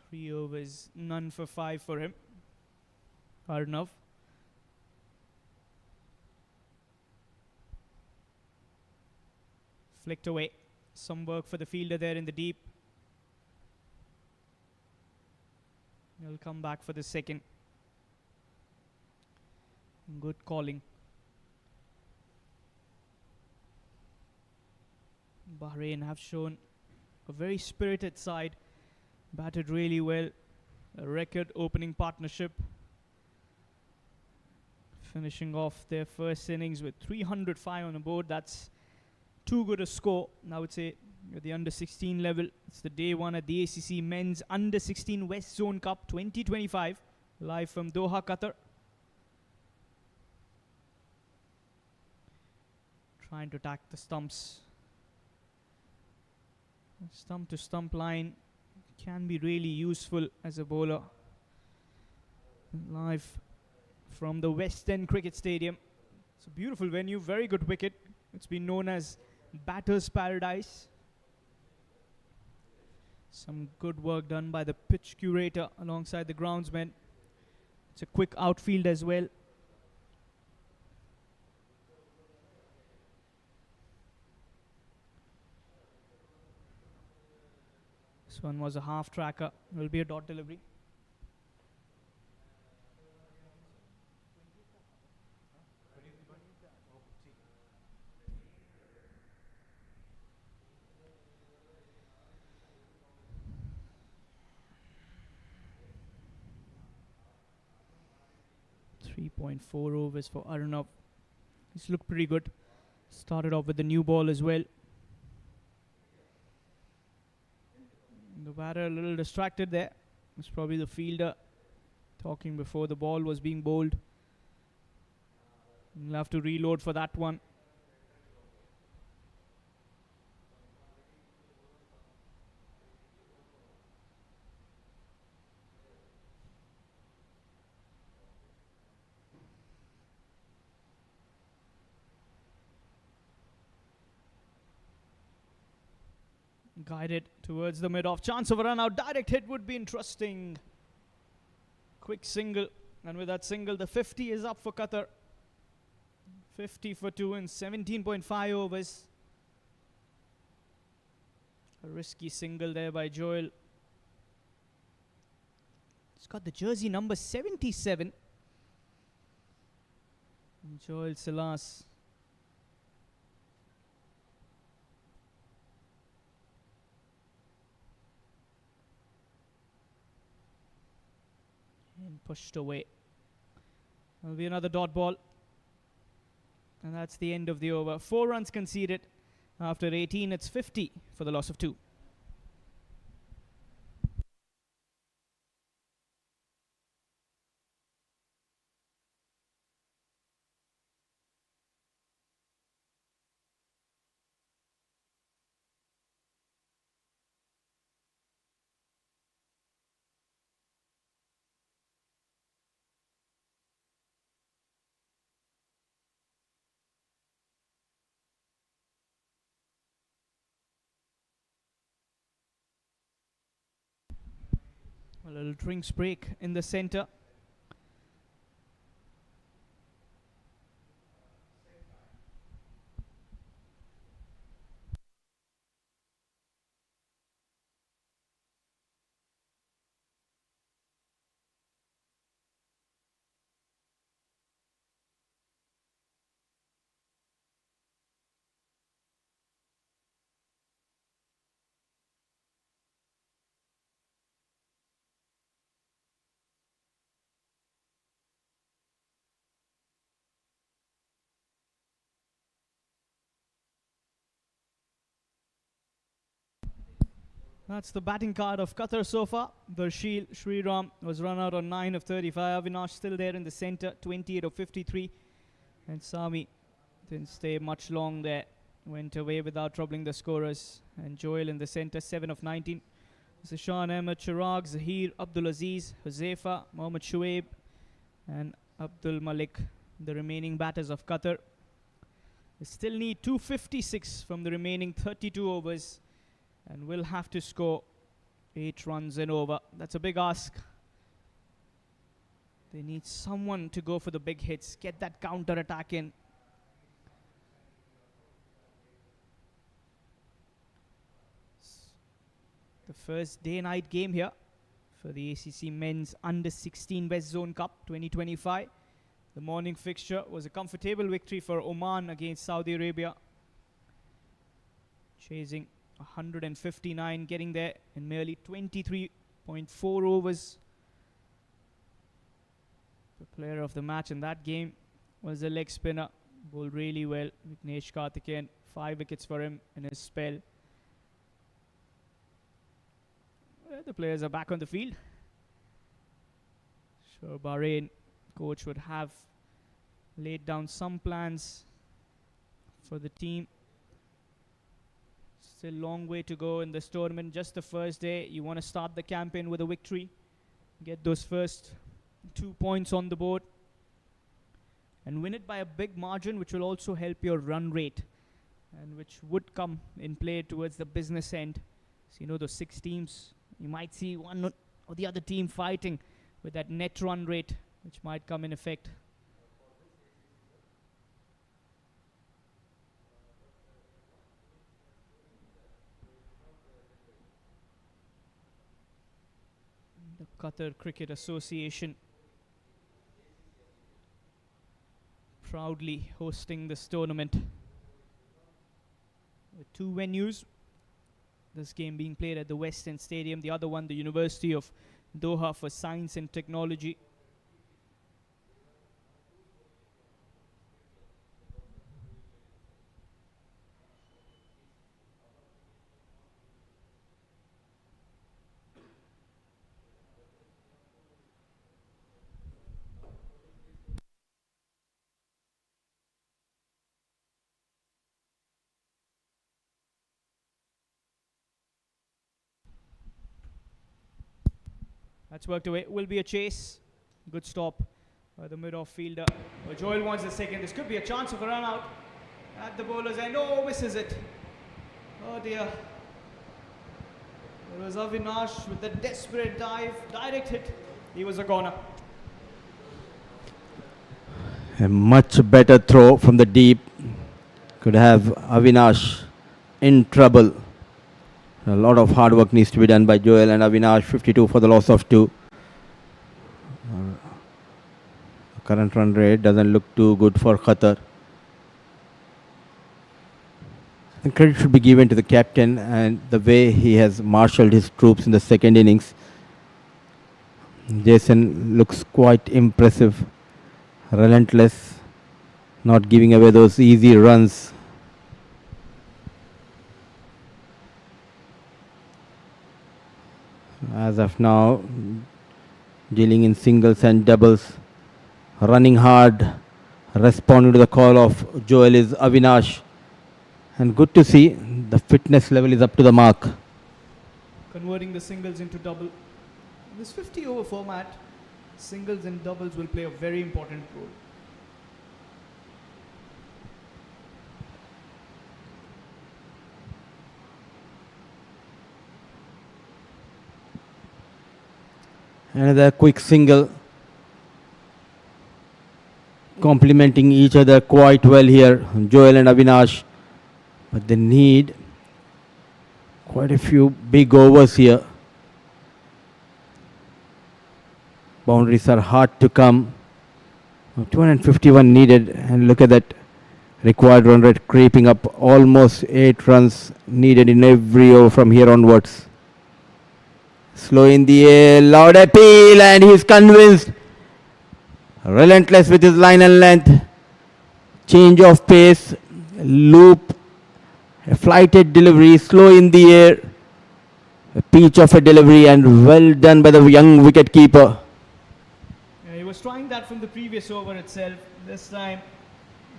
Three overs, none for 5 for him. Arnav. Flicked away. Some work for the fielder there in the deep. He'll come back for the second. Good calling. Bahrain have shown a very spirited side. Batted really well. A record opening partnership. Finishing off their first innings with 305 on the board. That's too good a score, I would say, at the under 16 level. It's the day one at the ACC Men's Under 16 West Zone Cup 2025, live from Doha, Qatar. Trying to attack the stumps. Stump to stump line can be really useful as a bowler. Live from the West End Cricket Stadium. It's a beautiful venue, very good wicket. It's been known as Batter's Paradise. Some good work done by the pitch curator alongside the groundsman. It's a quick outfield as well. This one was a half tracker. Will be a dot delivery. .4 overs for Arnav. He's looked pretty good. Started off with the new ball as well. The batter a little distracted there. It's probably the fielder talking before the ball was being bowled. He'll have to reload for that one. Guided towards the mid-off. Chance of a run out. Direct hit would be interesting. Quick single. And with that single, the 50 is up for Qatar. 50 for 2 in 17.5 overs. A risky single there by Joel. He's got the jersey number 77. And Joel Silas. And pushed away. There'll be another dot ball. And that's the end of the over. 4 runs conceded. After 18, it's 50 for the loss of 2. A little drinks break in the center. That's the batting card of Qatar so far. Varshil Sriram was run out on 9 of 35. Avinash still there in the center, 28 of 53. And Sami Didn't stay much long there. Went away without troubling the scorers. And Joel in the centre, 7 of 19. Zishan Ahmed, Chirag, Zahir, Abdul Aziz, Huzaifa, Mohammad Shuaib, and Abdul Malik, the remaining batters of Qatar. They still need 256 from the remaining 32 overs and will have to score 8 runs and over. That's a big ask. They need someone to go for the big hits, get that counter attack in. The first day-night game here for the ACC Men's Under-16 West Zone Cup 2025. The morning fixture was a comfortable victory for Oman against Saudi Arabia, chasing 159, getting there in merely 23.4 overs. The player of the match in that game was the leg spinner, bowled really well, Vignesh Karthikeyan, 5 wickets for him in his spell. The players are back on the field. Sure, Bahrain coach would have laid down some plans for the team. Still a long way to go in this tournament. Just the first day. You want to start the campaign with a victory. Get those first 2 points on the board. And win it by a big margin, which will also help your run rate. And which would come in play towards the business end. So, you know, those 6 teams, you might see one or the other team fighting with that net run rate, which might come in effect. The Qatar Cricket Association proudly hosting this tournament with 2 venues. This game being played at the West End Stadium, the other one, the University of Doha for Science and Technology. That's worked away. Will be a chase. Good stop by the mid-off fielder. Joel wants the second. This could be a chance of a run out at the bowler's end. Oh, misses it. Oh dear. There was Avinash with the desperate dive. Direct hit. He was a goner. A much better throw from the deep. Could have Avinash in trouble. A lot of hard work needs to be done by Joel and Avinash. 52 for the loss of 2. Current run rate doesn't look too good for Qatar. And credit should be given to the captain and the way he has marshalled his troops in the second innings. Jason looks quite impressive, relentless, not giving away those easy runs. As of now, dealing in singles and doubles, running hard, responding to the call of Joel is Avinash. And good to see the fitness level is up to the mark. Converting the singles into double. In this 50 over format, singles and doubles will play a very important role. Another quick single, complementing each other quite well here, Joel and Avinash. But they need quite a few big overs here. Boundaries are hard to come. 251 needed, and look at that required run rate creeping up. Almost 8 runs needed in every over from here onwards. Slow in the air, loud appeal, and he's convinced. Relentless with his line and length. Change of pace, loop, a flighted delivery, slow in the air. A peach of a delivery, and well done by the young wicket-keeper. He was trying that from the previous over itself. This time,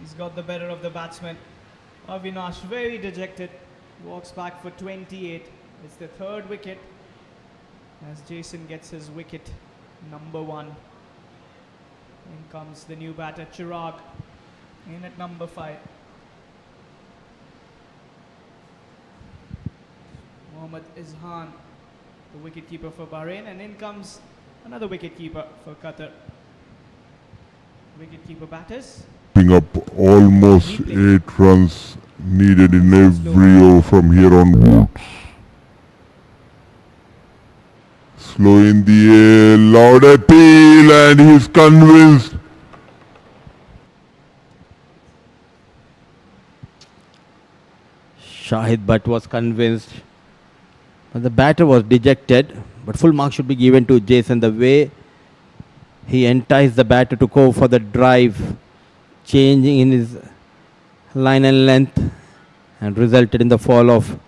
He's got the better of the batsman. Avinash very dejected. Walks back for 28. It's the third wicket as Jason gets his wicket number 1. In comes the new batter Chirag in at number 5. Mohammad Izhan, the wicketkeeper for Bahrain, and in comes another wicketkeeper for Qatar. Wicketkeeper batters. Picking up almost 8 runs needed in every over from here onwards. Slow in the air, loud appeal, and he's convinced. Shahid Bhatt was convinced. But the batter was dejected. But full marks should be given to Jason. The way he enticed the batter to go for the drive, changing in his line and length, and resulted in the fall of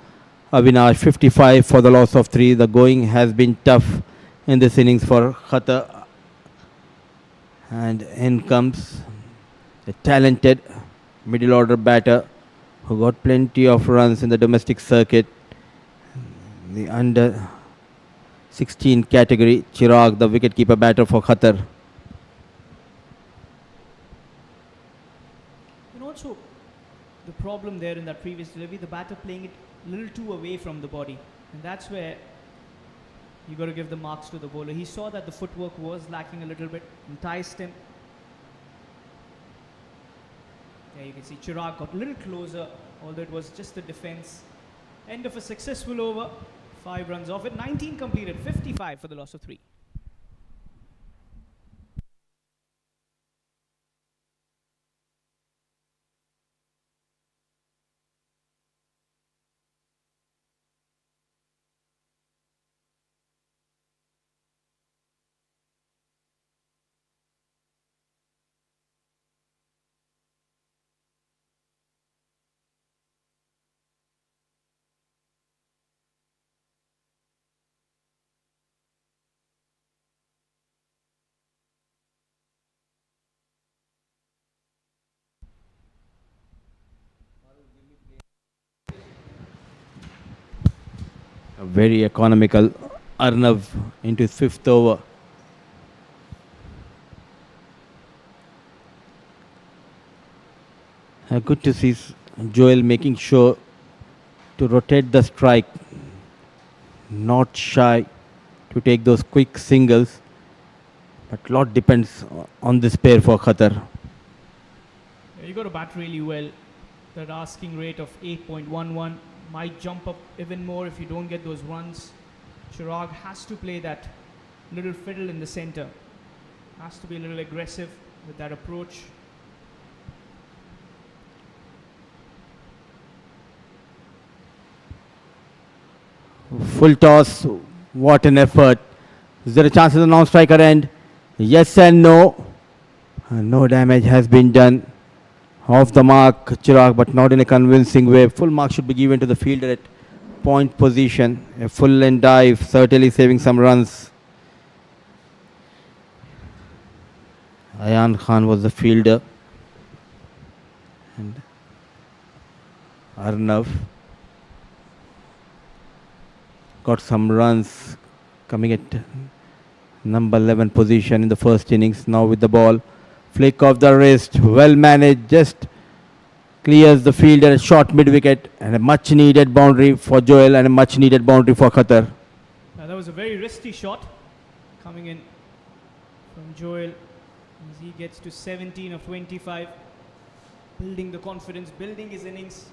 Avinash. 55 for the loss of 3. The going has been tough in this innings for Qatar. And in comes a talented middle order batter who got plenty of runs in the domestic circuit. The under 16 category, Chirag, the wicketkeeper batter for Qatar. And also, the problem there in that previous delivery, the batter playing it a little too away from the body. And that's where you got to give the marks to the bowler. He saw that the footwork was lacking a little bit, enticed him. There you can see Chirag got a little closer, although it was just the defense. End of a successful over. 5 runs off it. 19 completed. 55 for the loss of 3. A very economical Arnav into his 5th over. Good to see Joel making sure to rotate the strike, not shy to take those quick singles, but a lot depends on this pair for Qatar. Yeah, you got to bat really well. That asking rate of 8.11 might jump up even more if you don't get those runs. Chirag has to play that little fiddle in the center. Has to be a little aggressive with that approach. Full toss, what an effort. Is there a chance at the non-striker end? Yes and no. No damage has been done. Off the mark, Chirag, but not in a convincing way. Full mark should be given to the fielder at point position. A full end dive, certainly saving some runs. Ayan Khan was the fielder. And Arnav got some runs, coming at number 11 position in the first innings. Now with the ball. Flick of the wrist, well managed, just clears the fielder, short mid-wicket, and a much needed boundary for Joel and a much needed boundary for Qatar. That was a very risky shot coming in from Joel as he gets to 17 of 25. Building the confidence, building his innings.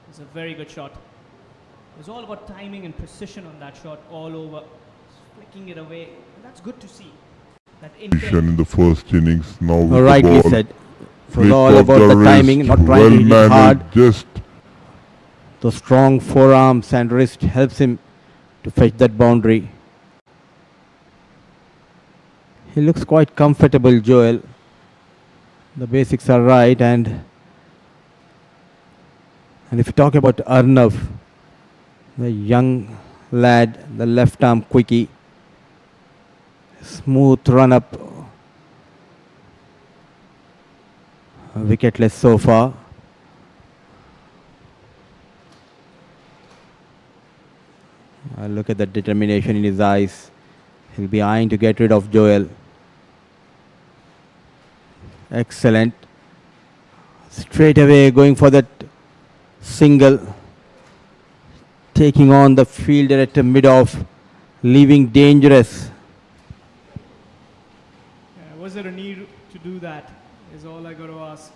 It's a very good shot. It was all about timing and precision on that shot all over. Just flicking it away. And that's good to see. That intent. In the first innings, now with Rightly the ball. said. It was Flick all of about the wrist, timing, not trying well to hit it managed, hard. just The strong forearms and wrist helps him to fetch that boundary. He looks quite comfortable, Joel. The basics are right, and if you talk about Arnav, the young lad, the left arm quickie, smooth run up, Wicketless so far. Look at the determination in his eyes. He'll be eyeing to get rid of Joel. Excellent. Straight away going for that single. Taking on the fielder at the mid-off. Leaving dangerous. Was there a need to do that? Is all I got to ask.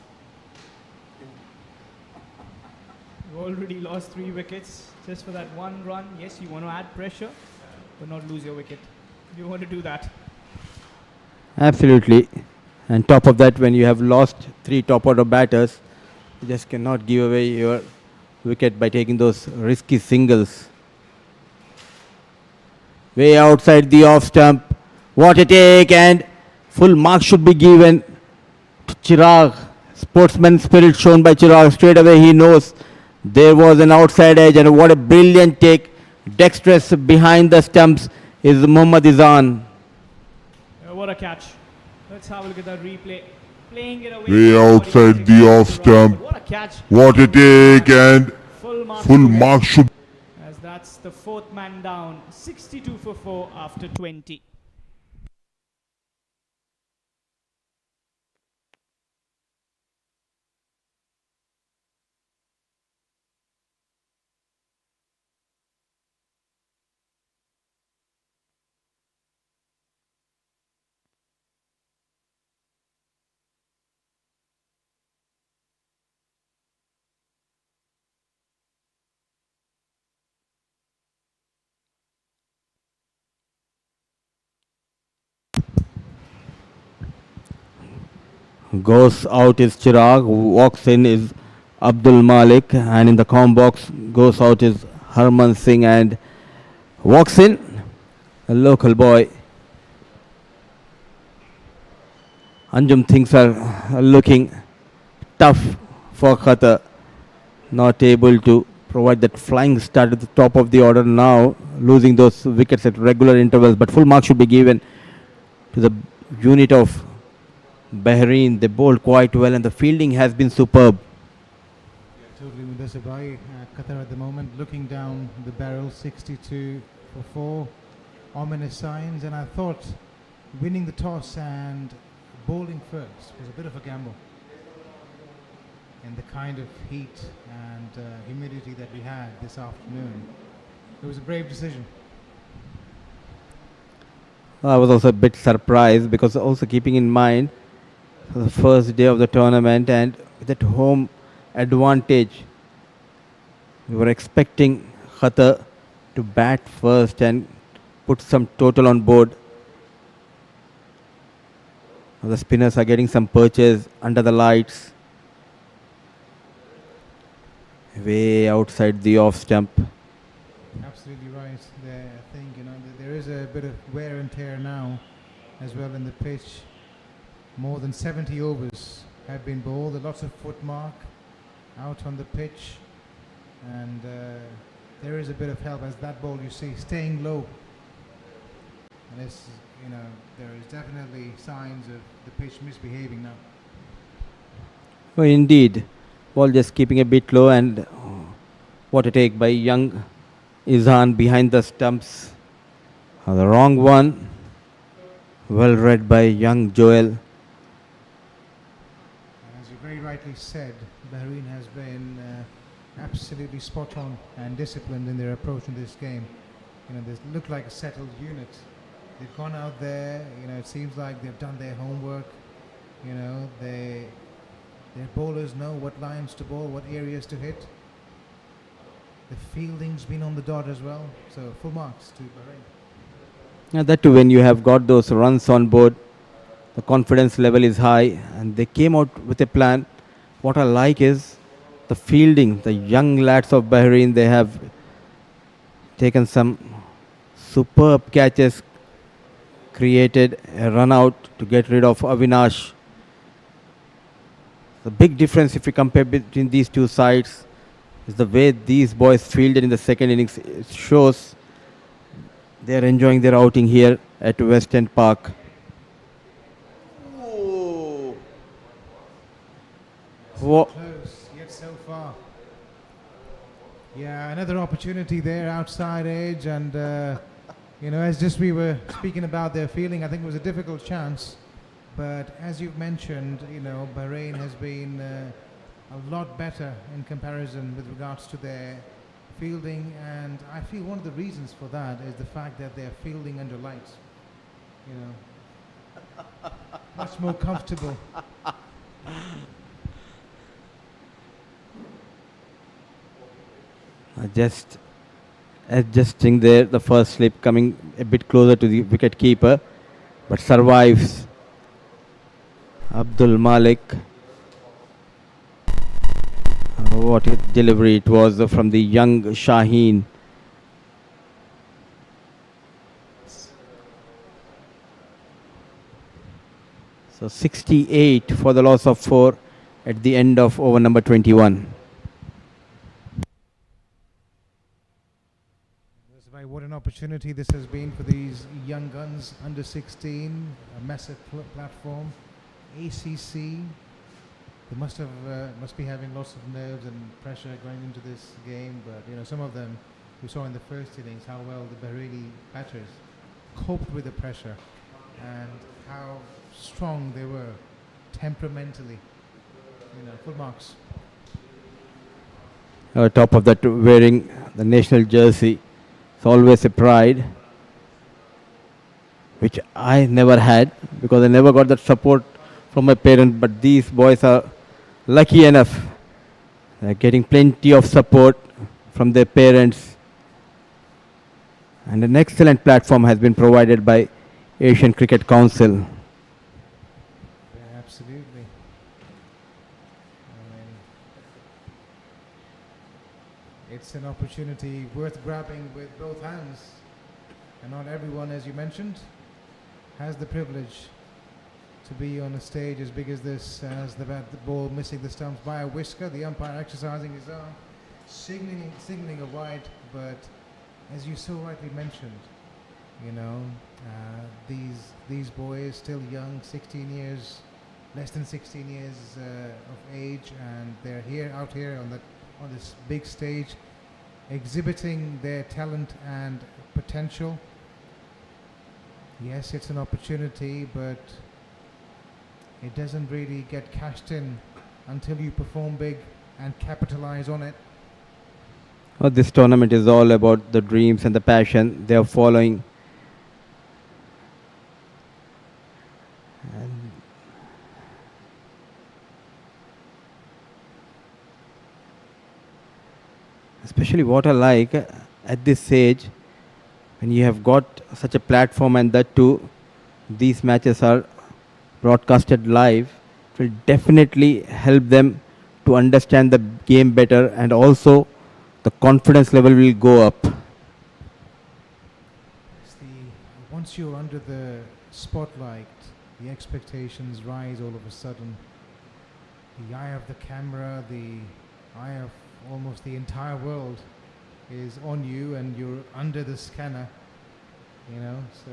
You already lost 3 wickets just for that one run. Yes, you want to add pressure, but not lose your wicket. You want to do that. Absolutely. And top of that, when you have lost 3 top order batters, you just cannot give away your wicket by taking those risky singles. Way outside the off stump. What a take, and full mark should be given to Chirag. Sportsman spirit shown by Chirag. Straight away he knows there was an outside edge, and what a brilliant take. Dexterous behind the stumps is Mohammad Izan. What a catch. Let's have a look at that replay. Playing it away. Way outside the off stump. What a catch. What a take, and Full mark should. As that's the 4th man down. 62 for 4 after 20. Goes out is Chirag, walks in is Abdul Malik, and in the com box goes out is Harman Singh, and walks in a local boy. Anjum, things are looking tough for Qatar. Not able to provide that flying start at the top of the order now, losing those wickets at regular intervals, but full mark should be given to the unit of Bahrain. They bowled quite well, and the fielding has been superb. Totally Mudassir Bhai. Qatar at the moment looking down the barrel, 62 for 4. Ominous signs, and I thought winning the toss and bowling first was a bit of a gamble. In the kind of heat and humidity that we had this afternoon, it was a brave decision. I was also a bit surprised, because also keeping in mind the first day of the tournament and that home advantage, we were expecting Qatar to bat first and put some total on board. The spinners are getting some perches under the lights. Way outside the off stump. Absolutely right. There, I think there is a bit of wear and tear now, as well in the pitch. More than 70 overs have been bowled. Lots of footmark out on the pitch, and there is a bit of help as that ball you see staying low. And this, there is definitely signs of the pitch misbehaving now. Oh, indeed. Ball just keeping a bit low, and what a take by young Izan behind the stumps. The wrong one. Well read by young Joel. As you very rightly said, Bahrain has been absolutely spot on and disciplined in their approach in this game. They look like a settled unit. They've gone out there, it seems like they've done their homework. Their bowlers know what lines to bowl, what areas to hit. The fielding's been on the dot as well, so full marks to Bahrain. Yeah, that too, when you have got those runs on board, the confidence level is high, and they came out with a plan. What I like is the fielding. The young lads of Bahrain, they have taken some superb catches, created a run out to get rid of Avinash. The big difference, if you compare between these two sides, is the way these boys fielded in the second innings. It shows they are enjoying their outing here at West End Park. Wha- Close, yet so far. Yeah, another opportunity there outside edge, and as just we were speaking about their feeling, I think it was a difficult chance. But as you've mentioned, Bahrain has been a lot better in comparison with regards to their fielding, and I feel one of the reasons for that is the fact that they're fielding under lights. Much more comfortable. Just adjusting there, the first slip coming a bit closer to the wicket keeper, but survives Abdul Malik. What a delivery it was from the young Shaheen. So 68 for the loss of 4 at the end of over number 21. What an opportunity this has been for these young guns under 16, a massive platform, ACC. They must be having lots of nerves and pressure going into this game, but some of them we saw in the first innings how well the Bahraini batters coped with the pressure and how strong they were temperamentally. Full marks. Top of that, wearing the national jersey. It's always a pride, which I never had because I never got that support from my parents. But these boys are lucky enough. They're getting plenty of support from their parents. And an excellent platform has been provided by Asian Cricket Council. Yeah, absolutely. It's an opportunity worth grabbing with both hands, and not everyone, as you mentioned, has the privilege to be on a stage as big as this, as the ball missing the stumps by a whisker, the umpire exercising his arm, signaling a wide, but as you so rightly mentioned, these boys still young, 16 years, less than 16 years of age, and they're out here on this big stage, exhibiting their talent and potential. Yes, it's an opportunity, but it doesn't really get cashed in until you perform big and capitalize on it. This tournament is all about the dreams and the passion they are following. And especially what I like at this age, when you have got such a platform, and that too, these matches are broadcasted live, it will definitely help them to understand the game better, and also the confidence level will go up. Once you're under the spotlight, the expectations rise all of a sudden. The eye of the camera, the eye of almost the entire world is on you, and you're under the scanner, so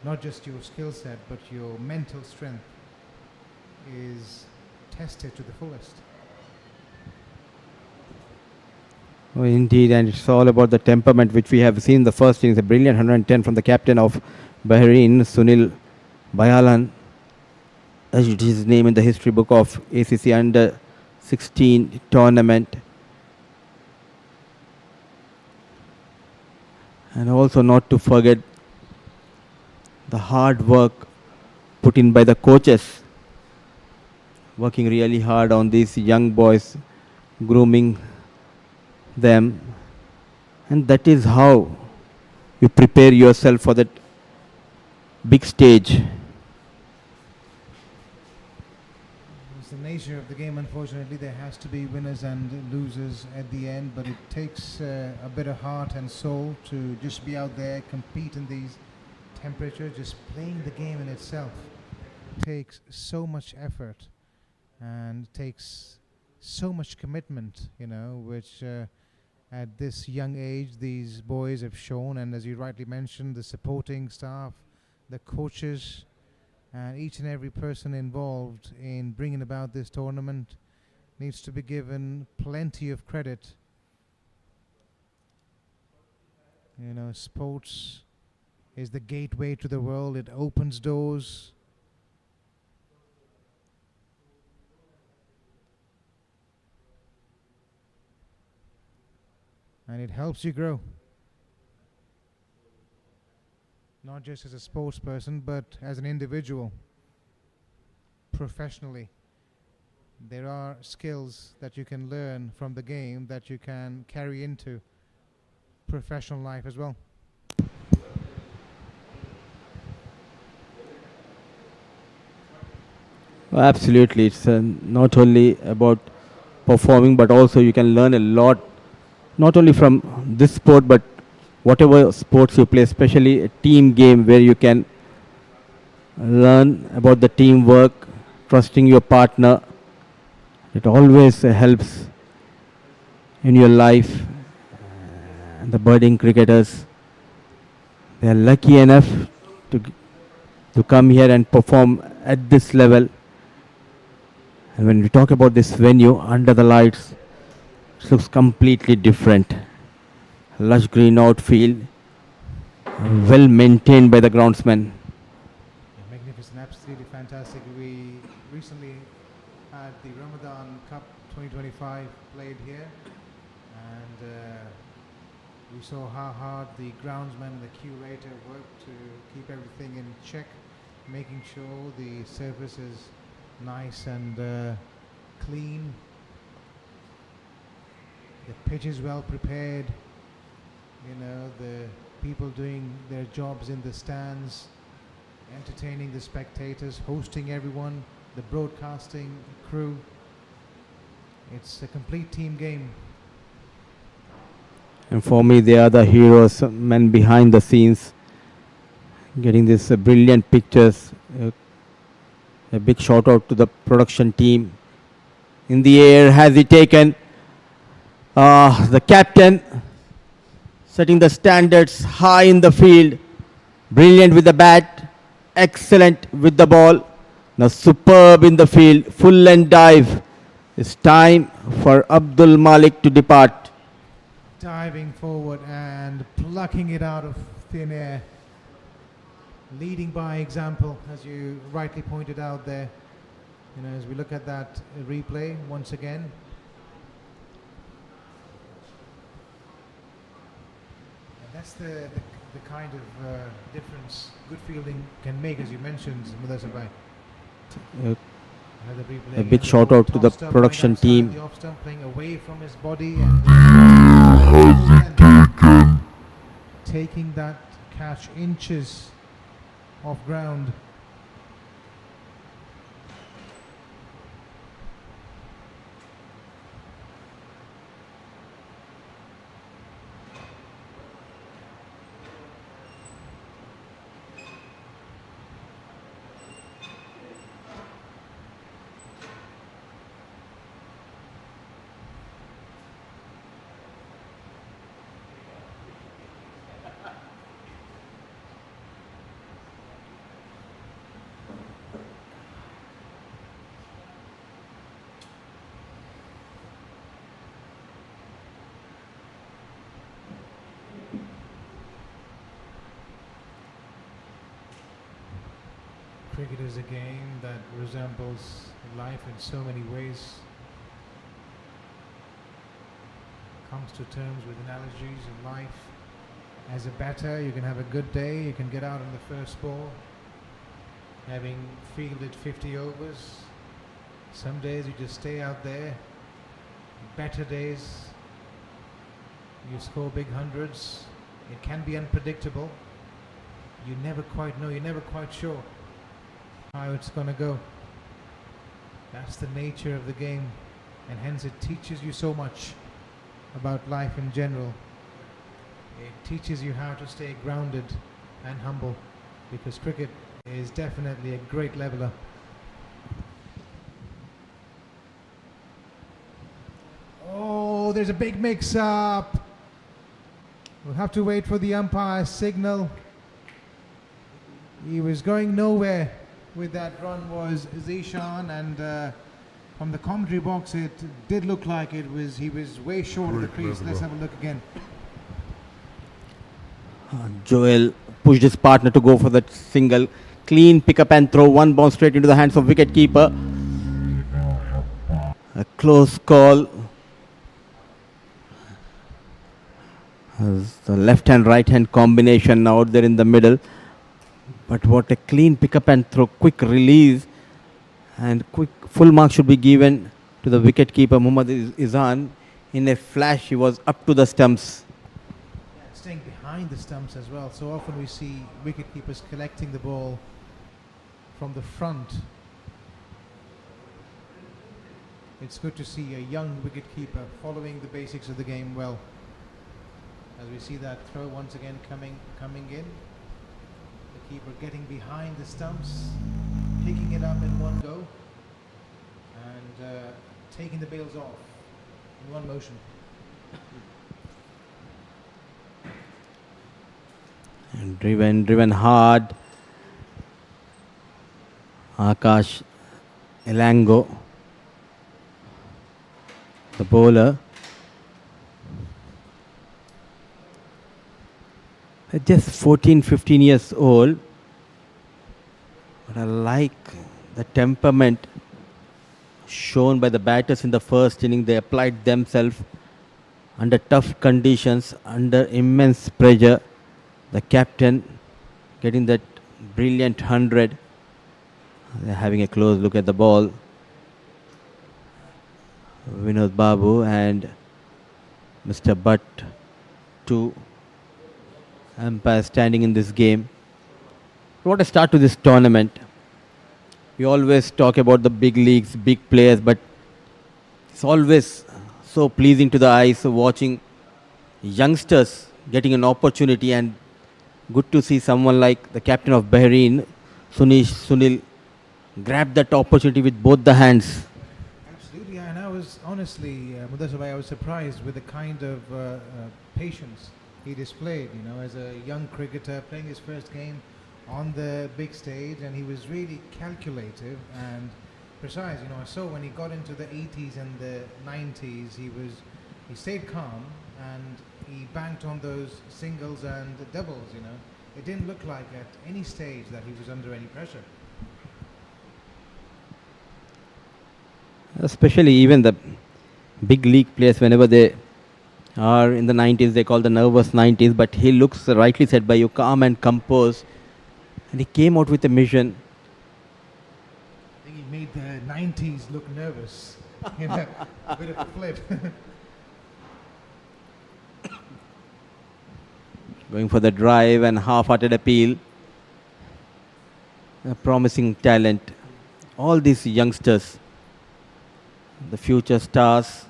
not just your skill set, but your mental strength is tested to the fullest. Oh, indeed, and it's all about the temperament which we have seen in the first innings. A brilliant 110 from the captain of Bahrain, Sunil Bayalan, as it is his name in the history book of ACC under 16 tournament. And also not to forget the hard work put in by the coaches, working really hard on these young boys, grooming them, and that is how you prepare yourself for that big stage. It's the nature of the game. Unfortunately, there has to be winners and losers at the end, but it takes a bit of heart and soul to just be out there, compete in these temperatures. Just playing the game in itself takes so much effort and takes so much commitment, which at this young age these boys have shown. And as you rightly mentioned, the supporting staff, the coaches, and each and every person involved in bringing about this tournament needs to be given plenty of credit. You know, sports is the gateway to the world. It opens doors. And it helps you grow. Not just as a sports person, but as an individual, professionally. There are skills that you can learn from the game that you can carry into professional life as well. Absolutely, it's not only about performing, but also you can learn a lot, not only from this sport, but whatever sports you play, especially a team game where you can learn about the teamwork, trusting your partner. It always helps in your life. And the budding cricketers, they are lucky enough to to come here and perform at this level. And when we talk about this venue under the lights, it looks completely different. Lush green outfield, well maintained by the groundsman. Magnificent, absolutely fantastic. We recently had the Ramadan Cup 2025 played here, and we saw how hard the groundsman and the curator worked to keep everything in check, making sure the surface is nice and clean. The pitch is well prepared. You know, the people doing their jobs in the stands, entertaining the spectators, hosting everyone, the broadcasting crew. It's a complete team game. And for me, they are the heroes, men behind the scenes, getting these brilliant pictures. A big shout out to the production team. In the air, has he taken the captain, setting the standards high in the field. Brilliant with the bat, excellent with the ball. Now superb in the field, full and dive. It's time for Abdul Malik to depart. Diving forward and plucking it out of thin air. Leading by example, as you rightly pointed out there. You know, as we look at that replay once again. And that's the kind of difference good fielding can make, as you mentioned, Mudassir bhai. Another replay A again, big the shout ball out to the tossed up production right outside team. the off stump, playing away from his body and taking that catch inches off ground. Cricket is a game that resembles life in so many ways. Comes to terms with analogies in life. As a batter, you can have a good day, you can get out on the first ball, having fielded 50 overs. Some days you just stay out there. Better days, you score big hundreds. It can be unpredictable. You never quite know, you're never quite sure how it's going to go. That's the nature of the game, and hence it teaches you so much about life in general. It teaches you how to stay grounded and humble, because cricket is definitely a great leveler. Oh, there's a big mix-up. We'll have to wait for the umpire's signal. He was going nowhere with that run, was Zishan, and From the commentary box, it did look like he was way short of the crease. Let's have a look again. Joel pushed his partner to go for that single. Clean pick up and throw. One bounce straight into the hands of wicketkeeper. A close call. As the left hand right hand combination out there in the middle. But what a clean pick up and throw. Quick release. And quick full mark should be given to the wicketkeeper Muhammad Izan. In a flash, he was up to the stumps. Staying behind the stumps as well. So often we see wicket keepers collecting the ball from the front. It's good to see a young wicket keeper following the basics of the game well. As we see that throw once again coming in. The keeper getting behind the stumps, picking it up in one go, and taking the bails off in one motion. And driven hard. Akash Elango, the bowler. Just 14-15 years old. But I like the temperament shown by the batters in the first inning. They applied themselves under tough conditions, under immense pressure. The captain getting that brilliant 100. They're having a close look at the ball. Vinod Babu and Mr. Butt, two umpires standing in this game. What a start to this tournament. We always talk about the big leagues, big players, but it's always so pleasing to the eyes watching youngsters getting an opportunity, and good to see someone like the captain of Bahrain, Sunil, grab that opportunity with both the hands. Absolutely, and I was honestly, Mudassir bhai, I was surprised with the kind of patience he displayed, as a young cricketer playing his first game on the big stage, and he was really calculative and precise. I saw when he got into the 80s and the 90s, he stayed calm and he banked on those singles and the doubles. It didn't look like at any stage that he was under any pressure. Especially even the big league players, whenever they are in the 90s, they call the nervous 90s, but he looks, rightly said by you, calm and composed, and he came out with a mission. I think he made the 90s look nervous in a bit of a flip. Going for the drive and half-hearted appeal. A promising talent. All these youngsters, the future stars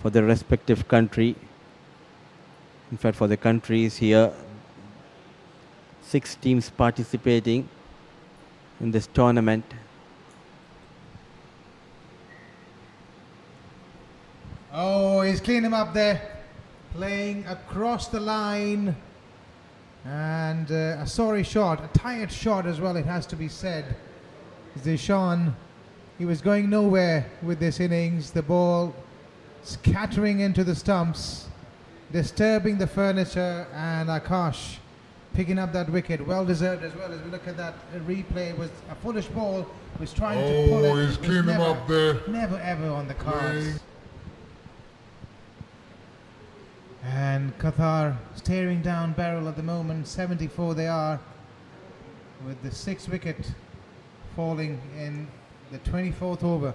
for their respective country. In fact, for the countries here, 6 teams participating in this tournament. Oh, he's cleaned him up there. Playing across the line. And a sorry shot, a tired shot as well, it has to be said. Zishan, he was going nowhere with this innings. The ball scattering into the stumps, disturbing the furniture, and Akash picking up that wicket. Well deserved as well. As we look at that replay, it was a foolish ball. Was trying to pull it. He's cleaned him up there. Never ever on the cards. And Qatar staring down barrel at the moment. 74 they are, with the 6th wicket falling in the 24th over.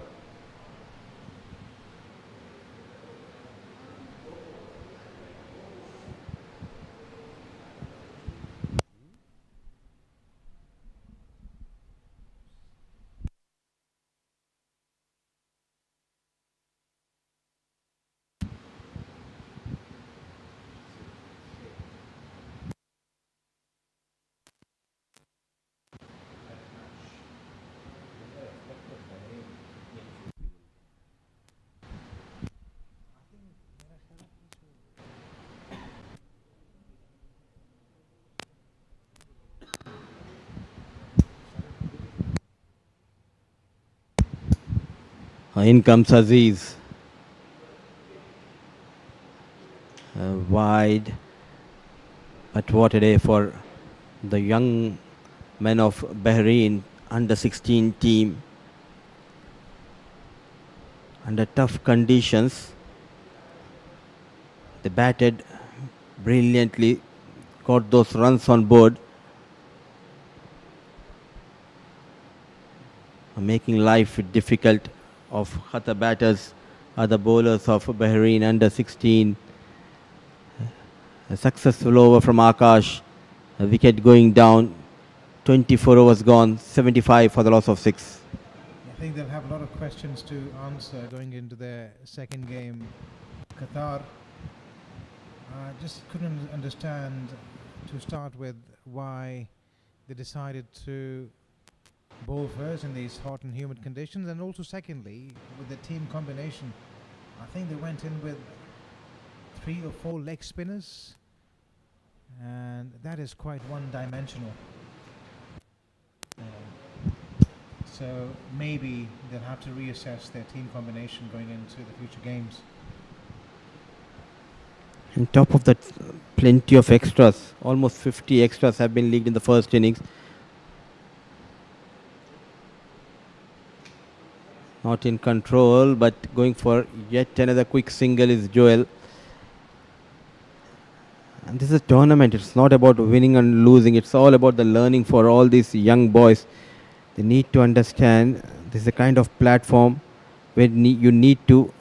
In comes Aziz. Wide. But what a day for the young men of Bahrain under 16 team. Under tough conditions, they batted brilliantly, got those runs on board, making life difficult of Qatar batters are the bowlers of Bahrain under 16. A successful over from Akash, a wicket going down, 24 overs gone, 75 for the loss of 6. I think they'll have a lot of questions to answer going into their second game. Qatar, I just couldn't understand to start with why they decided to bowl first in these hot and humid conditions, and also secondly with the team combination. I think they went in with 3 or 4 leg spinners, and that is quite one-dimensional. So maybe they'll have to reassess their team combination going into the future games. On top of that, plenty of extras. Almost 50 extras have been leagued in the first innings. Not in control, but going for yet another quick single is Joel. And this is a tournament. It's not about winning and losing. It's all about the learning for all these young boys. They need to understand this is a kind of platform where you need to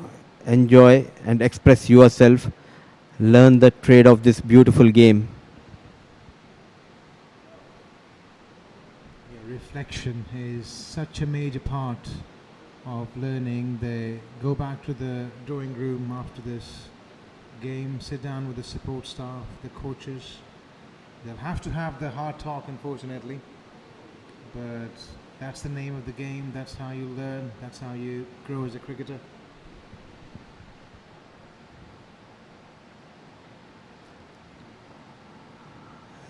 enjoy and express yourself, learn the trade of this beautiful game. Yeah, reflection is such a major part of learning. They go back to the drawing room after this game, sit down with the support staff, the coaches. They'll have to have the hard talk, unfortunately, but that's the name of the game. That's how you learn. That's how you grow as a cricketer.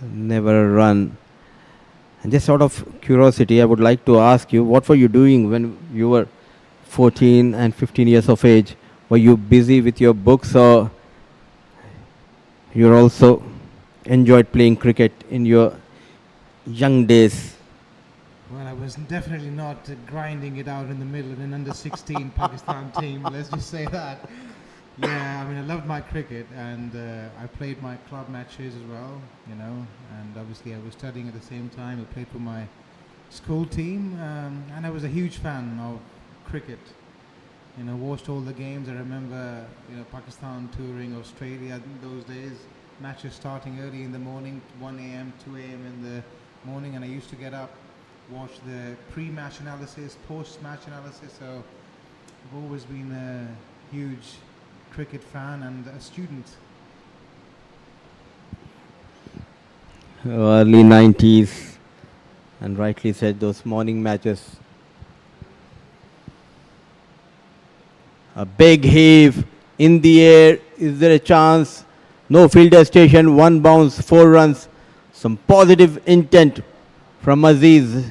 Never a run. And just out of curiosity, I would like to ask you, what were you doing when you were 14 and 15 years of age? Were you busy with your books, or you also enjoyed playing cricket in your young days? Well, I was definitely not grinding it out in the middle in an under 16 Pakistan team. Let's just say that. Yeah, I mean, I loved my cricket, and I played my club matches as well, you know, and obviously I was studying at the same time. I played for my school team, and I was a huge fan of cricket. You know, watched all the games. I remember, you know, Pakistan touring Australia in those days, matches starting early in the morning, 1 a.m., 2 a.m. in the morning, and I used to get up, watch the pre-match analysis, post-match analysis, so I've always been a huge cricket fan and a student. Early 90s, and rightly said, those morning matches. A big heave in the air. Is there a chance? No fielder station, 1 bounce, 4 runs. Some positive intent from Aziz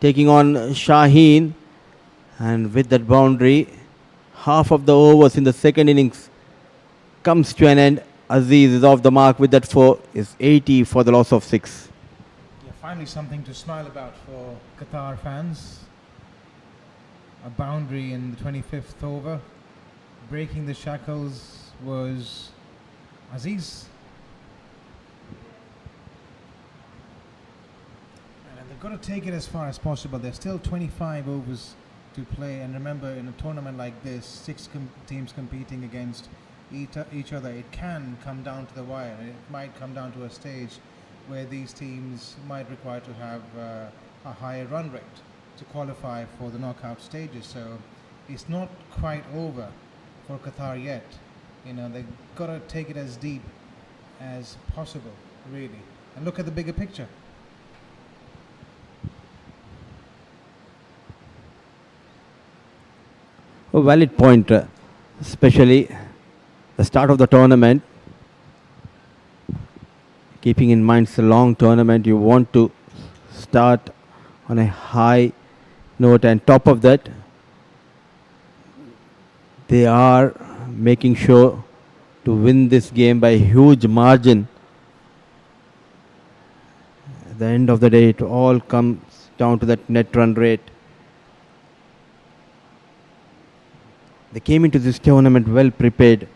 taking on Shaheen. And with that boundary, half of the overs in the second innings comes to an end. Aziz is off the mark with that 4, is 80 for the loss of 6. Yeah, finally something to smile about for Qatar fans. A boundary in the 25th over. Breaking the shackles was Aziz. And they've got to take it as far as possible. There's still 25 overs to play, and remember, in a tournament like this, 6 teams competing against each other, it can come down to the wire, and it might come down to a stage where these teams might require to have a higher run rate to qualify for the knockout stages. So it's not quite over for Qatar yet. You know, they've got to take it as deep as possible, really, and look at the bigger picture. A valid point, especially the start of the tournament. Keeping in mind it's a long tournament, you want to start on a high note, and top of that, They are making sure to win this game by a huge margin. At the end of the day, it all comes down to that net run rate. They came into this tournament well prepared.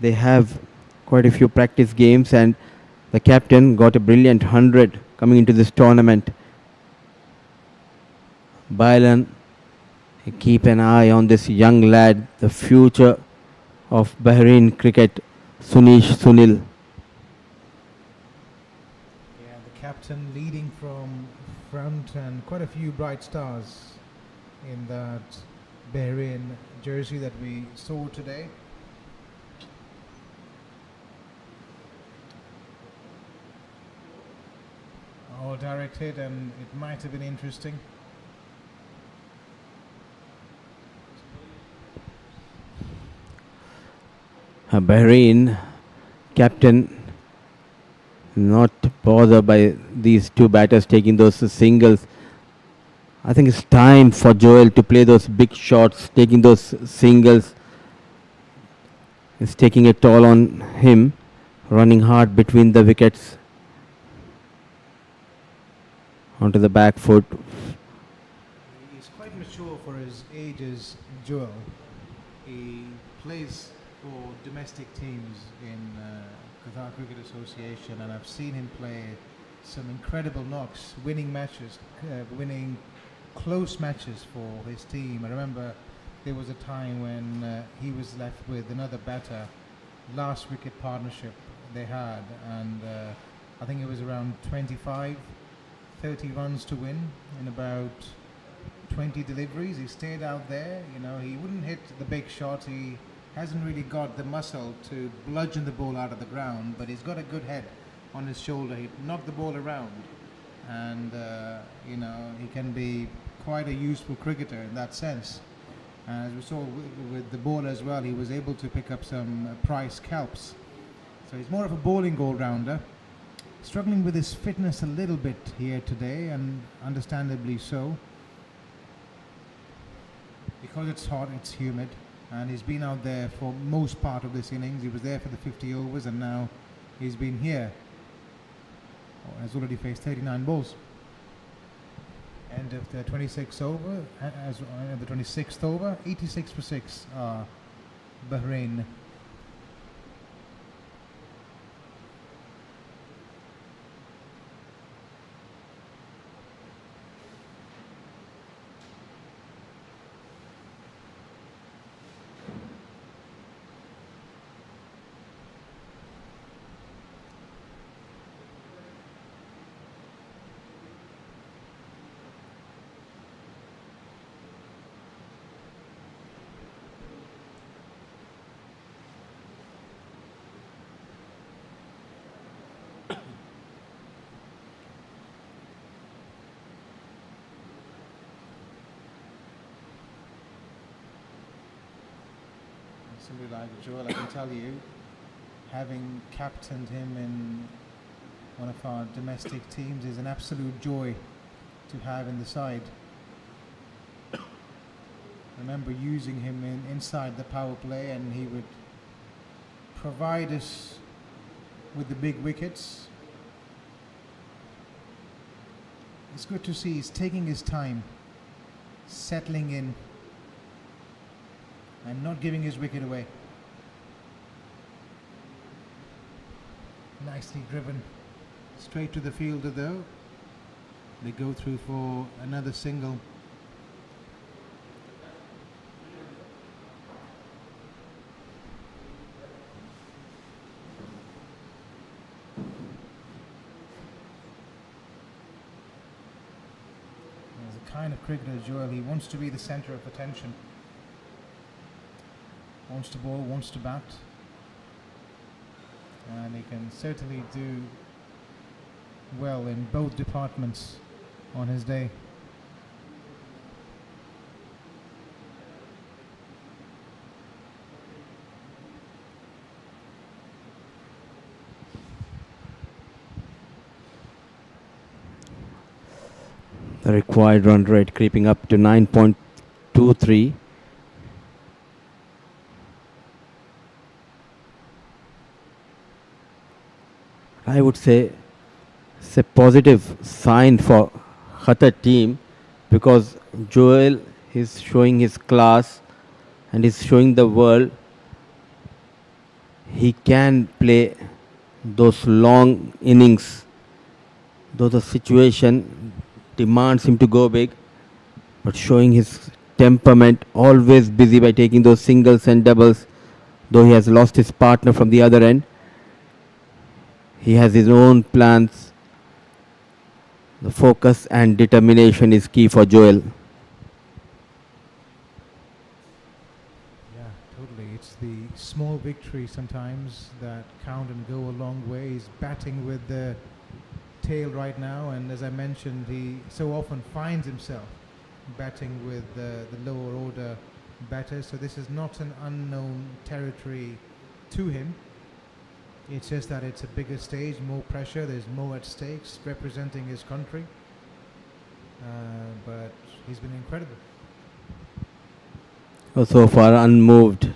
They have quite a few practice games, and the captain got a brilliant 100 coming into this tournament. Bailan, keep an eye on this young lad, the future of Bahrain cricket, Sunil. Yeah, the captain leading from front, and quite a few bright stars in that Bahrain jersey that we saw today. All directed, and it might have been interesting. Bahrain captain not bothered by these two batters taking those singles. I think it's time for Joel to play those big shots, taking those singles. It's taking a toll on him, running hard between the wickets onto the back foot. He's quite mature for his age as Joel. He plays for domestic teams in Qatar Cricket Association, and I've seen him play some incredible knocks, winning matches, winning close matches for his team. I remember there was a time when he was left with another batter, last wicket partnership they had, and I think it was around 25, 30 runs to win in about 20 deliveries. He stayed out there, you know, he wouldn't hit the big shot. He hasn't really got the muscle to bludgeon the ball out of the ground, but he's got a good head on his shoulder. He knocked the ball around, and you know, he can be quite a useful cricketer in that sense. As we saw with the ball as well, he was able to pick up some price scalps. So he's more of a bowling all-rounder. Struggling with his fitness a little bit here today, and understandably so. Because it's hot, it's humid, and he's been out there for most part of this innings. He was there for the 50 overs, and now he's been here. Has already faced 39 balls. End of the 26th over, the 26th over, 86 for 6 Bahrain. Somebody like Joel, I can tell you, having captained him in one of our domestic teams is an absolute joy to have in the side. I remember using him inside the power play, and he would provide us with the big wickets. It's good to see he's taking his time, settling in, and not giving his wicket away. Nicely driven straight to the fielder though. They go through for another single. He's a kind of cricketer, Joel. He wants to be the centre of attention. Wants to bowl, wants to bat, and he can certainly do well in both departments on his day. The required run rate creeping up to 9.23. I would say it's a positive sign for Qatar team because Joel is showing his class and is showing the world he can play those long innings, though the situation demands him to go big, but showing his temperament, always busy by taking those singles and doubles, though he has lost his partner from the other end. He has his own plans. The focus and determination is key for Joel. Yeah, totally. It's the small victories sometimes that count and go a long way. He's batting with the tail right now, and as I mentioned, he so often finds himself batting with the lower order batters, so this is not an unknown territory to him. It's just that it's a bigger stage, more pressure, there's more at stakes, representing his country, but he's been incredible. So far unmoved,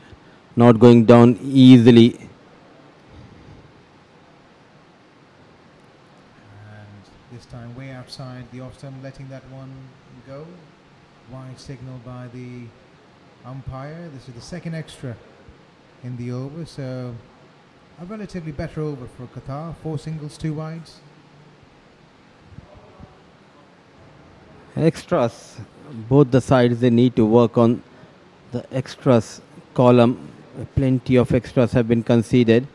not going down easily. And this time way outside the off stump, letting that one go. Wide signal by the umpire. This is the second extra in the over, so a relatively better over for Qatar. 4 singles, 2 wides. Extras, both the sides they need to work on the extras column. Plenty of extras have been conceded.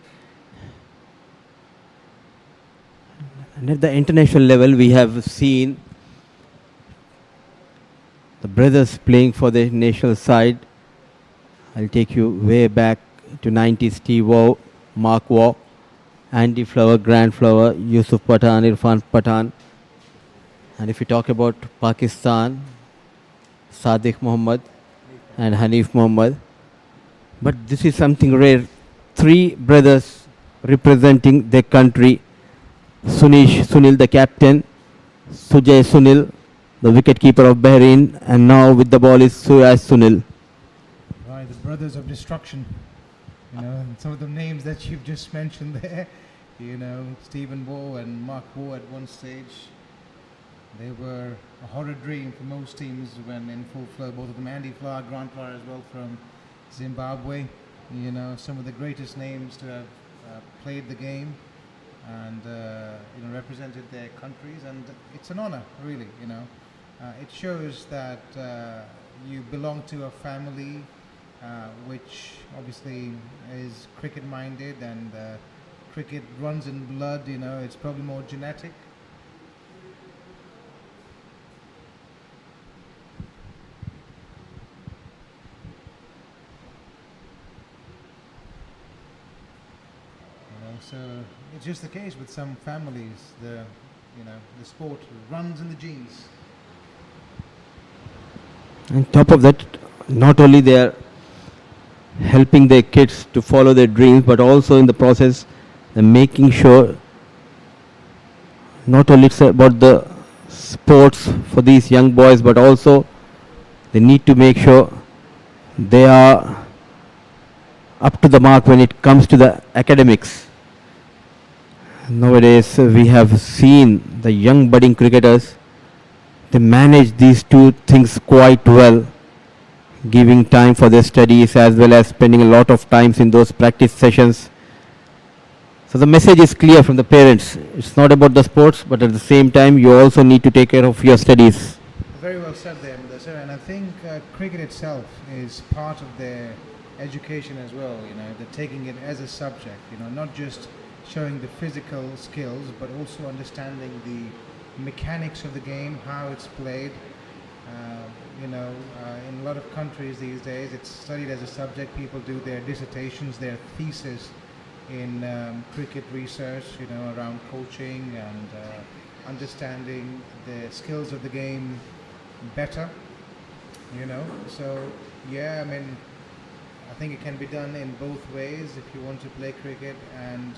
And at the international level, we have seen the brothers playing for the national side. I'll take you way back to 90s. Steve Waugh, Mark Waugh, Andy Flower, Grant Flower, Yusuf Pathan, Irfan Pathan. And if we talk about Pakistan, Sadiq Muhammad and Hanif Muhammad. But this is something rare. 3 brothers representing their country. Sunil, the captain. Sujay Sunil, the wicketkeeper of Bahrain. And now with the ball is Suraj Sunil. Right, the brothers of destruction. You know, and some of the names that you've just mentioned there. You know, Stephen Waugh and Mark Waugh at one stage. They were a horrid dream for most teams when in full flow. Both of them, Andy Flower, Grant Flower as well from Zimbabwe. You know, some of the greatest names to have played the game and you know, represented their countries, and it's an honor, really. You know, it shows that you belong to a family which obviously is cricket-minded, and cricket runs in blood. You know, it's probably more genetic. So it's just the case with some families. The sport runs in the genes. On top of that, not only they are helping their kids to follow their dreams, but also in the process, they're making sure not only it's about the sports for these young boys, but also they need to make sure they are up to the mark when it comes to the academics. Nowadays, we have seen the young budding cricketers, they manage these 2 things quite well, giving time for their studies as well as spending a lot of times in those practice sessions. So the message is clear from the parents. It's not about the sports, but at the same time, you also need to take care of your studies. Very well said there, sir. And I think cricket itself is part of their education as well. You know, they're taking it as a subject. You know, not just showing the physical skills, but also understanding the mechanics of the game, how it's played. In a lot of countries these days, it's studied as a subject. People do their dissertations, their thesis in cricket research, around coaching and understanding the skills of the game better. So yeah, I think it can be done in both ways. If you want to play cricket and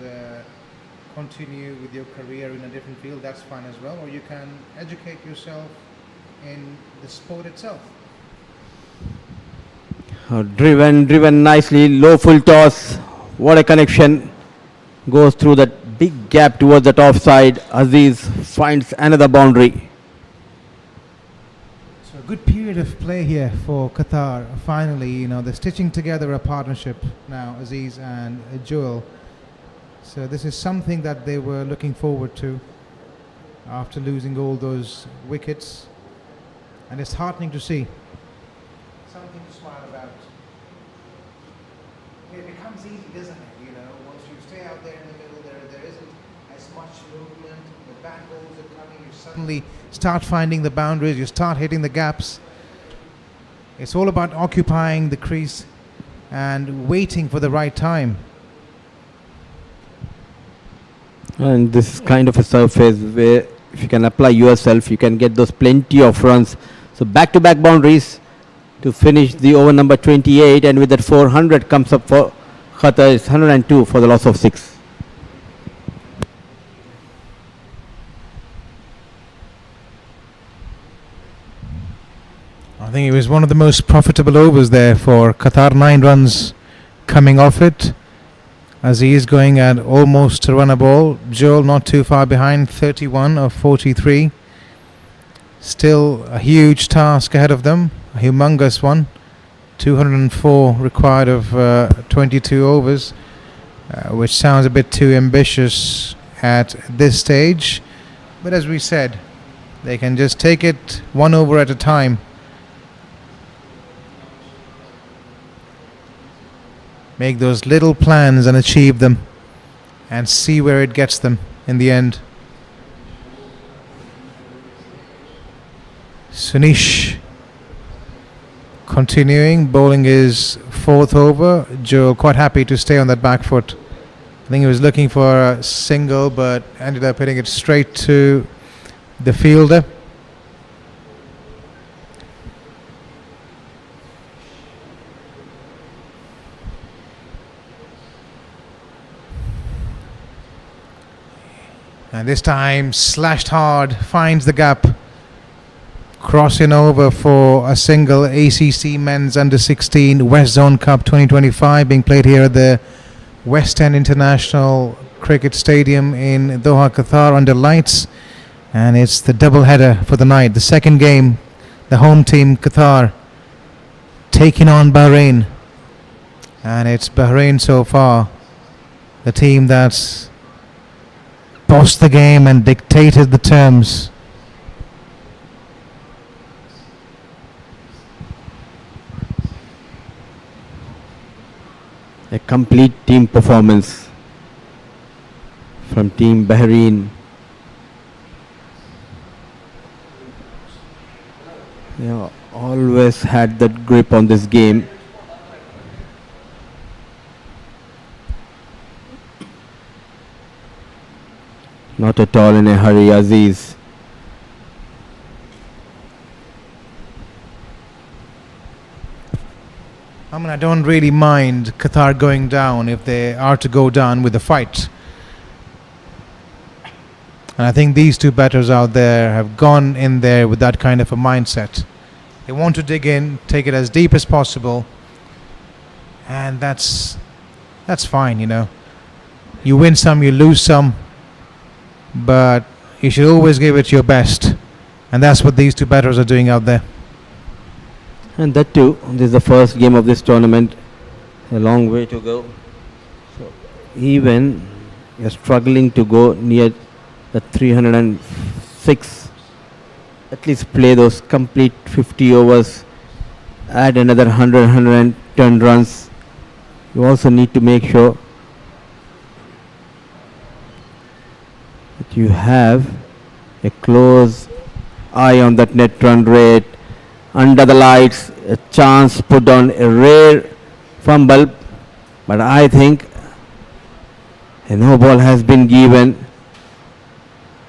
continue with your career in a different field, that's fine as well. Or you can educate yourself in the sport itself. Driven nicely, low full toss. What a connection. Goes through that big gap towards that offside. Aziz finds another boundary. So a good period of play here for Qatar. Finally, you know, they're stitching together a partnership now, Aziz and Joel. So this is something that they were looking forward to after losing all those wickets. And it's heartening to see. Something to smile about. It becomes easy, doesn't it? You know, once you stay out there in the middle, there isn't as much movement. The bat balls are coming. You suddenly start finding the boundaries. You start hitting the gaps. It's all about occupying the crease and waiting for the right time. And this is kind of a surface where if you can apply yourself, you can get those plenty of runs. So back-to-back boundaries to finish the over number 28, and with that 400 comes up for Qatar. It's 102 for the loss of 6. I think it was one of the most profitable overs there for Qatar. 9 runs coming off it. Aziz going at almost to run a ball. Joel not too far behind, 31 of 43. Still a huge task ahead of them, a humongous one. 204 required of 22 overs, which sounds a bit too ambitious at this stage. But as we said, they can just take it one over at a time. Make those little plans and achieve them, and see where it gets them in the end. Sunish continuing, bowling his 4th over. Joel quite happy to stay on that back foot. I think he was looking for a single, but ended up hitting it straight to the fielder. And this time slashed hard, finds the gap, crossing over for a single. ACC Men's Under 16 West Zone Cup 2025 being played here at the West End International Cricket Stadium in Doha, Qatar, under lights. And it's the double header for the night. The second game, the home team Qatar taking on Bahrain. And it's Bahrain so far, the team that's bossed the game and dictated the terms. A complete team performance from Team Bahrain. They always had that grip on this game. Not at all in a hurry, Aziz. I mean, I don't really mind Qatar going down if they are to go down with a fight. And I think these two batters out there have gone in there with that kind of a mindset. They want to dig in, take it as deep as possible. And that's fine, you know. You win some, you lose some. But you should always give it your best. And that's what these two batters are doing out there. And that too, this is the first game of this tournament. A long way to go. So even you're struggling to go near the 306, at least play those complete 50 overs, add another 100, 110 runs. You also need to make sure that you have a close eye on that net run rate. Under the lights, a chance put on a rare fumble, but I think a no ball has been given.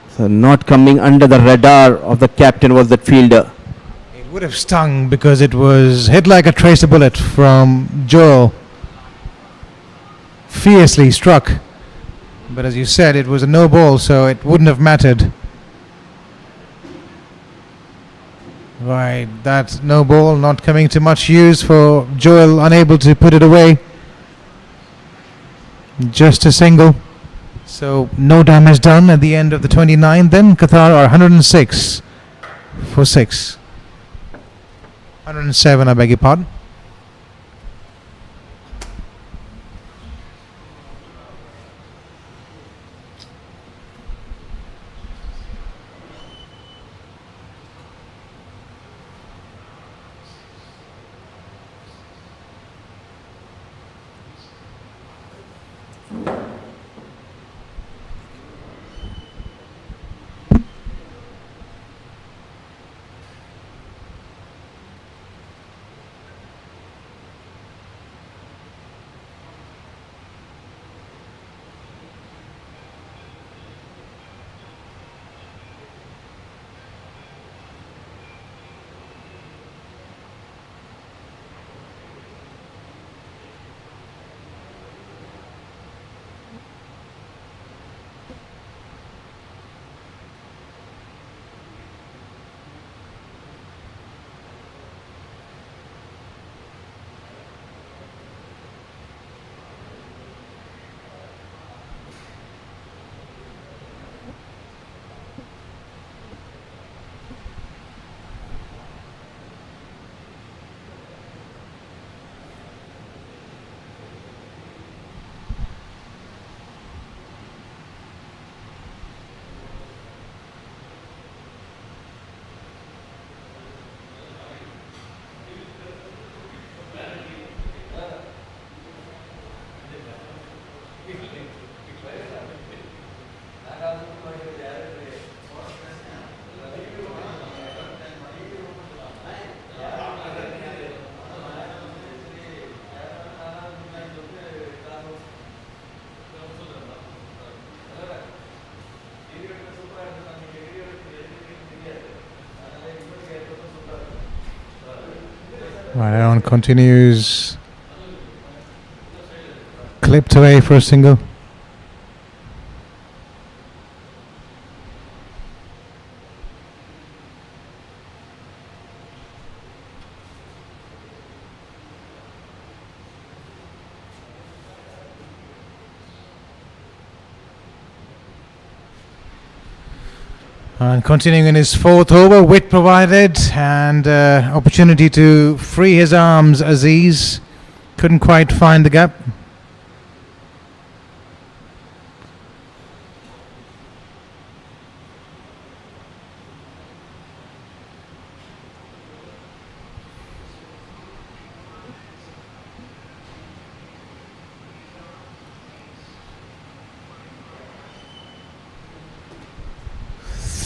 So not coming under the radar of the captain was that fielder. It would have stung because it was hit like a tracer bullet from Joel. Fiercely struck. But as you said, it was a no ball, so it wouldn't have mattered. Right, that no ball not coming to much use for Joel, unable to put it away. Just a single. So no damage done at the end of the 29. Then Qatar are 106 for 6. 107, I beg your pardon. Right on, continues. Clipped away for a single. And continuing in his fourth over, wit provided and opportunity to free his arms. Aziz couldn't quite find the gap.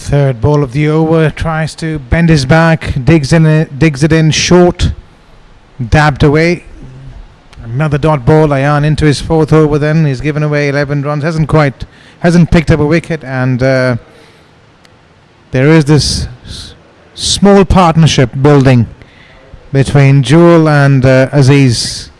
Third ball of the over, tries to bend his back, digs it in short, dabbed away. Another dot ball, Ayan into his fourth over. Then he's given away 11 runs, hasn't picked up a wicket, and there is this small partnership building between Jewel and Aziz.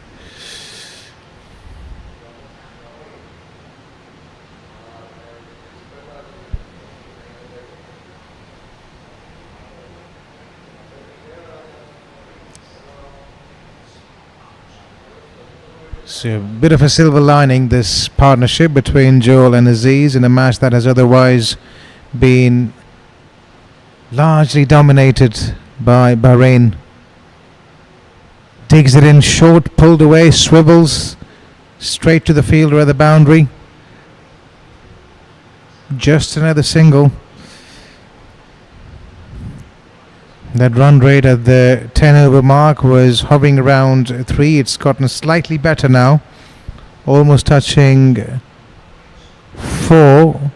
So a bit of a silver lining, this partnership between Joel and Aziz in a match that has otherwise been largely dominated by Bahrain. Digs it in short, pulled away, swivels straight to the fielder at the boundary. Just another single. That run rate at the 10 over mark was hovering around 3. It's gotten slightly better now, almost touching 4,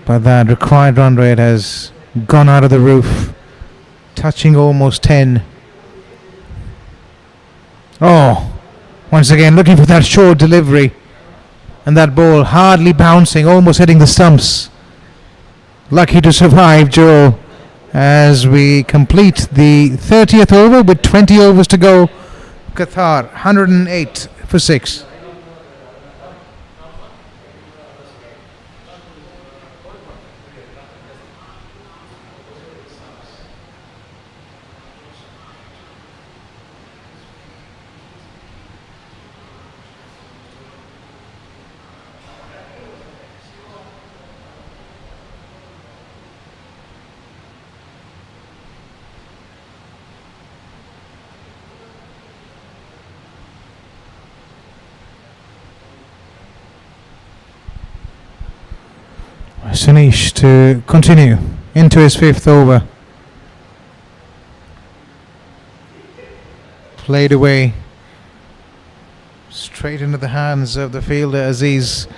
but that required run rate has gone out of the roof, touching almost 10. Oh, once again looking for that short delivery, and that ball hardly bouncing, almost hitting the stumps. Lucky to survive, Joe, as we complete the 30th over with 20 overs to go. Qatar 108 for 6. Sunish to continue into his 5th over. Played away straight into the hands of the fielder Aziz.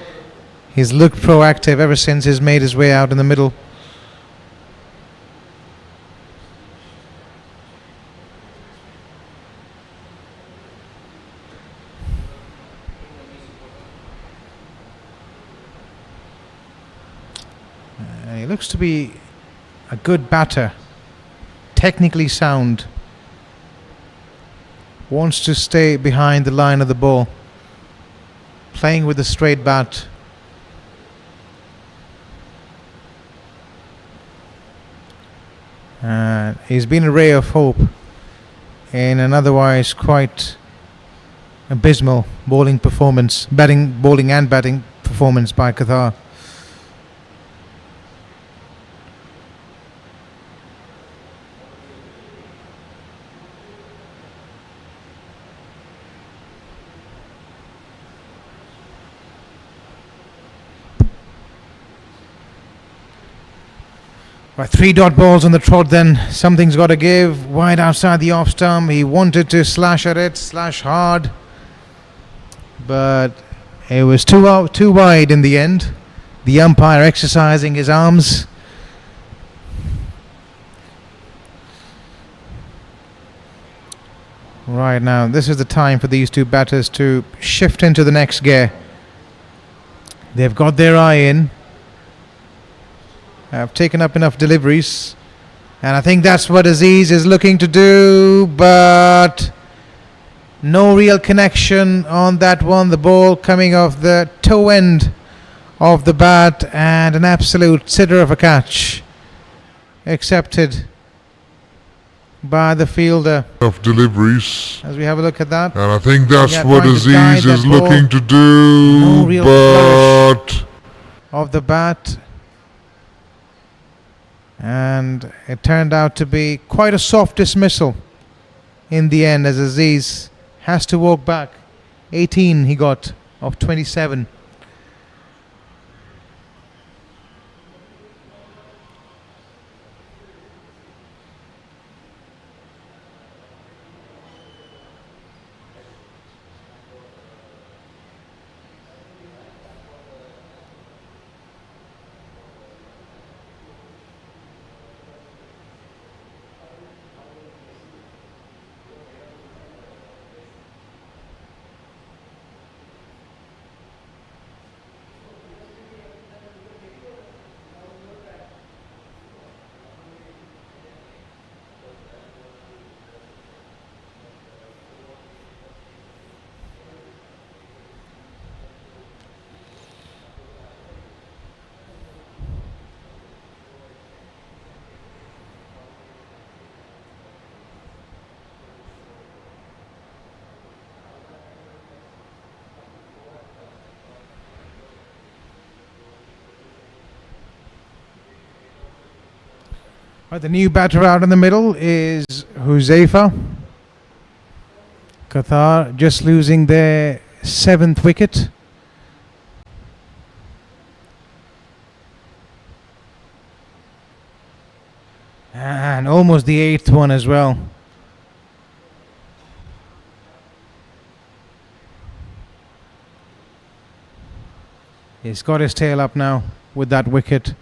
He's looked proactive ever since he's made his way out in the middle. He looks to be a good batter, technically sound. Wants to stay behind the line of the ball, playing with a straight bat. He's been a ray of hope in an otherwise quite abysmal bowling performance, bowling and batting performance by Qatar. Right, 3 dot balls on the trot then. Something's got to give. Wide outside the off stump. He wanted to slash at it, slash hard. But it was too wide in the end. The umpire exercising his arms. Right now, this is the time for these two batters to shift into the next gear. They've got their eye in. Have taken up enough deliveries, and I think that's what Aziz is looking to do, but no real connection on that one. The ball coming off the toe end of the bat, and an absolute sitter of a catch accepted by the fielder. Of deliveries, As we have a look at that, and I think that's Yeah, what trying to guide Aziz that is ball. looking to do, No real but of the bat, and it turned out to be quite a soft dismissal in the end, as Aziz has to walk back. 18 he got of 27. Right, the new batter out in the middle is Huzaifa. Qatar just losing their 7th wicket. And almost the 8th one as well. He's got his tail up now with that wicket,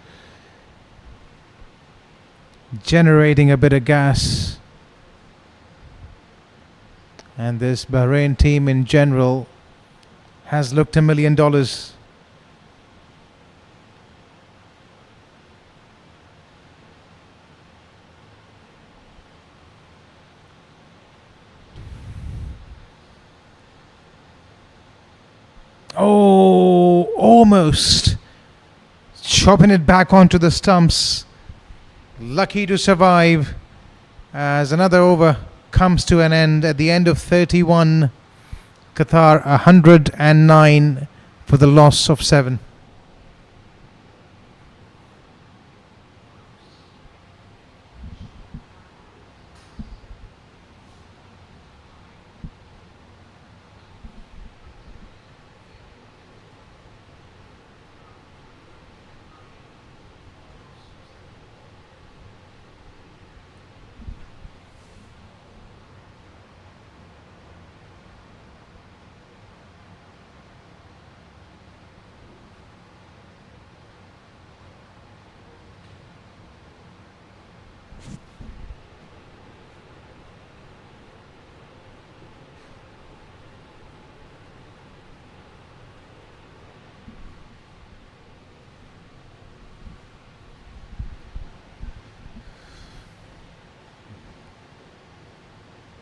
generating a bit of gas. And this Bahrain team in general has looked $1 million. Oh, almost chopping it back onto the stumps. Lucky to survive as another over comes to an end at the end of 31. Qatar 109 for the loss of 7.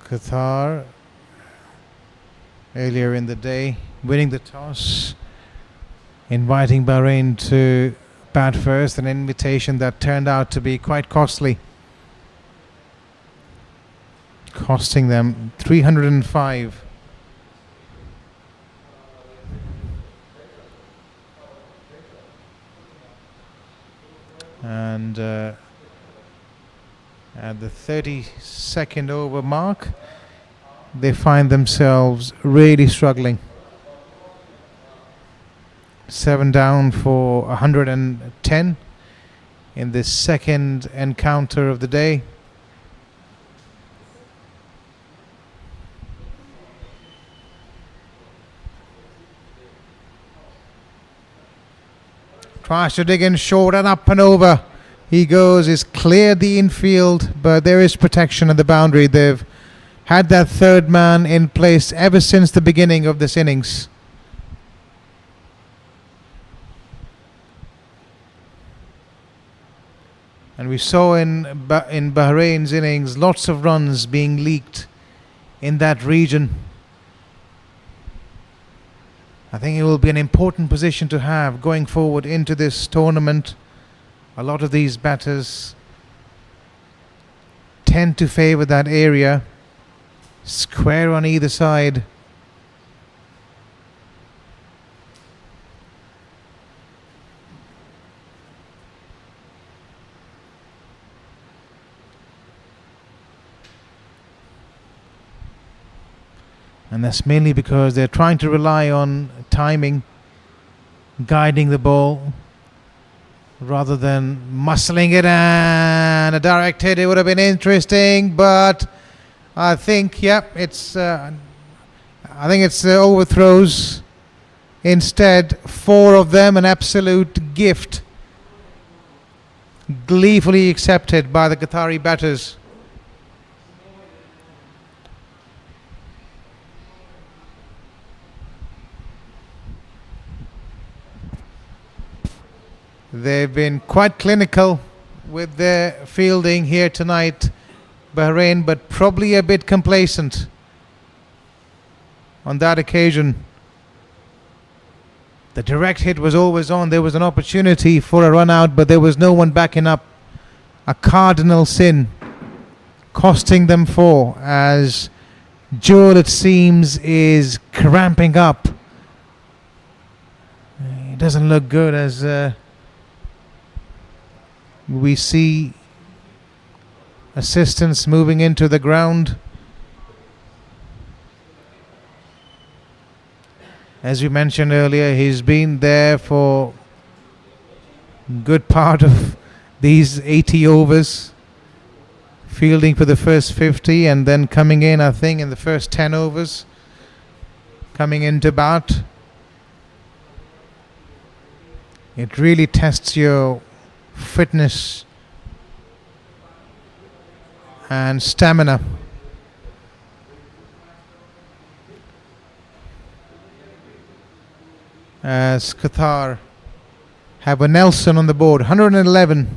Qatar earlier in the day winning the toss, inviting Bahrain to bat first, an invitation that turned out to be quite costly, costing them 305. And at the 32nd over mark, they find themselves really struggling. 7 down for 110 in this second encounter of the day. Tries to dig in short and up and over. He goes, he's cleared the infield, but there is protection at the boundary. They've had that third man in place ever since the beginning of this innings. And we saw in Bahrain's innings lots of runs being leaked in that region. I think it will be an important position to have going forward into this tournament. A lot of these batters tend to favour that area, square on either side. And that's mainly because they're trying to rely on timing, guiding the ball, rather than muscling it, and a direct hit. It would have been interesting, but I think, it's overthrows. Instead, 4 of them, an absolute gift, gleefully accepted by the Qatari batters. They've been quite clinical with their fielding here tonight, Bahrain, but probably a bit complacent on that occasion. The direct hit was always on. There was an opportunity for a run out, but there was no one backing up. A cardinal sin, costing them 4, as Joel, it seems, is cramping up. It doesn't look good as we see assistants moving into the ground. As we mentioned earlier, he's been there for a good part of these 80 overs, fielding for the first 50 and then coming in, I think, in the first 10 overs, coming into bat. It really tests your fitness and stamina. As Qatar have a Nelson on the board, 111.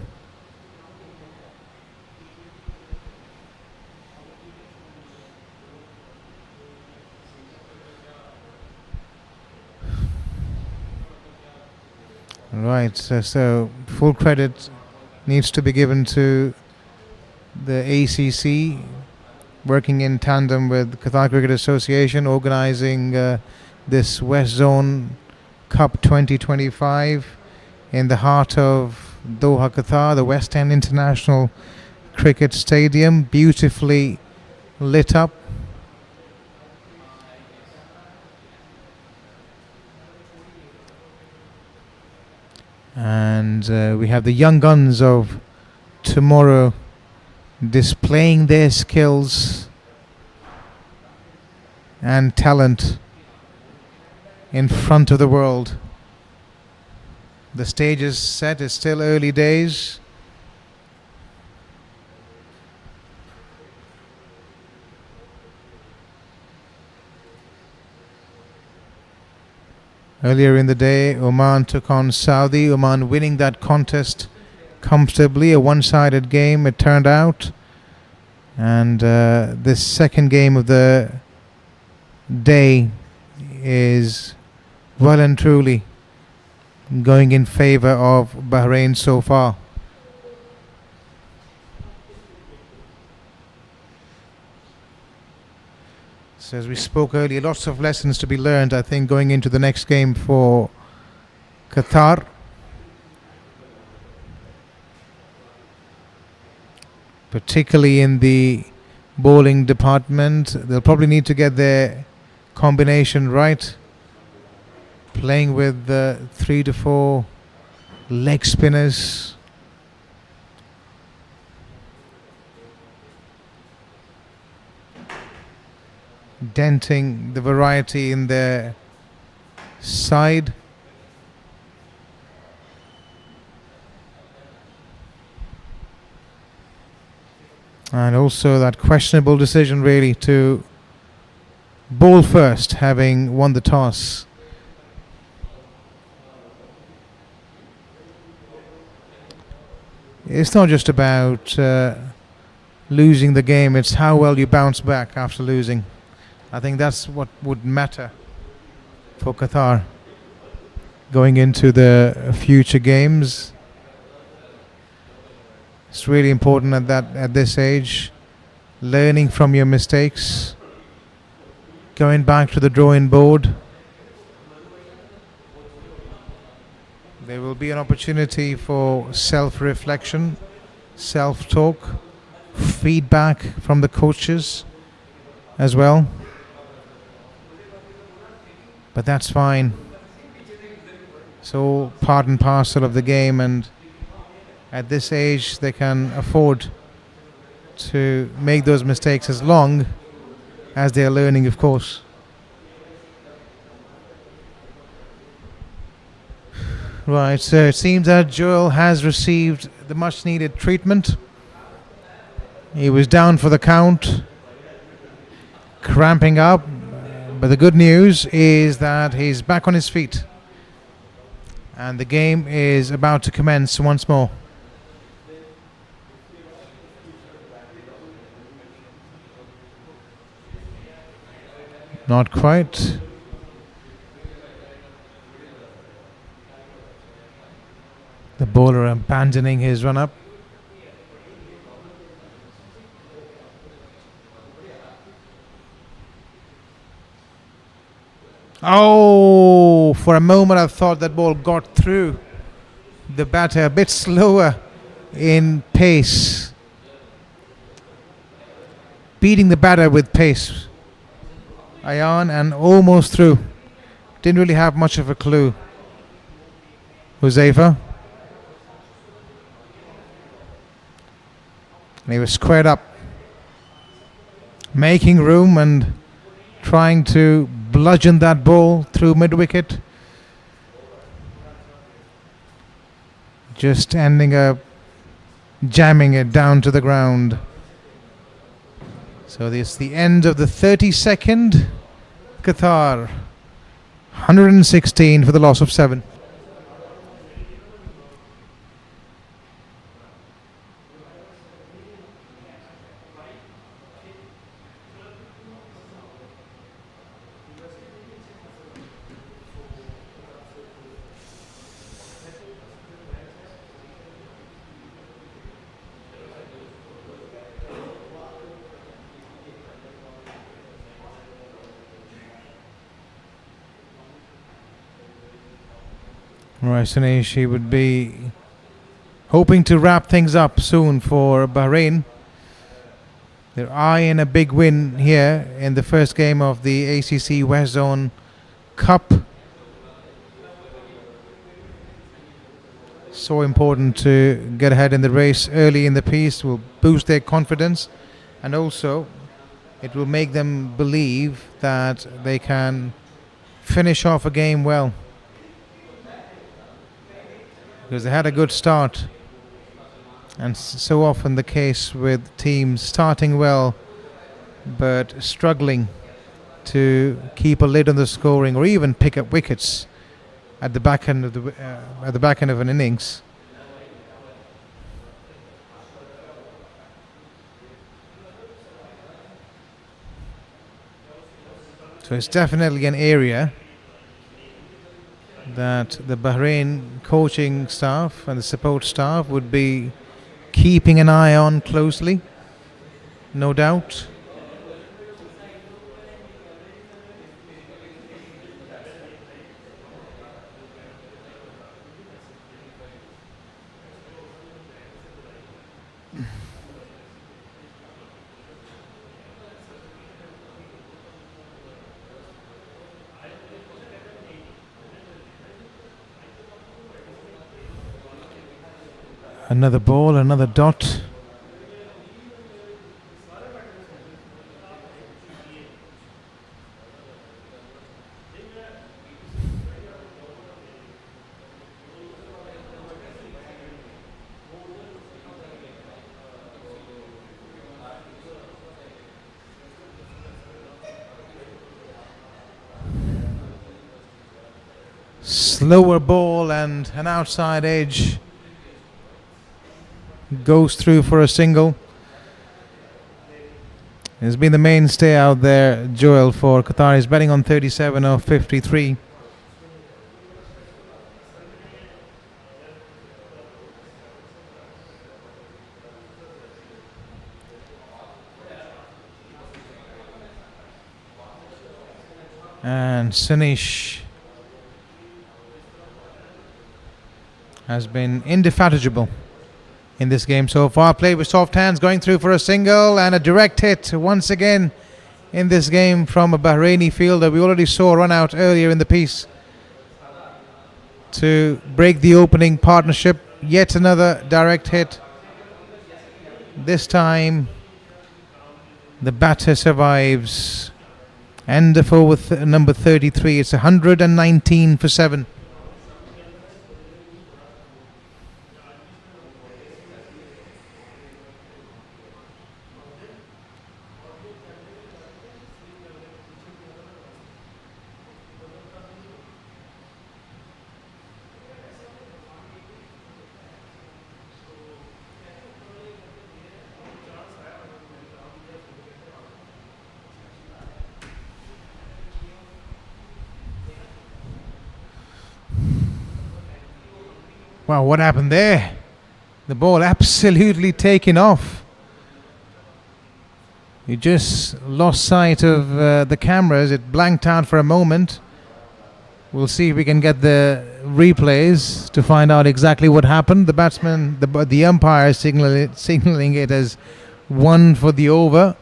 Right, so full credit needs to be given to the ACC, working in tandem with Qatar Cricket Association, organising this West Zone Cup 2025 in the heart of Doha, Qatar, the West End International Cricket Stadium, beautifully lit up. And we have the young guns of tomorrow displaying their skills and talent in front of the world. The stage is set. It's still early days. Earlier in the day, Oman took on Saudi. Oman winning that contest comfortably, a one-sided game it turned out. And this second game of the day is well and truly going in favor of Bahrain so far. So as we spoke earlier, lots of lessons to be learned, I think, going into the next game for Qatar. Particularly in the bowling department, they'll probably need to get their combination right. Playing with 3 to 4 leg spinners. Denting the variety in their side. And also that questionable decision really to bowl first, having won the toss. It's not just about losing the game, it's how well you bounce back after losing. I think that's what would matter for Qatar going into the future games. It's really important at this age, learning from your mistakes, going back to the drawing board. There will be an opportunity for self-reflection, self-talk, feedback from the coaches as well. But that's fine. It's all part and parcel of the game, and at this age they can afford to make those mistakes as long as they are learning, of course. Right, so it seems that Joel has received the much needed treatment. He was down for the count, cramping up, but the good news is that he's back on his feet and the game is about to commence once more. Not quite. The bowler abandoning his run-up. Oh, for a moment I thought that ball got through the batter, a bit slower in pace. Beating the batter with pace. Ayan, and almost through. Didn't really have much of a clue. Huzaifa. And he was squared up, making room and trying to bludgeon that ball through mid-wicket. Just ending up jamming it down to the ground. So this is the end of the 32nd. Qatar 116 for the loss of 7. Right, Sunesh, he would be hoping to wrap things up soon for Bahrain. They're eyeing a big win here in the first game of the ACC West Zone Cup. So important to get ahead in the race early in the piece, will boost their confidence, and also it will make them believe that they can finish off a game well. Because they had a good start, and so often the case with teams starting well but struggling to keep a lid on the scoring or even pick up wickets at the back end of an innings. So it's definitely an area that the Bahrain coaching staff and the support staff would be keeping an eye on closely, no doubt. Another ball, another dot. Slower ball and an outside edge. Goes through for a single. He's been the mainstay out there, Joel, for Qatar. He's betting on 37 of 53. And Sunish has been indefatigable in this game so far. Played with soft hands, going through for a single and a direct hit once again in this game from a Bahraini fielder. We already saw a run out earlier in the piece to break the opening partnership. Yet another direct hit. This time the batter survives. Enderful with number 33. It's 119 for 7. Wow, what happened there? The ball absolutely taken off. You just lost sight of the cameras. It blanked out for a moment. We'll see if we can get the replays to find out exactly what happened. The batsman, the umpire signaling it as 1 for the over.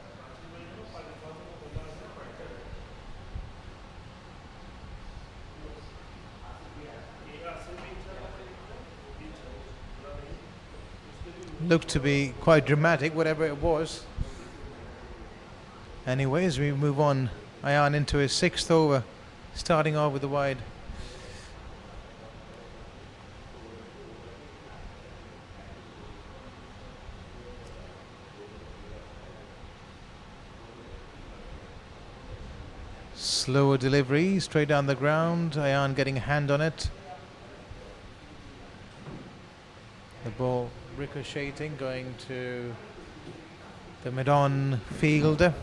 Looked to be quite dramatic, whatever it was. Anyways, we move on. Ayan into his 6th over, starting off with the wide. Slower delivery, straight down the ground. Ayan getting a hand on it. The ball ricocheting, going to the mid-on fielder.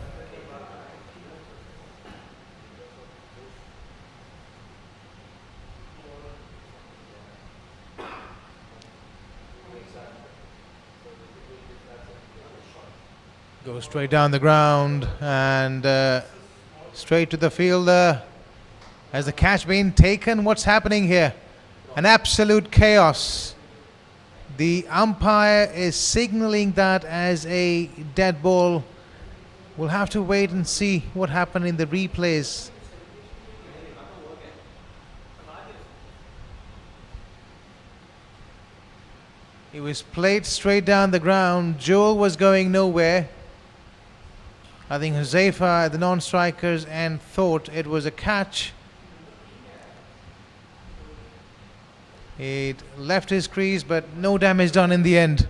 Goes straight down the ground and straight to the fielder. Has the catch been taken? What's happening here? An absolute chaos. The umpire is signaling that as a dead ball. We'll have to wait and see what happened in the replays. It was played straight down the ground. Joel was going nowhere. I think Huzaifa, the non-strikers, and thought it was a catch. It left his crease, but no damage done in the end.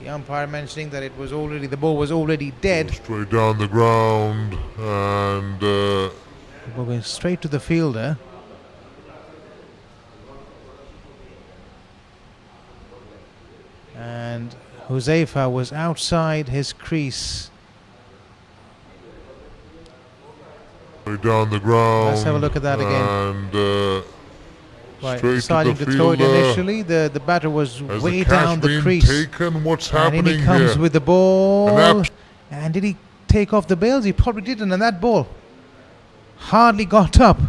The umpire mentioning that it was already, the ball was already dead. Straight down the ground and The ball went straight to the fielder. And Huzaifa was outside his crease down the ground. Let's have a look at that again. And Right, straight deciding to to the throw it fielder. initially. The batter was Has way the catch down the been crease. taken? What's And in happening he comes here? with the ball. An And did he take off the bails? He probably didn't. And that ball hardly got up.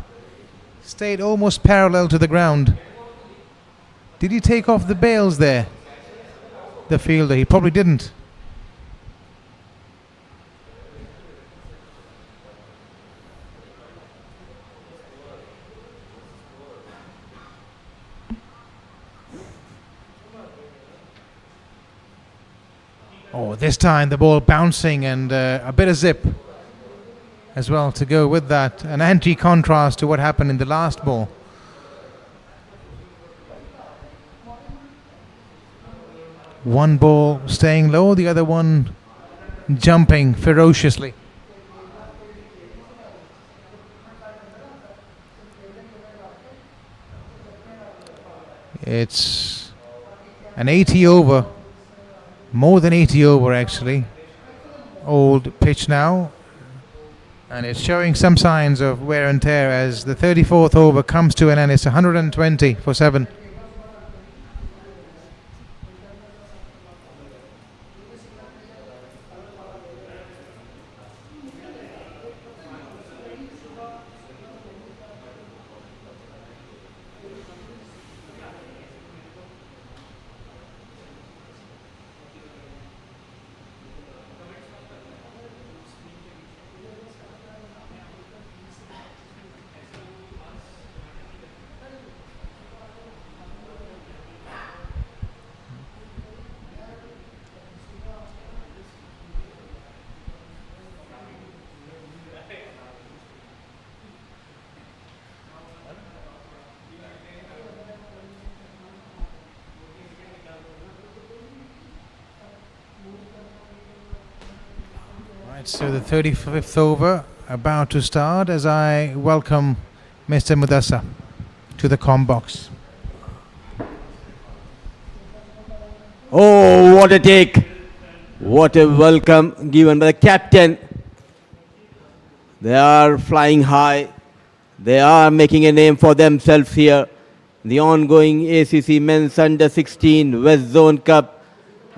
Stayed almost parallel to the ground. Did he take off the bails there? The fielder. He probably didn't. Oh, this time the ball bouncing and a bit of zip as well to go with that. An anti-contrast to what happened in the last ball. One ball staying low, the other one jumping ferociously. It's an 80 over. More than 80 over actually. Old pitch now. And it's showing some signs of wear and tear as the 34th over comes to an end. It's 120 for 7. Right, so the 35th over about to start as I welcome Mr. Mudassar to the comm box. Oh, what a take. What a welcome given by the captain. They are flying high. They are making a name for themselves here. The ongoing ACC Men's Under 16 West Zone Cup.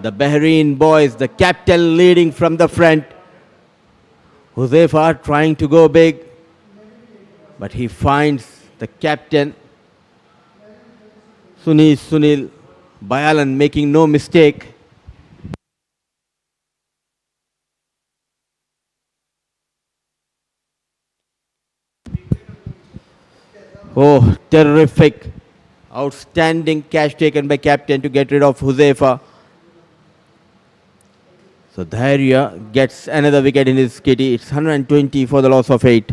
The Bahrain boys, the captain leading from the front. Huzaifa trying to go big, but he finds the captain Sunil Bayalan making no mistake. Oh, terrific. Outstanding catch taken by captain to get rid of Huzaifa. So Dhairya gets another wicket in his kitty. It's 120 for the loss of 8.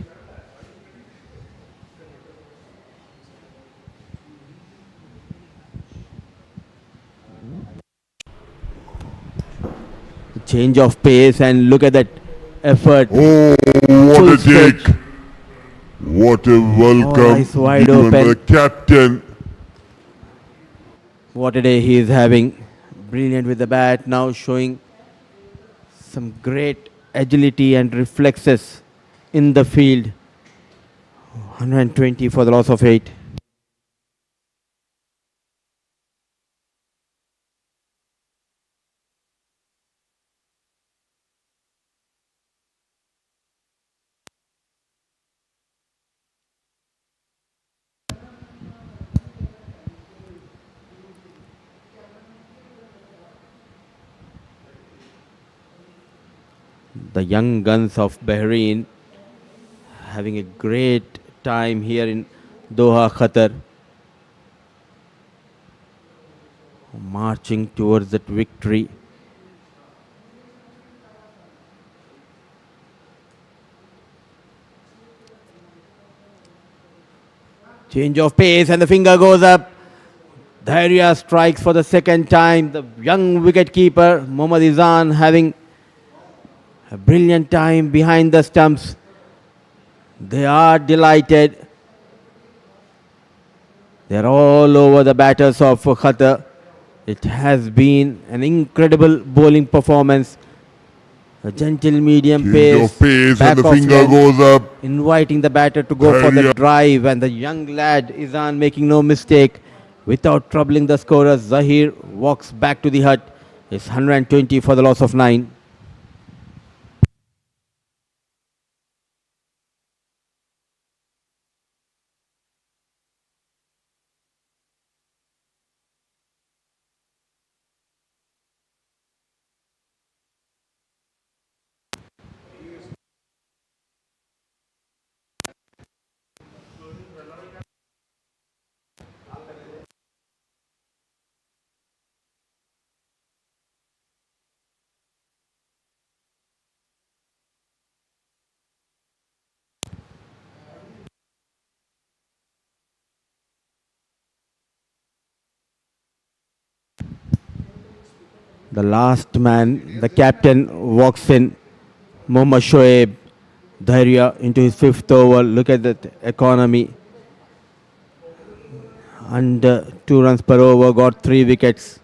Change of pace and look at that effort. Oh, what Full a stretch. take. What a welcome nice, wide given by open. the captain. What a day he is having. Brilliant with the bat, now showing some great agility and reflexes in the field. 120 for the loss of 8. The young guns of Bahrain having a great time here in Doha, Qatar. Marching towards that victory. Change of pace and the finger goes up. Dhairya strikes for the second time. The young wicketkeeper Mohammad Izan having a brilliant time behind the stumps. They are delighted. They are all over the batters of Qatar. It has been an incredible bowling performance A gentle medium Change of pace back and the of finger length, goes up. inviting the batter to go for the drive, and the young lad Izan making no mistake without troubling the scorer. Zahir walks back to the hut. It's 120 for the loss of 9. The last man, the captain, walks in. Mohammad Shoaib Dharia into his 5th over. Look at that economy. Under 2 runs per over, got 3 wickets.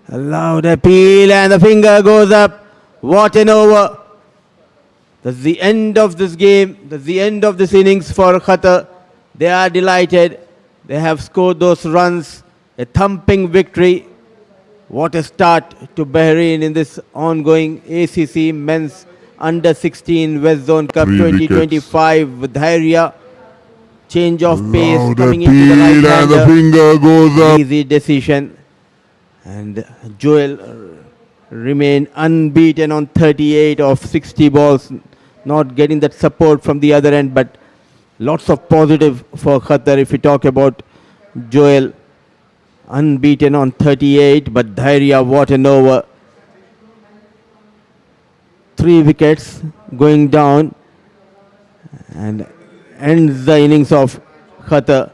A loud appeal and the finger goes up. What an over. That's the end of this game. That's the end of this innings for Qatar. They are delighted. They have scored those runs. A thumping victory. What a start to Bahrain in this ongoing ACC Men's Under 16 West Zone Cup 2025 with Dharia. Change of pace Loud coming into the appeal right and the hander. finger goes up. Easy decision. And Joel remained unbeaten on 38 of 60 balls. Not getting that support from the other end, but lots of positive for Qatar if we talk about Joel. Unbeaten on 38, but Dharia, what an over. 3 wickets going down and ends the innings of Qatar.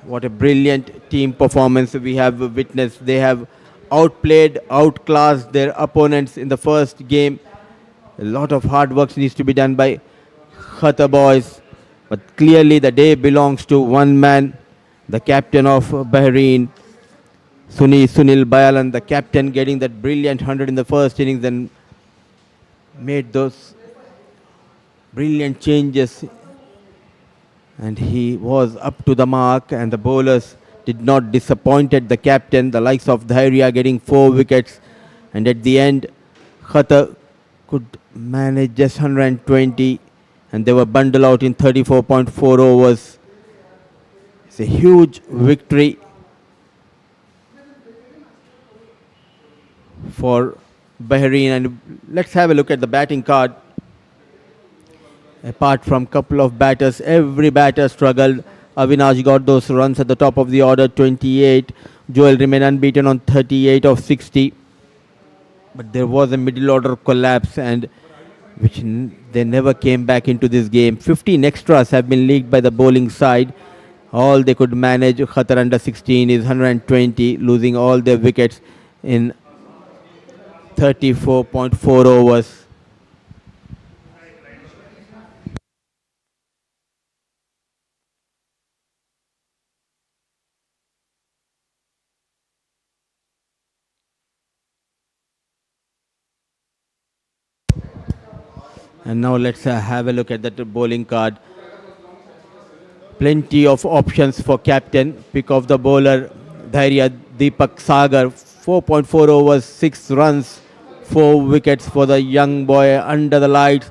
What a brilliant team performance we have witnessed. They have outplayed, outclassed their opponents in the first game. A lot of hard work needs to be done by Qatar boys, but clearly the day belongs to one man, the captain of Bahrain, Sunil Bayalan, the captain, getting that brilliant 100 in the first innings and made those brilliant changes. And he was up to the mark, and the bowlers did not disappointed the captain, the likes of Dharia getting 4 wickets. And at the end, Qatar could manage just 120, and they were bundled out in 34.4 overs. It's a huge victory for Bahrain. And let's have a look at the batting card. Apart from couple of batters, every batter struggled. Avinash got those runs at the top of the order, 28. Joel remained unbeaten on 38 of 60. But there was a middle order collapse, and which they never came back into this game. 15 extras have been leaked by the bowling side. All they could manage, Qatar under 16, is 120, losing all their wickets in 34.4 overs. And now let's have a look at that bowling card. Plenty of options for captain. Pick of the bowler, Dharia Deepak Sagar. 4.4 overs, 6 runs, 4 wickets for the young boy under the lights.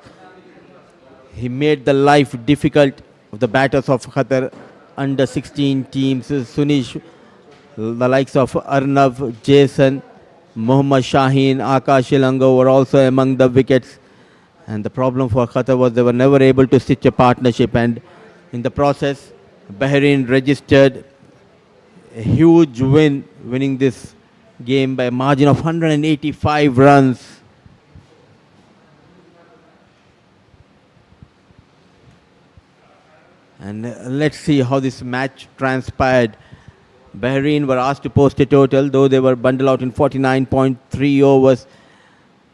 He made the life difficult of the batters of Qatar under 16 teams. Sunish, the likes of Arnav, Jason, Mohammad Shaheen, Akash Ilango were also among the wickets. And the problem for Qatar was they were never able to stitch a partnership, and in the process, Bahrain registered a huge win, winning this game by a margin of 185 runs. And let's see how this match transpired. Bahrain were asked to post a total, though they were bundled out in 49.3 overs.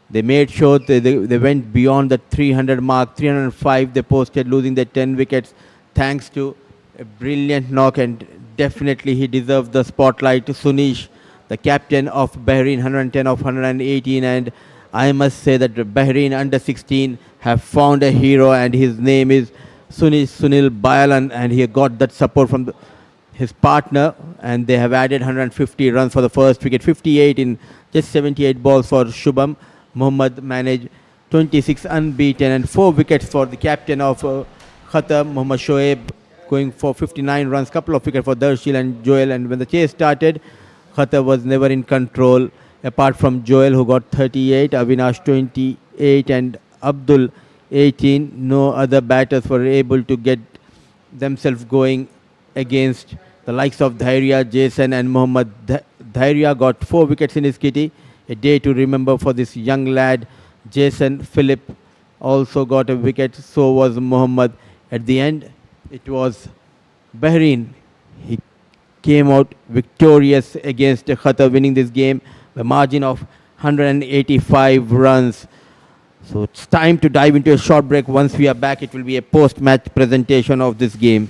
They made sure they went beyond the 300 mark. 305 they posted, losing their 10 wickets thanks to a brilliant knock, and definitely he deserved the spotlight. Sunish, the captain of Bahrain, 110 of 118, and I must say that the Bahrain under 16 have found a hero, and his name is Sunil Bayalan, and he got that support from his partner, and they have added 150 runs for the first wicket, 58 in just 78 balls for Shubham. Mohammad managed 26 unbeaten and 4 wickets for the captain of Qatar, Mohammad Shoaib, going for 59 runs, couple of wickets for Darshil and Joel. And when the chase started, Qatar was never in control, apart from Joel, who got 38, Avinash 28, and Abdul 18. No other batters were able to get themselves going against the likes of Dhairya, Jason, and Mohammad. Dhairya got 4 wickets in his kitty. A day to remember for this young lad. Jason Philip also got a wicket, so was Mohammad. At the end, it was Bahrain. He came out victorious against Qatar, winning this game by a margin of 185 runs. So it's time to dive into a short break. Once we are back, it will be a post-match presentation of this game.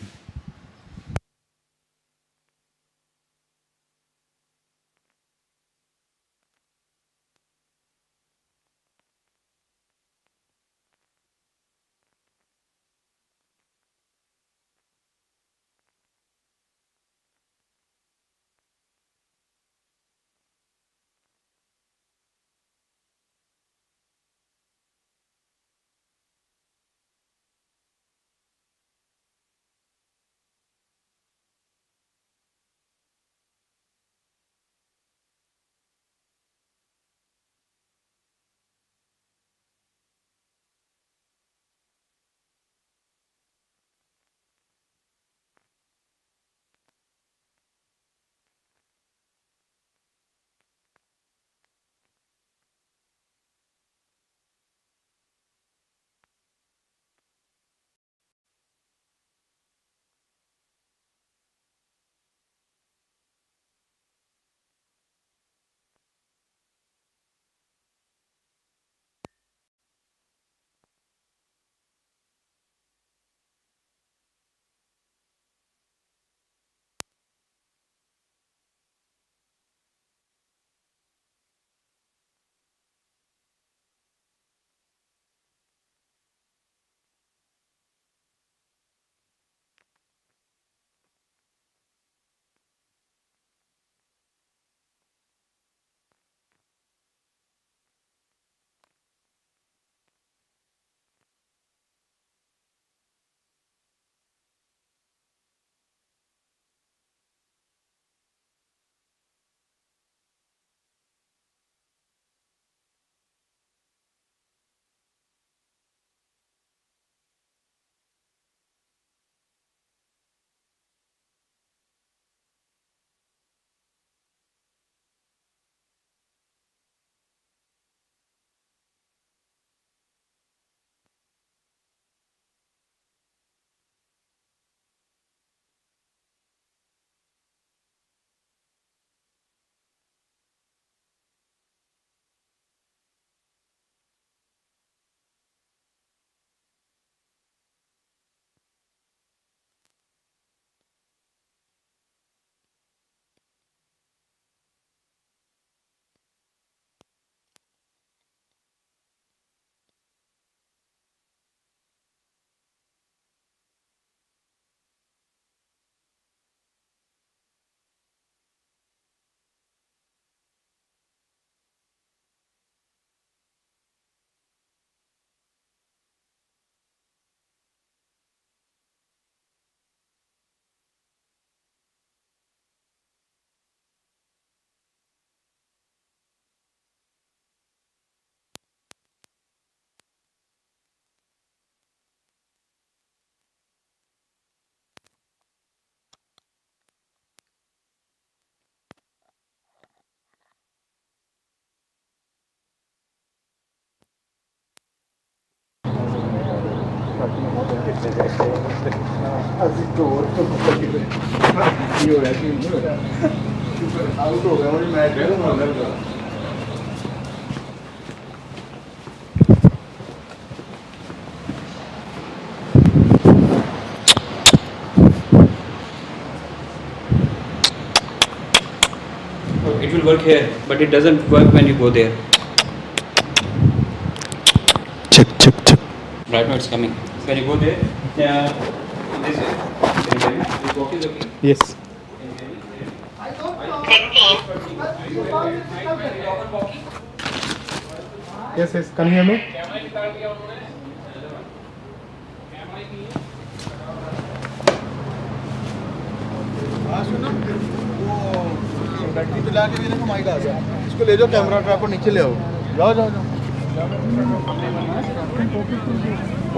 it will work here, but it doesn't work when you go there. Check, check, check. Right now it's coming. When you go there, this is. Can you hear me? This walk is okay. Yes. Yes, yes. Can you hear me? हाँ सुनो वो battery पे लाके भी देखो mic आ गया इसको ले जाओ कैमरा ट्रैप को नीचे ले आओ जाओ जाओ जाओ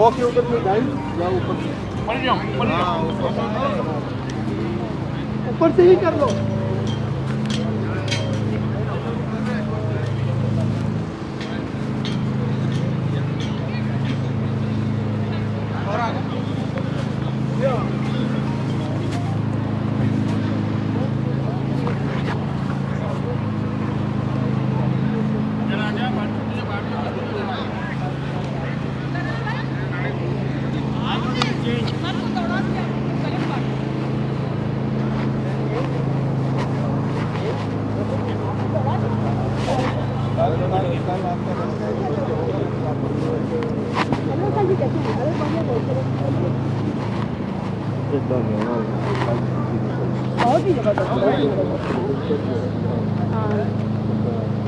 ओके ऊपर से गाइड जाओ ऊपर हाँ ऊपर से ही कर लो और आगे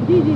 जी जी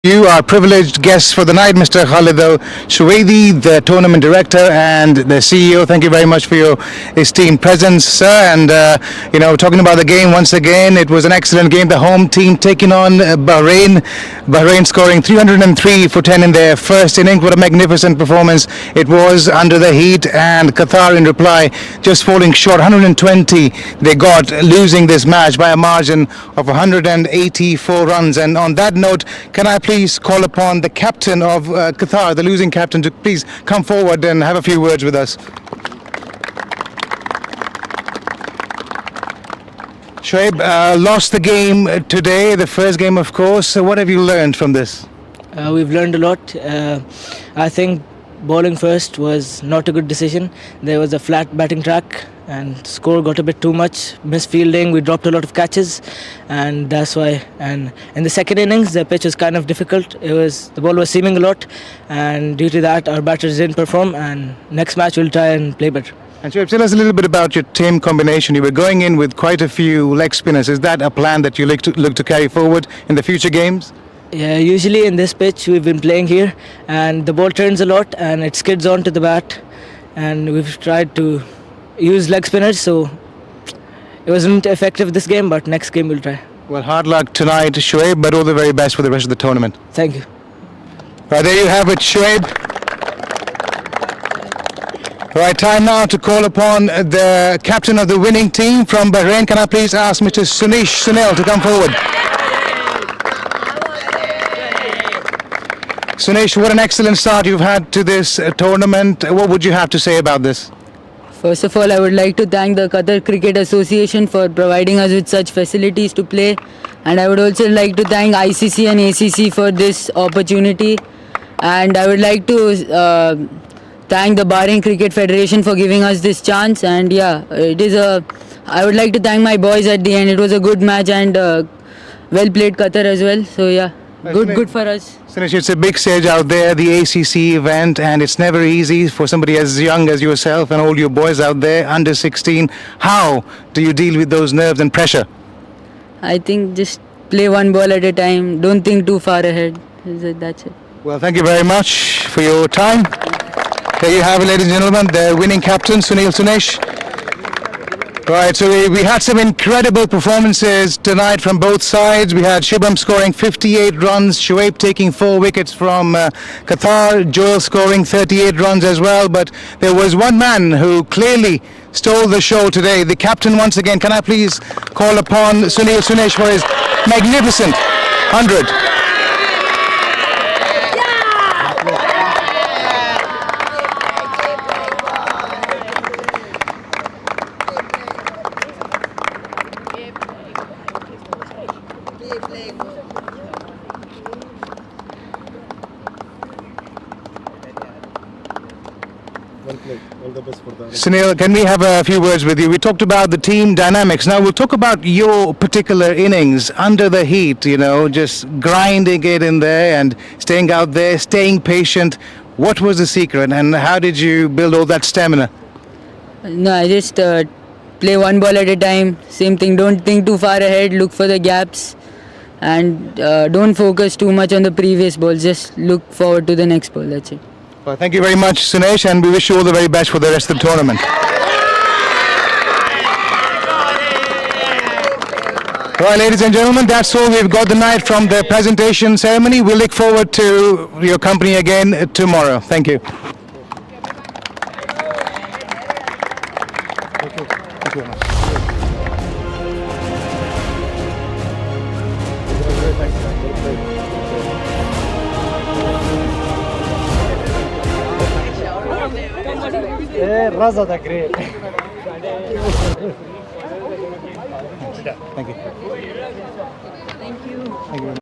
You are privileged guests for the night, Mr. Khalid Shuwaidi, the tournament director and the CEO. Thank you very much for your esteemed presence, sir. And talking about the game once again, it was an excellent game. The home team taking on Bahrain. Bahrain scoring 303 for 10 in their first innings. What a magnificent performance it was under the heat. And Qatar, in reply, just falling short. 120 they got, losing this match by a margin of 184 runs. And on that note, can I please call upon the captain of Qatar, the losing captain, to please come forward and have a few words with us. Shoaib, lost the game today, the first game of course. So what have you learned from this? We've learned a lot. I think bowling first was not a good decision. There was a flat batting track and score got a bit too much. Missed fielding, we dropped a lot of catches, and that's why. And in the second innings, the pitch was kind of difficult. The ball was seaming a lot, and due to that, our batters didn't perform. And next match, we'll try and play better. And Shoaib, tell us a little bit about your team combination. You were going in with quite a few leg spinners. Is that a plan that you look to carry forward in the future games? Yeah, usually in this pitch, we've been playing here, and the ball turns a lot, and it skids onto the bat, and we've tried to use leg spinners, so it wasn't effective this game, but next game we'll try. Well, hard luck tonight, Shoaib, but all the very best for the rest of the tournament. Thank you. Right, there you have it, Shoaib. Right, time now to call upon the captain of the winning team from Bahrain. Can I please ask Mr. Sunil to come forward? Sunesh, what an excellent start you've had to this tournament. What would you have to say about this? First of all, I would like to thank the Qatar Cricket Association for providing us with such facilities to play, and I would also like to thank ICC and ACC for this opportunity, and I would like to thank the Bahrain Cricket Federation for giving us this chance. And yeah, I would like to thank my boys at the end. It was a good match and well played Qatar as well. So yeah, good for us. Sunesh, it's a big stage out there, the ACC event, and it's never easy for somebody as young as yourself and all your boys out there, under 16. How do you deal with those nerves and pressure? I think just play one ball at a time. Don't think too far ahead. That's it. Well, thank you very much for your time. There you have it, ladies and gentlemen, the winning captain, Sunil Sunesh. Right, so we had some incredible performances tonight from both sides. We had Shubham scoring 58 runs, Shoaib taking 4 wickets from Qatar, Joel scoring 38 runs as well. But there was one man who clearly stole the show today, the captain once again. Can I please call upon Sunil Sunesh for his magnificent 100? Sunil, can we have a few words with you? We talked about the team dynamics. Now we'll talk about your particular innings under the heat, just grinding it in there and staying out there, staying patient. What was the secret and how did you build all that stamina? No, I just play one ball at a time. Same thing, don't think too far ahead, look for the gaps, and don't focus too much on the previous ball. Just look forward to the next ball, that's it. Well, thank you very much, Sunesh, and we wish you all the very best for the rest of the tournament. Right, ladies and gentlemen, that's all we've got tonight from the presentation ceremony. We look forward to your company again tomorrow. Thank you. Thank you very much. Raza da great. Thank you. Thank you. Thank you.